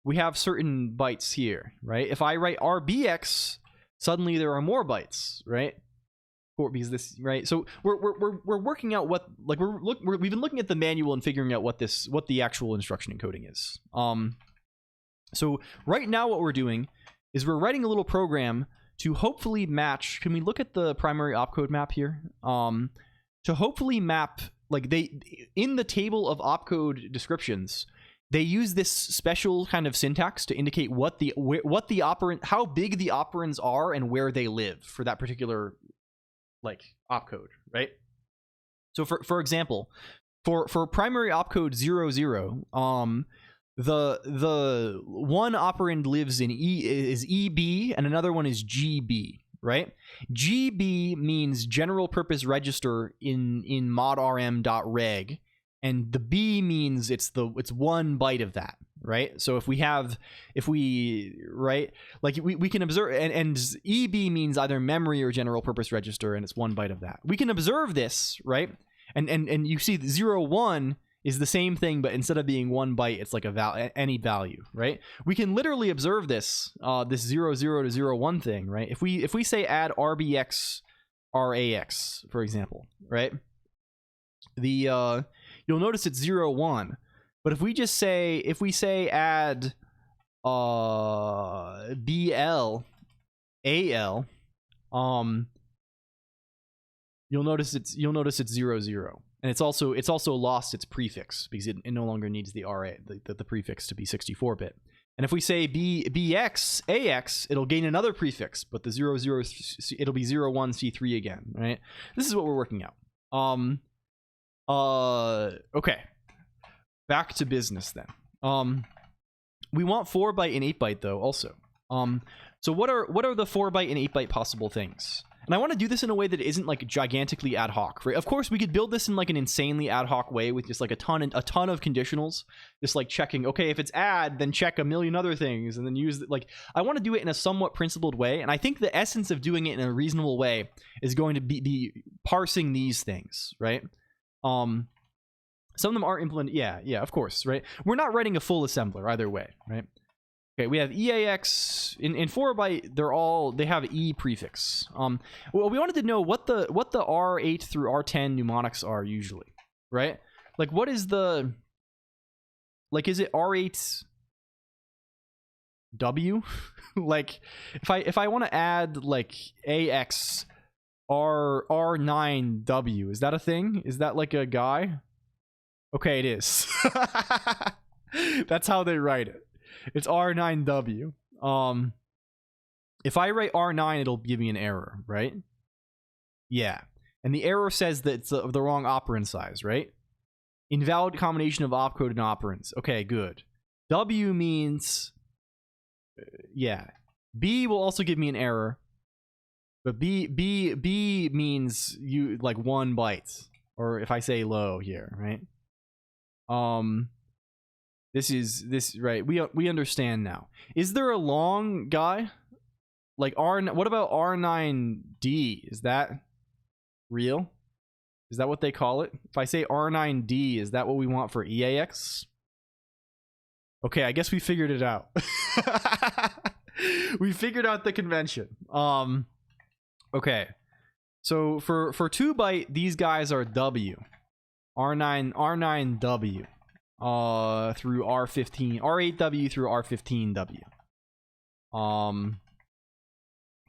we have certain bytes here, right? If I write rbx, suddenly there are more bytes, right? Because this, right? So we're working out what, like, we've been looking at the manual and figuring out what the actual instruction encoding is. So right now what we're doing is we're writing a little program to hopefully match. Can we look at the primary opcode map here? To hopefully map, like, they in the table of opcode descriptions, they use this special kind of syntax to indicate what the operand, how big the operands are and where they live for that particular, like, opcode, right? So for example, for primary opcode 00, the one operand lives in is EB and another one is GB, right? GB means general purpose register in modrm.reg, and the B means it's 1 byte of that, right? So if we right, like, we can observe, and EB means either memory or general purpose register, and it's 1 byte of that. We can observe this, right? And you see 01 is the same thing, but instead of being 1 byte, it's like any value, right? We can literally observe this 00 to 01 thing, right? If we say add rbx rax, for example, right? You'll notice it's 01. But if we say add BL AL, you'll notice it's 00, and it's also lost its prefix because it no longer needs the RA, the prefix, to be 64-bit. And if we say BX AX, it'll gain another prefix, but the 00, it'll be 01 C3 again, right? This is what we're working out. Okay. Back to business then. We want 4-byte and 8-byte though also. So what are the 4-byte and 8-byte possible things? And I want to do this in a way that isn't like gigantically ad hoc, right? Of course, we could build this in like an insanely ad hoc way with just like a ton of conditionals, just like checking, okay, if it's add, then check a million other things, and then use, like, I want to do it in a somewhat principled way. And I think the essence of doing it in a reasonable way is going to be parsing these things, right? Some of them are implemented. Yeah, of course, right? We're not writing a full assembler either way, right? Okay, we have EAX in 4-byte. They have E prefix. Well, we wanted to know what the R8 through R10 mnemonics are usually, right? Like, what is the, like, is it R8 W? Like, if I want to add like AX R9 W, is that a thing? Is that like a guy? Okay, it is. That's how they write it. It's R9W. If I write R9, it'll give me an error, right? Yeah. And the error says that it's the wrong operand size, right? Invalid combination of opcode and operands. Okay, good. W means, yeah. B will also give me an error, but B means you like 1 byte, or if I say low here, right? This right. We understand now. Is there a long guy? Like what about R9D? Is that real? Is that what they call it? If I say R9D, is that what we want for EAX? Okay, I guess we figured it out. We figured out the convention. Okay. So for 2 byte, these guys are W. R9W. Through R15, R8W through R15W.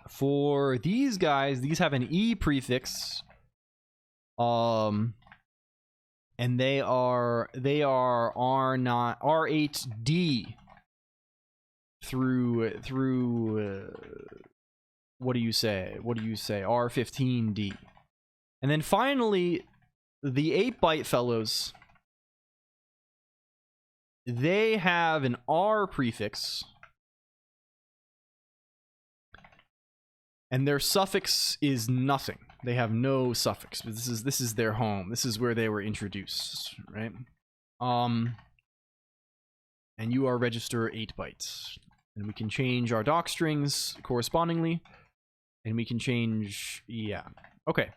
For these guys, these have an E prefix. And they are R9 R8D through what do you say R15D. And then finally the 8-byte fellows, they have an R prefix, and their suffix is nothing. They have no suffix, but this is their home. This is where they were introduced, right? And you are register 8 bytes, and we can change our doc strings correspondingly, and we can change, yeah, okay.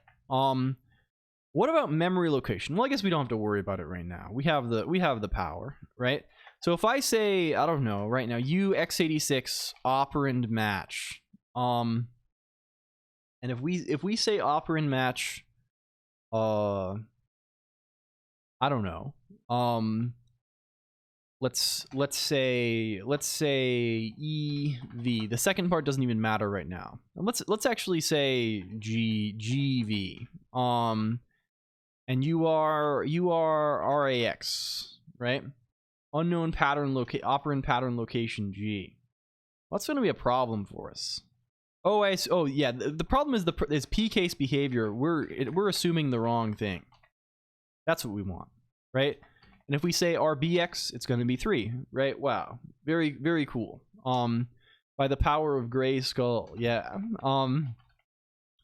What about memory location? Well, I guess we don't have to worry about it right now. We have the power, right? So if I say, I don't know, right now, you x86 operand match, and if we say operand match, I don't know, let's say EV. The second part doesn't even matter right now. Let's actually say GV. And you are RAX, right? Unknown pattern operand pattern location G. What's going to be a problem for us? Oh, yeah. The problem is is P case behavior. We're assuming the wrong thing. That's what we want, right? And if we say RBX, it's going to be 3, right? Wow, very very cool. By the power of Gray Skull, yeah.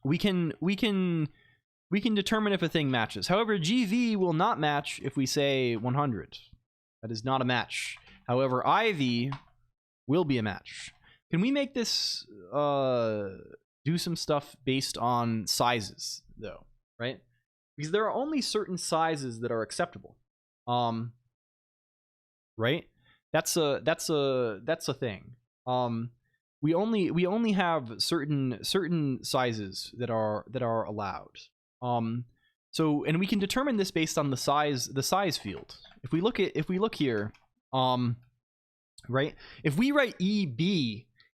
We can determine if a thing matches. However, GV will not match if we say 100. That is not a match. However, IV will be a match. Can we make this do some stuff based on sizes, though, right? Because there are only certain sizes that are acceptable. Right? That's a thing. We only have certain sizes that are allowed. So, and we can determine this based on the size field. If we look here, right? If we write EB,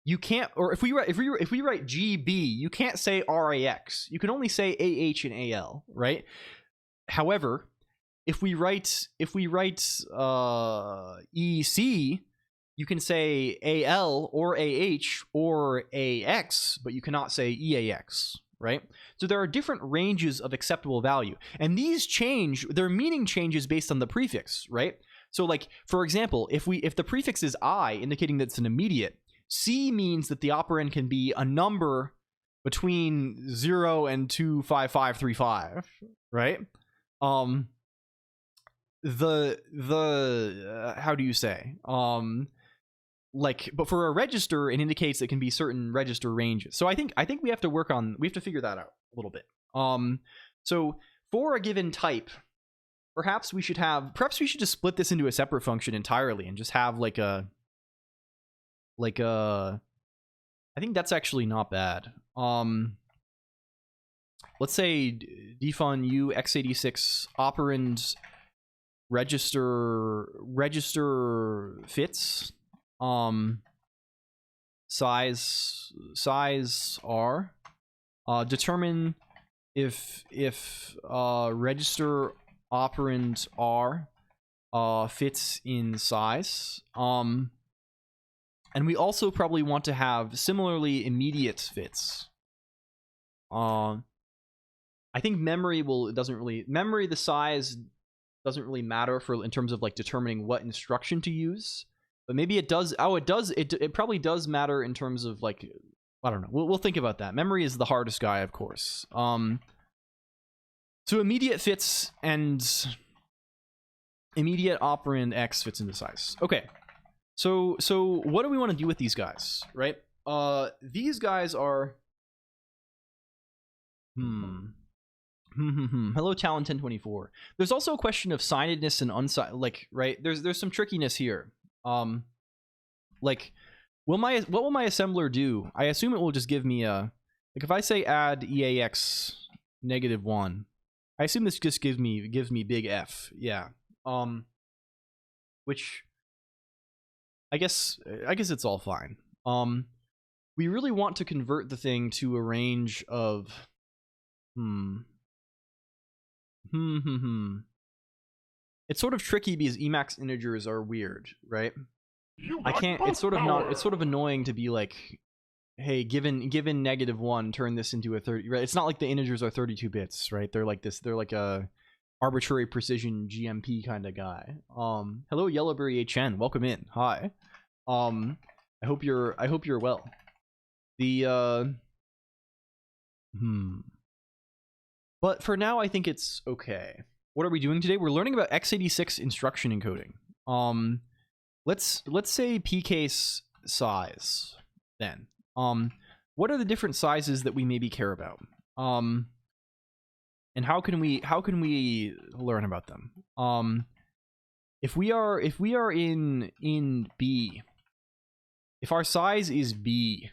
you can't, or if we write GB, you can't say RAX. You can only say AH and AL, right? However, if we write EC, you can say AL or AH or AX, but you cannot say EAX, right? So there are different ranges of acceptable value, and these change, their meaning changes based on the prefix, right? So like, for example, if the prefix is I, indicating that it's an immediate, C means that the operand can be a number between 0 and 25535, right? How do you say? Like, but for a register, it indicates it can be certain register ranges. So I think we have to figure that out a little bit. So for a given type, perhaps we should just split this into a separate function entirely and just have like a I think that's actually not bad. Let's say defun u x86 operand register fits size R, determine if register operand R fits in size, and we also probably want to have similarly immediate fits. I think memory the size doesn't really matter in terms of like determining what instruction to use, But maybe it does. Oh, it does. It probably does matter in terms of like, I don't know. We'll think about that. Memory is the hardest guy, of course. So immediate fits and immediate operand X fits into size. Okay. So what do we want to do with these guys, right? These guys are Hello, Talon 1024. There's also a question of signedness and unsigned, like, right? There's some trickiness here. Like, what will my assembler do? I assume it will just give me a, like, if I say add EAX -1, I assume this just gives me big F. Yeah. Which I guess it's all fine. We really want to convert the thing to a range of It's sort of tricky because Emacs integers are weird, right? I can't. It's sort of not. It's sort of annoying to be like, hey, given -1, turn this into a 30. Right? It's not like the integers are 32 bits, right? They're like this. They're like a arbitrary precision GMP kind of guy. Hello, Yellowberry HN. Welcome in. Hi. I hope you're well. The But for now, I think it's okay. What are we doing today? We're learning about x86 instruction encoding. Let's say pcase size then. What are the different sizes that we maybe care about? And how can we learn about them? If we are in B, if our size is B,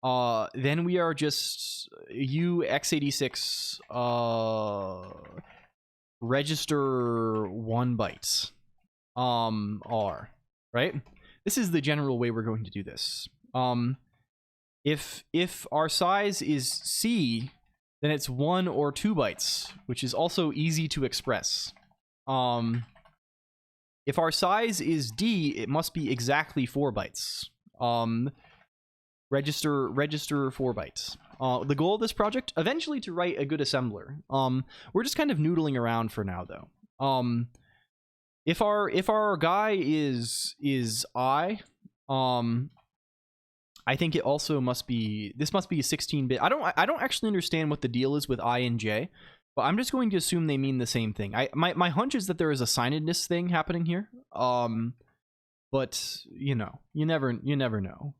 then we are just x86 register 1 byte R, right? This is the general way we're going to do this. If our size is C, then it's 1 or 2 bytes, which is also easy to express. If our size is D, it must be exactly 4 bytes. Register 4 bytes. The goal of this project, eventually to write a good assembler. We're just kind of noodling around for now, though. If our guy is I, I think it also must be, this must be a 16-bit. I don't actually understand what the deal is with I and J, but I'm just going to assume they mean the same thing. My hunch is that there is a signedness thing happening here. But you know, you never know.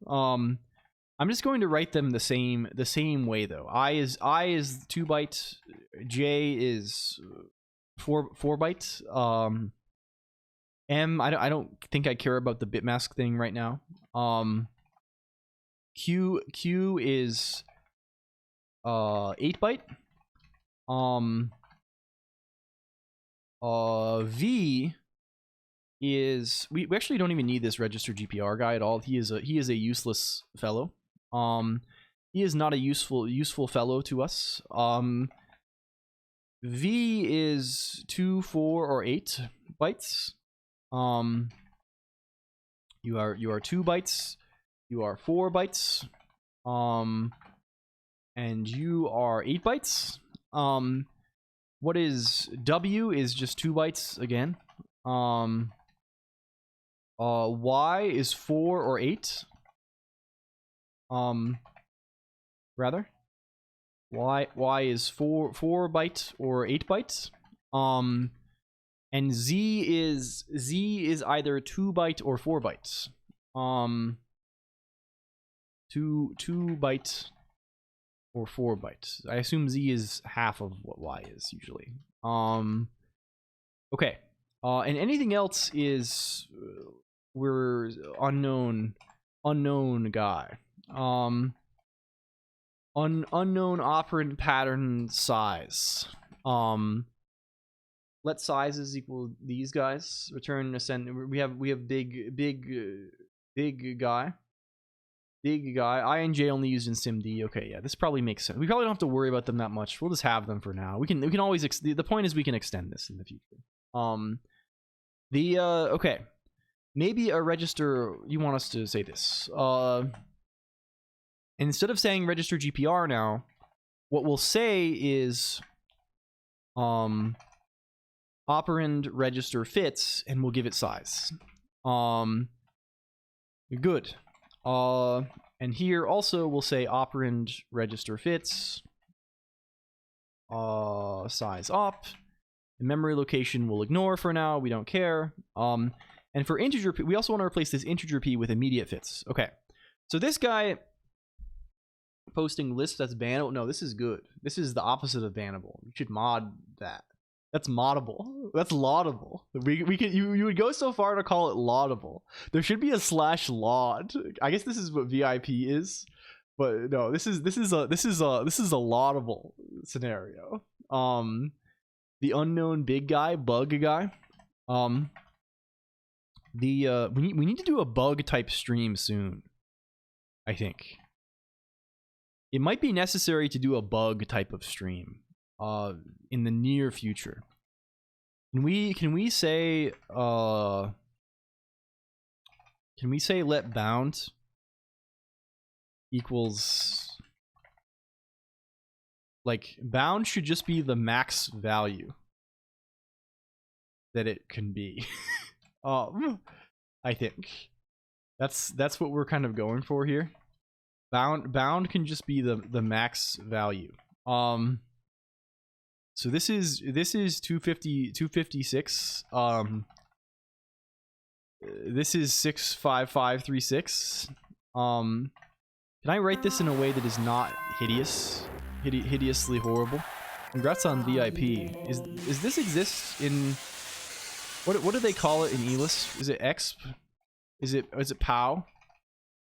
I'm just going to write them the same way though. I is 2 byte, J is 4 byte. M, I don't think I care about the bitmask thing right now. Q is 8 byte. V is, we actually don't even need this register GPR guy at all. He is a useless fellow. He is not a useful fellow to us. V is 2, 4, or 8 bytes. You are 2 bytes. You are 4 bytes. And you are 8 bytes. What is W is just 2 bytes again. Y is 4 or 8. Rather. Y is 4 byte or 8 bytes. And Z is either 2 byte or 4 bytes. 2 byte or 4 bytes. I assume Z is half of what Y is usually. Okay. And anything else is we're unknown guy. Unknown operand pattern size. Let sizes equal these guys. Return ascend. We have big guy. Big guy. I and J only used in SimD. Okay, yeah, this probably makes sense. We probably don't have to worry about them that much. We'll just have them for now. We can always the point is we can extend this in the future. Okay. Maybe a register, you want us to say this. Instead of saying register GPR now, what we'll say is operand register fits, and we'll give it size. Good. And here also we'll say operand register fits. Size op. Memory location we'll ignore for now. We don't care. And for integer p, we also want to replace this integer p with immediate fits. Okay. So this guy posting list that's bannable. No, this is good. This is the opposite of bannable. You should mod that. That's moddable. That's laudable. We could you would go so far to call it laudable. There should be a /laud. I guess this is what VIP is, but no, this is a laudable scenario. The unknown big guy, bug guy. We need to do a bug type stream soon. I think it might be necessary to do a bug type of stream in the near future. Can we say let bound equals, like, bound should just be the max value that it can be. I think that's what we're kind of going for here. Bound can just be the max value. So this is 256. This is 65536. Can I write this in a way that is not hideously horrible? Congrats on VIP. Is this exist in what do they call it in ELIS? Is it exp? Is it POW?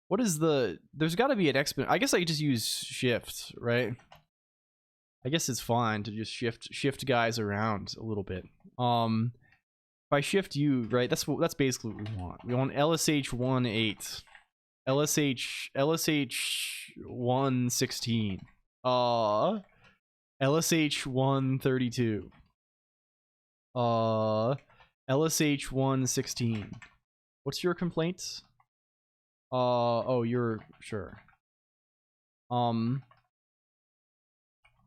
What is the? There's got to be an exp. I guess I could just use shift, right? I guess it's fine to just shift guys around a little bit. If I shift you, right, that's basically what we want. We want LSH 18, LSH 116, LSH 132, LSH 116. What's your complaint? Oh, you're sure.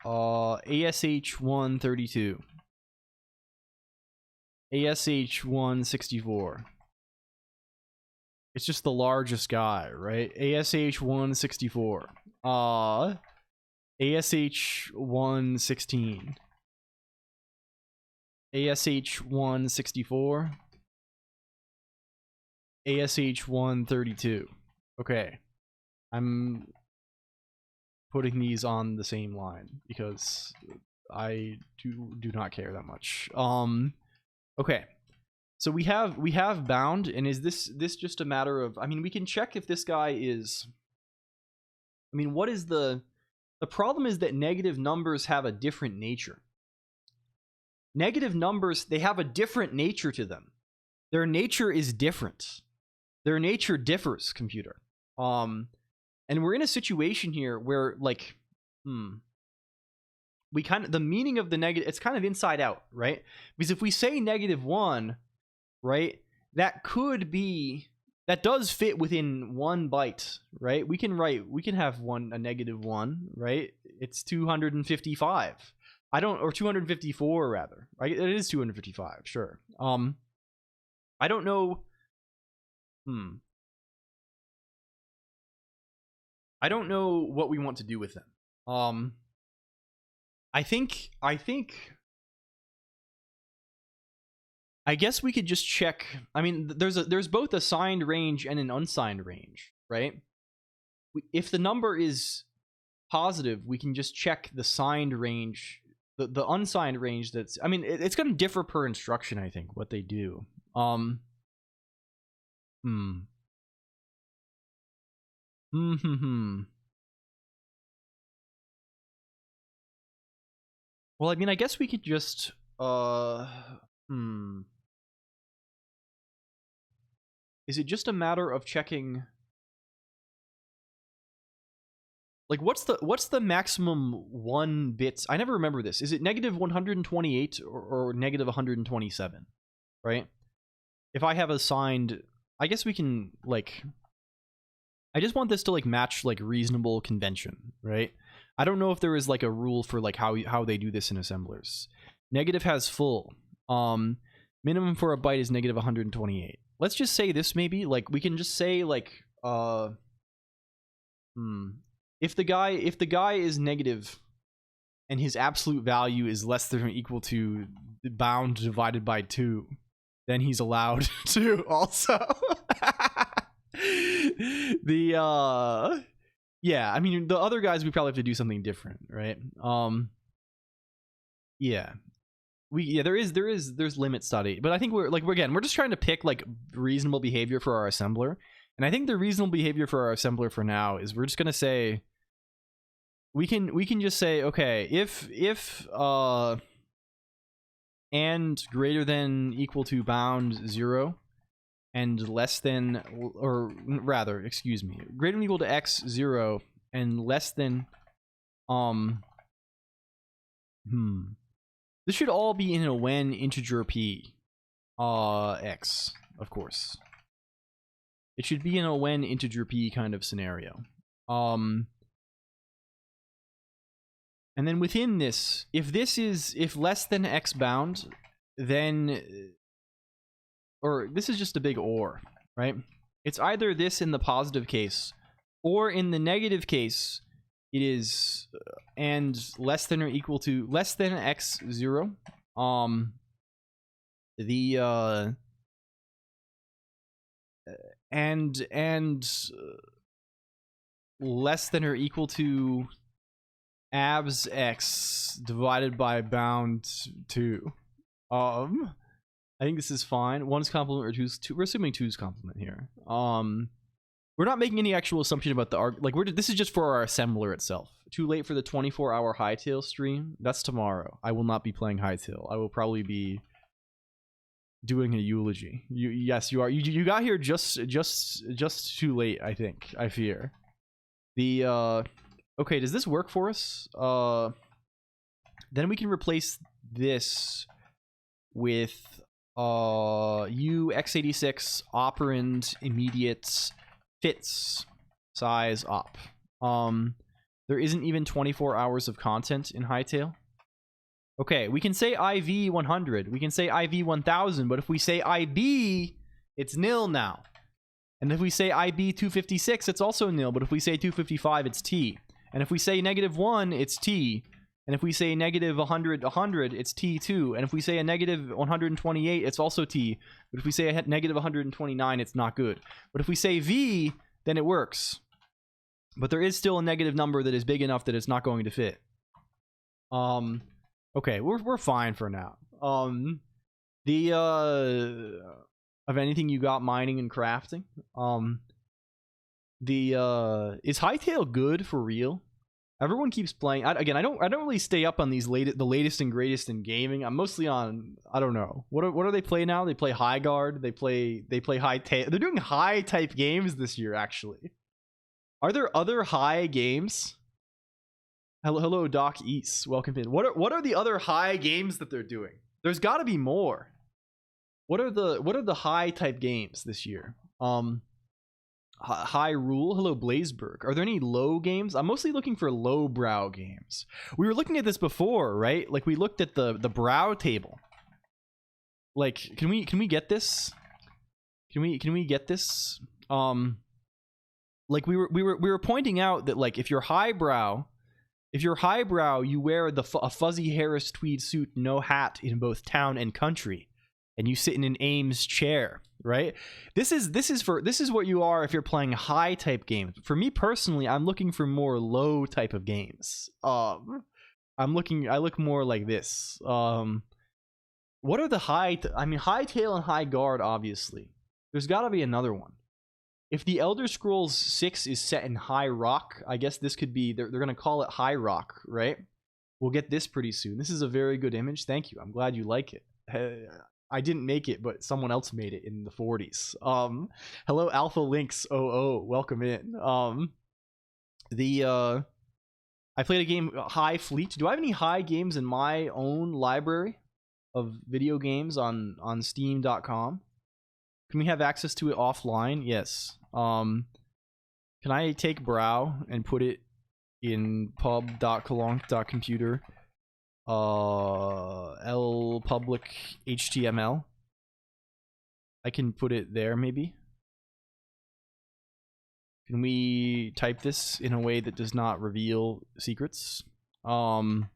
ASH 132, ASH 164. It's just the largest guy, right? ASH 164. ASH 116. ASH 164. ASH 132. Okay. I'm putting these on the same line because I do not care that much. Okay. So we have bound, and is this just a matter of, I mean, we can check if this guy is, I mean, what is the problem is that negative numbers have a different nature. Negative numbers, they have a different nature to them. Their nature is different. Their nature differs, computer. And we're in a situation here where, like, we kind of, the meaning of the negative, it's kind of inside out, right? Because if we say -1, right, that could be, that does fit within 1 byte, right? We can have a -1, right? It's 255. or 254 rather. Right? It is 255, sure. I don't know. I don't know what we want to do with them. I guess we could just check. I mean, there's both a signed range and an unsigned range, right? If the number is positive, we can just check the signed range, the unsigned range. That's, I mean, it's going to differ per instruction, I think, what they do. Well, I mean, I guess we could just Is it just a matter of checking, like, what's the maximum 1 bits? I never remember this. Is it -128 or -127, right? If I have a signed, I guess we can, like, I just want this to, like, match, like, reasonable convention, right? I don't know if there is, like, a rule for, like, how they do this in assemblers. Negative has full. Minimum for a byte is -128. Let's just say this, maybe, like, we can just say, like, If the guy is negative and his absolute value is less than or equal to bound divided by 2, then he's allowed to also. Yeah, I mean the other guys we probably have to do something different, right? Yeah. There's limit study, but I think we're just trying to pick like reasonable behavior for our assembler. And I think the reasonable behavior for our assembler for now is we're just gonna say we can just say, okay, if and greater than equal to bound 0 and less than, or rather, excuse me, greater than equal to x 0 and less than this should all be in a when integer p x, of course. It should be in a when integer p kind of scenario. And then within this, if less than x bound, then, or this is just a big or, right? It's either this in the positive case, or in the negative case, it is and less than or equal to less than x 0. And less than or equal to abs x divided by bound 2. I think this is fine. 1's complement or 2's, we're assuming 2's complement here. We're not making any actual assumption about the this is just for our assembler itself. Too late for the 24-hour Hightail stream. That's tomorrow. I will not be playing Hightail. I will probably be doing a eulogy. Yes, you are. You got here just too late, I think. I fear. Okay, does this work for us? Then we can replace this with x86 operand immediate fits size op. There isn't even 24 hours of content in Hightail. Okay, we can say IV 100, we can say IV 1000, but if we say IB, it's nil now. And if we say IB 256, it's also nil, but if we say 255, it's T. And if we say -1, it's T. And if we say -100, it's T2. And if we say a -128, it's also T. But if we say a -129, it's not good. But if we say V, then it works. But there is still a negative number that is big enough that it's not going to fit. Okay, we're fine for now. Of anything you got mining and crafting. Is Hightail good for real? Everyone keeps playing. Again, I don't really stay up on the latest and greatest in gaming. I'm mostly on, I don't know. What do they play now? They play High Guard. They play Hightail. They're doing high type games this year, actually. Are there other high games? Hello, Doc East. Welcome in. What are the other high games that they're doing? There's got to be more. What are the high type games this year? High Rule. Hello, Blazeberg. Are there any low games? I'm mostly looking for low brow games. We were looking at this before, right? Like we looked at the brow table. Like, can we get this? Can we get this? Like we were pointing out that like if you're highbrow, you wear a fuzzy Harris tweed suit, no hat in both town and country, and you sit in an Ames chair, right? This is what you are if you're playing high type games. For me personally, I'm looking for more low type of games. I look more like this. What are the Hightail and High Guard, obviously. There's got to be another one. If the Elder Scrolls 6 is set in High Rock, I guess this could be, they're going to call it High Rock, right? We'll get this pretty soon. This is a very good image. Thank you. I'm glad you like it. I didn't make it, but someone else made it in the 40s. Hello, Alpha Lynx 00. Welcome in. I played a game, High Fleet. Do I have any high games in my own library of video games on Steam.com? Can we have access to it offline? Yes. Can I take brow and put it in pub.colonq.computer L public HTML? I can put it there maybe. Can we type this in a way that does not reveal secrets? Oh,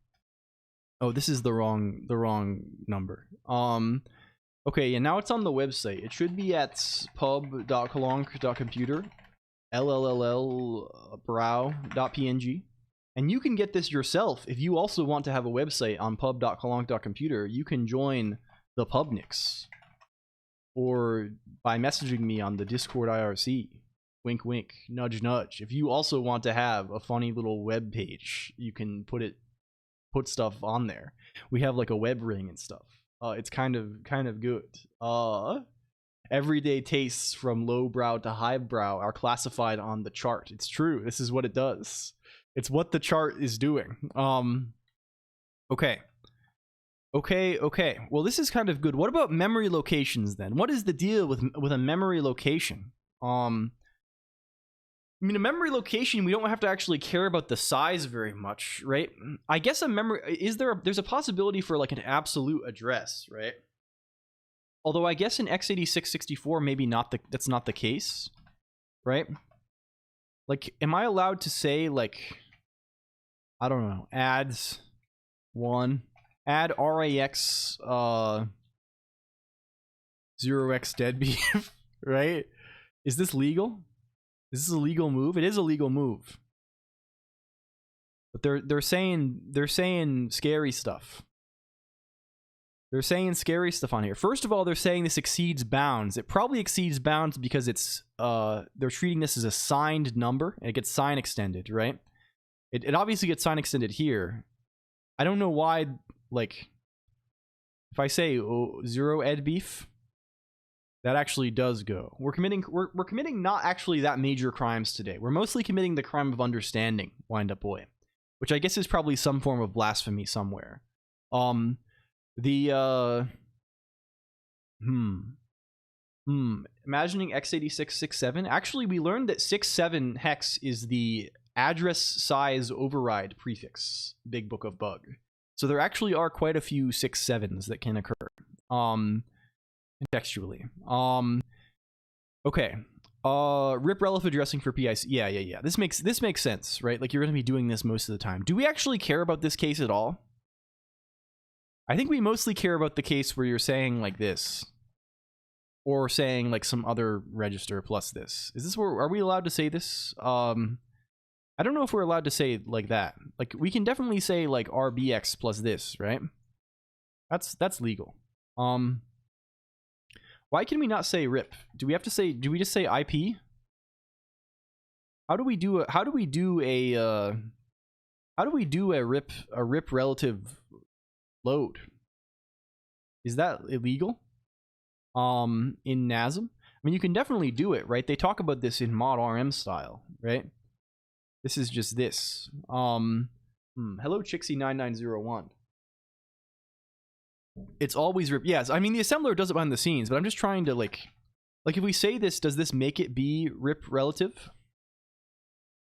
this is the wrong number. Okay, and now it's on the website. It should be at pub.colonq.computer, LLLL.brow.png. And you can get this yourself. If you also want to have a website on pub.colonq.computer, you can join the Pubniks. Or by messaging me on the Discord IRC. Wink, wink, nudge, nudge. If you also want to have a funny little web page, you can put stuff on there. We have like a web ring and stuff. It's kind of good. Everyday tastes from lowbrow to highbrow are classified on the chart. It's true. This is what it does. It's what the chart is doing. Okay. Well, this is kind of good. What about memory locations then? What is the deal with a memory location? I mean, a memory location, we don't have to actually care about the size very much, right? I guess a memory, there's a possibility for like an absolute address, right? Although I guess in x86-64, maybe that's not the case, right? Like, am I allowed to say like, I don't know, add RAX 0x deadbeef, right? Is this legal? Is this a legal move? It is a legal move. But they're saying scary stuff. They're saying scary stuff on here. First of all, they're saying this exceeds bounds. It probably exceeds bounds because it's they're treating this as a signed number and it gets sign extended, right? It obviously gets sign extended here. I don't know why, like, if I say 0 ed beef, that actually does go. We're committing not actually that major crimes today. We're mostly committing the crime of understanding, wind up boy, which I guess is probably some form of blasphemy somewhere. Imagining x86 67. Actually, we learned that 67 hex is the address size override prefix. Big Book of Bug. So there actually are quite a few 67s that can occur. Contextually. Okay. Rip relative addressing for PIC. Yeah. This makes sense, right? Like, you're going to be doing this most of the time. Do we actually care about this case at all? I think we mostly care about the case where you're saying like this, or saying like some other register plus this. Is this where, are we allowed to say this? I don't know if we're allowed to say like that. Like, we can definitely say like RBX plus this, right? That's legal. Why can we not say rip? Do we just say IP? How do we do a rip relative load? Is that illegal? In NASM? I mean, you can definitely do it, right? They talk about this in mod RM style, right? This is just this. Hello Chixie9901. It's always rip. Yes, I mean, the assembler does it behind the scenes, but I'm just trying to like if we say this, does this make it be rip relative?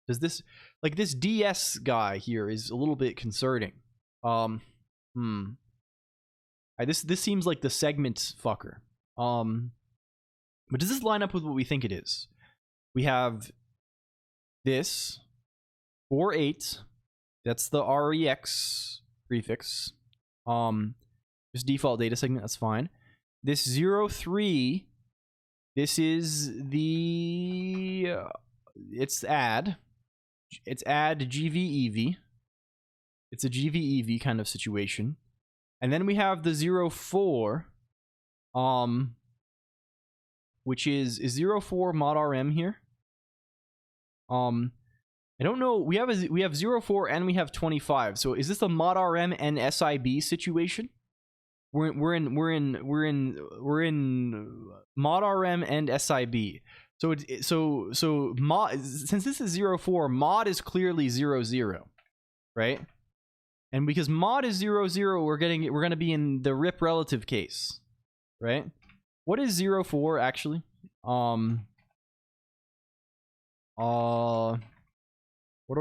Does this, like, this DS guy here is a little bit concerning. This seems like the segment fucker. But does this line up with what we think it is? We have this 48. That's the REX prefix. Just default data segment, that's fine. This 03, this is the it's add GVEV. It's a GVEV kind of situation. And then we have the 04, which is 04 mod RM here. I don't know. We have 04 and we have 25. So is this the mod RM and SIB situation? We're in mod RM and SIB. So mod, since this is 04, mod is clearly 00, right? And because mod is 00, we're gonna be in the rip relative case, right? What is 04 actually? What are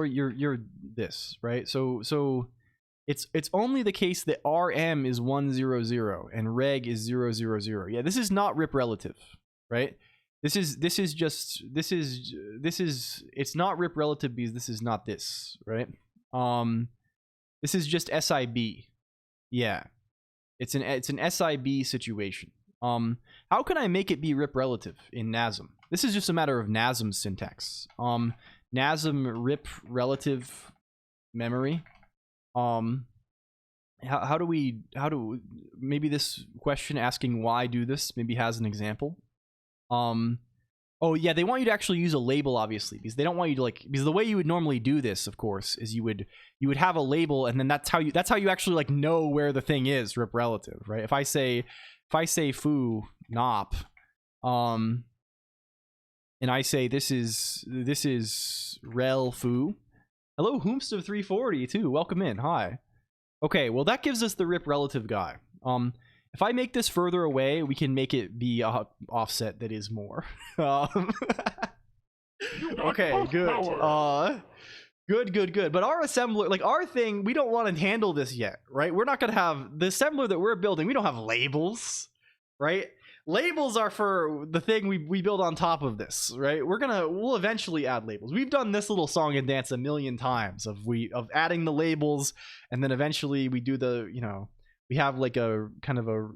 your this, right? So it's only the case that RM is 100 and reg is 000. Yeah, this is not rip relative, right? This is it's not rip relative because this is not this, right? This is just SIB. Yeah. It's an SIB situation. How can I make it be rip relative in NASM? This is just a matter of NASM syntax. NASM rip relative memory. How do maybe this question asking why do this maybe has an example. Oh yeah, they want you to actually use a label, obviously, because they don't want you to because the way you would normally do this, of course, is you would have a label, and then that's how you actually know where the thing is, rip relative, right? If I say foo nop, and I say this is rel foo. Hello, Hoomst of 340 too. Welcome in. Hi. Okay, well that gives us the rip relative guy. If I make this further away, we can make it be a offset that is more. Okay, good. Good. But our assembler, our thing, we don't want to handle this yet, right? We're not going to have the assembler that we're building. We don't have labels, right? Labels are for the thing we build on top of this, right? We'll eventually add labels. We've done this little song and dance a million times of adding the labels, and then eventually we do the, we have a kind of a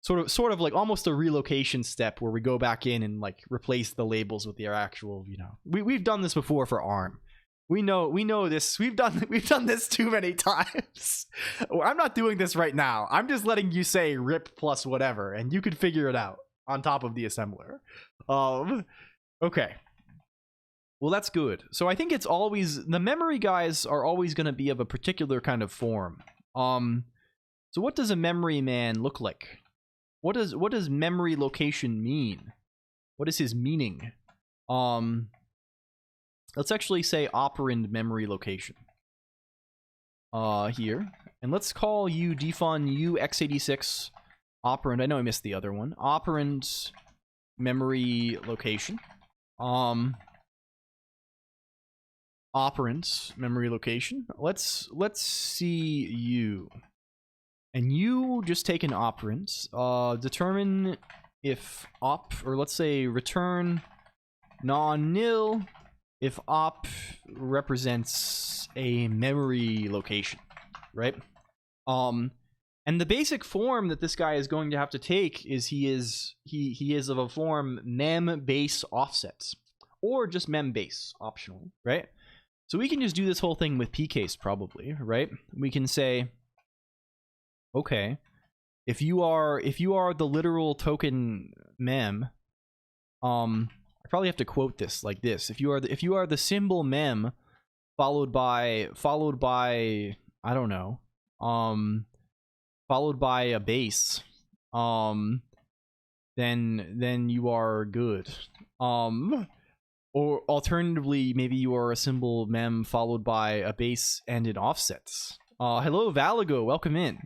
sort of almost a relocation step where we go back in and replace the labels with their actual, we've done this before for ARM. We know this. We've done this too many times. I'm not doing this right now. I'm just letting you say rip plus whatever, and you can figure it out on top of the assembler. Okay. Well, that's good. So I think it's always, the memory guys are always going to be of a particular kind of form. So what does a memory man look like? What does memory location mean? What is his meaning? Let's actually say operand memory location. Here. And let's call you defun u x86 operand. I know I missed the other one. Operand memory location. Operand memory location. Let's see you. And you just take an operand. Determine if op, or let's say return non-nil if op represents a memory location, right? And the basic form that this guy is going to have to take is he is of a form mem base offsets, or just mem base optional, right? So we can just do this whole thing with pcase probably, right? We can say, okay, if you are the literal token mem, I probably have to quote this like this. If you are the symbol mem followed by I don't know, followed by a base, then you are good. Or alternatively, maybe you are a symbol mem followed by a base and an offsets. Hello Valago, welcome in.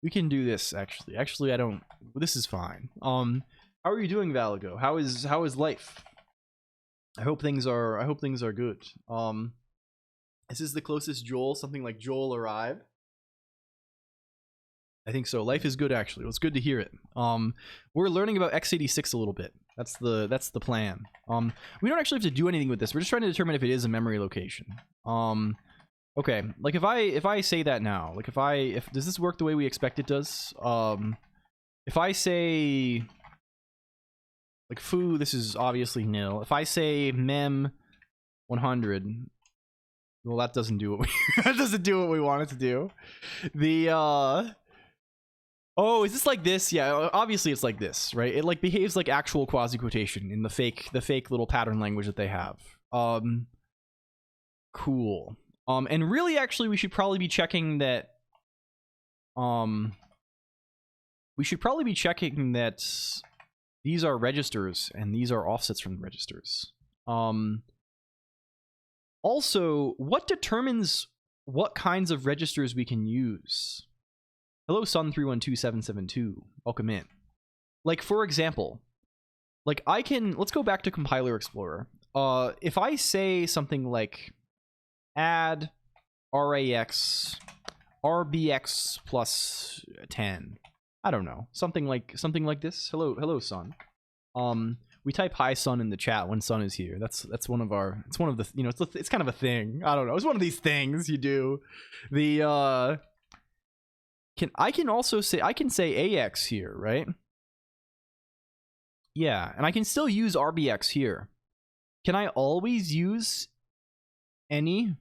We can do this actually. Actually, I don't. This is fine. How are you doing, Valago? How is life? I hope things are good. Is this the closest Joel? Something like Joel arrived? I think so. Life is good actually. Well, it's good to hear it. We're learning about x86 a little bit. That's the plan. We don't actually have to do anything with this. We're just trying to determine if it is a memory location. Okay, if I say that now, if does this work the way we expect it does? If I say foo, this is obviously nil. If I say mem 100, well, that doesn't do what we want it to do. Oh, is this like this? Yeah, obviously it's like this, right? It behaves like actual quasi quotation in the fake little pattern language that they have. Cool. And really, actually, we should probably be checking that. We should probably be checking that these are registers and these are offsets from the registers. Also, what determines what kinds of registers we can use? Hello, Sun312772. Welcome in. For example, let's go back to Compiler Explorer. If I say something like add RAX RBX plus 10, I don't know, something like this. Hello Sun. we type hi Sun in the chat when Sun is here. That's one of our, it's one of the, you know, it's kind of a thing. I don't know. It's one of these things you do. The I can also say, I can say AX here, right? Yeah, and I can still use RBX here. Can I always use any?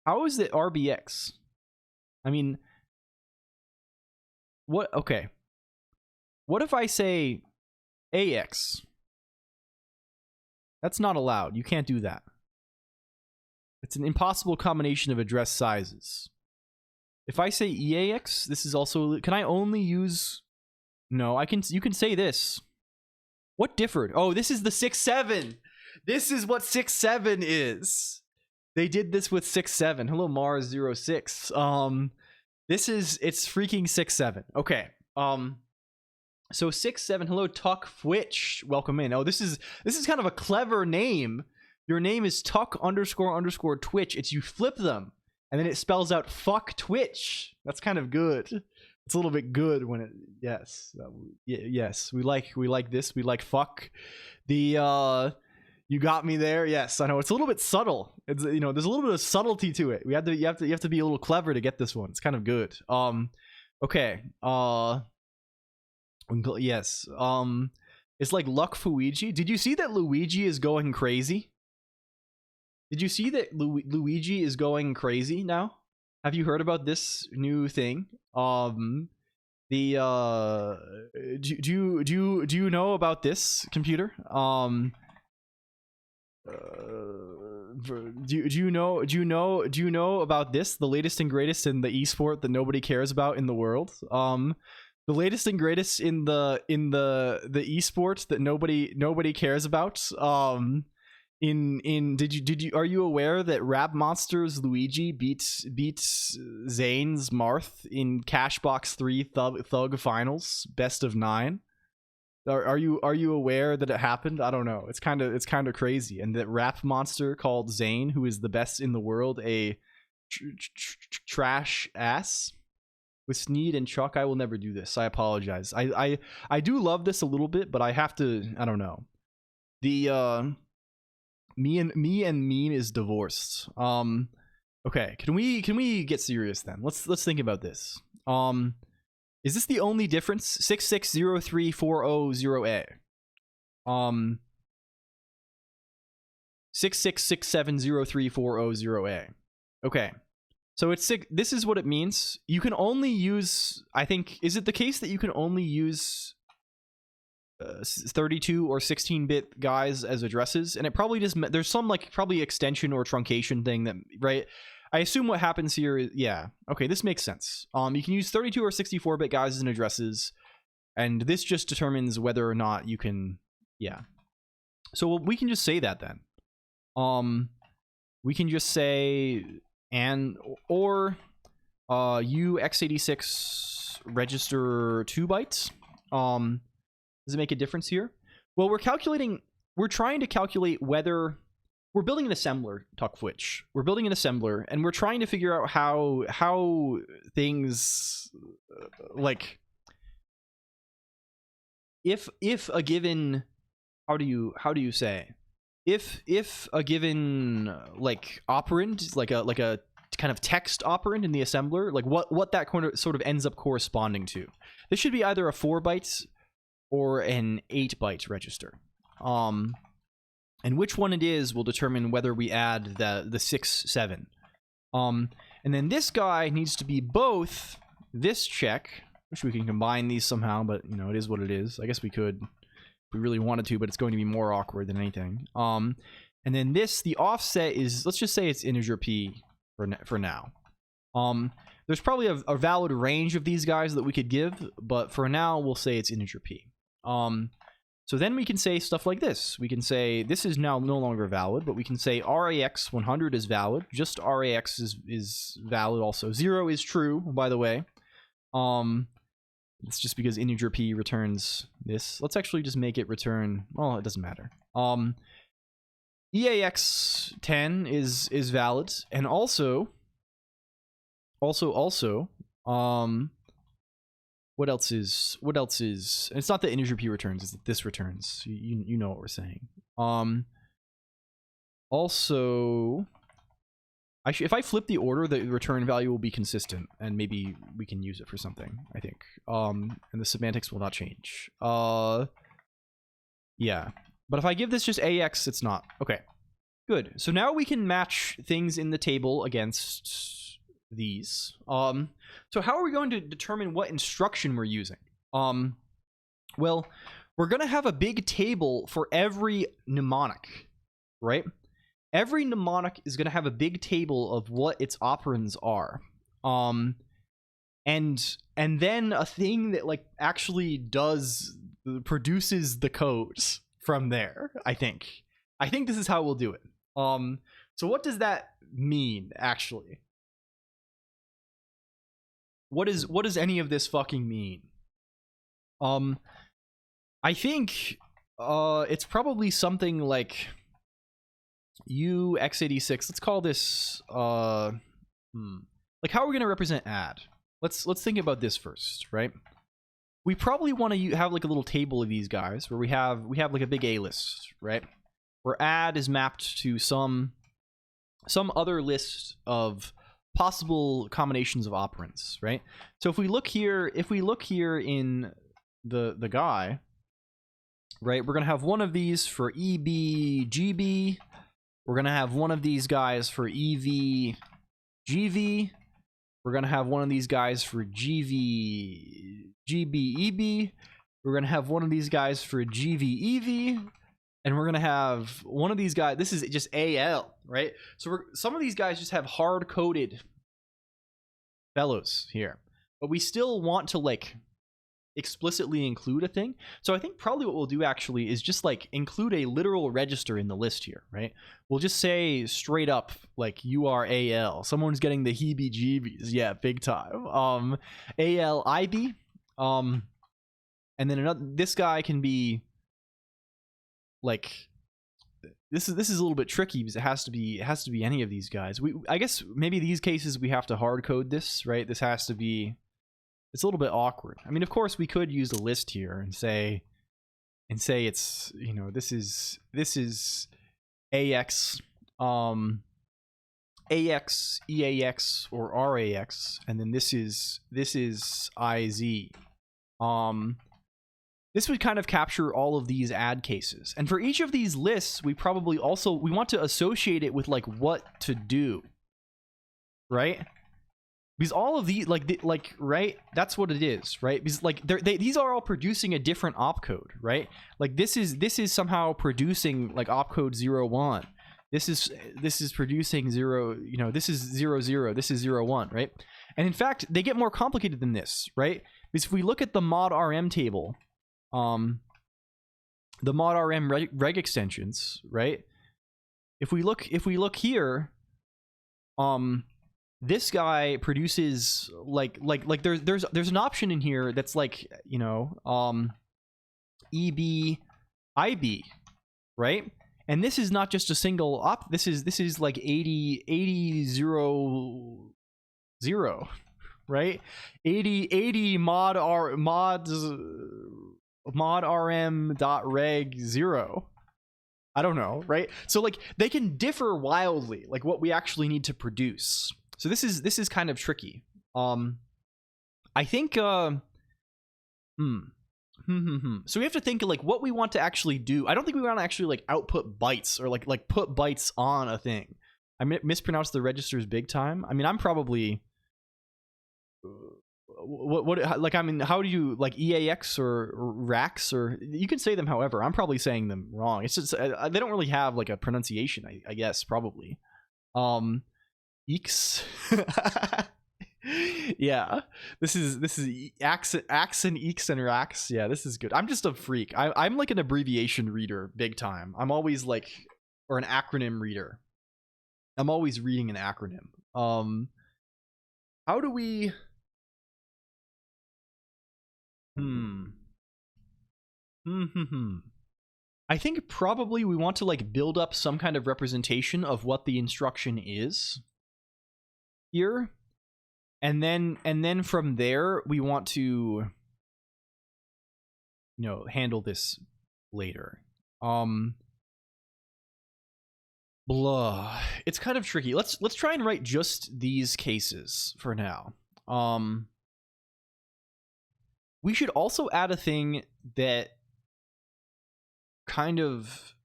How is it RBX? I mean, what? Okay. What if I say AX? That's not allowed. You can't do that. It's an impossible combination of address sizes. If I say EAX, this is also, can I only use, no, I can, you can say this. What differed? Oh, this is the 6.7. This is what 6.7 is. They did this with 6.7. Hello, Mars06. This is, it's freaking 6.7. Okay. So 6.7. Hello, Tuck Fwitch. Welcome in. Oh, this is kind of a clever name. Your name is Tuck __ Twitch. It's you flip them, and then it spells out fuck Twitch. That's kind of good. It's a little bit good when it, yes, yes. We like this. We like fuck. The you got me there. Yes, I know it's a little bit subtle. It's, you know, there's a little bit of subtlety to it. You have to be a little clever to get this one. It's kind of good. Okay. Yes. It's like Luck Fuigi. Did you see that Luigi is going crazy? Did you see that Luigi is going crazy now? Have you heard about this new thing? Do you know about this, computer? Do you know about this, the latest and greatest in the esport that nobody cares about in the world? The latest and greatest in the esport that nobody cares about. Are you aware that Rap Monsters Luigi beats Zane's Marth in Cashbox 3 Thug Finals best of 9? Are you aware that it happened? I don't know. It's kind of crazy. And that Rap Monster called Zane, who is the best in the world, a trash ass. With Sneed and Chuck, I will never do this. I apologize. I do love this a little bit, but I have to. I don't know. The me and meme is divorced. Okay. Can we get serious then? Let's think about this. Is this the only difference? 6603400A. 666703400A. Okay. So it's this is what it means. You can only use, I think, is it the case that you can only use 32 or 16-bit guys as addresses? And it probably just, there's some like probably extension or truncation thing that, right? I assume what happens here is, yeah. Okay, this makes sense. You can use 32 or 64-bit guys as addresses, and this just determines whether or not you can, yeah. So we can just say that then. We can just say or you x86 register 2 bytes. Does it make a difference here? Well, we're trying to calculate whether we're building an assembler, Tuckwitch. We're building an assembler, and we're trying to figure out how things like if a given, how do you say, if a given like operand, like a kind of text operand in the assembler, like what that sort of ends up corresponding to. This should be either a 4 bytes or an 8 byte register. And which one it is will determine whether we add the 6-7. And then this guy needs to be both this check. Wish we can combine these somehow, but you know, it is what it is. I guess we could if we really wanted to, but it's going to be more awkward than anything. And then this, the offset is, let's just say it's integer p for now. There's probably a valid range of these guys that we could give, but for now we'll say it's integer p. So then we can say stuff like this. We can say this is now no longer valid, but we can say RAX 100 is valid. Just RAX is valid also. 0 is true, by the way. It's just because integer p returns this. Let's actually just make it return, well, it doesn't matter. EAX 10 is valid, and also What else is it's not that integer p returns, it's that this returns. You know what we're saying. Also, if I flip the order, the return value will be consistent, and maybe we can use it for something, I think. And the semantics will not change. Yeah. But if I give this just AX, it's not. Okay. Good. So now we can match things in the table against these. So how are we going to determine what instruction we're using? Well, we're going to have a big table for every mnemonic, right? Every mnemonic is going to have a big table of what its operands are. And then a thing that like actually produces the codes from there, I think. I think this is how we'll do it. So what does that mean, actually? What does any of this fucking mean? I think it's probably something like x86. Let's call this like how are we going to represent add? Let's think about this first, right? We probably want to have like a little table of these guys where we have like a big A list, right? Where add is mapped to some other list of possible combinations of operands, right? So if we look here in the guy, right, we're gonna have one of these for EB GB. We're gonna have one of these guys for EV GV. We're gonna have one of these guys for GV GB EB. We're gonna have one of these guys for GV EV. And we're going to have one of these guys. This is just AL, right? So some of these guys just have hard-coded fellows here. But we still want to, like, explicitly include a thing. So I think probably what we'll do, actually, is just, like, include a literal register in the list here, right? We'll just say straight up, like, you are AL. Someone's getting the heebie-jeebies. Yeah, big time. AL IB. And then this guy can be... like this is a little bit tricky because it has to be any of these guys. I guess maybe these cases we have to hard code this, right? This has to be, it's a little bit awkward. I mean, of course we could use a list here and say it's, you know, this is AX AX EAX or RAX, and then this is IZ. This would kind of capture all of these add cases. And for each of these lists, we probably also, we want to associate it with like what to do, right? Because all of these, like, right? That's what it is, right? Because like these are all producing a different opcode, right? Like this is somehow producing like opcode 01. This is producing 0, you know, this is 00, this is 01, right? And in fact, they get more complicated than this, right? Because if we look at the mod RM table, the mod RM reg extensions, right? If we look here, this guy produces like there's an option in here that's like, you know, EB IB, right? And this is not just a single op, this is like 80 0 0, right? 80 mod rm.reg 0. I don't know, right? So like they can differ wildly, like what we actually need to produce. So this is kind of tricky. I think so we have to think of like what we want to actually do. I don't think we want to actually like output bytes or like put bytes on a thing. I mispronounced the registers big time. I mean, I'm probably what like, I mean, how do you like EAX or RAX, or you can say them however. I'm probably saying them wrong. It's just they don't really have like a pronunciation, I guess, probably. Eeks. Yeah, this is ax and eeks and rax. Yeah, this is good. I'm just a freak. I'm like an abbreviation reader big time. I'm always like, or an acronym reader. I'm always reading an acronym. How do we I think probably we want to like build up some kind of representation of what the instruction is here. And then from there we want to handle this later. Blah. It's kind of tricky. Let's try and write just these cases for now. We should also add a thing that kind of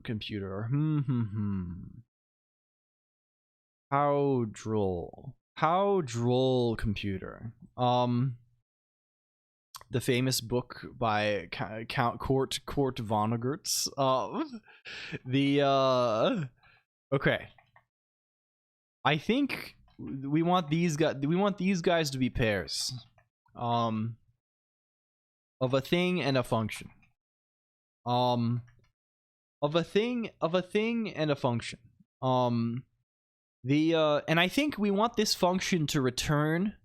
computer. How droll. How droll, computer. The famous book by Count Kurt Vonnegut. Okay. I think we want these guys to be pairs. Of a thing and a function. Of a thing and a function. And I think we want this function to return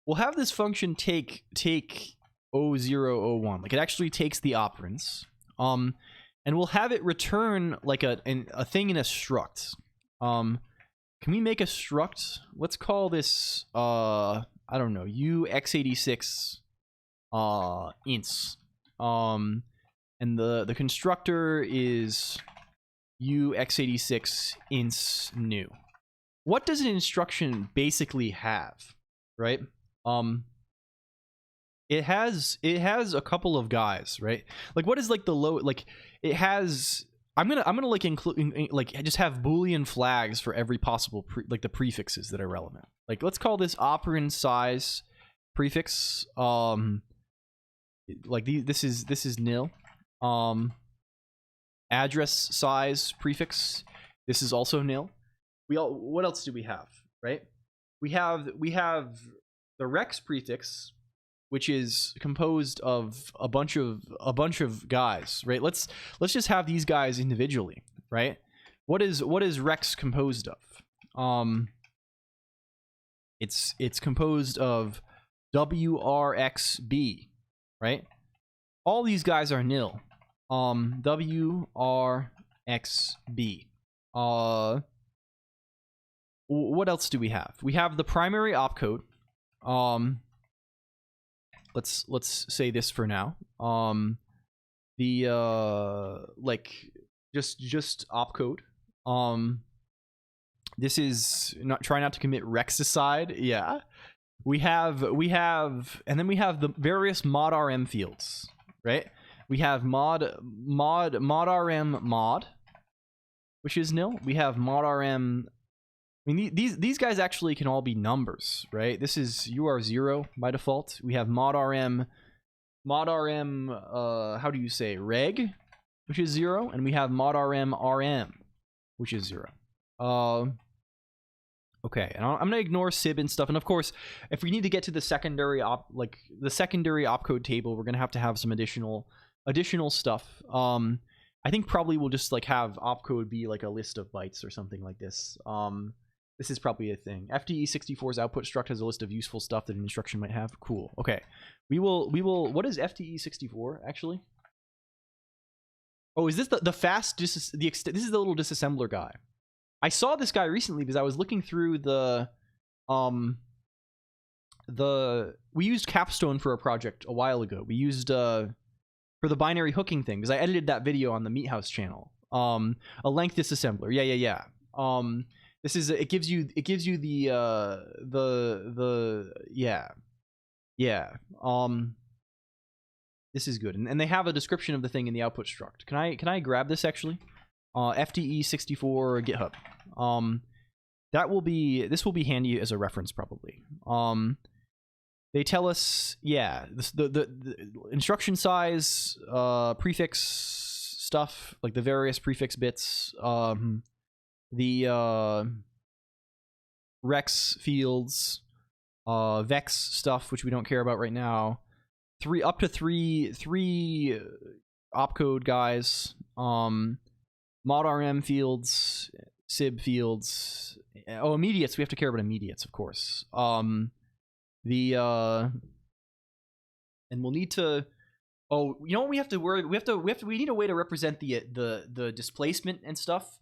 We'll have this function take 0001. Like, it actually takes the operands. And we'll have it return like a thing in a struct. Can we make a struct? Let's call this I don't know, UX86 ints. And the constructor is UX86 ints new. What does an instruction basically have, right? It has a couple of guys, right? Like, what is like the low, like, it has, I'm gonna like include, like, just have Boolean flags for every possible like the prefixes that are relevant. Like, let's call this operand size prefix. Like this is nil. Address size prefix. This is also nil. What else do we have, right? We have the rex prefix, which is composed of a bunch of guys, right? Let's just have these guys individually, right? What is rex composed of? It's composed of WRXB, right? All these guys are nil. WRXB. What else do we have? We have the primary opcode. Let's say this for now. Like just opcode. This is try not to commit rexicide. Yeah. We have and then we have the various mod rm fields, right? We have mod rm mod, which is nil. We have mod rm. I mean, these guys actually can all be numbers, right? This is UR0 by default. We have mod rm, how do you say, reg, which is 0, and we have mod rm, which is 0. Okay, and I'm gonna ignore sib and stuff, and of course, if we need to get to the secondary opcode table, we're gonna have some additional stuff. I think probably we'll just like have opcode be like a list of bytes or something like this. This is probably a thing. FDE64's output struct has a list of useful stuff that an instruction might have. Cool. Okay. We will. What is FDE64 actually? Oh, is this the fast this is the little disassembler guy? I saw this guy recently because I was looking through we used Capstone for a project a while ago. We used for the binary hooking thing because I edited that video on the Meat House channel. A length disassembler. Yeah. This is it gives you the this is good, and they have a description of the thing in the output struct. Can I grab this actually? FDE64 GitHub. This will be handy as a reference probably. They tell us, yeah, the instruction size, prefix stuff, like the various prefix bits, the rex fields, vex stuff, which we don't care about right now. Up to three opcode guys, mod rm fields, sib fields. Oh, immediates. We have to care about immediates, of course. And we'll need to Oh, you know what we have to worry? We need a way to represent the displacement and stuff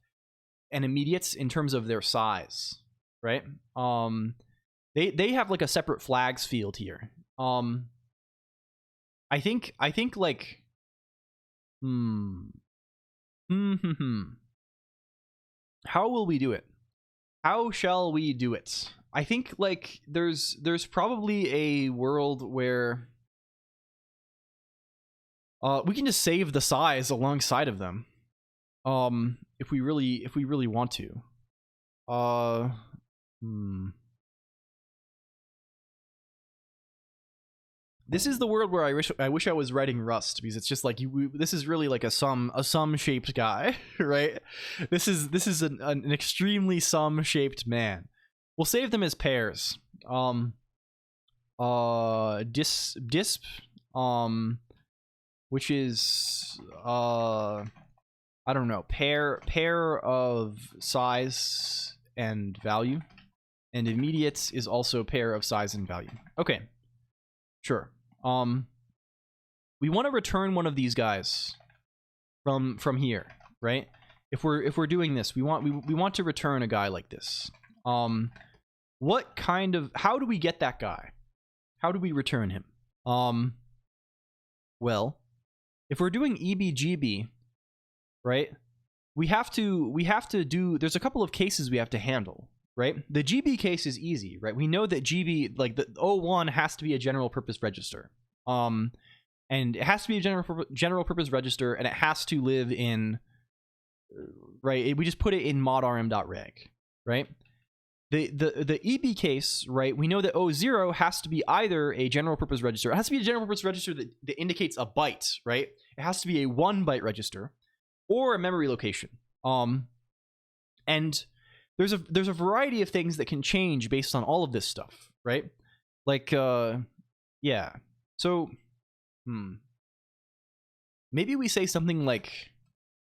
and immediates in terms of their size, right? They have like a separate flags field here. I think like how will we do it? How shall we do it? I think like there's probably a world where we can just save the size alongside of them. If we really want to. This is the world where I wish I was writing Rust, because it's just like this is really like a sum shaped guy, right? This is an extremely sum shaped man. We'll save them as pairs. Disp, which is I don't know, pair of size and value, and immediate is also pair of size and value. Okay, sure. We want to return one of these guys from here, right? If we're doing this, we want to return a guy like this. What kind of, how do we get that guy? How do we return him? Well, if we're doing EBGB, right? We have to do, there's a couple of cases we have to handle, right? The GB case is easy, right? We know that GB, like the 01 has to be a general purpose register. And it has to be a general purpose register, and it has to live in, right? We just put it in modrm.reg, right? The EB case, right? We know that 00 has to be either a general purpose register. It has to be a general purpose register that indicates a byte, right? It has to be a 1 byte register, or a memory location. And there's a variety of things that can change based on all of this stuff, right? Like, yeah. So, maybe we say something like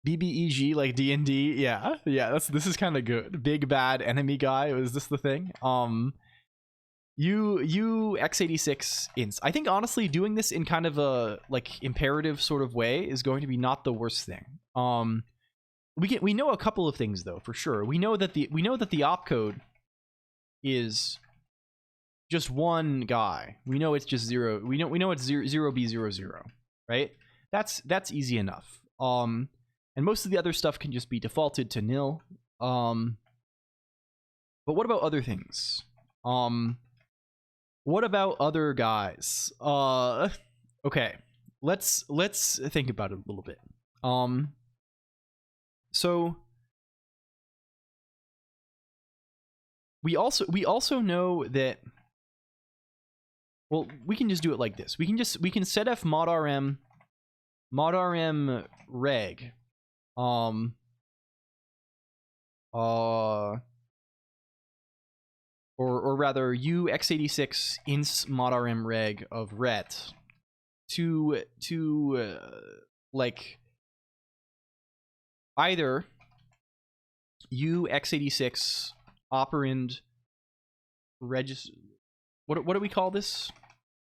BBEG, like D&D. Yeah, this is kind of good. Big bad enemy guy. Was this the thing? You x86 ints. I think honestly doing this in kind of a like imperative sort of way is going to be not the worst thing. We know a couple of things though for sure. We know that the opcode is just one guy. We know it's just 0. We know it's 0B00, right? That's easy enough. And most of the other stuff can just be defaulted to nil. But what about other things? What about other guys? Okay. Let's think about it a little bit. So we also know that, well, we can just do it like this. We can setf modrm reg or rather x86 inst modrm reg of ret to like either x86 operand register. What do we call this?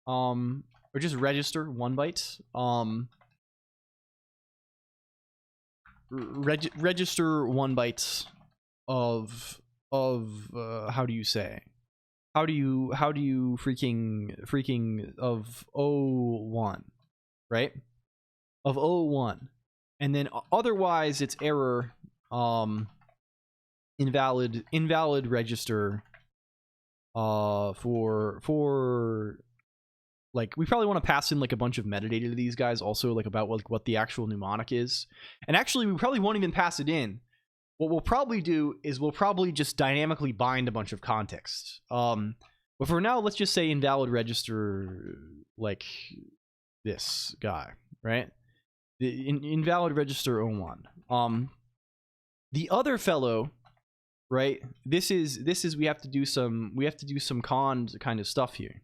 Or just register 1 byte. Register 1 byte of how do you say? How do you freaking of 01, right? Of 01. And then otherwise it's error invalid register for like, we probably want to pass in like a bunch of metadata to these guys also, like about what the actual mnemonic is. And actually we probably won't even pass it in. What we'll probably do is we'll probably just dynamically bind a bunch of context. But for now, let's just say invalid register like this guy, right? The invalid register 01. The other fellow, right? This is we have to do some con kind of stuff here.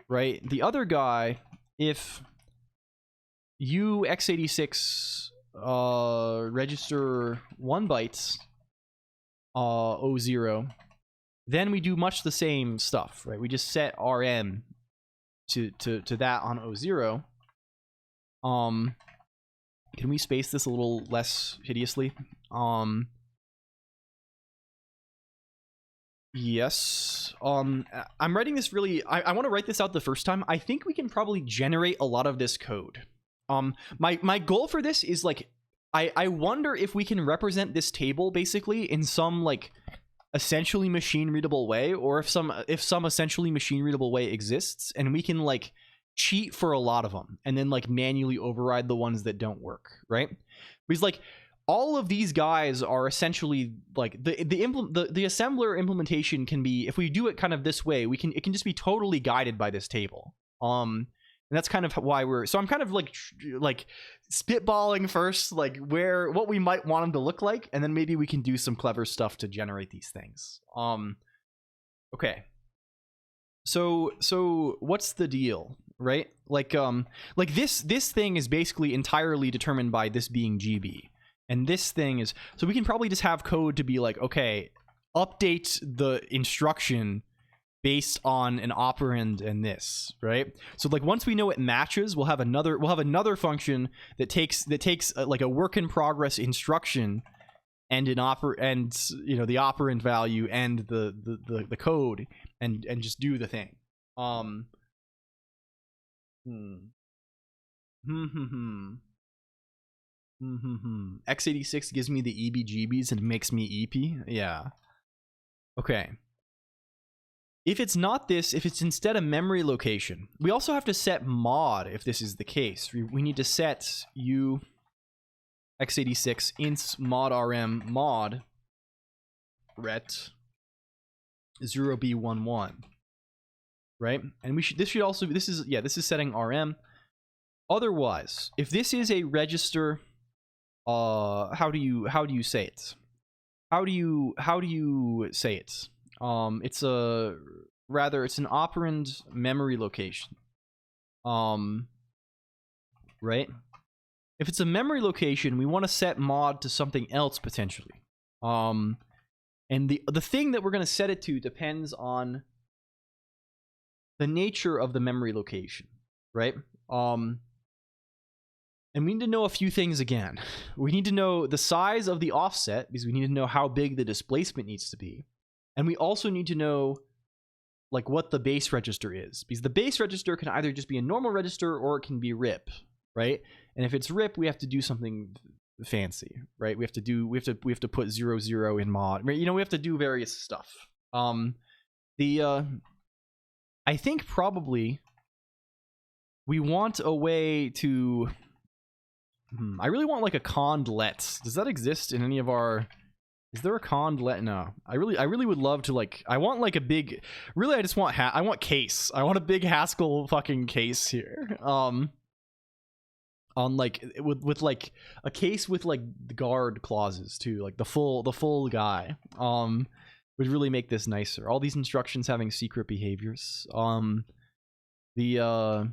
Right, the other guy, if you x86 register 1 byte 00, then we do much the same stuff, right? We just set rm to that on O0. Can we space this a little less hideously? Yes. I'm writing this really... I want to write this out the first time. I think we can probably generate a lot of this code. My goal for this is, like, I wonder if we can represent this table, basically, in some, like, essentially machine-readable way, or if some essentially machine-readable way exists, and we can, like, cheat for a lot of them, and then, like, manually override the ones that don't work, right? Because, like, all of these guys are essentially like the assembler implementation can be, if we do it kind of this way, it can just be totally guided by this table. And that's kind of why so I'm kind of like spitballing first, like what we might want them to look like, and then maybe we can do some clever stuff to generate these things. Okay. So what's the deal, right? Like this thing is basically entirely determined by this being GB. And this thing is, so we can probably just have code to be like, okay, update the instruction based on an operand and this, right? So like once we know it matches, we'll have another function that takes like a work in progress instruction and the operand value and the code and just do the thing. X86 gives me the EBGBs and makes me EP. Yeah. Okay. If it's not this, if it's instead a memory location, we also have to set mod if this is the case. We need to set u x86 ints mod rm mod ret 0b11, right? And this is setting rm. Otherwise, if this is a register, how do you say it? How do you say it? It's an operand memory location. Right? If it's a memory location, we want to set mod to something else potentially. And the thing that we're going to set it to depends on the nature of the memory location, right? And we need to know a few things again. We need to know the size of the offset, because we need to know how big the displacement needs to be. And we also need to know like what the base register is, because the base register can either just be a normal register or it can be RIP, right? And if it's RIP, we have to do something fancy, right? We have to put 00 in mod. You know, we have to do various stuff. I think probably we want a way to I really want like a cond let. Does that exist in any of our... Is there a cond let? No. I really would love to, like... I want like a big... Really, I just want... I want case. I want a big Haskell fucking case here. On like... With like... A case with like guard clauses too. Like the full guy. Would really make this nicer. All these instructions having secret behaviors. Yeah.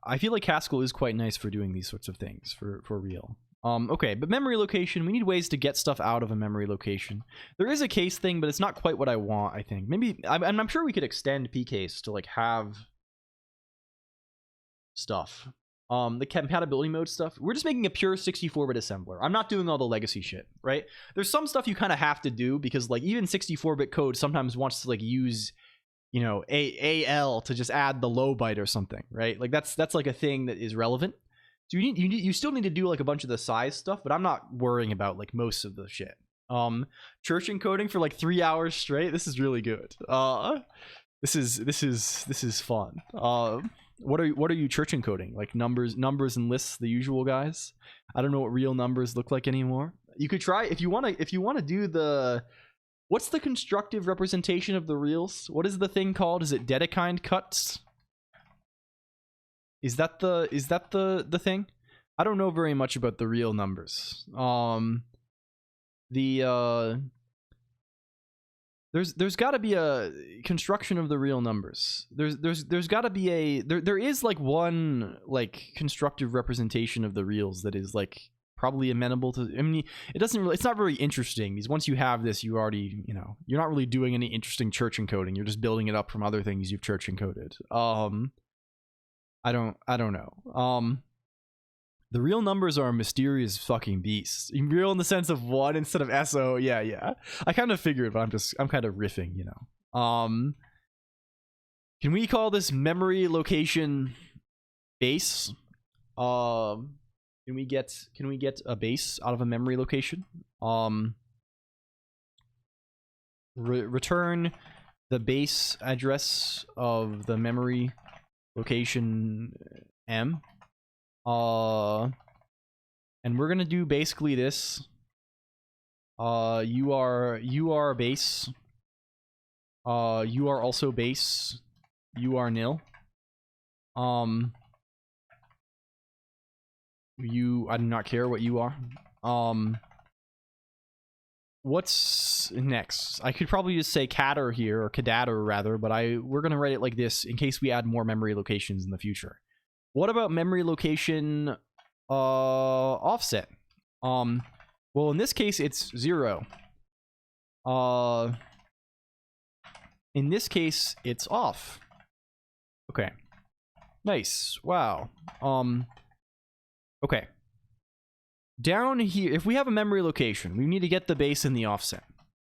I feel like Haskell is quite nice for doing these sorts of things for real. Okay, but memory location, we need ways to get stuff out of a memory location. There is a case thing, but it's not quite what I want, I think. Maybe, I'm sure we could extend pcase to like have stuff. The compatibility mode stuff, we're just making a pure 64-bit assembler. I'm not doing all the legacy shit, right? There's some stuff you kind of have to do because like even 64-bit code sometimes wants to like use, you know, AL to just add the low byte or something, right? Like that's like a thing that is relevant. So you still need to do like a bunch of the size stuff, but I'm not worrying about like most of the shit. Church encoding for like 3 hours straight. This is really good. This is fun. What are you church encoding? Like numbers and lists, the usual guys. I don't know what real numbers look like anymore. You could try if you want to do the... What's the constructive representation of the reals? What is the thing called? Is it Dedekind cuts? Is that the thing? I don't know very much about the real numbers. There's got to be a construction of the real numbers. There's got to be there is like one like constructive representation of the reals that is like probably amenable to. I mean, it doesn't really. It's not very interesting because once you have this, you already, you know, you're not really doing any interesting church encoding. You're just building it up from other things you've church encoded. I don't know. The real numbers are mysterious fucking beasts. Real in the sense of 1 instead of SO. Yeah. I kind of figured, but I'm kind of riffing, you know. Can we call this memory location base? Can we get a base out of a memory location? Return the base address of the memory location M. And we're gonna do basically this. You are base. You are also base. You are nil. I do not care what you are. What's next? I could probably just say cadder here, or cadatter rather, but we're gonna write it like this in case we add more memory locations in the future. What about memory location offset? Well, in this case it's 0. In this case it's off. Okay. Nice. Wow. Okay. Down here, if we have a memory location, we need to get the base and the offset.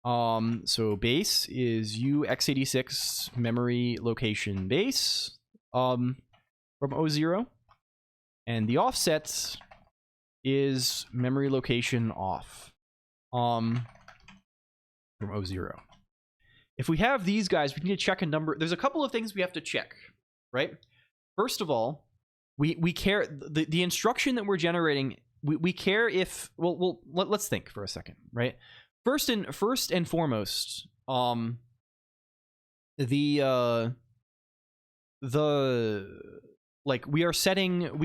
So base is UX86 memory location base. From 0, and the offset is memory location off from 0. If we have these guys, we need to check a number. There's a couple of things we have to check, right? First of all, we care the instruction that we're generating. We care if let's think for a second, right? First and foremost, like we are setting RM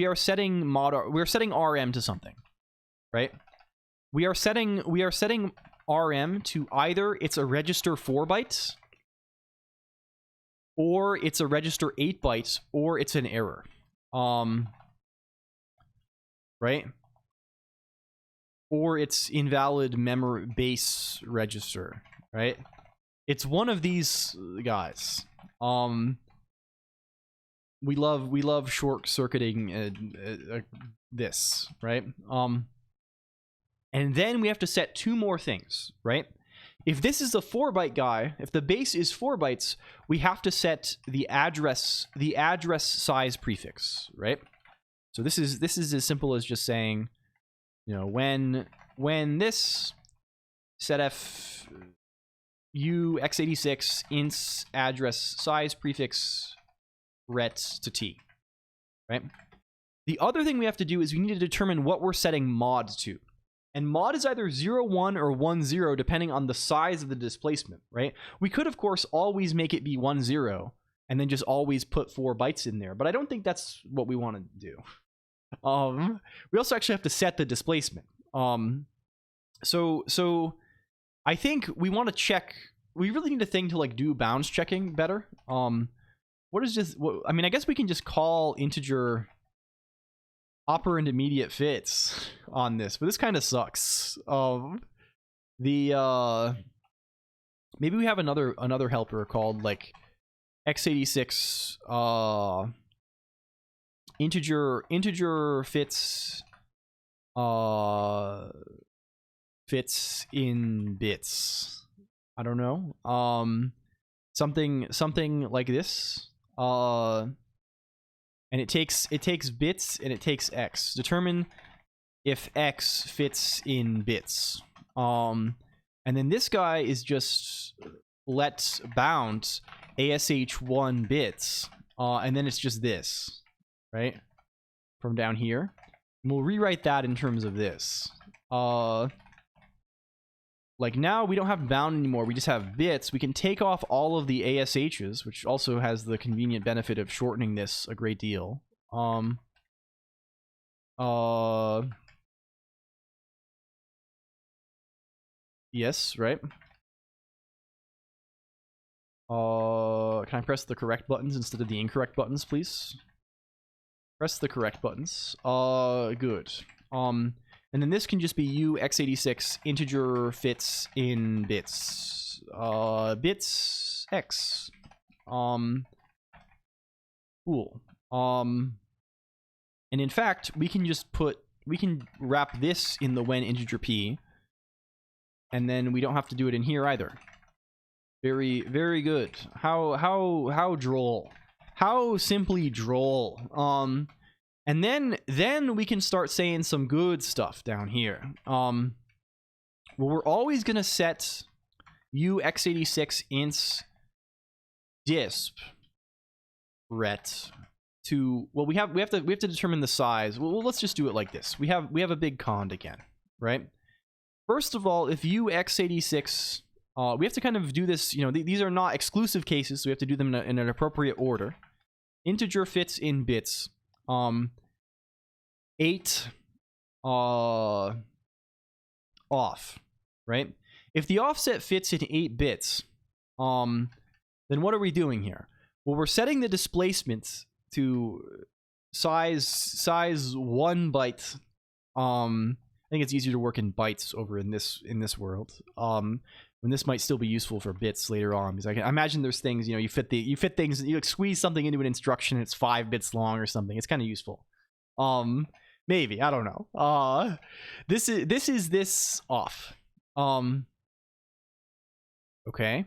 to something, right? We are setting RM to either it's a register 4 bytes, or it's a register 8 bytes, or it's an error. Right? Or it's invalid memory base register, right? It's one of these guys. We love short circuiting this, right? And then we have to set 2 more things, right? If this is a 4-byte guy, if the base is 4 bytes, we have to set the address size prefix, right? So this is as simple as just saying, you know, when this setf UX86 ints address size prefix ret to t, right? The other thing we have to do is we need to determine what we're setting mod to. And mod is either 0, 1 or 1, 0, depending on the size of the displacement, right? We could, of course, always make it be 1, 0, and then just always put 4 bytes in there, but I don't think that's what we want to do. We also actually have to set the displacement. So I think we want to check. We really need a thing to like do bounds checking better. What is just? I mean, I guess we can just call integer operand immediate fits on this, but this kind of sucks. Maybe we have another helper called like x86 integer fits fits in bits. I don't know. Something like this. And it takes bits and it takes x. Determine if x fits in bits. And then this guy is just let bound ASH1 bits. And then it's just this, right? From down here. And we'll rewrite that in terms of this. Like now we don't have bound anymore, we just have bits. We can take off all of the ASHs, which also has the convenient benefit of shortening this a great deal. Yes, right? Can I press the correct buttons instead of the incorrect buttons, please? Press the correct buttons. Good. And And then this can just be U x86 integer fits in bits. Bits X. Cool. And in fact, we can wrap this in the when integer p, and then we don't have to do it in here either. Very, very good. How droll. How simply droll. And then we can start saying some good stuff down here. Well, we're always gonna set U x86 ints disp ret to, well, we have to determine the size. Well, let's just do it like this. We have a big cond again, right? First of all, if U x86, we have to kind of do this, you know, these are not exclusive cases, so we have to do them in an appropriate order. Integer fits in bits. 8 off, right? If the offset fits in 8 bits, then what are we doing here? Well, we're setting the displacement to size 1 byte. I think it's easier to work in bytes over in this world. When this might still be useful for bits later on, because I can imagine there's things, you know, you fit things, you like squeeze something into an instruction, it's 5 bits long or something. It's kind of useful. Maybe, I don't know. This is this off. Okay.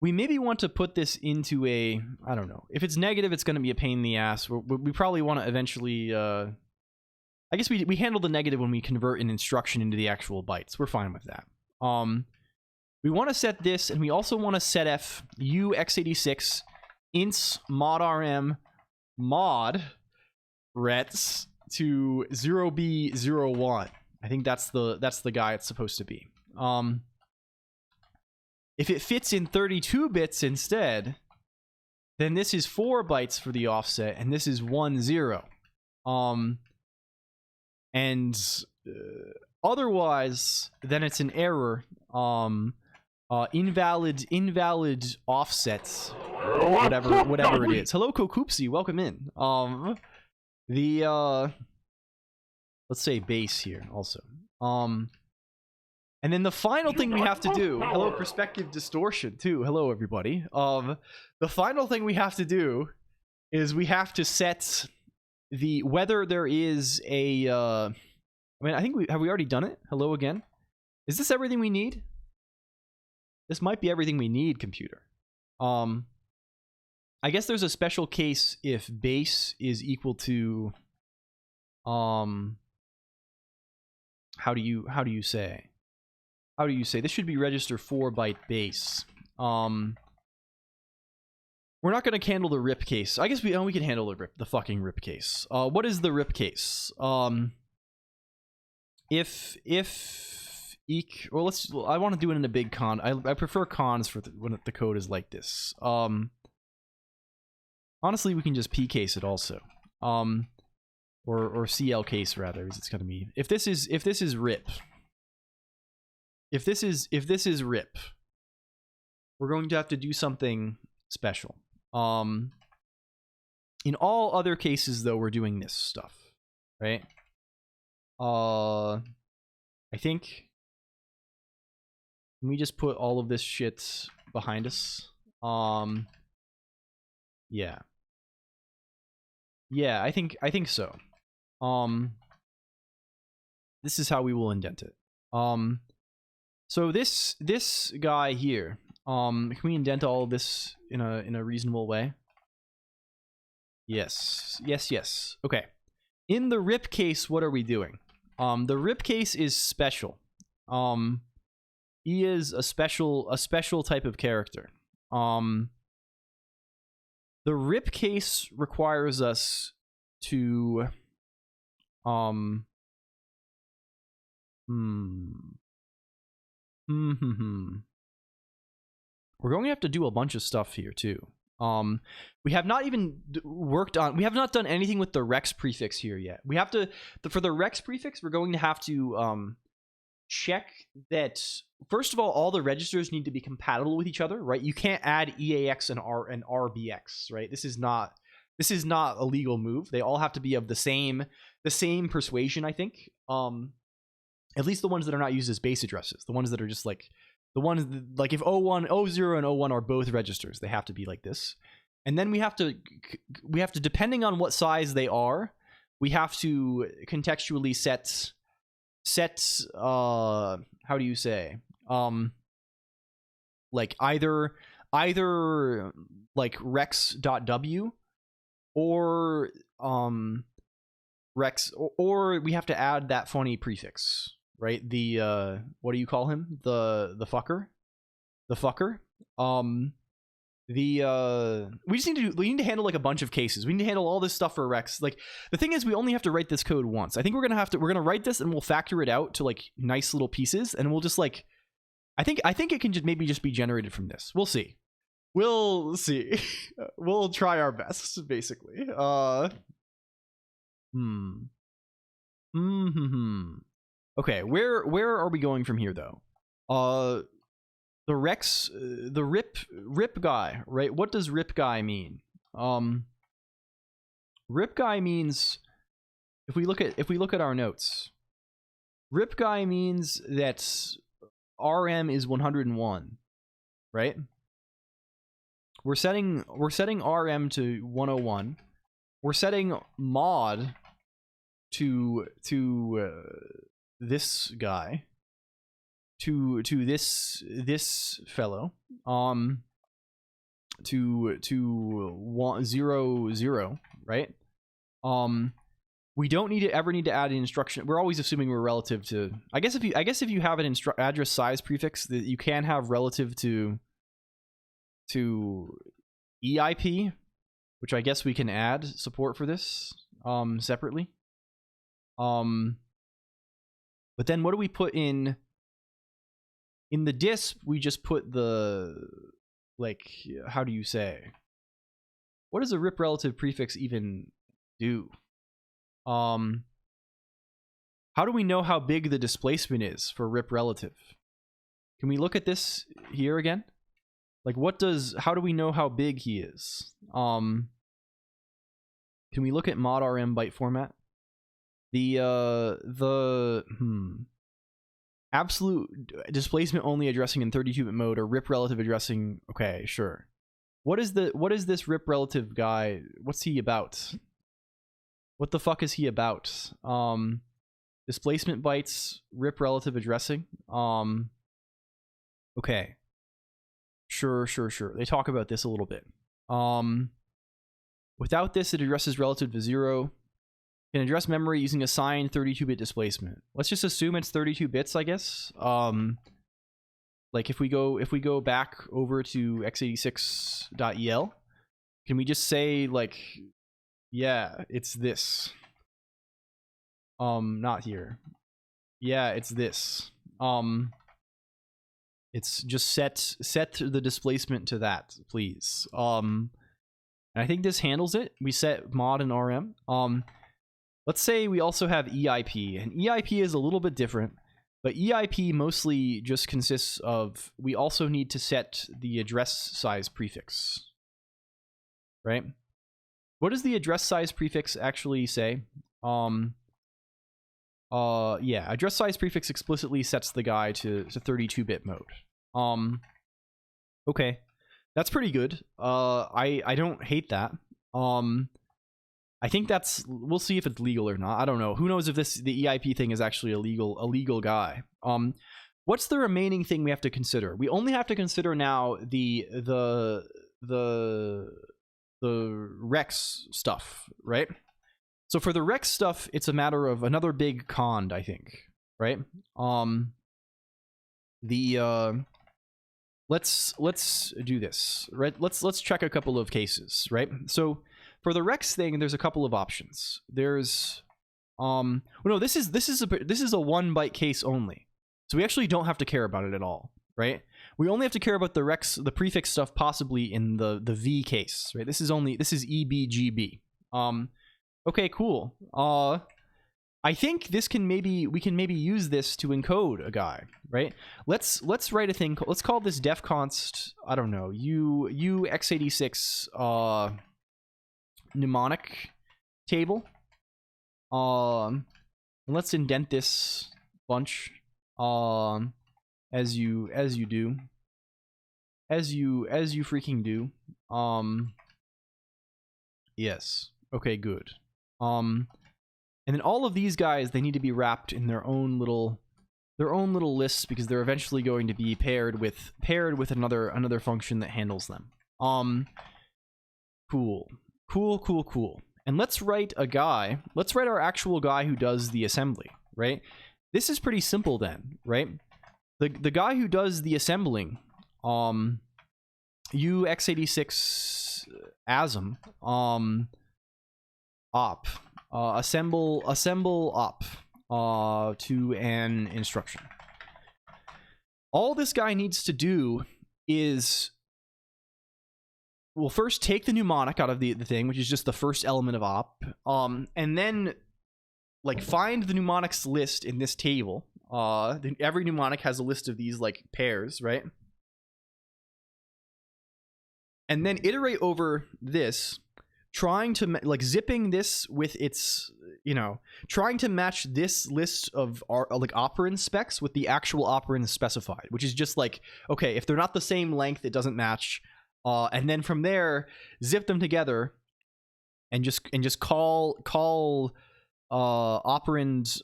We maybe want to put this into a, I don't know. If it's negative, it's going to be a pain in the ass. We probably want to eventually, I guess we handle the negative when we convert an instruction into the actual bytes. We're fine with that. We want to set this, and we also want to set f U x86 ints mod rm mod rets to 0b01. I think that's the guy it's supposed to be. If it fits in 32 bits instead, then this is 4 bytes for the offset, and this is 10. Otherwise, then it's an error. Invalid offsets, whatever it is. Hello, Kokoopsy, welcome in. Let's say base here also. And then the final thing we have to do, hello, perspective distortion too. Hello, everybody. The final thing we have to do is we have to set the, whether there is a, I mean, I think have we already done it? Hello again. Is this everything we need? This might be everything we need, computer. I guess there's a special case if base is equal to, how do you say? How do you say? This should be register 4 byte base. We're not going to handle the rip case. I guess we can handle the fucking rip case. What is the rip case? If well, I want to do it in a big con. I prefer cons for when the code is like this. Honestly, we can just p case it also. Or CL case rather, as it's going to be. If this is rip. If this is rip, we're going to have to do something special. In all other cases, though, we're doing this stuff, right? I think. Can we just put all of this shit behind us? Yeah. Yeah, I think so. This is how we will indent it. So this guy here, can we indent all of this in a reasonable way? Yes. Okay. In the rip case, what are we doing? The rip case is special. He is a special type of character. The rip case requires us to We're going to have to do a bunch of stuff here too. We have not even we have not done anything with the rex prefix here yet. We have to, for the rex prefix, we're going to have to check that, first of all the registers need to be compatible with each other, right? You can't add EAX and RBX, right? This is not This is not a legal move. They all have to be of the same persuasion, I think. At least the ones that are not used as base addresses. The ones that are just like the ones that, like if 0 and 01 are both registers, they have to be like this. And then we have to depending on what size they are, we have to contextually set how do you say? Like either like rex.w or rex, or we have to add that funny prefix, right? The what do you call him? The fucker. We need to handle like a bunch of cases. We need to handle all this stuff for rex. Like the thing is, we only have to write this code once. I think we're gonna write this and we'll factor it out to like nice little pieces, and we'll just like I think it can just maybe just be generated from this. We'll see. We'll try our best, basically. Okay, where are we going from here though? The rex, the rip guy, right? What does rip guy mean? Rip guy means, if we look at our notes, rip guy means that RM is 101, right? We're setting RM to 101. We're setting mod to this guy, to this fellow, to 100, right? We don't ever need to add an instruction. We're always assuming we're relative to. I guess if you have an address size prefix that you can have relative to EIP, which I guess we can add support for this separately. But then what do we put in the disp? We just put the, like, how do you say? What does a rip relative prefix even do? How do we know how big the displacement is for rip relative? Can we look at this here again? Like, how do we know how big he is? Can we look at mod RM byte format? The absolute displacement only addressing in 32-bit mode, or rip relative addressing. Okay, sure. What is this rip relative guy? What's he about? What the fuck is he about? Displacement bytes, rip relative addressing. Okay. Sure. They talk about this a little bit. Without this, it addresses relative to 0. Can address memory using assigned 32-bit displacement. Let's just assume it's 32 bits, I guess. Like if we go back over to x86.el, can we just say like, yeah, it's this. Not here. Yeah, it's this. It's just set the displacement to that, please. And I think this handles it. We set mod and RM. Let's say we also have EIP, and EIP is a little bit different, but EIP mostly just consists of, we also need to set the address size prefix, right? What does the address size prefix actually say? Yeah, address size prefix explicitly sets the guy to 32-bit mode. Okay, that's pretty good. I don't hate that. I think we'll see if it's legal or not. I don't know. Who knows if the EIP thing is actually a legal guy. What's the remaining thing we have to consider? We only have to consider now the Rex stuff, right? So for the Rex stuff, it's a matter of another big cond, I think, right? Let's do this, right? Let's check a couple of cases, right? So for the Rex thing, there's a couple of options. There's no, this is a 1-byte case only, so we actually don't have to care about it at all, right? We only have to care about the prefix stuff possibly in the V case, right? This is EBGB. Okay, cool. I think we can maybe use this to encode a guy, right? Let's write a thing. Let's call this defconst. I don't know. U x86 mnemonic table. Let's indent this bunch. As you do. As you freaking do. Yes. Okay, good. And then all of these guys, they need to be wrapped in their own little lists, because they're eventually going to be paired with another function that handles them. Cool. And let's write our actual guy who does the assembly, right? This is pretty simple then, right? The guy who does the assembling, x86 asm op assemble op to an instruction. All this guy needs to do is, we'll first take the mnemonic out of the thing, which is just the first element of op, and then like find the mnemonics list in this table. Every mnemonic has a list of these like pairs, right? And then iterate over this, trying to like zipping this with its, trying to match this list of like operand specs with the actual operand specified, which is just like, okay, if they're not the same length, it doesn't match. And then from there, zip them together, and just call operand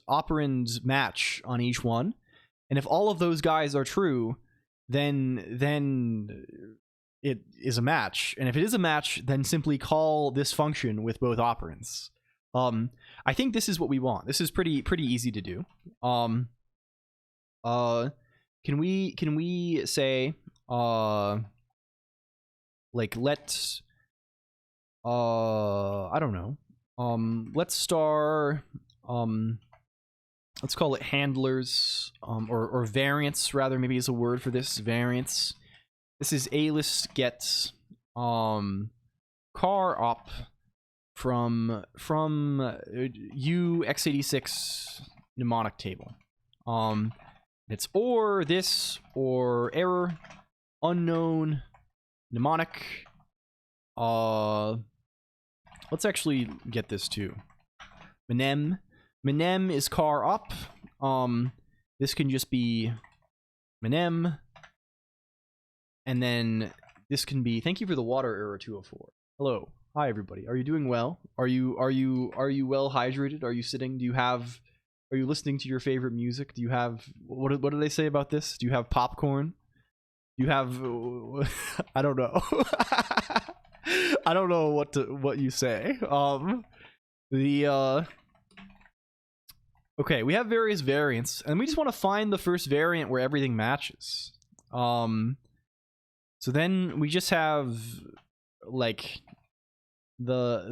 match on each one. And if all of those guys are true, then it is a match. And if it is a match, then simply call this function with both operands. I think this is what we want. This is pretty easy to do. Can we say like let's I don't know. Let's call it handlers, or variants rather, maybe is a word for this, variants. This is alist get car op from x86 mnemonic table. It's or this or error unknown mnemonic. Let's actually get this too. Mnem is car op. This can just be mnem. And then this can be, thank you for the water, error 204. Hello. Hi everybody. Are you doing well? Are you well hydrated? Are you sitting? Are you listening to your favorite music? Do you have, what do they say about this? Do you have popcorn? Do you have I don't know. I don't know what you say. Okay, we have various variants, and we just want to find the first variant where everything matches. So then we just have like the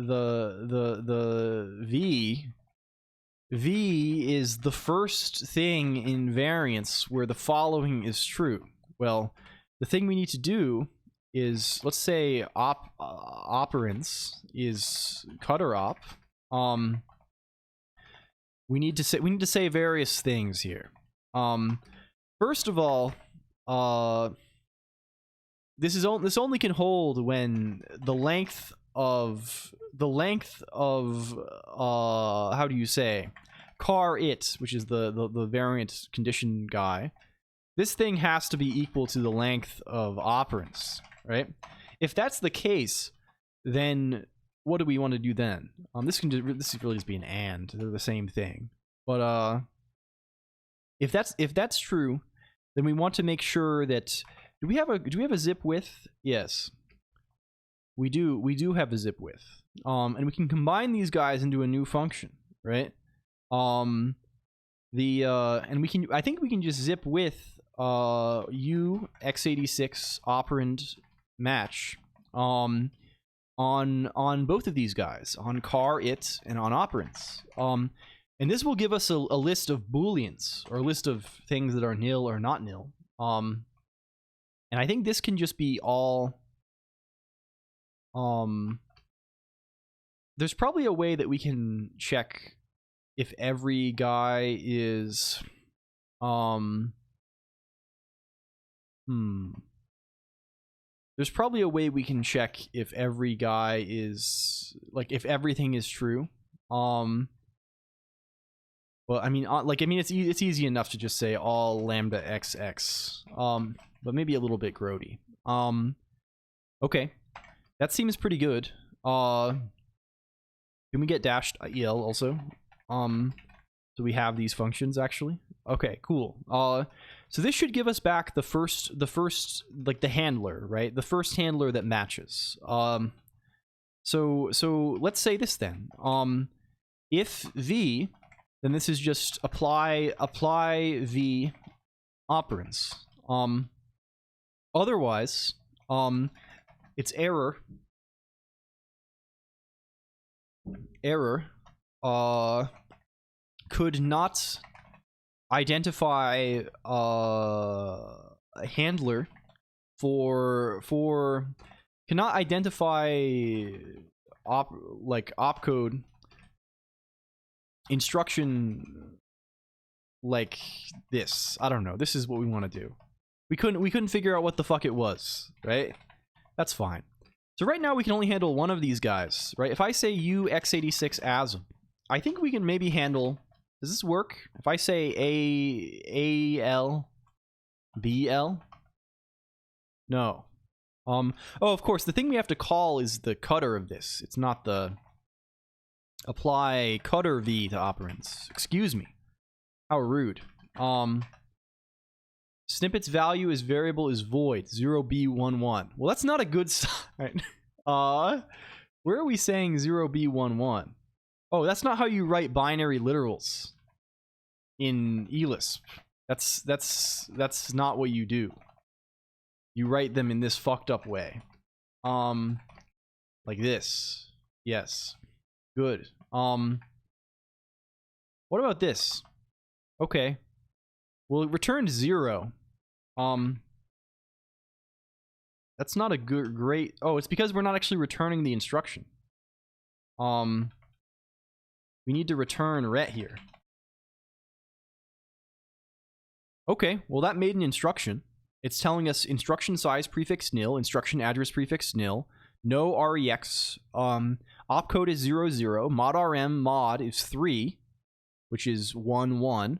V is the first thing in variants where the following is true. Well, the thing we need to do is, let's say operands is cutter op. We need to say various things here. First of all, this only can hold when the length of how do you say, car it, which is the variant condition guy. This thing has to be equal to the length of operands, right? If that's the case, then what do we want to do then? This can really just be an and. They're the same thing. But if that's true, then we want to make sure that do we have a zip width? Yes, we do. We do have a zip width. And we can combine these guys into a new function, right? And I think we can just zip with x86 operand match on both of these guys, on car it and on operands. And this will give us a list of booleans, or a list of things that are nil or not nil. And I think this can just be all there's probably a way that we can check if every guy is there's probably a way we can check if every guy is like if everything is true. Well, I mean, it's easy enough to just say all lambda XX. But maybe a little bit grody. Okay, that seems pretty good. Can we get dashed EL also? So we have these functions actually. Okay, cool. So this should give us back the first like the handler, right? The first handler that matches. So let's say this then. If V, then this is just apply V operands. Otherwise, it's error. Could not identify a handler for cannot identify opcode instruction like this. I don't know. This is what we want to do. We couldn't figure out what the fuck it was, right? That's fine. So right now we can only handle one of these guys, right? If I say UX86 ASM, I think we can maybe handle. Does this work? If I say AL BL? No. Oh, of course, the thing we have to call is the cutter of this. It's not the apply cutter V to operands. Excuse me. How rude. Snippet's value is variable is void 0B11. Well, that's not a good sign. Where are we saying 0B11? Oh, that's not how you write binary literals in eLisp. That's not what you do. You write them in this fucked up way. Like this. Yes. Good. What about this? Okay. Well, it returned 0. That's not a great. Oh, it's because we're not actually returning the instruction. We need to return ret here. Okay, well that made an instruction. It's telling us instruction size prefix nil, instruction address prefix nil, no rex, opcode is 00, mod rm mod is 3, which is 11,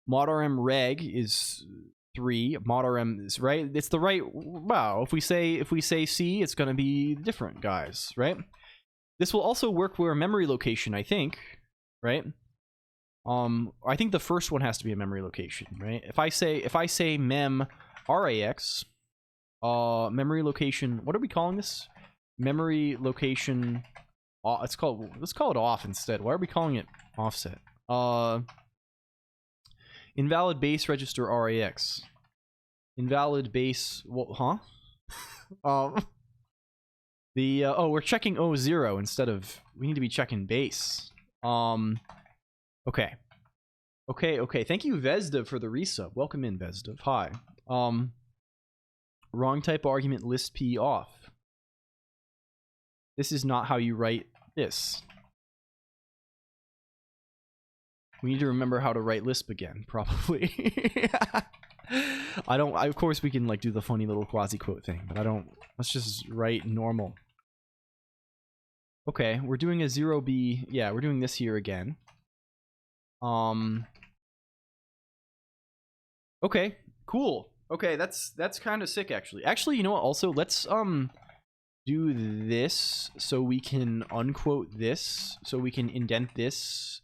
mod rm reg is 3, mod rm is right. It's the right. Wow. If we say C, it's gonna be different guys, right? This will also work for a memory location, I think. Right? I think the first one has to be a memory location, right? If I say mem rax, memory location, what are we calling this? Memory location, let's call it off instead. Why are we calling it offset? Invalid base register rax. Invalid base, well, huh? We're checking 0 instead of, we need to be checking base. Okay. Thank you, Vesda, for the resub. Welcome in, Vesda. Hi. Wrong type argument, list P off. This is not how you write this. We need to remember how to write Lisp again, probably. Of course we can like do the funny little quasi-quote thing, but let's just write normal. Okay, we're doing a 0B, yeah, we're doing this here again. Okay, cool. Okay, that's kind of sick actually. Actually, you know what, also, let's do this so we can unquote this, so we can indent this.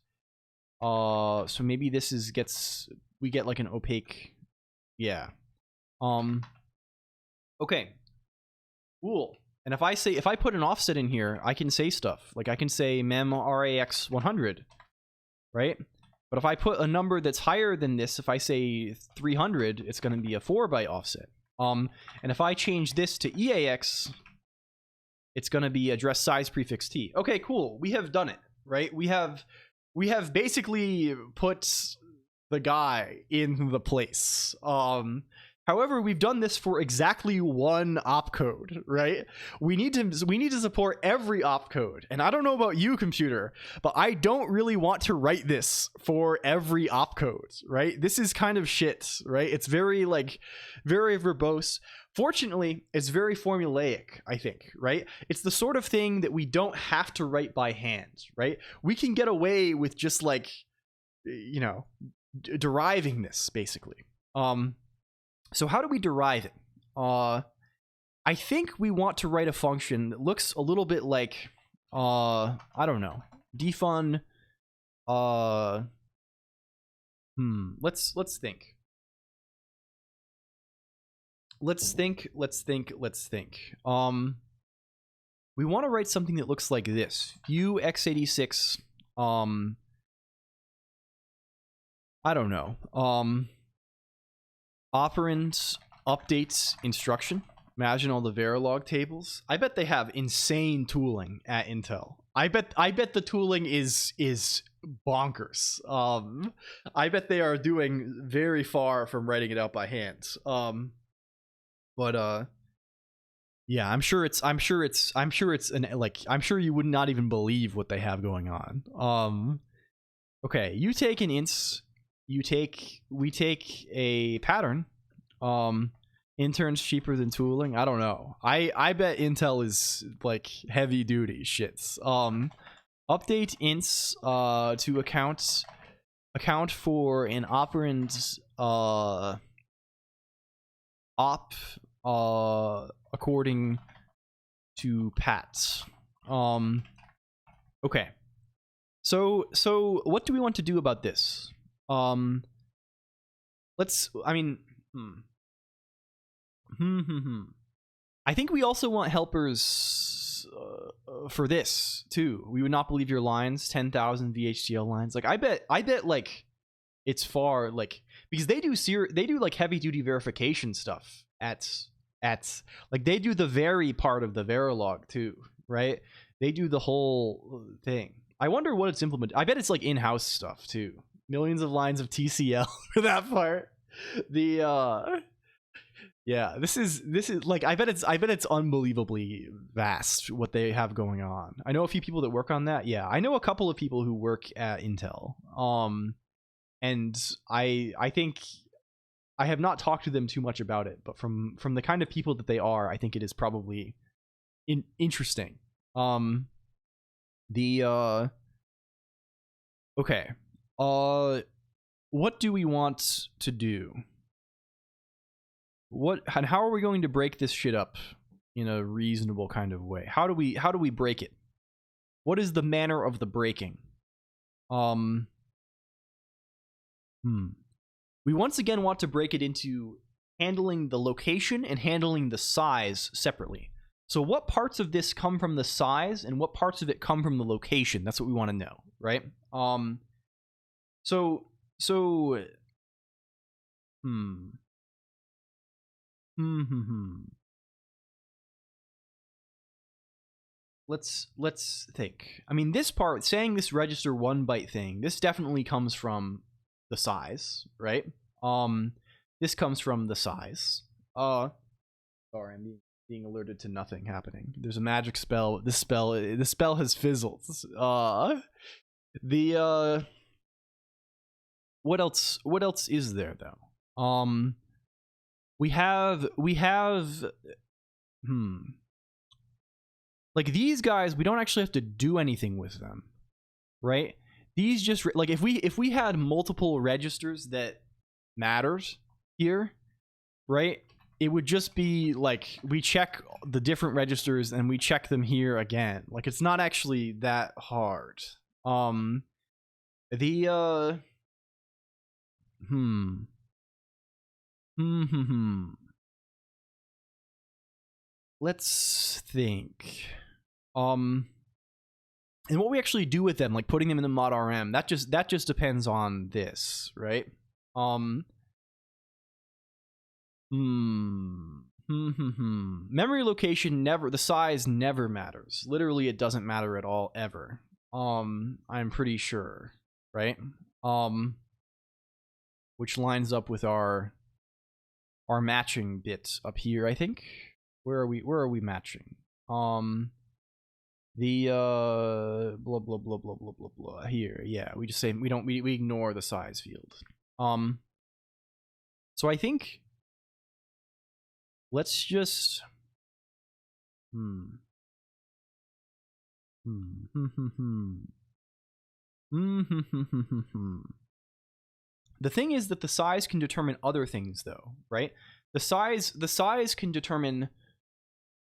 So maybe this we get like an opaque, yeah. Okay, cool. And if I put an offset in here, I can say stuff. Like I can say mem rax 100, right? But if I put a number that's higher than this, if I say 300, it's going to be a 4-byte offset. And if I change this to EAX, it's going to be address size prefix T. Okay, cool. We have done it, right? We have basically put the guy in the place. However, we've done this for exactly one opcode, right? We need to support every opcode. And I don't know about you, computer, but I don't really want to write this for every opcode, right? This is kind of shit, right? It's very very verbose. Fortunately, it's very formulaic, I think, right? It's the sort of thing that we don't have to write by hand, right? We can get away with just deriving this basically. So how do we derive it? I think we want to write a function that looks a little bit like, I don't know, defun. Let's think. Let's think. We want to write something that looks like this. View x86. I don't know. Operand updates instruction. Imagine all the Verilog tables. I bet they have insane tooling at Intel. I bet the tooling is bonkers. I bet they are doing very far from writing it out by hand. Yeah, I'm sure you would not even believe what they have going on. Okay, you take an ints. We take a pattern. Interns cheaper than tooling. I don't know. I bet Intel is like heavy duty shits. Update ints to account for an operand op according to Pat. Okay. So what do we want to do about this? I think we also want helpers for this too. We would not believe your lines. 10,000 VHDL lines. Like I bet like it's far like because they do like heavy duty verification stuff at like they do the very part of the Verilog too, right? They do the whole thing. I wonder what it's implemented. I bet it's like in-house stuff too. Millions of lines of TCL for that part. Yeah, this is like I bet it's unbelievably vast what they have going on. I know a few people that work on that. Yeah, I know a couple of people who work at Intel. And I think I have not talked to them too much about it, but from the kind of people that they are, I think it is probably interesting. Okay. What do we want to do? And how are we going to break this shit up in a reasonable kind of way? How do we break it? What is the manner of the breaking? We once again want to break it into handling the location and handling the size separately. So what parts of this come from the size and what parts of it come from the location? That's what we want to know, right? Let's think. I mean, this part, saying this register 1 byte thing, this definitely comes from the size, right? This comes from the size. Sorry, I'm being alerted to nothing happening. There's a magic spell. This spell has fizzled. What else is there though? We have like these guys, we don't actually have to do anything with them, right? These just like if we had multiple registers that matters here, right? It would just be like we check the different registers and we check them here again. Like it's not actually that hard. Let's think. And what we actually do with them, like putting them in the mod RM, that just depends on this, right? Memory location the size never matters. Literally, it doesn't matter at all ever. I'm pretty sure, right? Which lines up with our our matching bit up here, I think. Where are we matching? The blah blah blah blah blah blah blah here. Yeah, we just say we ignore the size field. So I think let's just The thing is that the size can determine other things though, right? The size can determine,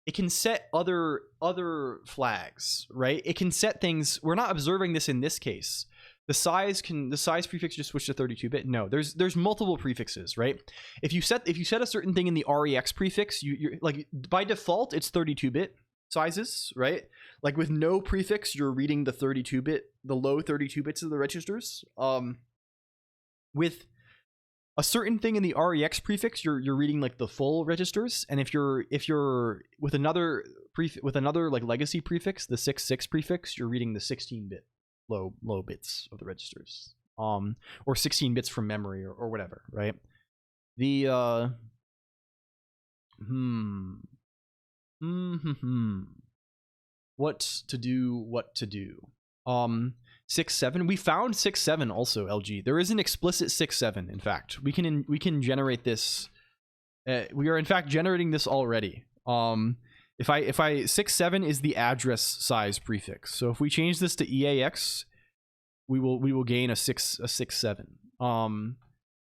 it can set other flags, right? It can set things. We're not observing this in this case. The size prefix just switch to 32-bit? No, there's multiple prefixes, right? If you set a certain thing in the REX prefix, you're like by default it's 32-bit sizes, right? Like with no prefix, you're reading the 32-bit, the low 32 bits of the registers. With a certain thing in the REX prefix, you're reading like the full registers, and if you're with another like legacy prefix, the 66 prefix, you're reading the 16-bit low bits of the registers, or 16 bits from memory or whatever, right? The what to do 6.7. We found 6.7 also, LG. There is an explicit 6.7. In fact, we can generate this. We are in fact generating this already. If I 6.7 is the address size prefix. So if we change this to EAX, we will gain a 6.7. And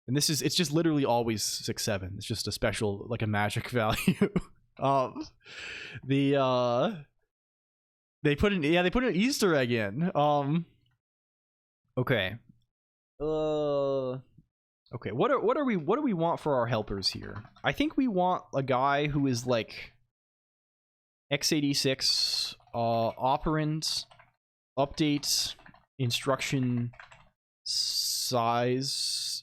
it's just literally always 6.7. It's just a special, like a magic value. They put an Easter egg in. Okay. Okay. What do we want for our helpers here? I think we want a guy who is like x86 operand update instruction size.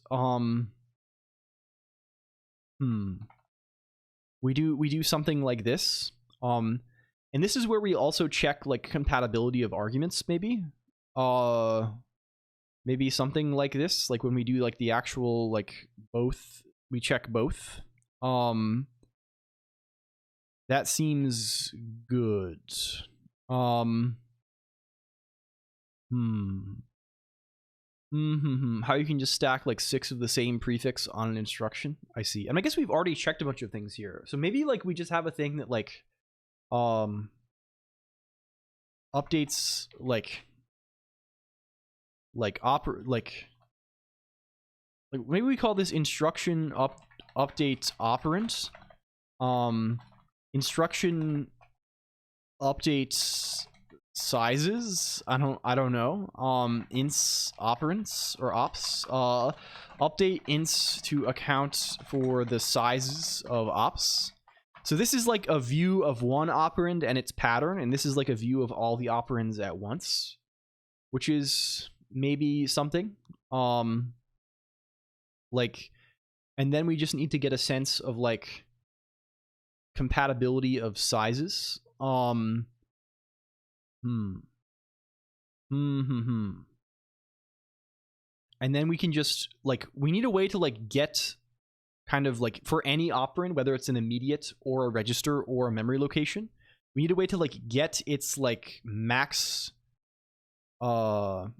We do something like this. And this is where we also check like compatibility of arguments, maybe. Maybe something like this, like when we do like the actual like both, we check both. That seems good. How you can just stack like 6 of the same prefix on an instruction. I see. And I guess we've already checked a bunch of things here. So maybe like we just have a thing that like updates like maybe we call this instruction update operand. Instruction updates sizes. I don't know. Ints operands or ops. Update ints to account for the sizes of ops. So this is like a view of one operand and its pattern, and this is like a view of all the operands at once, which is maybe something. Like, and then we just need to get a sense of like compatibility of sizes. And then we can just like, we need a way to like get kind of like for any operand, whether it's an immediate or a register or a memory location, we need a way to like get its like max or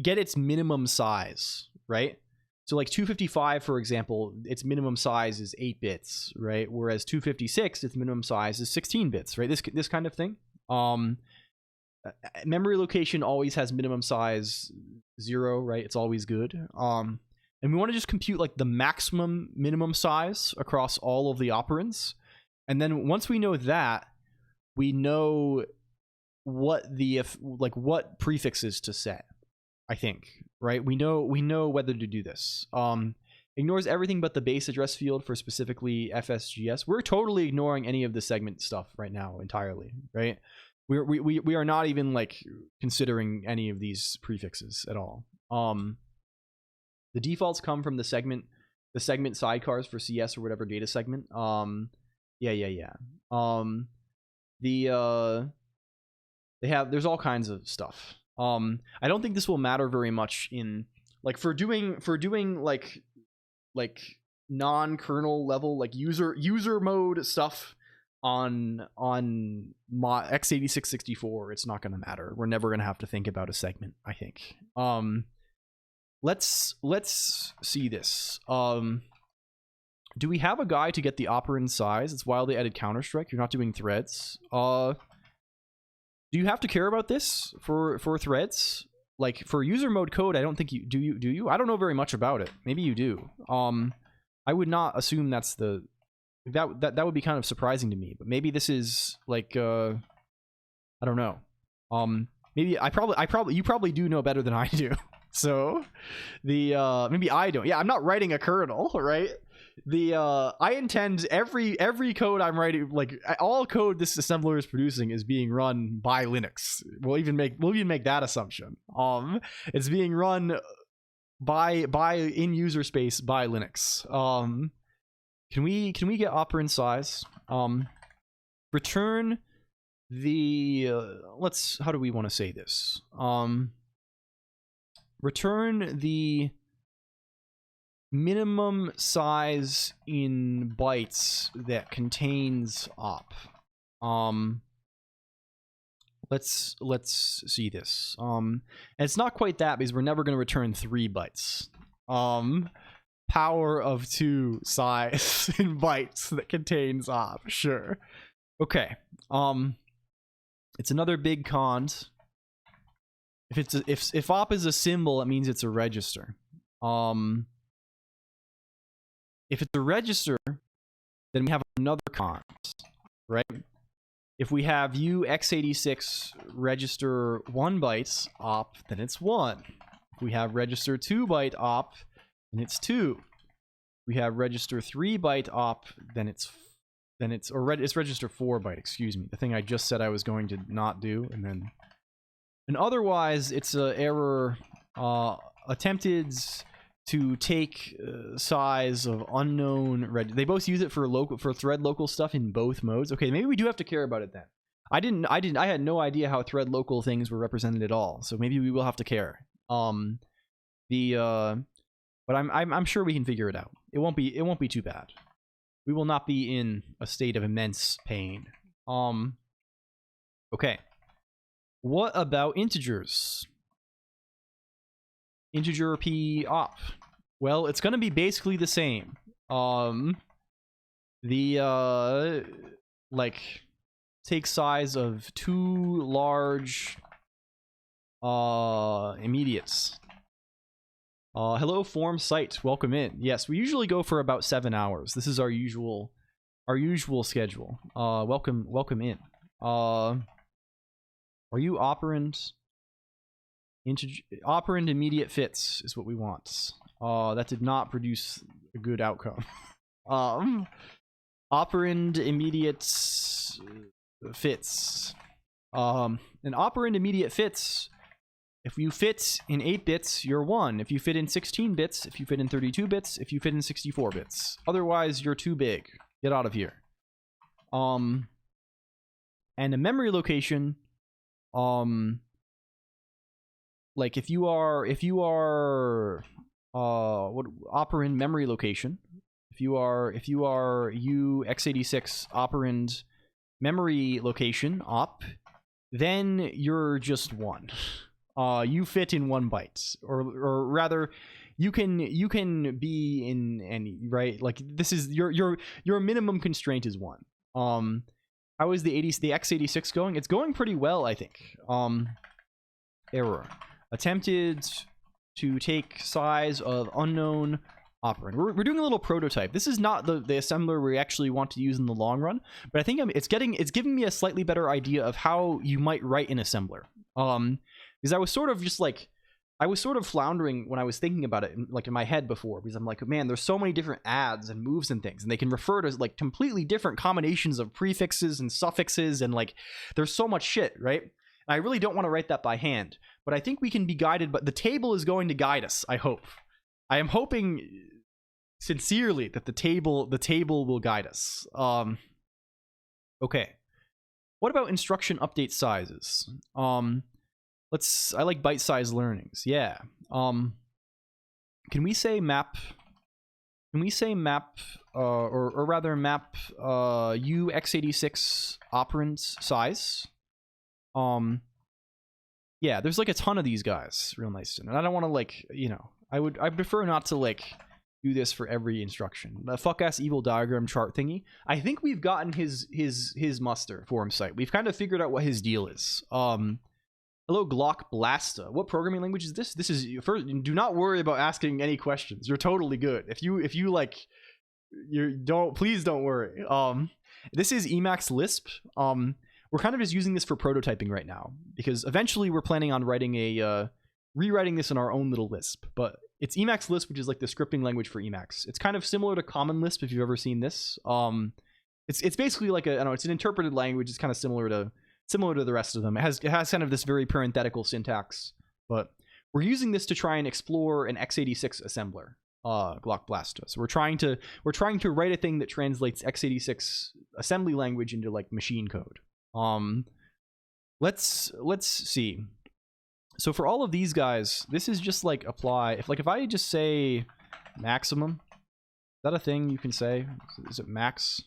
get its minimum size, right? So like 255, for example, its minimum size is 8 bits, right? Whereas 256, its minimum size is 16 bits, right? This kind of thing. Memory location always has minimum size 0, right? It's always good. And we want to just compute like the maximum minimum size across all of the operands. And then once we know that, we know what what prefixes to set, I think, right? We know whether to do this. Ignores everything but the base address field for specifically FSGS. We're totally ignoring any of the segment stuff right now entirely, right? We are not even like considering any of these prefixes at all. The defaults come from the segment sidecars for CS or whatever data segment. There's all kinds of stuff. I don't think this will matter very much in like for doing like non-kernel level, like user mode stuff on x86 64, it's not going to matter. We're never going to have to think about a segment, I think. Let's see this. Do we have a guide to get the operand size? It's wildly added Counter-Strike. You're not doing threads. Do you have to care about this for threads? Like for user mode code, I don't think you do. You? I don't know very much about it. Maybe you do. I would not assume that's the that would be kind of surprising to me. But maybe this is like I don't know. Maybe you probably do know better than I do. So the maybe I don't. Yeah, I'm not writing a kernel, right? I intend every code I'm writing, like all code this assembler is producing, is being run by Linux. We'll even make that assumption. It's being run by in user space by Linux. Can we get operand size? Return the how do we want to say this? Return the minimum size in bytes that contains op. Let's see this. And it's not quite that, because we're never going to return 3 bytes. Power of 2 size in bytes that contains op. Sure. Okay. It's another big cons. If op is a symbol, it means it's a register. If it's a register, then we have another cons, right? If we have x86 register 1 bytes op, then it's 1. If we have register 2 byte op, then it's 2. If we have register 3 byte op, then it's register 4 byte, excuse me. The thing I just said I was going to not do, and otherwise it's a error attempted to take size of unknown they both use it for thread local stuff in both modes. Okay, maybe we do have to care about it then. I had no idea how thread local things were represented at all, so maybe we will have to care. But I'm sure we can figure it out. It won't be too bad. We will not be in a state of immense pain. Okay. What about integers? Integer p op. Well, it's gonna be basically the same. Like take size of 2 large immediates. Hello form site, welcome in. Yes, we usually go for about 7 hours. This is our usual schedule. Welcome in. Are you operand? Operand immediate fits is what we want. That did not produce a good outcome. Operand immediate fits. An operand immediate fits. If you fit in 8 bits, you're 1. If you fit in 16 bits, if you fit in 32 bits, if you fit in 64 bits. Otherwise, you're too big. Get out of here. And a memory location, like if you are what operand memory location, if you are x86 operand memory location op, then you're just 1. You fit in 1 byte, or rather you can be in any, right? Like this is your minimum constraint is 1. How is the x86 going? It's going pretty well, I think. Error. Attempted to take size of unknown operand. We're doing a little prototype. This is not the assembler we actually want to use in the long run, but I think it's giving me a slightly better idea of how you might write an assembler. Because I was sort of floundering when I was thinking about it, in my head before, because I'm like, man, there's so many different adds and moves and things, and they can refer to like completely different combinations of prefixes and suffixes, and like there's so much shit, right? And I really don't want to write that by hand, but I think we can be guided, but the table is going to guide us, I hope. I am hoping sincerely that the table will guide us. Okay. What about instruction update sizes? I like bite-sized learnings. Yeah. Can we say map can we say map, or rather map U x86 operand size? Yeah, there's like a ton of these guys, real nice, and I don't want to like, you know, I prefer not to like do this for every instruction. The fuck ass evil diagram chart thingy. I think we've gotten his muster forum site. We've kind of figured out what his deal is. Hello, Glock Blasta. What programming language is this? This is first. Do not worry about asking any questions. You're totally good. If you like, please don't worry. This is Emacs Lisp. We're kind of just using this for prototyping right now because eventually we're planning on writing rewriting this in our own little Lisp. But it's Emacs Lisp, which is like the scripting language for Emacs. It's kind of similar to Common Lisp if you've ever seen this. It's basically like I don't know. It's an interpreted language. It's kind of similar to the rest of them. It has kind of this very parenthetical syntax, but we're using this to try and explore an x86 assembler, Glock Blasta. So we're trying to write a thing that translates x86 assembly language into like machine code. Let's see. So for all of these guys, this is just like apply. If I just say maximum, is that a thing you can say? Is it max?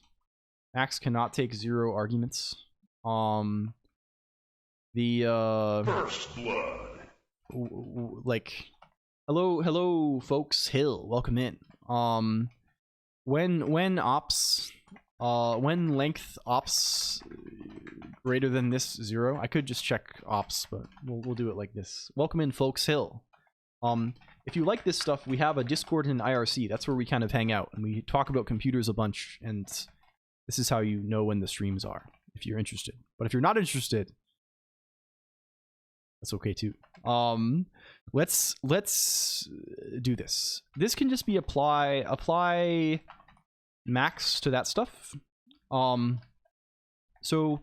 Max cannot take 0 arguments. First blood. Like, hello, folks. Hill, welcome in. When ops, when length ops greater than this 0, I could just check ops, but we'll do it like this. Welcome in, folks. Hill. If you like this stuff, we have a Discord and an IRC. That's where we kind of hang out and we talk about computers a bunch, and this is how you know when the streams are, if you're interested. But if you're not interested, that's okay too. Let's do this. This can just be apply max to that stuff. So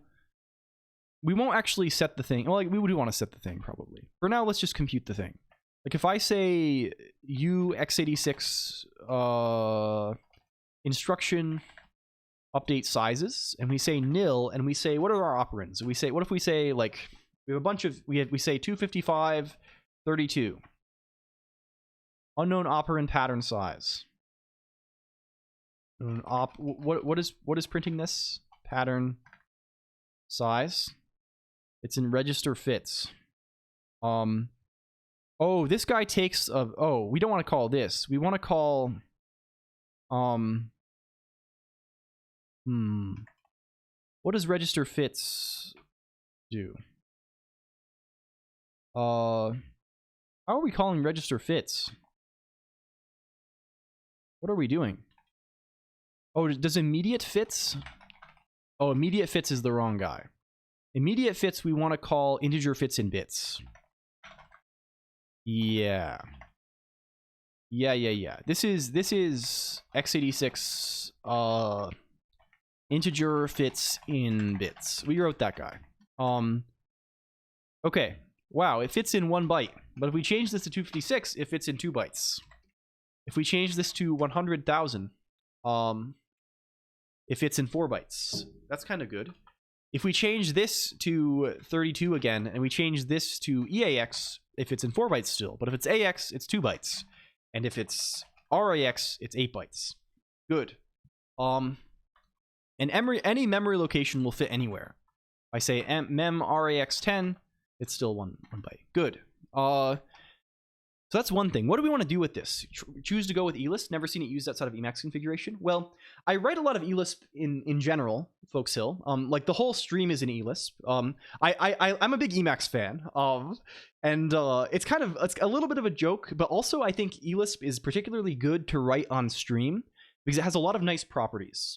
we won't actually set the thing. Well, like, we would want to set the thing probably. For now, let's just compute the thing. Like if I say U x86 instruction update sizes, and we say nil, and we say what are our operands? And we say, what if we say like we have a bunch of we say 255, 32. Unknown operand pattern size. What is printing this? Pattern size. It's in register fits. Oh, this guy takes oh, we don't want to call this. We want to call what does register fits do? How are we calling register fits? What are we doing? Oh, does immediate fits? Oh, immediate fits is the wrong guy. Immediate fits we want to call integer fits in bits. Yeah. This is x86 integer fits in bits. We wrote that guy. Okay. Wow, it fits in 1 byte. But if we change this to 256, it fits in 2 bytes. If we change this to 100,000, it fits in 4 bytes. That's kind of good. If we change this to 32 again, and we change this to EAX, it fits in 4 bytes still. But if it's AX, it's 2 bytes. And if it's RAX, it's 8 bytes. Good. And any memory location will fit anywhere. If I say mem RAX 10, it's still one byte. Good. So that's one thing. What do we want to do with this? Choose to go with eLisp. Never seen it used outside of Emacs configuration. Well, I write a lot of eLisp in general, Folks Hill. Like the whole stream is in eLisp. I'm a big Emacs fan. And it's a little bit of a joke, but also I think eLisp is particularly good to write on stream because it has a lot of nice properties.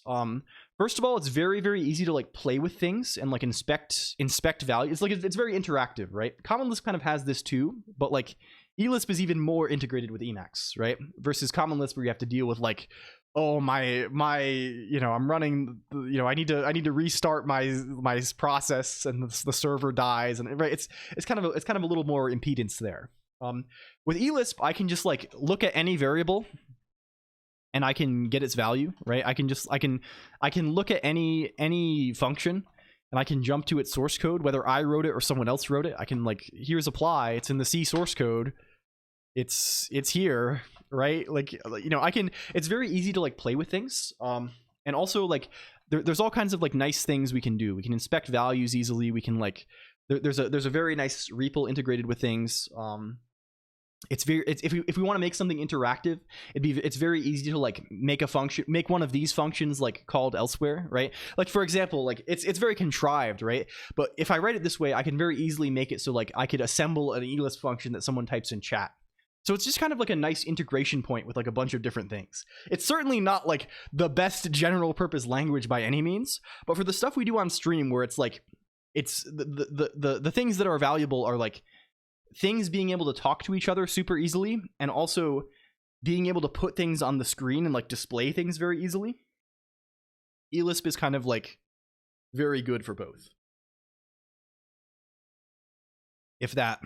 First of all, it's very, very easy to like play with things and like inspect values. It's very interactive, right? Common Lisp kind of has this too, but like eLisp is even more integrated with Emacs, right? Versus Common Lisp where you have to deal with like, oh my, you know, I'm running, you know, I need to restart my process and the server dies, and right, it's kind of a little more impedance there. With eLisp, I can just like look at any variable and I can get its value, right? I can look at any function and I can jump to its source code, whether I wrote it or someone else wrote it. I can like, here's apply, it's in the C source code. It's here. right? Like, you know, it's very easy to like play with things. And also like there's all kinds of like nice things we can do. We can inspect values easily. We can like, there's a very nice REPL integrated with things. If we want to make something interactive, it's very easy to like make one of these functions like called elsewhere, right? Like for example, like it's very contrived, right? But if I write it this way, I can very easily make it so like I could assemble an elist function that someone types in chat. So it's just kind of like a nice integration point with like a bunch of different things. It's certainly not like the best general purpose language by any means, but for the stuff we do on stream where it's like it's the things that are valuable are like things being able to talk to each other super easily, and also being able to put things on the screen and like display things very easily. eLisp is kind of like very good for both. If that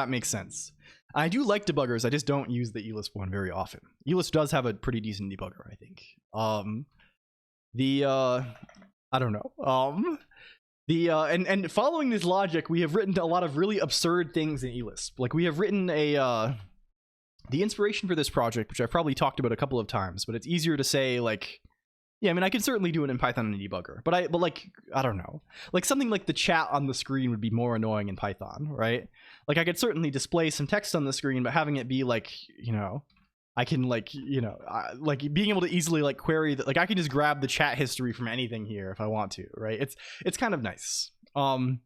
makes sense. I do like debuggers, I just don't use the eLisp one very often. eLisp does have a pretty decent debugger, I think. I don't know. And following this logic, we have written a lot of really absurd things in eLisp. Like we have written the inspiration for this project, which I've probably talked about a couple of times, but it's easier to say like, yeah, I mean, I can certainly do it in Python in a debugger, but like, I don't know, like something like the chat on the screen would be more annoying in Python, right? Like I could certainly display some text on the screen, but having it be like, you know, I can like, you know, like being able to easily like query that, like I can just grab the chat history from anything here if I want to, right? It's kind of nice. We're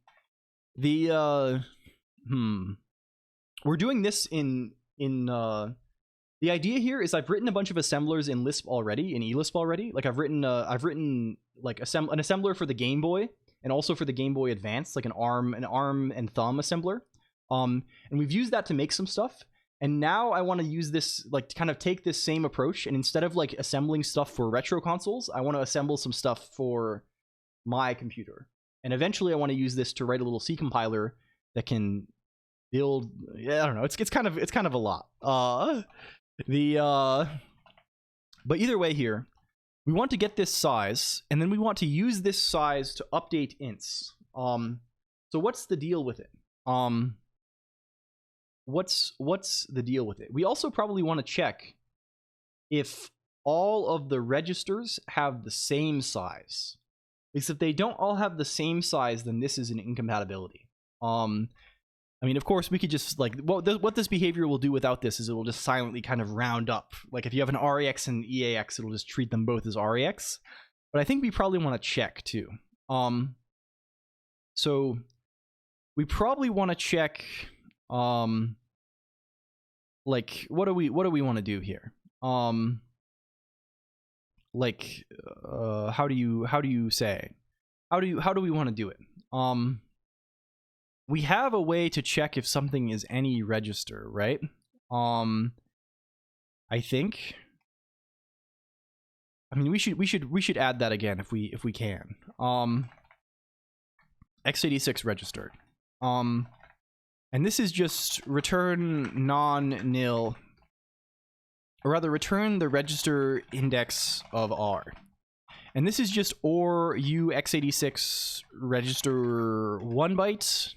doing this in the idea here is I've written a bunch of assemblers in Lisp already, in eLisp already. Like I've written like an assembler for the Game Boy and also for the Game Boy Advance, like an arm and thumb assembler. And we've used that to make some stuff. And now I want to use this, like to kind of take this same approach, and instead of like assembling stuff for retro consoles, I want to assemble some stuff for my computer. And eventually I want to use this to write a little C compiler that can build, yeah, I don't know, it's kind of a lot. But either way here, we want to get this size, and then we want to use this size to update ints. So what's the deal with it? What's the deal with it? We also probably want to check if all of the registers have the same size. Because if they don't all have the same size, then this is an incompatibility. I mean, of course, we could just, like, what this behavior will do without this is it will just silently kind of round up. Like, if you have an REX and EAX, it'll just treat them both as REX. But I think we probably want to check, too. So, we probably want to check, like, what do we want to do here? Like, how do you say? How do we want to do it? We have a way to check if something is any register, right? I think. I mean, we should add that again if we can. x86 registered. And this is just return non-nil, or rather return the register index of R. And this is just or u x86 register 1 byte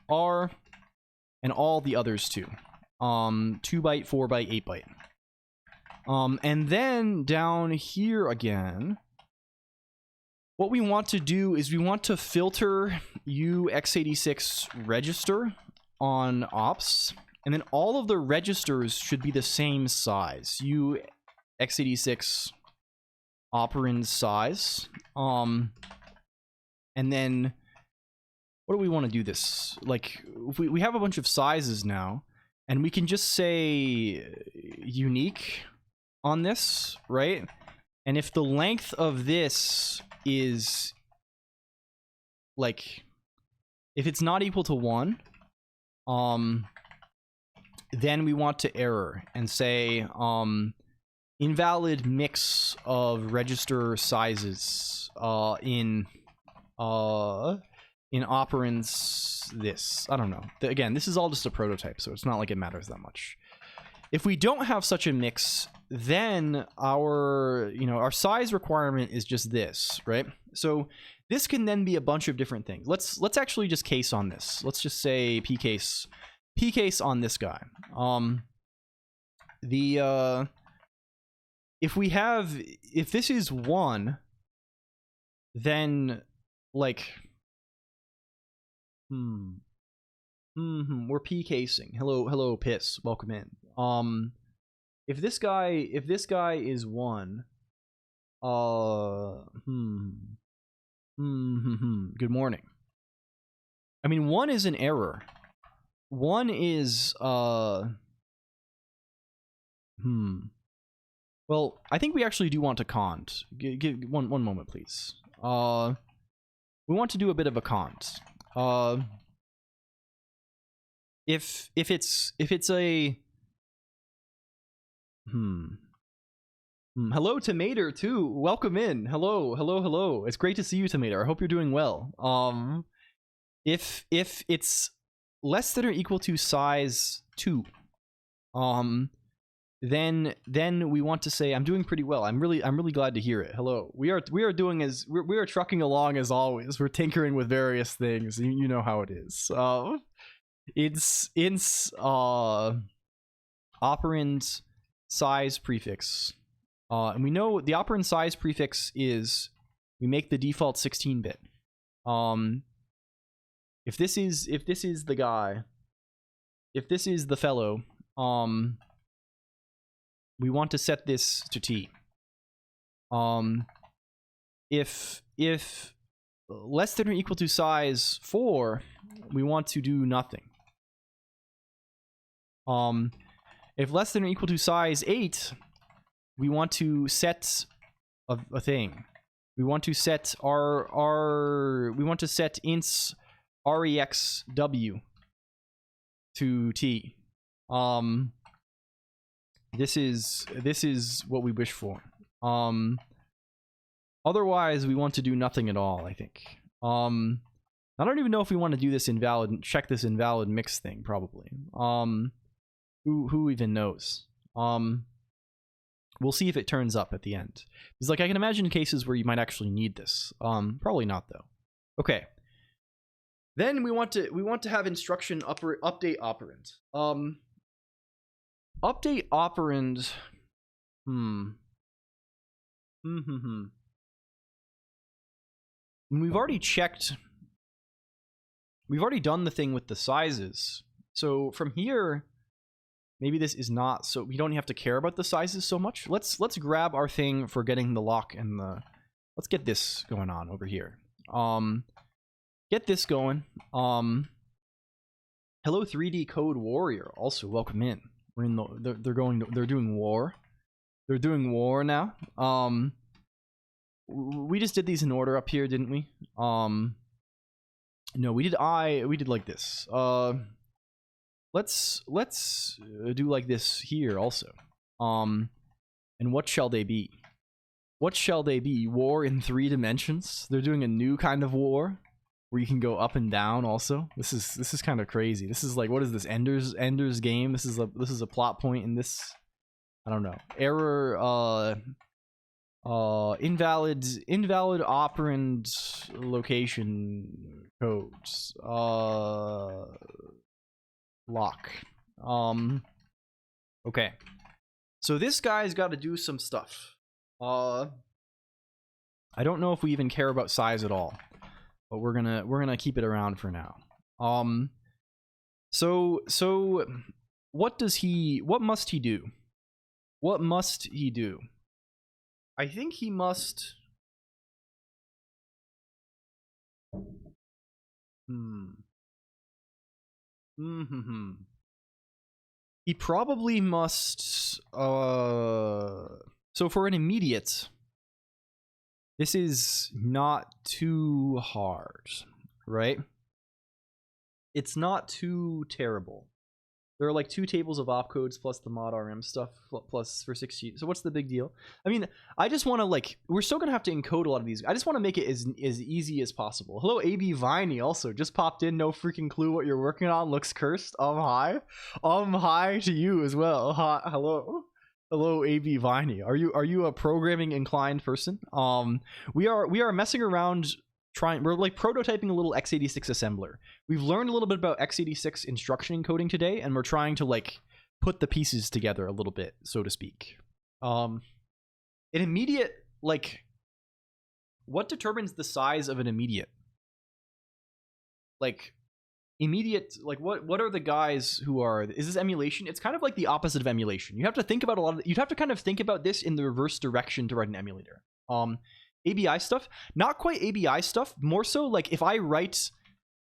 R, and all the others too. 2 byte, 4 byte, 8 byte. And then down here again, what we want to do is we want to filter u x86 register on ops, and then all of the registers should be the same size. U x86 operand size. And then what do we want to do this? Like, if we have a bunch of sizes now, and we can just say unique on this, right? And if the length of this is, like, if it's not equal to 1, then we want to error and say invalid mix of register sizes in operands this. I don't know. Again, this is all just a prototype, so it's not like it matters that much. If we don't have such a mix, then our size requirement is just this, right? So this can then be a bunch of different things. Let's actually just case on this. Let's just say p case on this guy. the if this is 1, then like we're p-casing. Hello piss, welcome in. If this guy is 1, good morning. I mean, 1 is an error. 1 is well, I think we actually do want to cont. Give one moment, please. We want to do a bit of a cont. If it's a hello, Tomato, too. Welcome in. Hello. It's great to see you, Tomato. I hope you're doing well. If it's less than or equal to size 2, then we want to say I'm doing pretty well. I'm really glad to hear it. Hello. We are trucking along as always. We're tinkering with various things. You know how it is. It's operand size prefix. And we know the operand size prefix is we make the default 16-bit. If this is the guy, if this is the fellow, we want to set this to T. If less than or equal to size 4, we want to do nothing. If less than or equal to size 8, we want to set a thing. We want to set we want to set ints rexw to T. This is what we wish for. Otherwise we want to do nothing at all, I think. I don't even know if we want to do this invalid, check this invalid mix thing, probably. Who even knows? We'll see if it turns up at the end. It's like I can imagine cases where you might actually need this. Probably not though. Okay. Then we want to have instruction update operand. Update operand. We've already checked. We've already done the thing with the sizes. So from here, maybe this is not, so we don't have to care about the sizes so much. Let's grab our thing for getting the lock and the, let's get this going on over here. Get this going. Hello 3D Code Warrior, also welcome in. We're in the, they're doing war. They're doing war now. We just did these in order up here, didn't we? No, we did like this. Let's do like this here also. And what shall they be? What shall they be? War in 3 dimensions? They're doing a new kind of war where you can go up and down also. This is kind of crazy. This is like, what is this? Ender's Game? This is a plot point in this. I don't know. Error invalid operand location codes. Lock. Okay. So this guy's got to do some stuff. I don't know if we even care about size at all, but we're gonna keep it around for now. So what must he do? What must he do? I think he must he probably must so for an immediate, this is not too hard, right? It's not too terrible. There are like 2 tables of opcodes plus the mod RM stuff plus for 6G. So what's the big deal? I mean, I just want to, like, we're still gonna have to encode a lot of these. I just want to make it as easy as possible. Hello, AB Viney also just popped in. No freaking clue what you're working on. Looks cursed. Hi. Hi to you as well. Hi, hello, AB Viney. Are you a programming inclined person? We are messing around. We're like prototyping a little x86 assembler. We've learned a little bit about x86 instruction encoding today, and we're trying to like put the pieces together a little bit, so to speak. An immediate, like, what determines the size of an immediate? Like, immediate, like, what are the guys who are, is this emulation? It's kind of like the opposite of emulation. You have to think about a lot of, you'd have to kind of think about this in the reverse direction to write an emulator. ABI stuff, not quite ABI stuff, more so like if I write,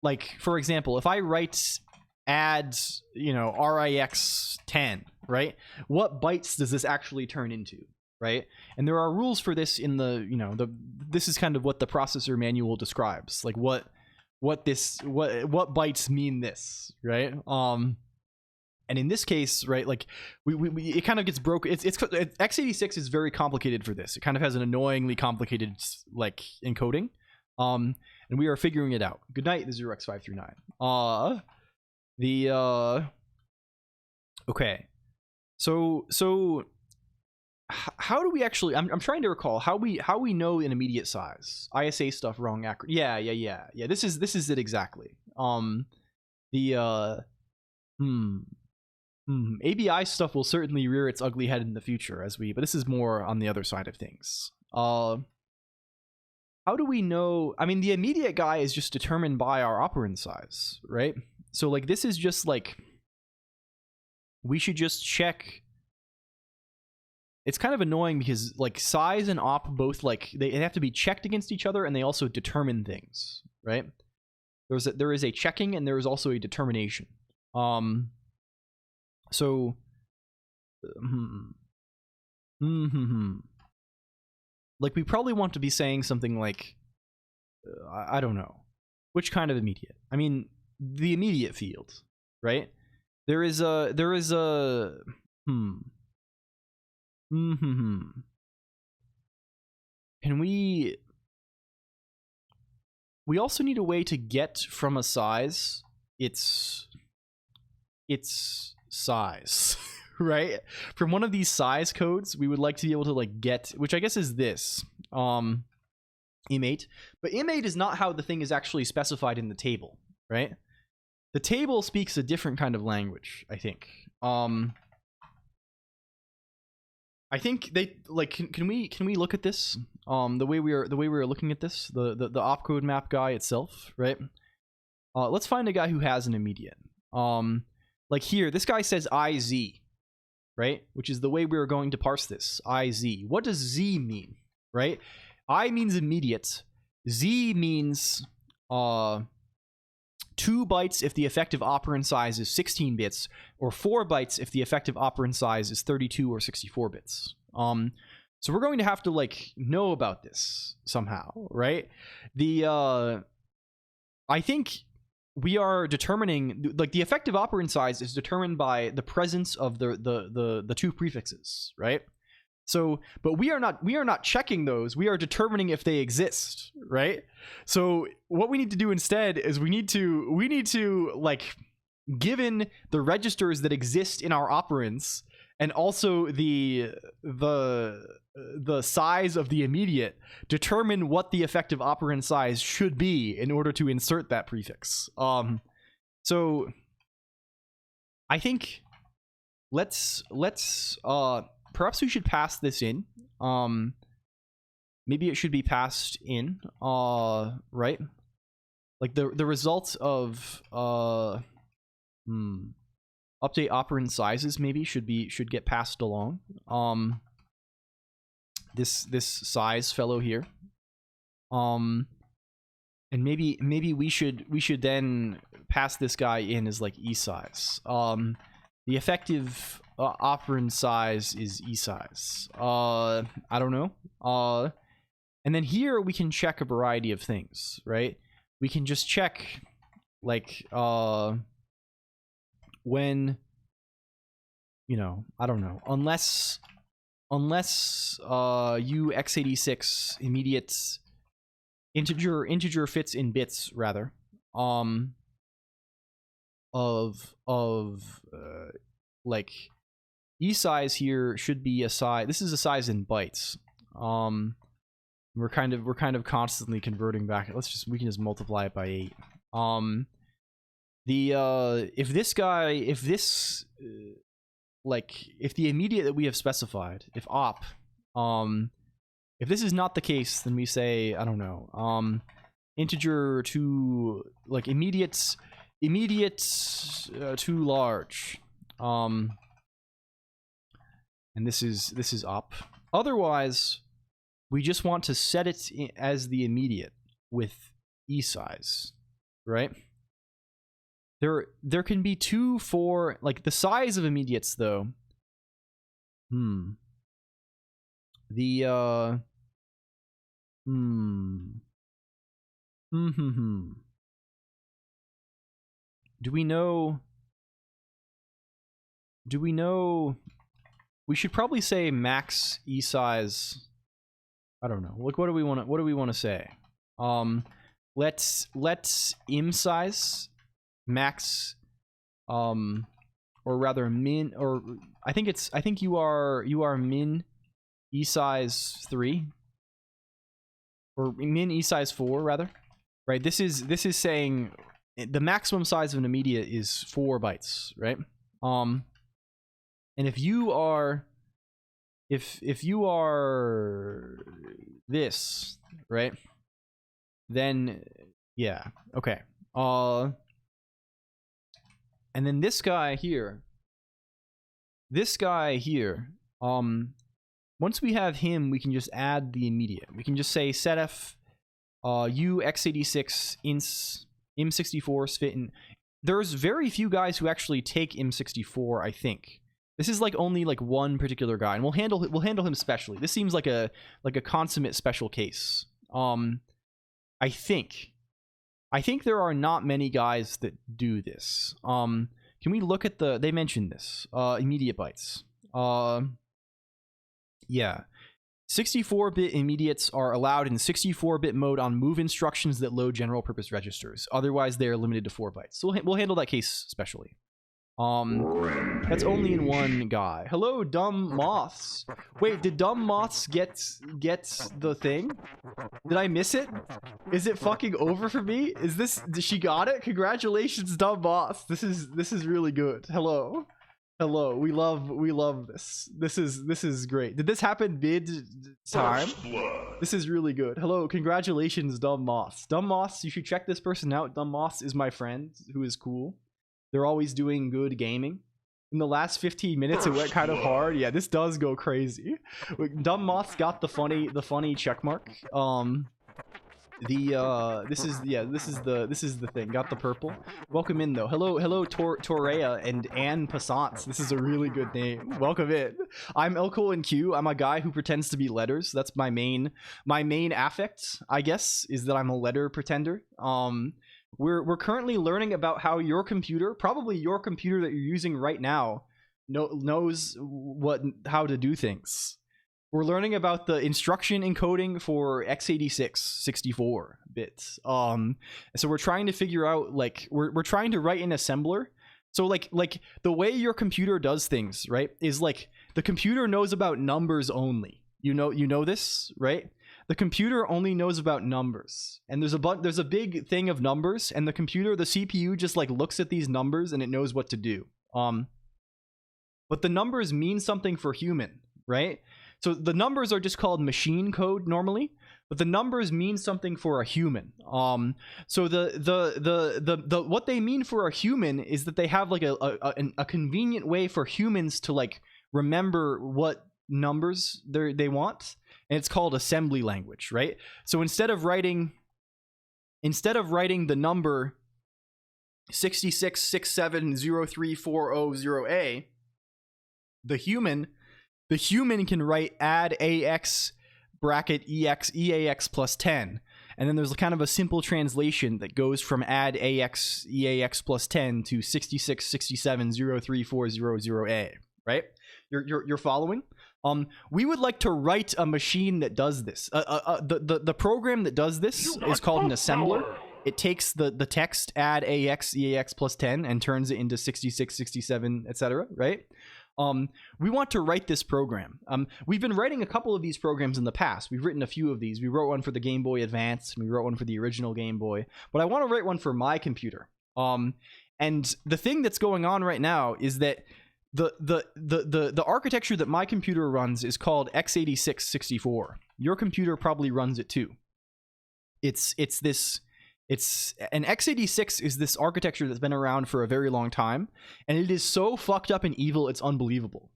like, for example, if I write add, you know, RIX 10, right? What bytes does this actually turn into, right? And there are rules for this in the, you know, this is kind of what the processor manual describes, like what bytes mean this, right? And in this case, right, like we it kind of gets broken. It's x86 is very complicated for this. It kind of has an annoyingly complicated like encoding, and we are figuring it out. Good night, the 0x539. Okay, so how do we actually? I'm trying to recall how we know an immediate size. ISA stuff wrong. Yeah. This is it exactly. ABI stuff will certainly rear its ugly head in the future but this is more on the other side of things. How do we know? I mean, the immediate guy is just determined by our operand size, right? So like this is just like, we should just check. It's kind of annoying because like size and op both, like they have to be checked against each other, and they also determine things, right? There is a checking and there is also a determination. So like we probably want to be saying something like I don't know which kind of immediate. I mean, the immediate field, right? There is a Can we also need a way to get from a size its size, right? From one of these size codes, we would like to be able to like get, which I guess is this im8, but im8 is not how the thing is actually specified in the table, right? The table speaks a different kind of language, I think. I think they like can we look at this the way we are looking at this, the opcode map guy itself, right? Let's find a guy who has an immediate. Like here, this guy says IZ, right? Which is the way we are going to parse this. IZ. What does Z mean, right? I means immediate. Z means 2 bytes if the effective operand size is 16 bits, or 4 bytes if the effective operand size is 32 or 64 bits. So we're going to have to like know about this somehow, right? I think we are determining, like, the effective operand size is determined by the presence of the 2 prefixes, right? So, but we are not checking those. We are determining if they exist, right? So what we need to do instead is we need to like, given the registers that exist in our operands and also the size of the immediate, determine what the effective operand size should be in order to insert that prefix. So I think let's perhaps we should pass this in. Maybe it should be passed in, right? Like the results of update operand sizes maybe should get passed along. This size fellow here. And maybe we should then pass this guy in as like e-size. The effective operand size is e-size. I don't know. And then here we can check a variety of things, right? We can just check like when, you know, I don't know, unless you x86 immediate integer fits in bits rather, like e-size here should be a size. This is a size in bytes. We're kind of constantly converting back. We can just multiply it by 8. If this like, if the immediate that we have specified, if op, if this is not the case, then we say, I don't know, integer to, like, immediate too large, and this is op. Otherwise, we just want to set it as the immediate with e size, right? There can be 2, 4, like the size of immediates though. Do we know? We should probably say max e size. I don't know. Like, what do we want to say? Let's im size max, or rather min, or I think you are min e size 3, or min e size 4 rather, right? This is saying the maximum size of an immediate is 4 bytes, right? And if you are this, right, then yeah, okay. And then this guy here, once we have him, we can just add the immediate. We can just say setf u x86 ins im64 sfit. There's very few guys who actually take im64, I think. This is like only like one particular guy, and we'll handle him specially. This seems like a consummate special case. I think there are not many guys that do this. Can we look at they mentioned this, immediate bytes. Yeah. 64-bit immediates are allowed in 64-bit mode on move instructions that load general purpose registers. Otherwise, they are limited to 4 bytes. So we'll handle that case specially. That's only in one guy. Hello, dumb moths. Wait, did dumb moths get the thing? Did I miss it? Is it fucking over for me? She got it? Congratulations, dumb moths. This is really good. Hello, we love this. This is great. Did this happen mid time? This is really good. Hello, congratulations, dumb moths. Dumb moths, you should check this person out. Dumb moths is my friend who is cool. They're always doing good gaming. In the last 15 minutes, it went kind of hard. Yeah, this does go crazy. Dumb Moth's got the funny check mark. This is the thing. Got the purple. Welcome in though. Hello, Torea and Anne Passants. This is a really good name. Welcome in. I'm LLLL. I'm a guy who pretends to be letters. That's my main affect, I guess, is that I'm a letter pretender. We're currently learning about how your computer, probably your computer that you're using right now, knows how to do things. We're learning about the instruction encoding for x86 64 bits. So we're trying to figure out, like, we're trying to write an assembler. So like the way your computer does things, right, is like the computer knows about numbers only. You know this, right? The computer only knows about numbers, and there's a big thing of numbers, and the CPU just like looks at these numbers and it knows what to do. But the numbers mean something for human, right? So the numbers are just called machine code normally, but the numbers mean something for a human. So the what they mean for a human is that they have like a convenient way for humans to like remember what numbers they want. And it's called assembly language, right? So instead of writing the number 66670340A, the human can write add ax bracket eax plus 10, and then there's kind of a simple translation that goes from add ax eax plus 10 to 66670340A, right? You're following? We would like to write a machine that does this. The program that does this is called an assembler. It takes the text add ax eax plus 10 and turns it into 66, 67, etc. Right? We want to write this program. We've been writing a couple of these programs in the past. We've written a few of these. We wrote one for the Game Boy Advance, and we wrote one for the original Game Boy. But I want to write one for my computer. And the thing that's going on right now is that the architecture that my computer runs is called x86-64. Your computer probably runs it too. It's an x86 is this architecture that's been around for a very long time, and it is so fucked up and evil it's unbelievable.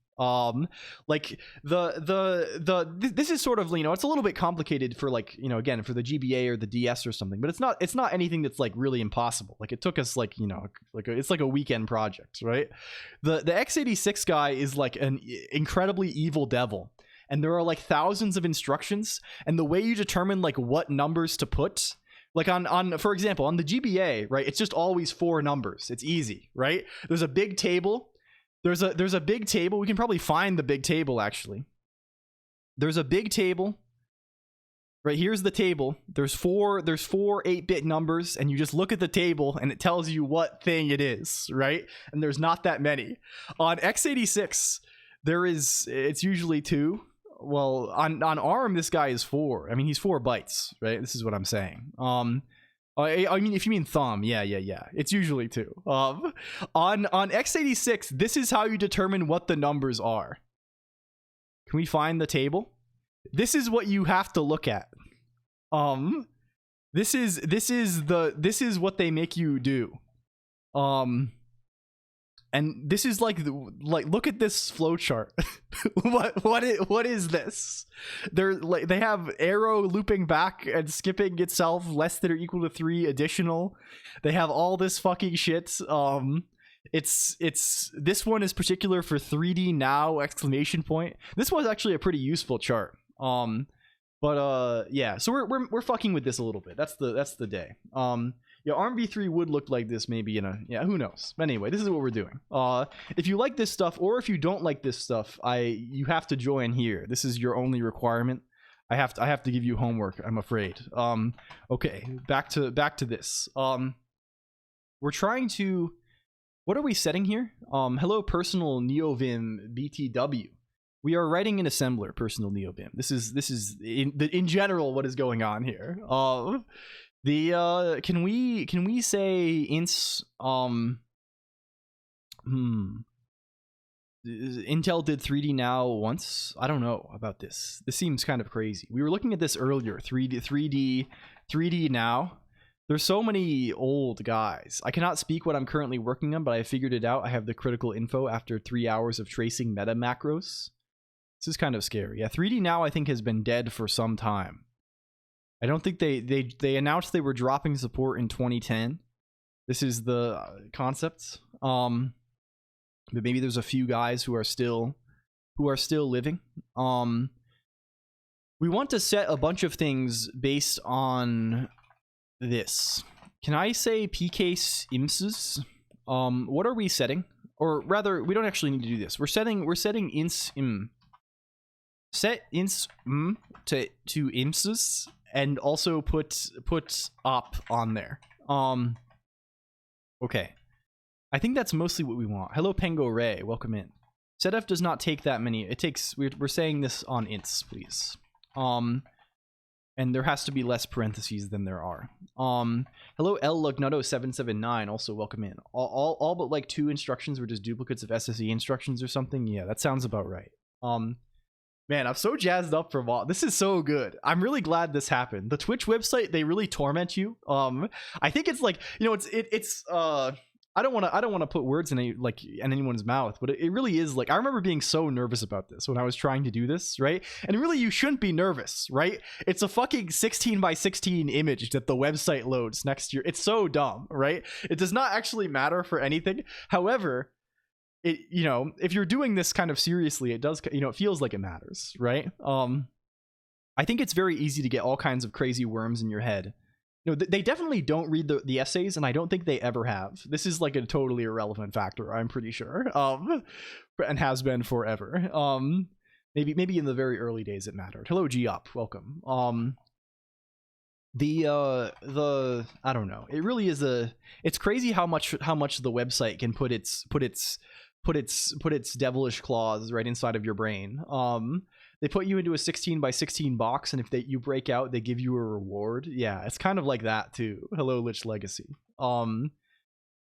Like this is sort of, you know, it's a little bit complicated for, like, you know, again, for the GBA or the DS or something, but it's not anything that's like really impossible. Like, it took us, like, you know, it's like a weekend project, right? The x86 guy is like an incredibly evil devil, and there are like thousands of instructions, and the way you determine like what numbers to put, like on for example on the GBA, right, it's just always 4 numbers. It's easy, right? There's a big table. There's a big table. We can probably find the big table, actually. There's a big table. Right, here's the table. There's four 8-bit numbers, and you just look at the table and it tells you what thing it is, right? And there's not that many. On x86, it's usually 2. Well, on ARM, this guy is 4. I mean, he's 4 bytes, right? This is what I'm saying. I mean, if you mean thumb, yeah. It's usually 2. On x86, this is how you determine what the numbers are. Can we find the table? This is what you have to look at. This is what they make you do. And this is like look at this flowchart. what is this? They have arrow looping back and skipping itself less than or equal to 3 additional. They have all this fucking shit. It's this one is particular for 3D now ! This was actually a pretty useful chart. Yeah, so we're fucking with this a little bit. That's the day. Yeah, ARM v3 would look like this maybe in a, yeah, who knows. But anyway, this is what we're doing. If you like this stuff, or if you don't like this stuff, you have to join here. This is your only requirement. I have to give you homework, I'm afraid. Okay, back to this. We're trying to, what are we setting here? Hello, personal NeoVim BTW. We are writing an assembler, personal NeoVim. This is in general what is going on here. Can we say ints Intel did 3D now once? I don't know about this. This seems kind of crazy. We were looking at this earlier. 3D now. There's so many old guys. I cannot speak what I'm currently working on, but I figured it out. I have the critical info after 3 hours of tracing meta macros. This is kind of scary. Yeah, 3D now I think has been dead for some time. I don't think they announced they were dropping support in 2010. This is the concept. But maybe there's a few guys who are still living. We want to set a bunch of things based on this. Can I say pcase imses? What are we setting? Or rather, we don't actually need to do this. We're setting ints im. Set ints to imses. And also put op on there. Okay. I think that's mostly what we want. Hello, Pengo Ray. Welcome in. Setf does not take that many. It takes, we're saying this on ints, please. And there has to be less parentheses than there are. Hello, L Lugnuto 779. Also welcome in. All but like 2 instructions were just duplicates of SSE instructions or something. Yeah, that sounds about right. Man, I'm so jazzed up for VOD. This is so good. I'm really glad this happened. The Twitch website, they really torment you. I think it's like, you know, it's I don't want to put words in anyone's mouth, but it really is like, I remember being so nervous about this when I was trying to do this, right? And really, you shouldn't be nervous, right? It's a fucking 16 by 16 image that the website loads next year. It's so dumb, right? It does not actually matter for anything. However, it, you know, if you're doing this kind of seriously, it does, you know, it feels like it matters, right? I think it's very easy to get all kinds of crazy worms in your head. You know, they definitely don't read the essays, and I don't think they ever have. This is like a totally irrelevant factor, I'm pretty sure, and has been forever. Maybe in the very early days it mattered. Hello, G-Up, welcome. I don't know. It really is it's crazy how much the website can put its devilish claws right inside of your brain. They put you into a 16 by 16 box, and if you break out, they give you a reward. Yeah, it's kind of like that too. Hello, Lich Legacy.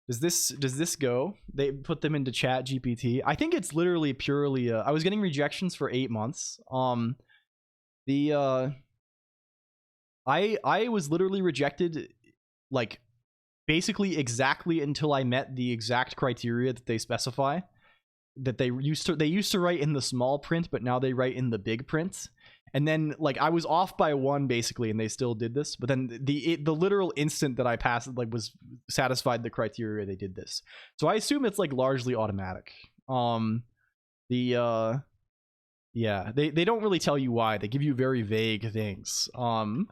Does this go? They put them into Chat GPT. I think it's literally purely. I was getting rejections for 8 months. I was literally rejected, like, basically exactly until I met the exact criteria that they specify. That they used to write in the small print, but now they write in the big print. And then, like, I was off by 1 basically, and they still did this. But then the literal instant that I passed, like, was satisfied the criteria, they did this. So I assume it's like largely automatic. Yeah, they don't really tell you why. They give you very vague things. What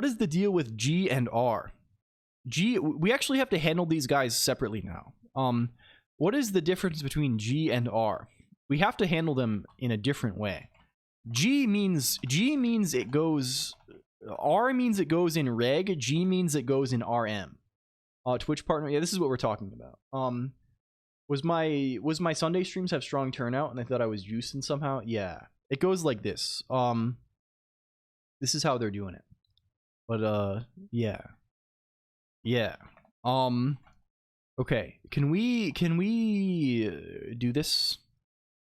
is the deal with G and R? G, we actually have to handle these guys separately now. What is the difference between G and R? We have to handle them in a different way. G means it goes. R means it goes in reg. G means it goes in RM. Twitch partner. Yeah, this is what we're talking about. Was my Sunday streams have strong turnout, and I thought I was juicing somehow? Yeah, it goes like this. This is how they're doing it. But yeah. Okay, can we do this?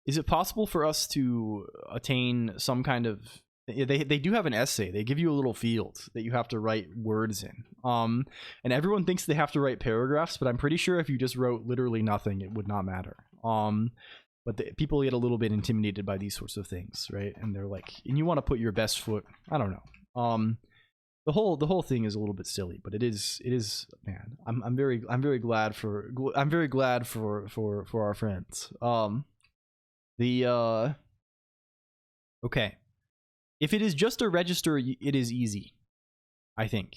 Is it possible for us to attain some kind of... They do have an essay. They give you a little field that you have to write words in. And everyone thinks they have to write paragraphs, but I'm pretty sure if you just wrote literally nothing, it would not matter. But people get a little bit intimidated by these sorts of things, right? And they're like, and you want to put your best foot. I don't know. The whole thing is a little bit silly, but it is man. I'm very glad for our friends. Okay. If it is just a register, it is easy. I think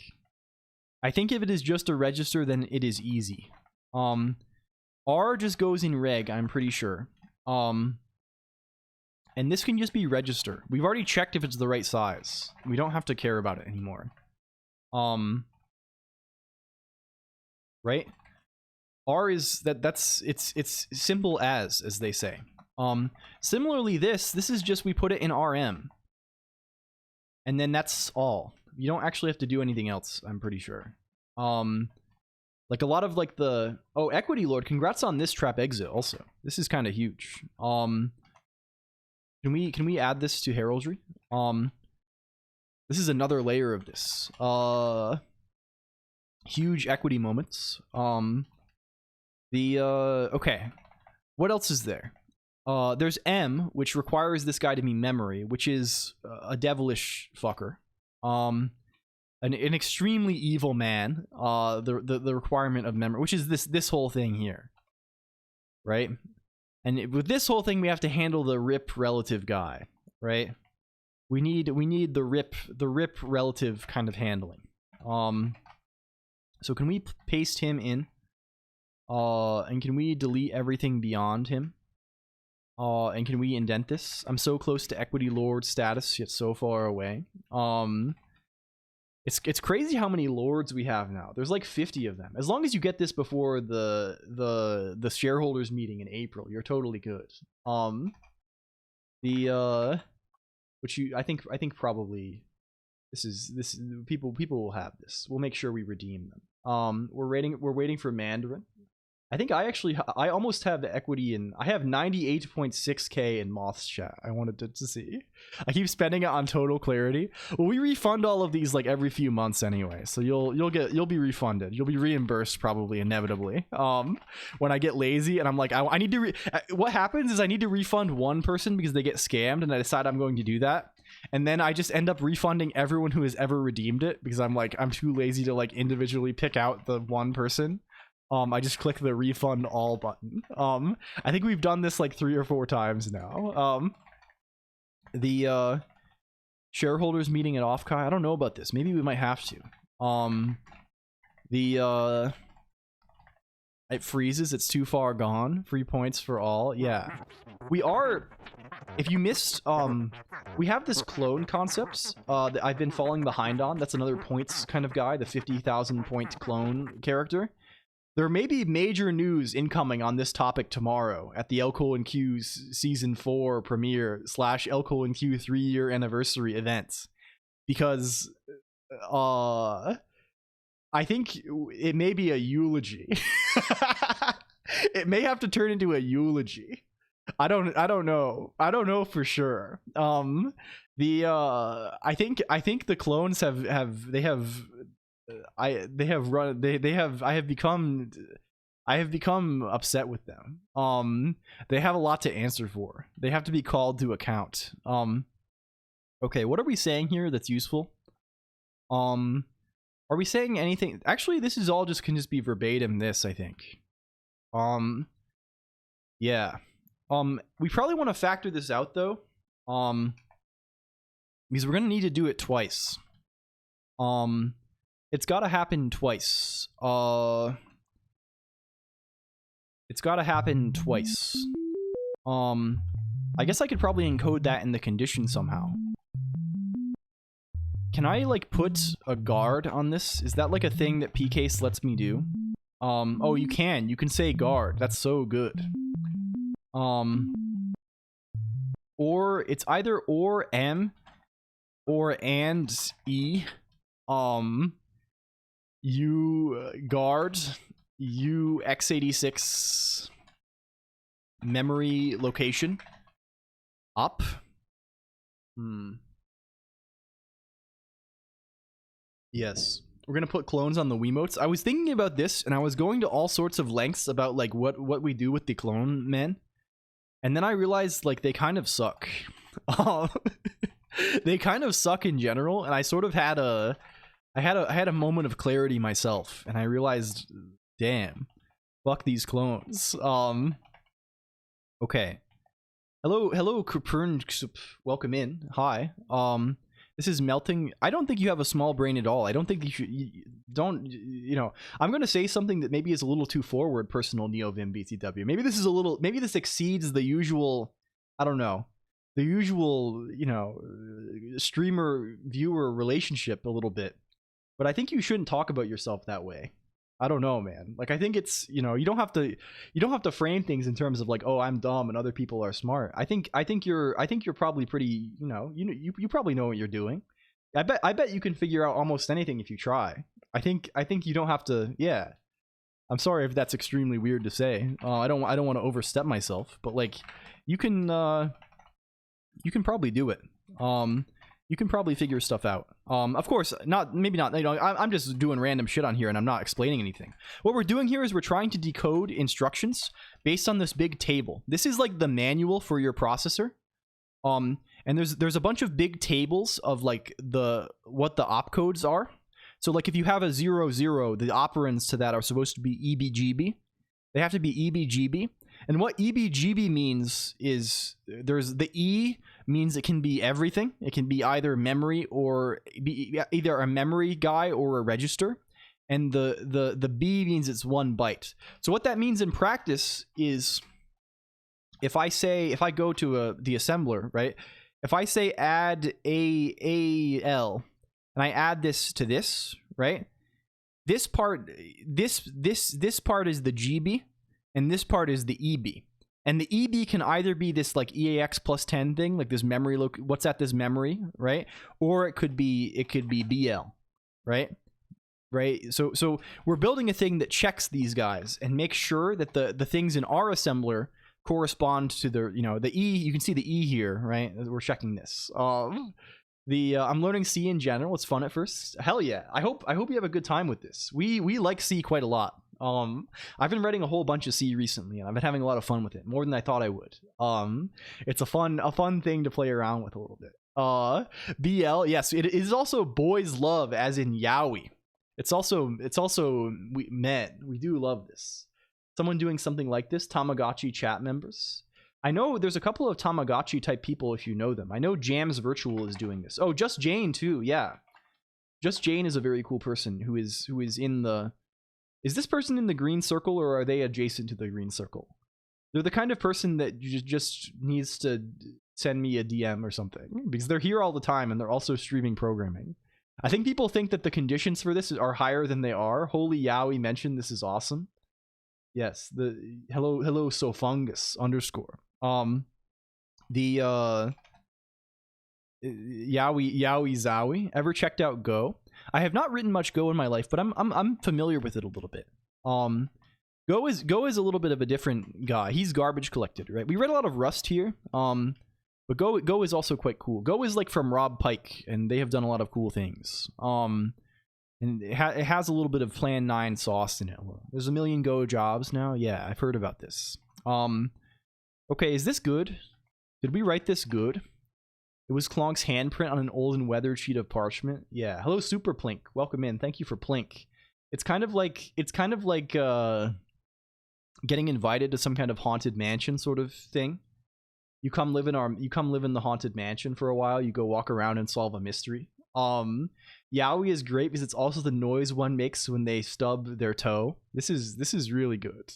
if it is just a register, then it is easy. R just goes in reg, I'm pretty sure. And this can just be register. We've already checked if it's the right size. We don't have to care about it anymore. Right? R is it's simple as they say. Similarly, this is just we put it in RM. And then that's all. You don't actually have to do anything else, I'm pretty sure. Like a lot of like the... Oh, Equity Lord, congrats on this trap exit also. This is kind of huge. Can we add this to heraldry? This is another layer of this. Huge equity moments. Okay. What else is there? There's M, which requires this guy to be memory, which is a devilish fucker. An extremely evil man. The requirement of memory, which is this whole thing here, right? And with this whole thing, we have to handle the rip relative guy, right? We need the rip relative kind of handling. So can we paste him in? And can we delete everything beyond him? And can we indent this? I'm so close to Equity Lord status, yet so far away. It's crazy how many lords we have now. There's like 50 of them. As long as you get this before the shareholders meeting in April, you're totally good. Which I think probably this people will have this. We'll make sure we redeem them. We're waiting for Mandarin. I think I almost have the equity in... I have 98.6k in Moth's chat. I wanted to see. I keep spending it on Total Clarity. Well, we refund all of these like every few months anyway, so you'll be refunded. You'll be reimbursed probably inevitably. When I get lazy and I'm like, I need to... What happens is I need to refund one person because they get scammed, and I decide I'm going to do that. And then I just end up refunding everyone who has ever redeemed it because I'm too lazy to like individually pick out the one person. I just click the refund all button. I think we've done this like 3 or 4 times now. The shareholders meeting at Offkai, I don't know about this. Maybe we might have to. It freezes, it's too far gone. Free points for all. Yeah. We are... If you missed, we have this clone concepts that I've been falling behind on. That's another points kind of guy, the 50,000 point clone character. There may be major news incoming on this topic tomorrow at the LLLQ's Season 4 premiere / LLLQ 3-year anniversary event. because I think it may be a eulogy. It may have to turn into a eulogy. I don't know. I don't know for sure. I think the clones have become upset with them. They have a lot to answer for. They have to be called to account. Okay, what are we saying here that's useful? Are we saying anything? Actually, this is all can just be verbatim this, I think. Yeah. We probably want to factor this out though. Because we're gonna need to do it twice. It's gotta happen twice. It's gotta happen twice. I guess I could probably encode that in the condition somehow. Can I like put a guard on this? Is that like a thing that PCase lets me do? Oh, you can say guard. That's so good. Or it's either or M or and E. You guard you x86 memory location up. Yes. We're gonna put clones on the Wiimotes. I was thinking about this, and I was going to all sorts of lengths about like what we do with the clone men, and then I realized like they kind of suck. They kind of suck in general, and I sort of had a moment of clarity myself, and I realized, damn, fuck these clones. Okay. Hello, Copernicus. Welcome in. Hi. This is melting. I don't think you have a small brain at all. I don't think I'm going to say something that maybe is a little too forward, personal NeoVim BTW. Maybe this exceeds the usual, I don't know, the usual, streamer viewer relationship a little bit. But I think you shouldn't talk about yourself that way. I don't know, man. Like, I think it's, you don't have to frame things in terms of like, oh, I'm dumb and other people are smart. I think you're probably pretty, you probably know what you're doing. I bet you can figure out almost anything if you try. I think you don't have to. Yeah. I'm sorry if that's extremely weird to say. I don't want to overstep myself, but like, you can probably do it. You can probably figure stuff out. Of course, maybe not. I'm just doing random shit on here, and I'm not explaining anything. What we're doing here is we're trying to decode instructions based on this big table. This is like the manual for your processor. And there's a bunch of big tables of like what the opcodes are. So like if you have a 00, the operands to that are supposed to be EBGB. They have to be EBGB. And what EBGB means is there's the E means it can be everything. It can be either memory or be either a memory guy or a register. And the B means it's 1 byte. So what that means in practice is if I go to the assembler, right? If I say add AL and I add this to this, right? This part is the GB. And this part is the EB. And the EB can either be this like EAX plus 10 thing, like this memory, what's at this memory, right? Or it could be BL, right? Right? So we're building a thing that checks these guys and makes sure that the things in our assembler correspond to the E. You can see the E here, right? We're checking this. I'm learning C in general. It's fun at first. Hell yeah. I hope you have a good time with this. We like C quite a lot. I've been writing a whole bunch of C recently, and I've been having a lot of fun with it, more than I thought I would. It's a fun thing to play around with a little bit. BL, yes, it is also boys love, as in yaoi. It's also we do love this. Someone doing something like this, Tamagotchi chat members. I know there's a couple of Tamagotchi type people if you know them. I know Jams Virtual is doing this. Oh, Just Jane too, yeah. Just Jane is a very cool person who is in the. Is this person in the green circle, or are they adjacent to the green circle? They're the kind of person that just needs to send me a DM or something, because they're here all the time and they're also streaming programming. I think people think that the conditions for this are higher than they are. Holy Yowie mentioned this is awesome. Yes, the hello Sofungus _ Yowie Zowie. Ever checked out Go? I have not written much Go in my life, but I'm familiar with it a little bit. Go is a little bit of a different guy. He's garbage collected, right? We read a lot of Rust here. But Go is also quite cool. Go is like from Rob Pike, and they have done a lot of cool things. And it has a little bit of Plan 9 sauce in it. There's a million Go jobs now. Yeah, I've heard about this. Okay, is this good? Did we write this good? It was Colonq's handprint on an old and weathered sheet of parchment. Yeah. Hello, Super Plink. Welcome in. Thank you for Plink. It's kind of like getting invited to some kind of haunted mansion sort of thing. You come live in the haunted mansion for a while. You go walk around and solve a mystery. Yowie is great because it's also the noise one makes when they stub their toe. This is really good.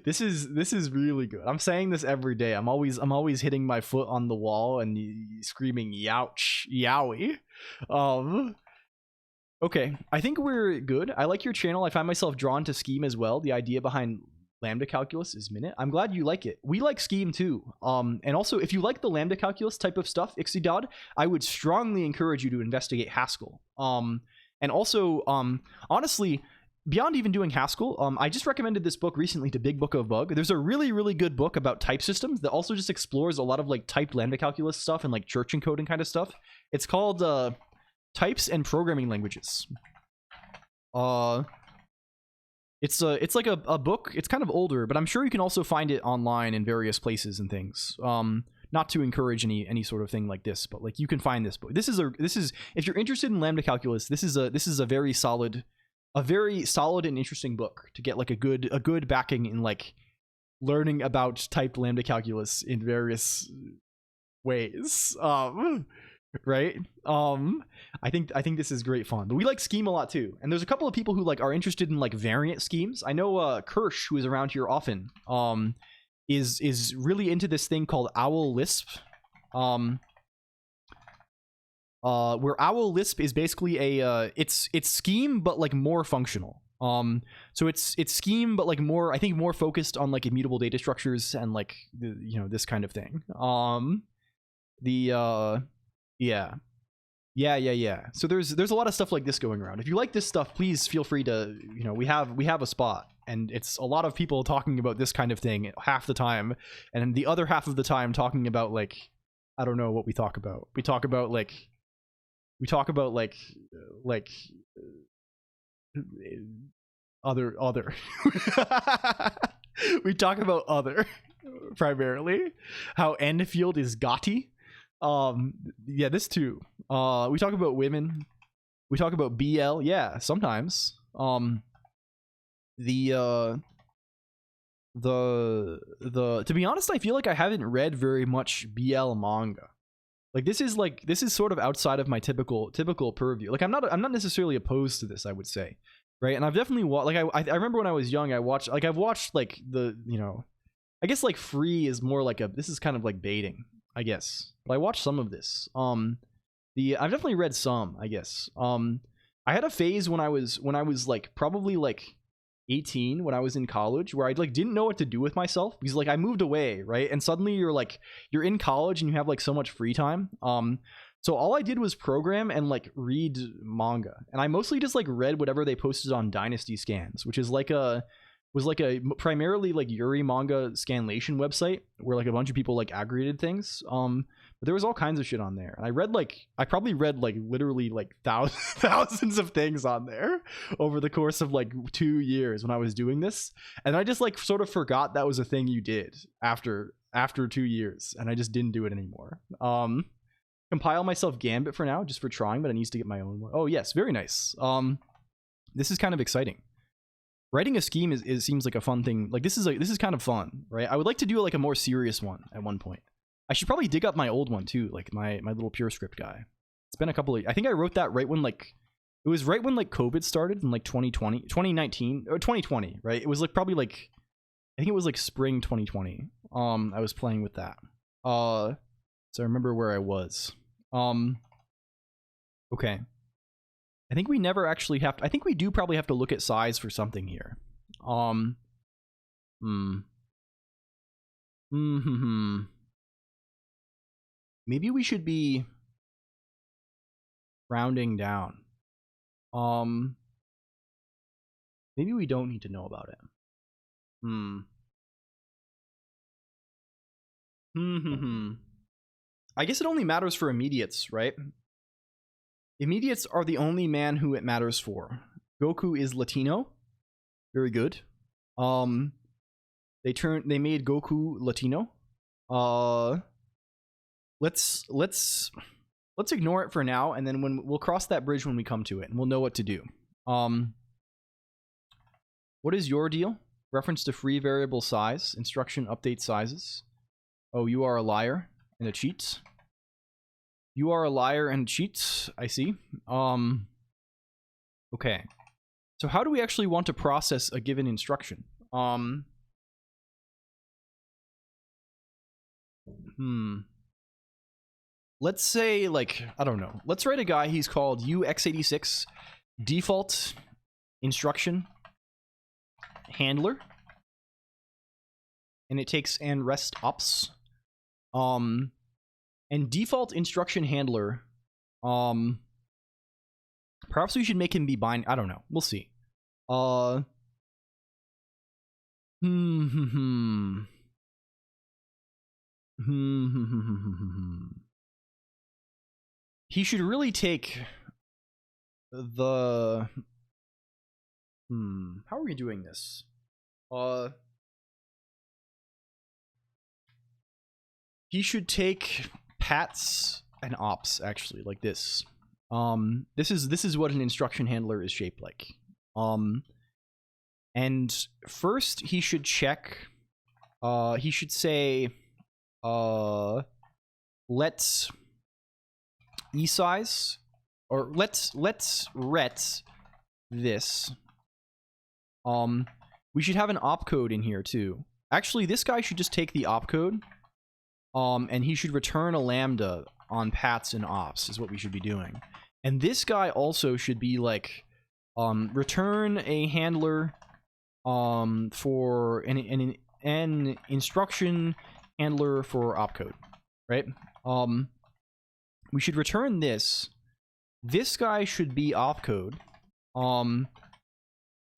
This is really good. I'm saying this every day. I'm always hitting my foot on the wall and screaming "Youch, Yowie." Okay, I think we're good. I like your channel. I find myself drawn to Scheme as well. The idea behind Lambda Calculus is minute. I'm glad you like it. We like Scheme too. And also, if you like the Lambda Calculus type of stuff, Ixidod, I would strongly encourage you to investigate Haskell. And also, honestly, beyond even doing Haskell, I just recommended this book recently to Big Book of Bug. There's a really, really good book about type systems that also just explores a lot of like typed Lambda Calculus stuff and like church encoding kind of stuff. It's called Types and Programming Languages. It's like a book. It's kind of older, but I'm sure you can also find it online in various places and things. Not to encourage any sort of thing like this, but like you can find this book. This is if you're interested in Lambda Calculus, this is a very solid and interesting book to get like a good backing in like learning about typed Lambda Calculus in various ways. Right? I think this is great fun. But we like Scheme a lot too. And there's a couple of people who like are interested in like variant schemes. I know Kirsch, who is around here often, is really into this thing called Owl Lisp. Where Owl Lisp is basically a it's Scheme but like more functional. So it's Scheme but like more, I think, more focused on like immutable data structures and like this kind of thing. Yeah. So there's a lot of stuff like this going around. If you like this stuff, please feel free to, we have a spot, and it's a lot of people talking about this kind of thing half the time, and the other half of the time talking about like, I don't know what we talk about. We talk about other. We talk about other primarily. How Enfield is Gotti. Yeah, this too. We talk about women. We talk about BL. Yeah, sometimes. To be honest, I feel like I haven't read very much BL manga. Like this is sort of outside of my typical purview. Like I'm not necessarily opposed to this, I would say, right? And I've definitely watched. Like I remember when I was young, I've watched like the I guess like Free is more like this is kind of like baiting, I guess. But I watched some of this. I've definitely read some, I guess. I had a phase when I was like probably like 18 when I was in college where I like didn't know what to do with myself because like I moved away, right? And suddenly you're in college and you have like so much free time. So all I did was program and like read manga. And I mostly just like read whatever they posted on Dynasty Scans, which is was a primarily like Yuri manga scanlation website where like a bunch of people like aggregated things. But there was all kinds of shit on there, and I probably read like literally like thousands of things on there over the course of like 2 years when I was doing this, and I just like sort of forgot that was a thing you did after 2 years, and I just didn't do it anymore. Compile myself Gambit for now, just for trying, but I need to get my own one. Oh yes, very nice. This is kind of exciting. Writing a scheme seems like a fun thing. Like this is kind of fun, right? I would like to do like a more serious one at one point. I should probably dig up my old one too, like my little pure script guy. It's been a couple of, I think I wrote that right when like, it was right when like COVID started in like 2019 or 2020, right? It was like probably like, I think it was like spring 2020. I was playing with that. So I remember where I was. Okay. I think we never actually have to, I think we do probably have to look at size for something here. Maybe we should be rounding down. Maybe we don't need to know about it. I guess it only matters for immediates, right? Immediates are the only man who it matters for. Goku is Latino. Very good. They made Goku Latino. Let's ignore it for now, and then we'll cross that bridge when we come to it, and we'll know what to do. What is your deal? Reference to free variable size. Instruction update sizes. Oh, you are a liar and a cheat. You are a liar and cheat. I see. Okay. So how do we actually want to process a given instruction? Let's say, like, I don't know. Let's write a guy, he's called UX86 default instruction handler. And it takes and rest ops. And default instruction handler, perhaps we should make him be bind. I don't know. We'll see. He should really take the how are we doing this? He should take pats and ops, actually, like this. This is what an instruction handler is shaped like. And first he should check, he should say, let's esize, or let's ret this. We should have an opcode in here too. Actually, this guy should just take the opcode. And he should return a lambda on pats and ops is what we should be doing. And this guy also should be like, return a handler, for an instruction handler for opcode, right? We should return this. This guy should be opcode.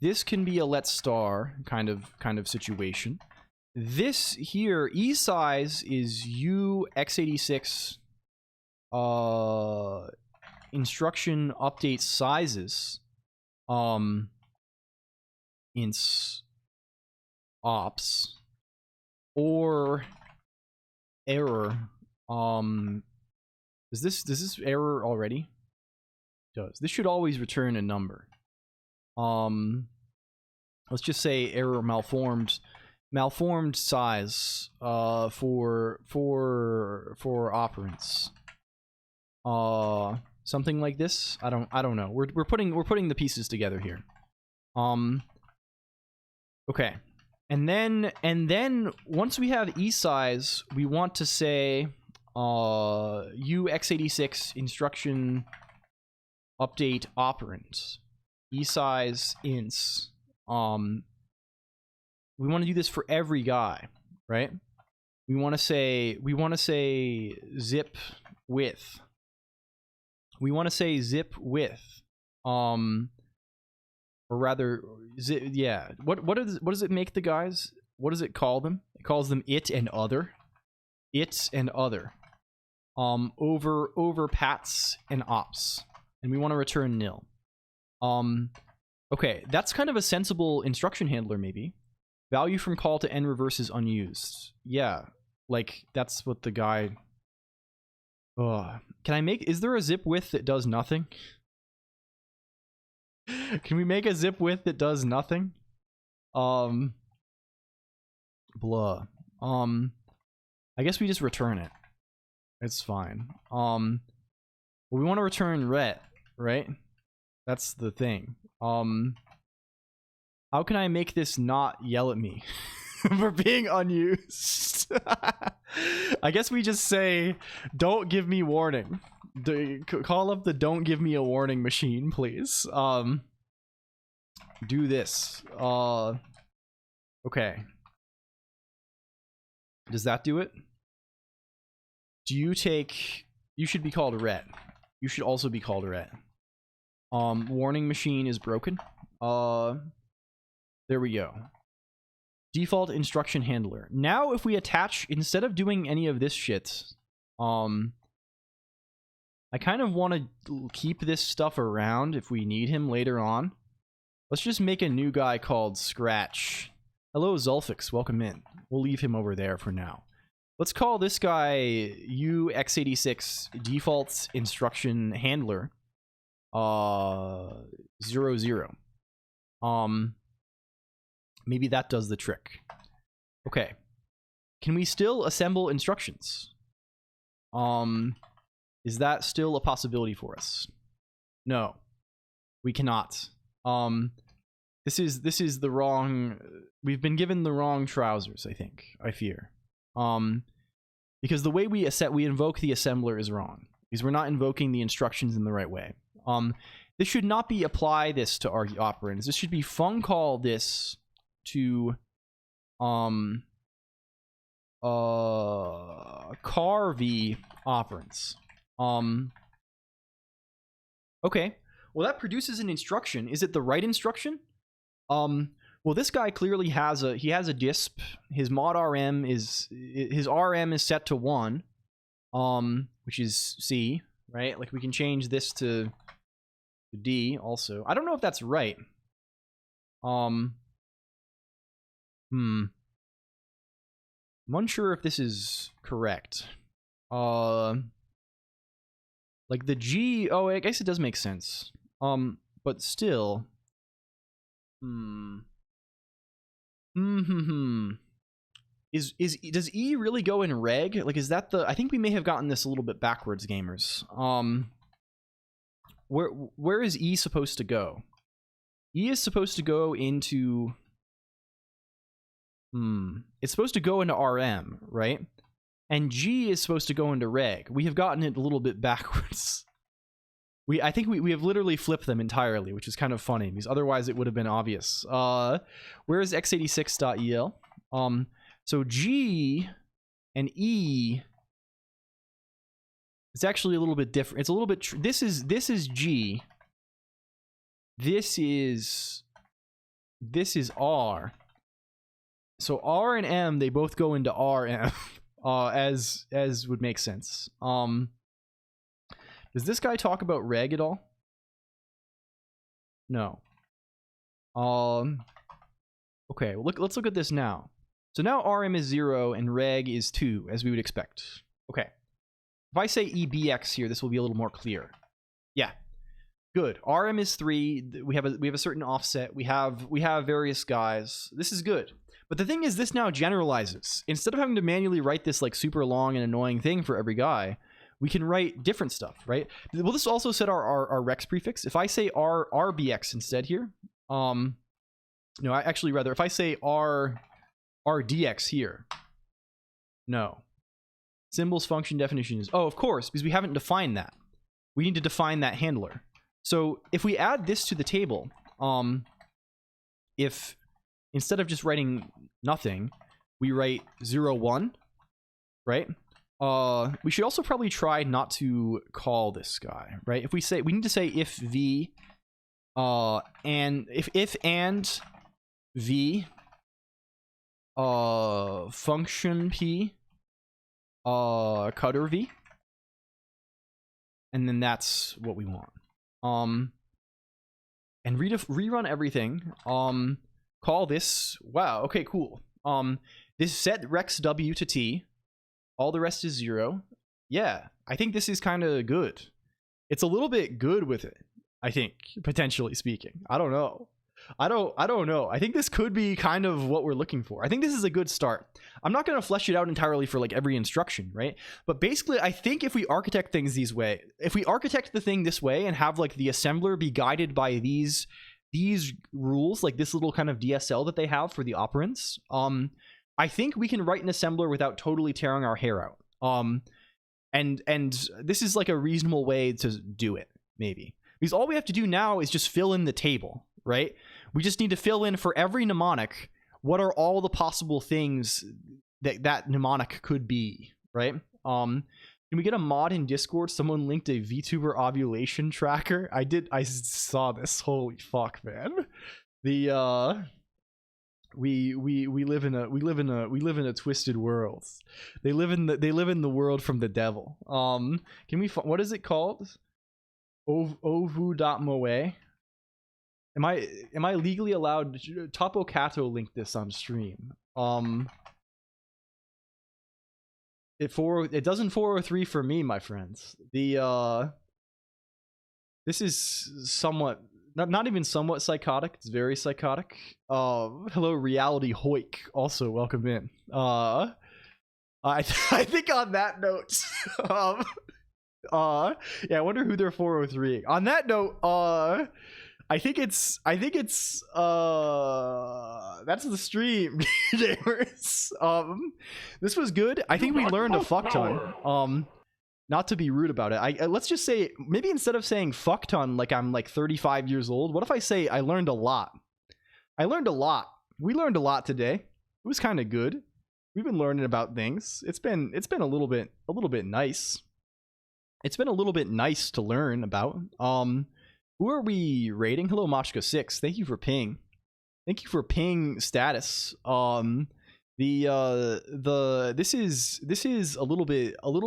This can be a let star kind of situation. This here, esize is UX86 instruction update sizes ints ops or error. Does this error already? It does. This should always return a number. Let's just say error malformed size for operands. Something like this. I don't know. We're putting the pieces together here. Okay. And then once we have esize, we want to say UX86 instruction update operands. Esize ints. We want to do this for every guy, right? We want to say zip width. We want to say zip width. Or rather, yeah. What does it make the guys? What does it call them? It calls them it and other. It and other. Over pats and ops, and we want to return nil. Okay, that's kind of a sensible instruction handler, maybe. Value from call to n reverse is unused. Yeah, like that's what the guy. Can I make? Is there a zip width that does nothing? Can we make a zip width that does nothing? Blah. I guess we just return it. It's fine. Well, we want to return ret, right? That's the thing. How can I make this not yell at me for being unused? I guess we just say, don't give me warning. Call up the don't give me a warning machine, please. Do this. Okay. Does that do it? Do you take... You should be called red. You should also be called red. Warning machine is broken. There we go. Default instruction handler. Now if we attach, instead of doing any of this shit, I kind of want to keep this stuff around if we need him later on. Let's just make a new guy called Scratch. Hello, Zulfix. Welcome in. We'll leave him over there for now. Let's call this guy UX86 default instruction handler 00. Maybe that does the trick. Okay. Can we still assemble instructions? Is that still a possibility for us? No. We cannot. This is the wrong... We've been given the wrong trousers, I think. I fear. Because the way we invoke the assembler is wrong. Because we're not invoking the instructions in the right way. This should not be apply this to arg operands. This should be fun call this to car v operands. Okay. Well, that produces an instruction. Is it the right instruction? Well, this guy clearly has a disp. His mod RM is set to 1, which is C, right? Like we can change this to D also. I don't know if that's right. I'm unsure if this is correct. Like the G, oh, I guess it does make sense. But still. Does E really go in reg? Like, is that the... I think we may have gotten this a little bit backwards, gamers. Where is E supposed to go? E is supposed to go into... It's supposed to go into RM, right? And G is supposed to go into reg. We have gotten it a little bit backwards. I think we have literally flipped them entirely, which is kind of funny, because otherwise it would have been obvious. Where is x86.el? So G and E, it's actually a little bit different. It's a little bit... This is G. This is R. So R and M, they both go into RM, as would make sense. Does this guy talk about reg at all? No. Okay, well, let's look at this now. So now RM is 0 and reg is 2, as we would expect. Okay. If I say EBX here, this will be a little more clear. Yeah. Good. RM is 3. We have a certain offset. We have various guys. This is good. But the thing is, this now generalizes. Instead of having to manually write this like super long and annoying thing for every guy, we can write different stuff, right? Will this also set our rex prefix? If I say RBX instead here, no, actually rather, if I say RDX here, no. Symbols function definition is, oh, of course, because we haven't defined that. We need to define that handler. So if we add this to the table, if instead of just writing nothing, we write 0, 1, right? We should also probably try not to call this guy, right? If we say, we need to say if v, and if and v, function p, cutter v, and then that's what we want. And rerun everything. Call this, wow, okay, cool. This set rex w to t. All the rest is 0. Yeah, I think this is kind of good. It's a little bit good with it, I think, potentially speaking. I don't know. I don't know. I think this could be kind of what we're looking for. I think this is a good start. I'm not going to flesh it out entirely for like every instruction, right? But basically, I think if we architect things this way, if we architect the thing this way and have like the assembler be guided by these rules, like this little kind of DSL that they have for the operands, I think we can write an assembler without totally tearing our hair out. And this is like a reasonable way to do it, maybe. Because all we have to do now is just fill in the table, right? We just need to fill in for every mnemonic, what are all the possible things that mnemonic could be, right? Can we get a mod in Discord? Someone linked a VTuber ovulation tracker. I saw this. Holy fuck, man. The we live in a twisted world. They live in the world from the devil. Can we what is it called? Ovu.moe. Am I legally allowed? Topo Kato linked this on stream. It doesn't 403 for me, my friends. The this is somewhat not even somewhat psychotic. It's very psychotic. Hello, Reality Hoik. Also, welcome in. I think on that note, yeah, I wonder who they're 403. On that note, I think it's that's the stream, gamers. This was good. I think we learned a fuck ton. Not to be rude about it, let's just say, maybe instead of saying fuck ton like I'm like 35 years old, what if I say I learned a lot? I learned a lot. We learned a lot today. It was kind of good. We've been learning about things. It's been a little bit nice. It's been a little bit nice to learn about. Who are we rating? Hello, Machka6. Thank you for ping. Thank you for ping status. This is a little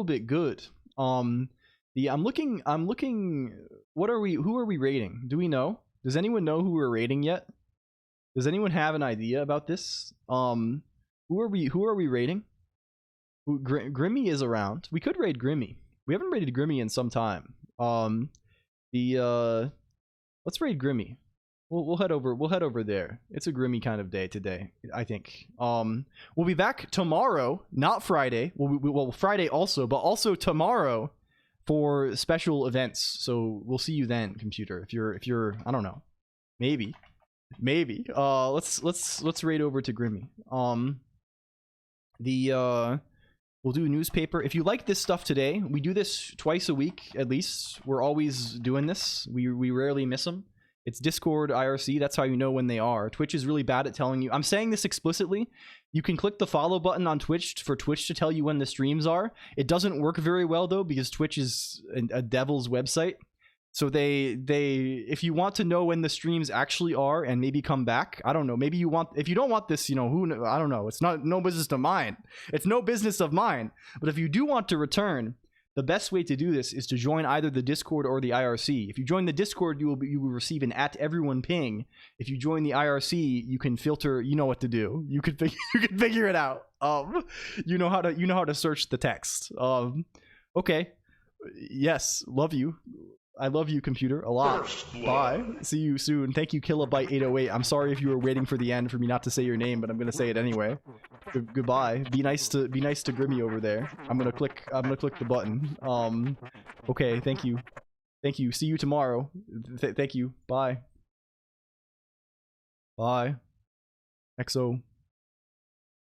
bit good. I'm looking. What are we? Who are we rating? Do we know? Does anyone know who we're rating yet? Does anyone have an idea about this? Who are we rating? Grimmy is around. We could raid Grimmy. We haven't raided Grimmy in some time. Let's raid Grimmy. We'll head over there. It's a Grimmy kind of day today, I think. We'll be back tomorrow, not Friday. Well, Friday also, but also tomorrow for special events. So we'll see you then, computer. If you're I don't know. Maybe. Let's raid over to Grimmy. We'll do a newspaper. If you like this stuff today, we do this twice a week at least. We're always doing this. We rarely miss them. It's Discord, IRC. That's how you know when they are. Twitch is really bad at telling you. I'm saying this explicitly. You can click the follow button on Twitch for Twitch to tell you when the streams are. It doesn't work very well though, because Twitch is a devil's website. So if you want to know when the streams actually are and maybe come back, I don't know. Maybe if you don't want this, I don't know. It's no business of mine. It's no business of mine. But if you do want to return, the best way to do this is to join either the Discord or the IRC. If you join the Discord, you will receive an @everyone ping. If you join the IRC, you can filter. You know what to do. You can figure it out. You know how to search the text. Okay. Yes, love you. I love you, computer, a lot. Bye. See you soon. Thank you, Kilobyte808. I'm sorry if you were waiting for the end for me not to say your name, but I'm gonna say it anyway. Goodbye. Be nice to Grimmy over there. I'm gonna click the button. Okay. Thank you. See you tomorrow. Thank you. Bye. Bye. XO.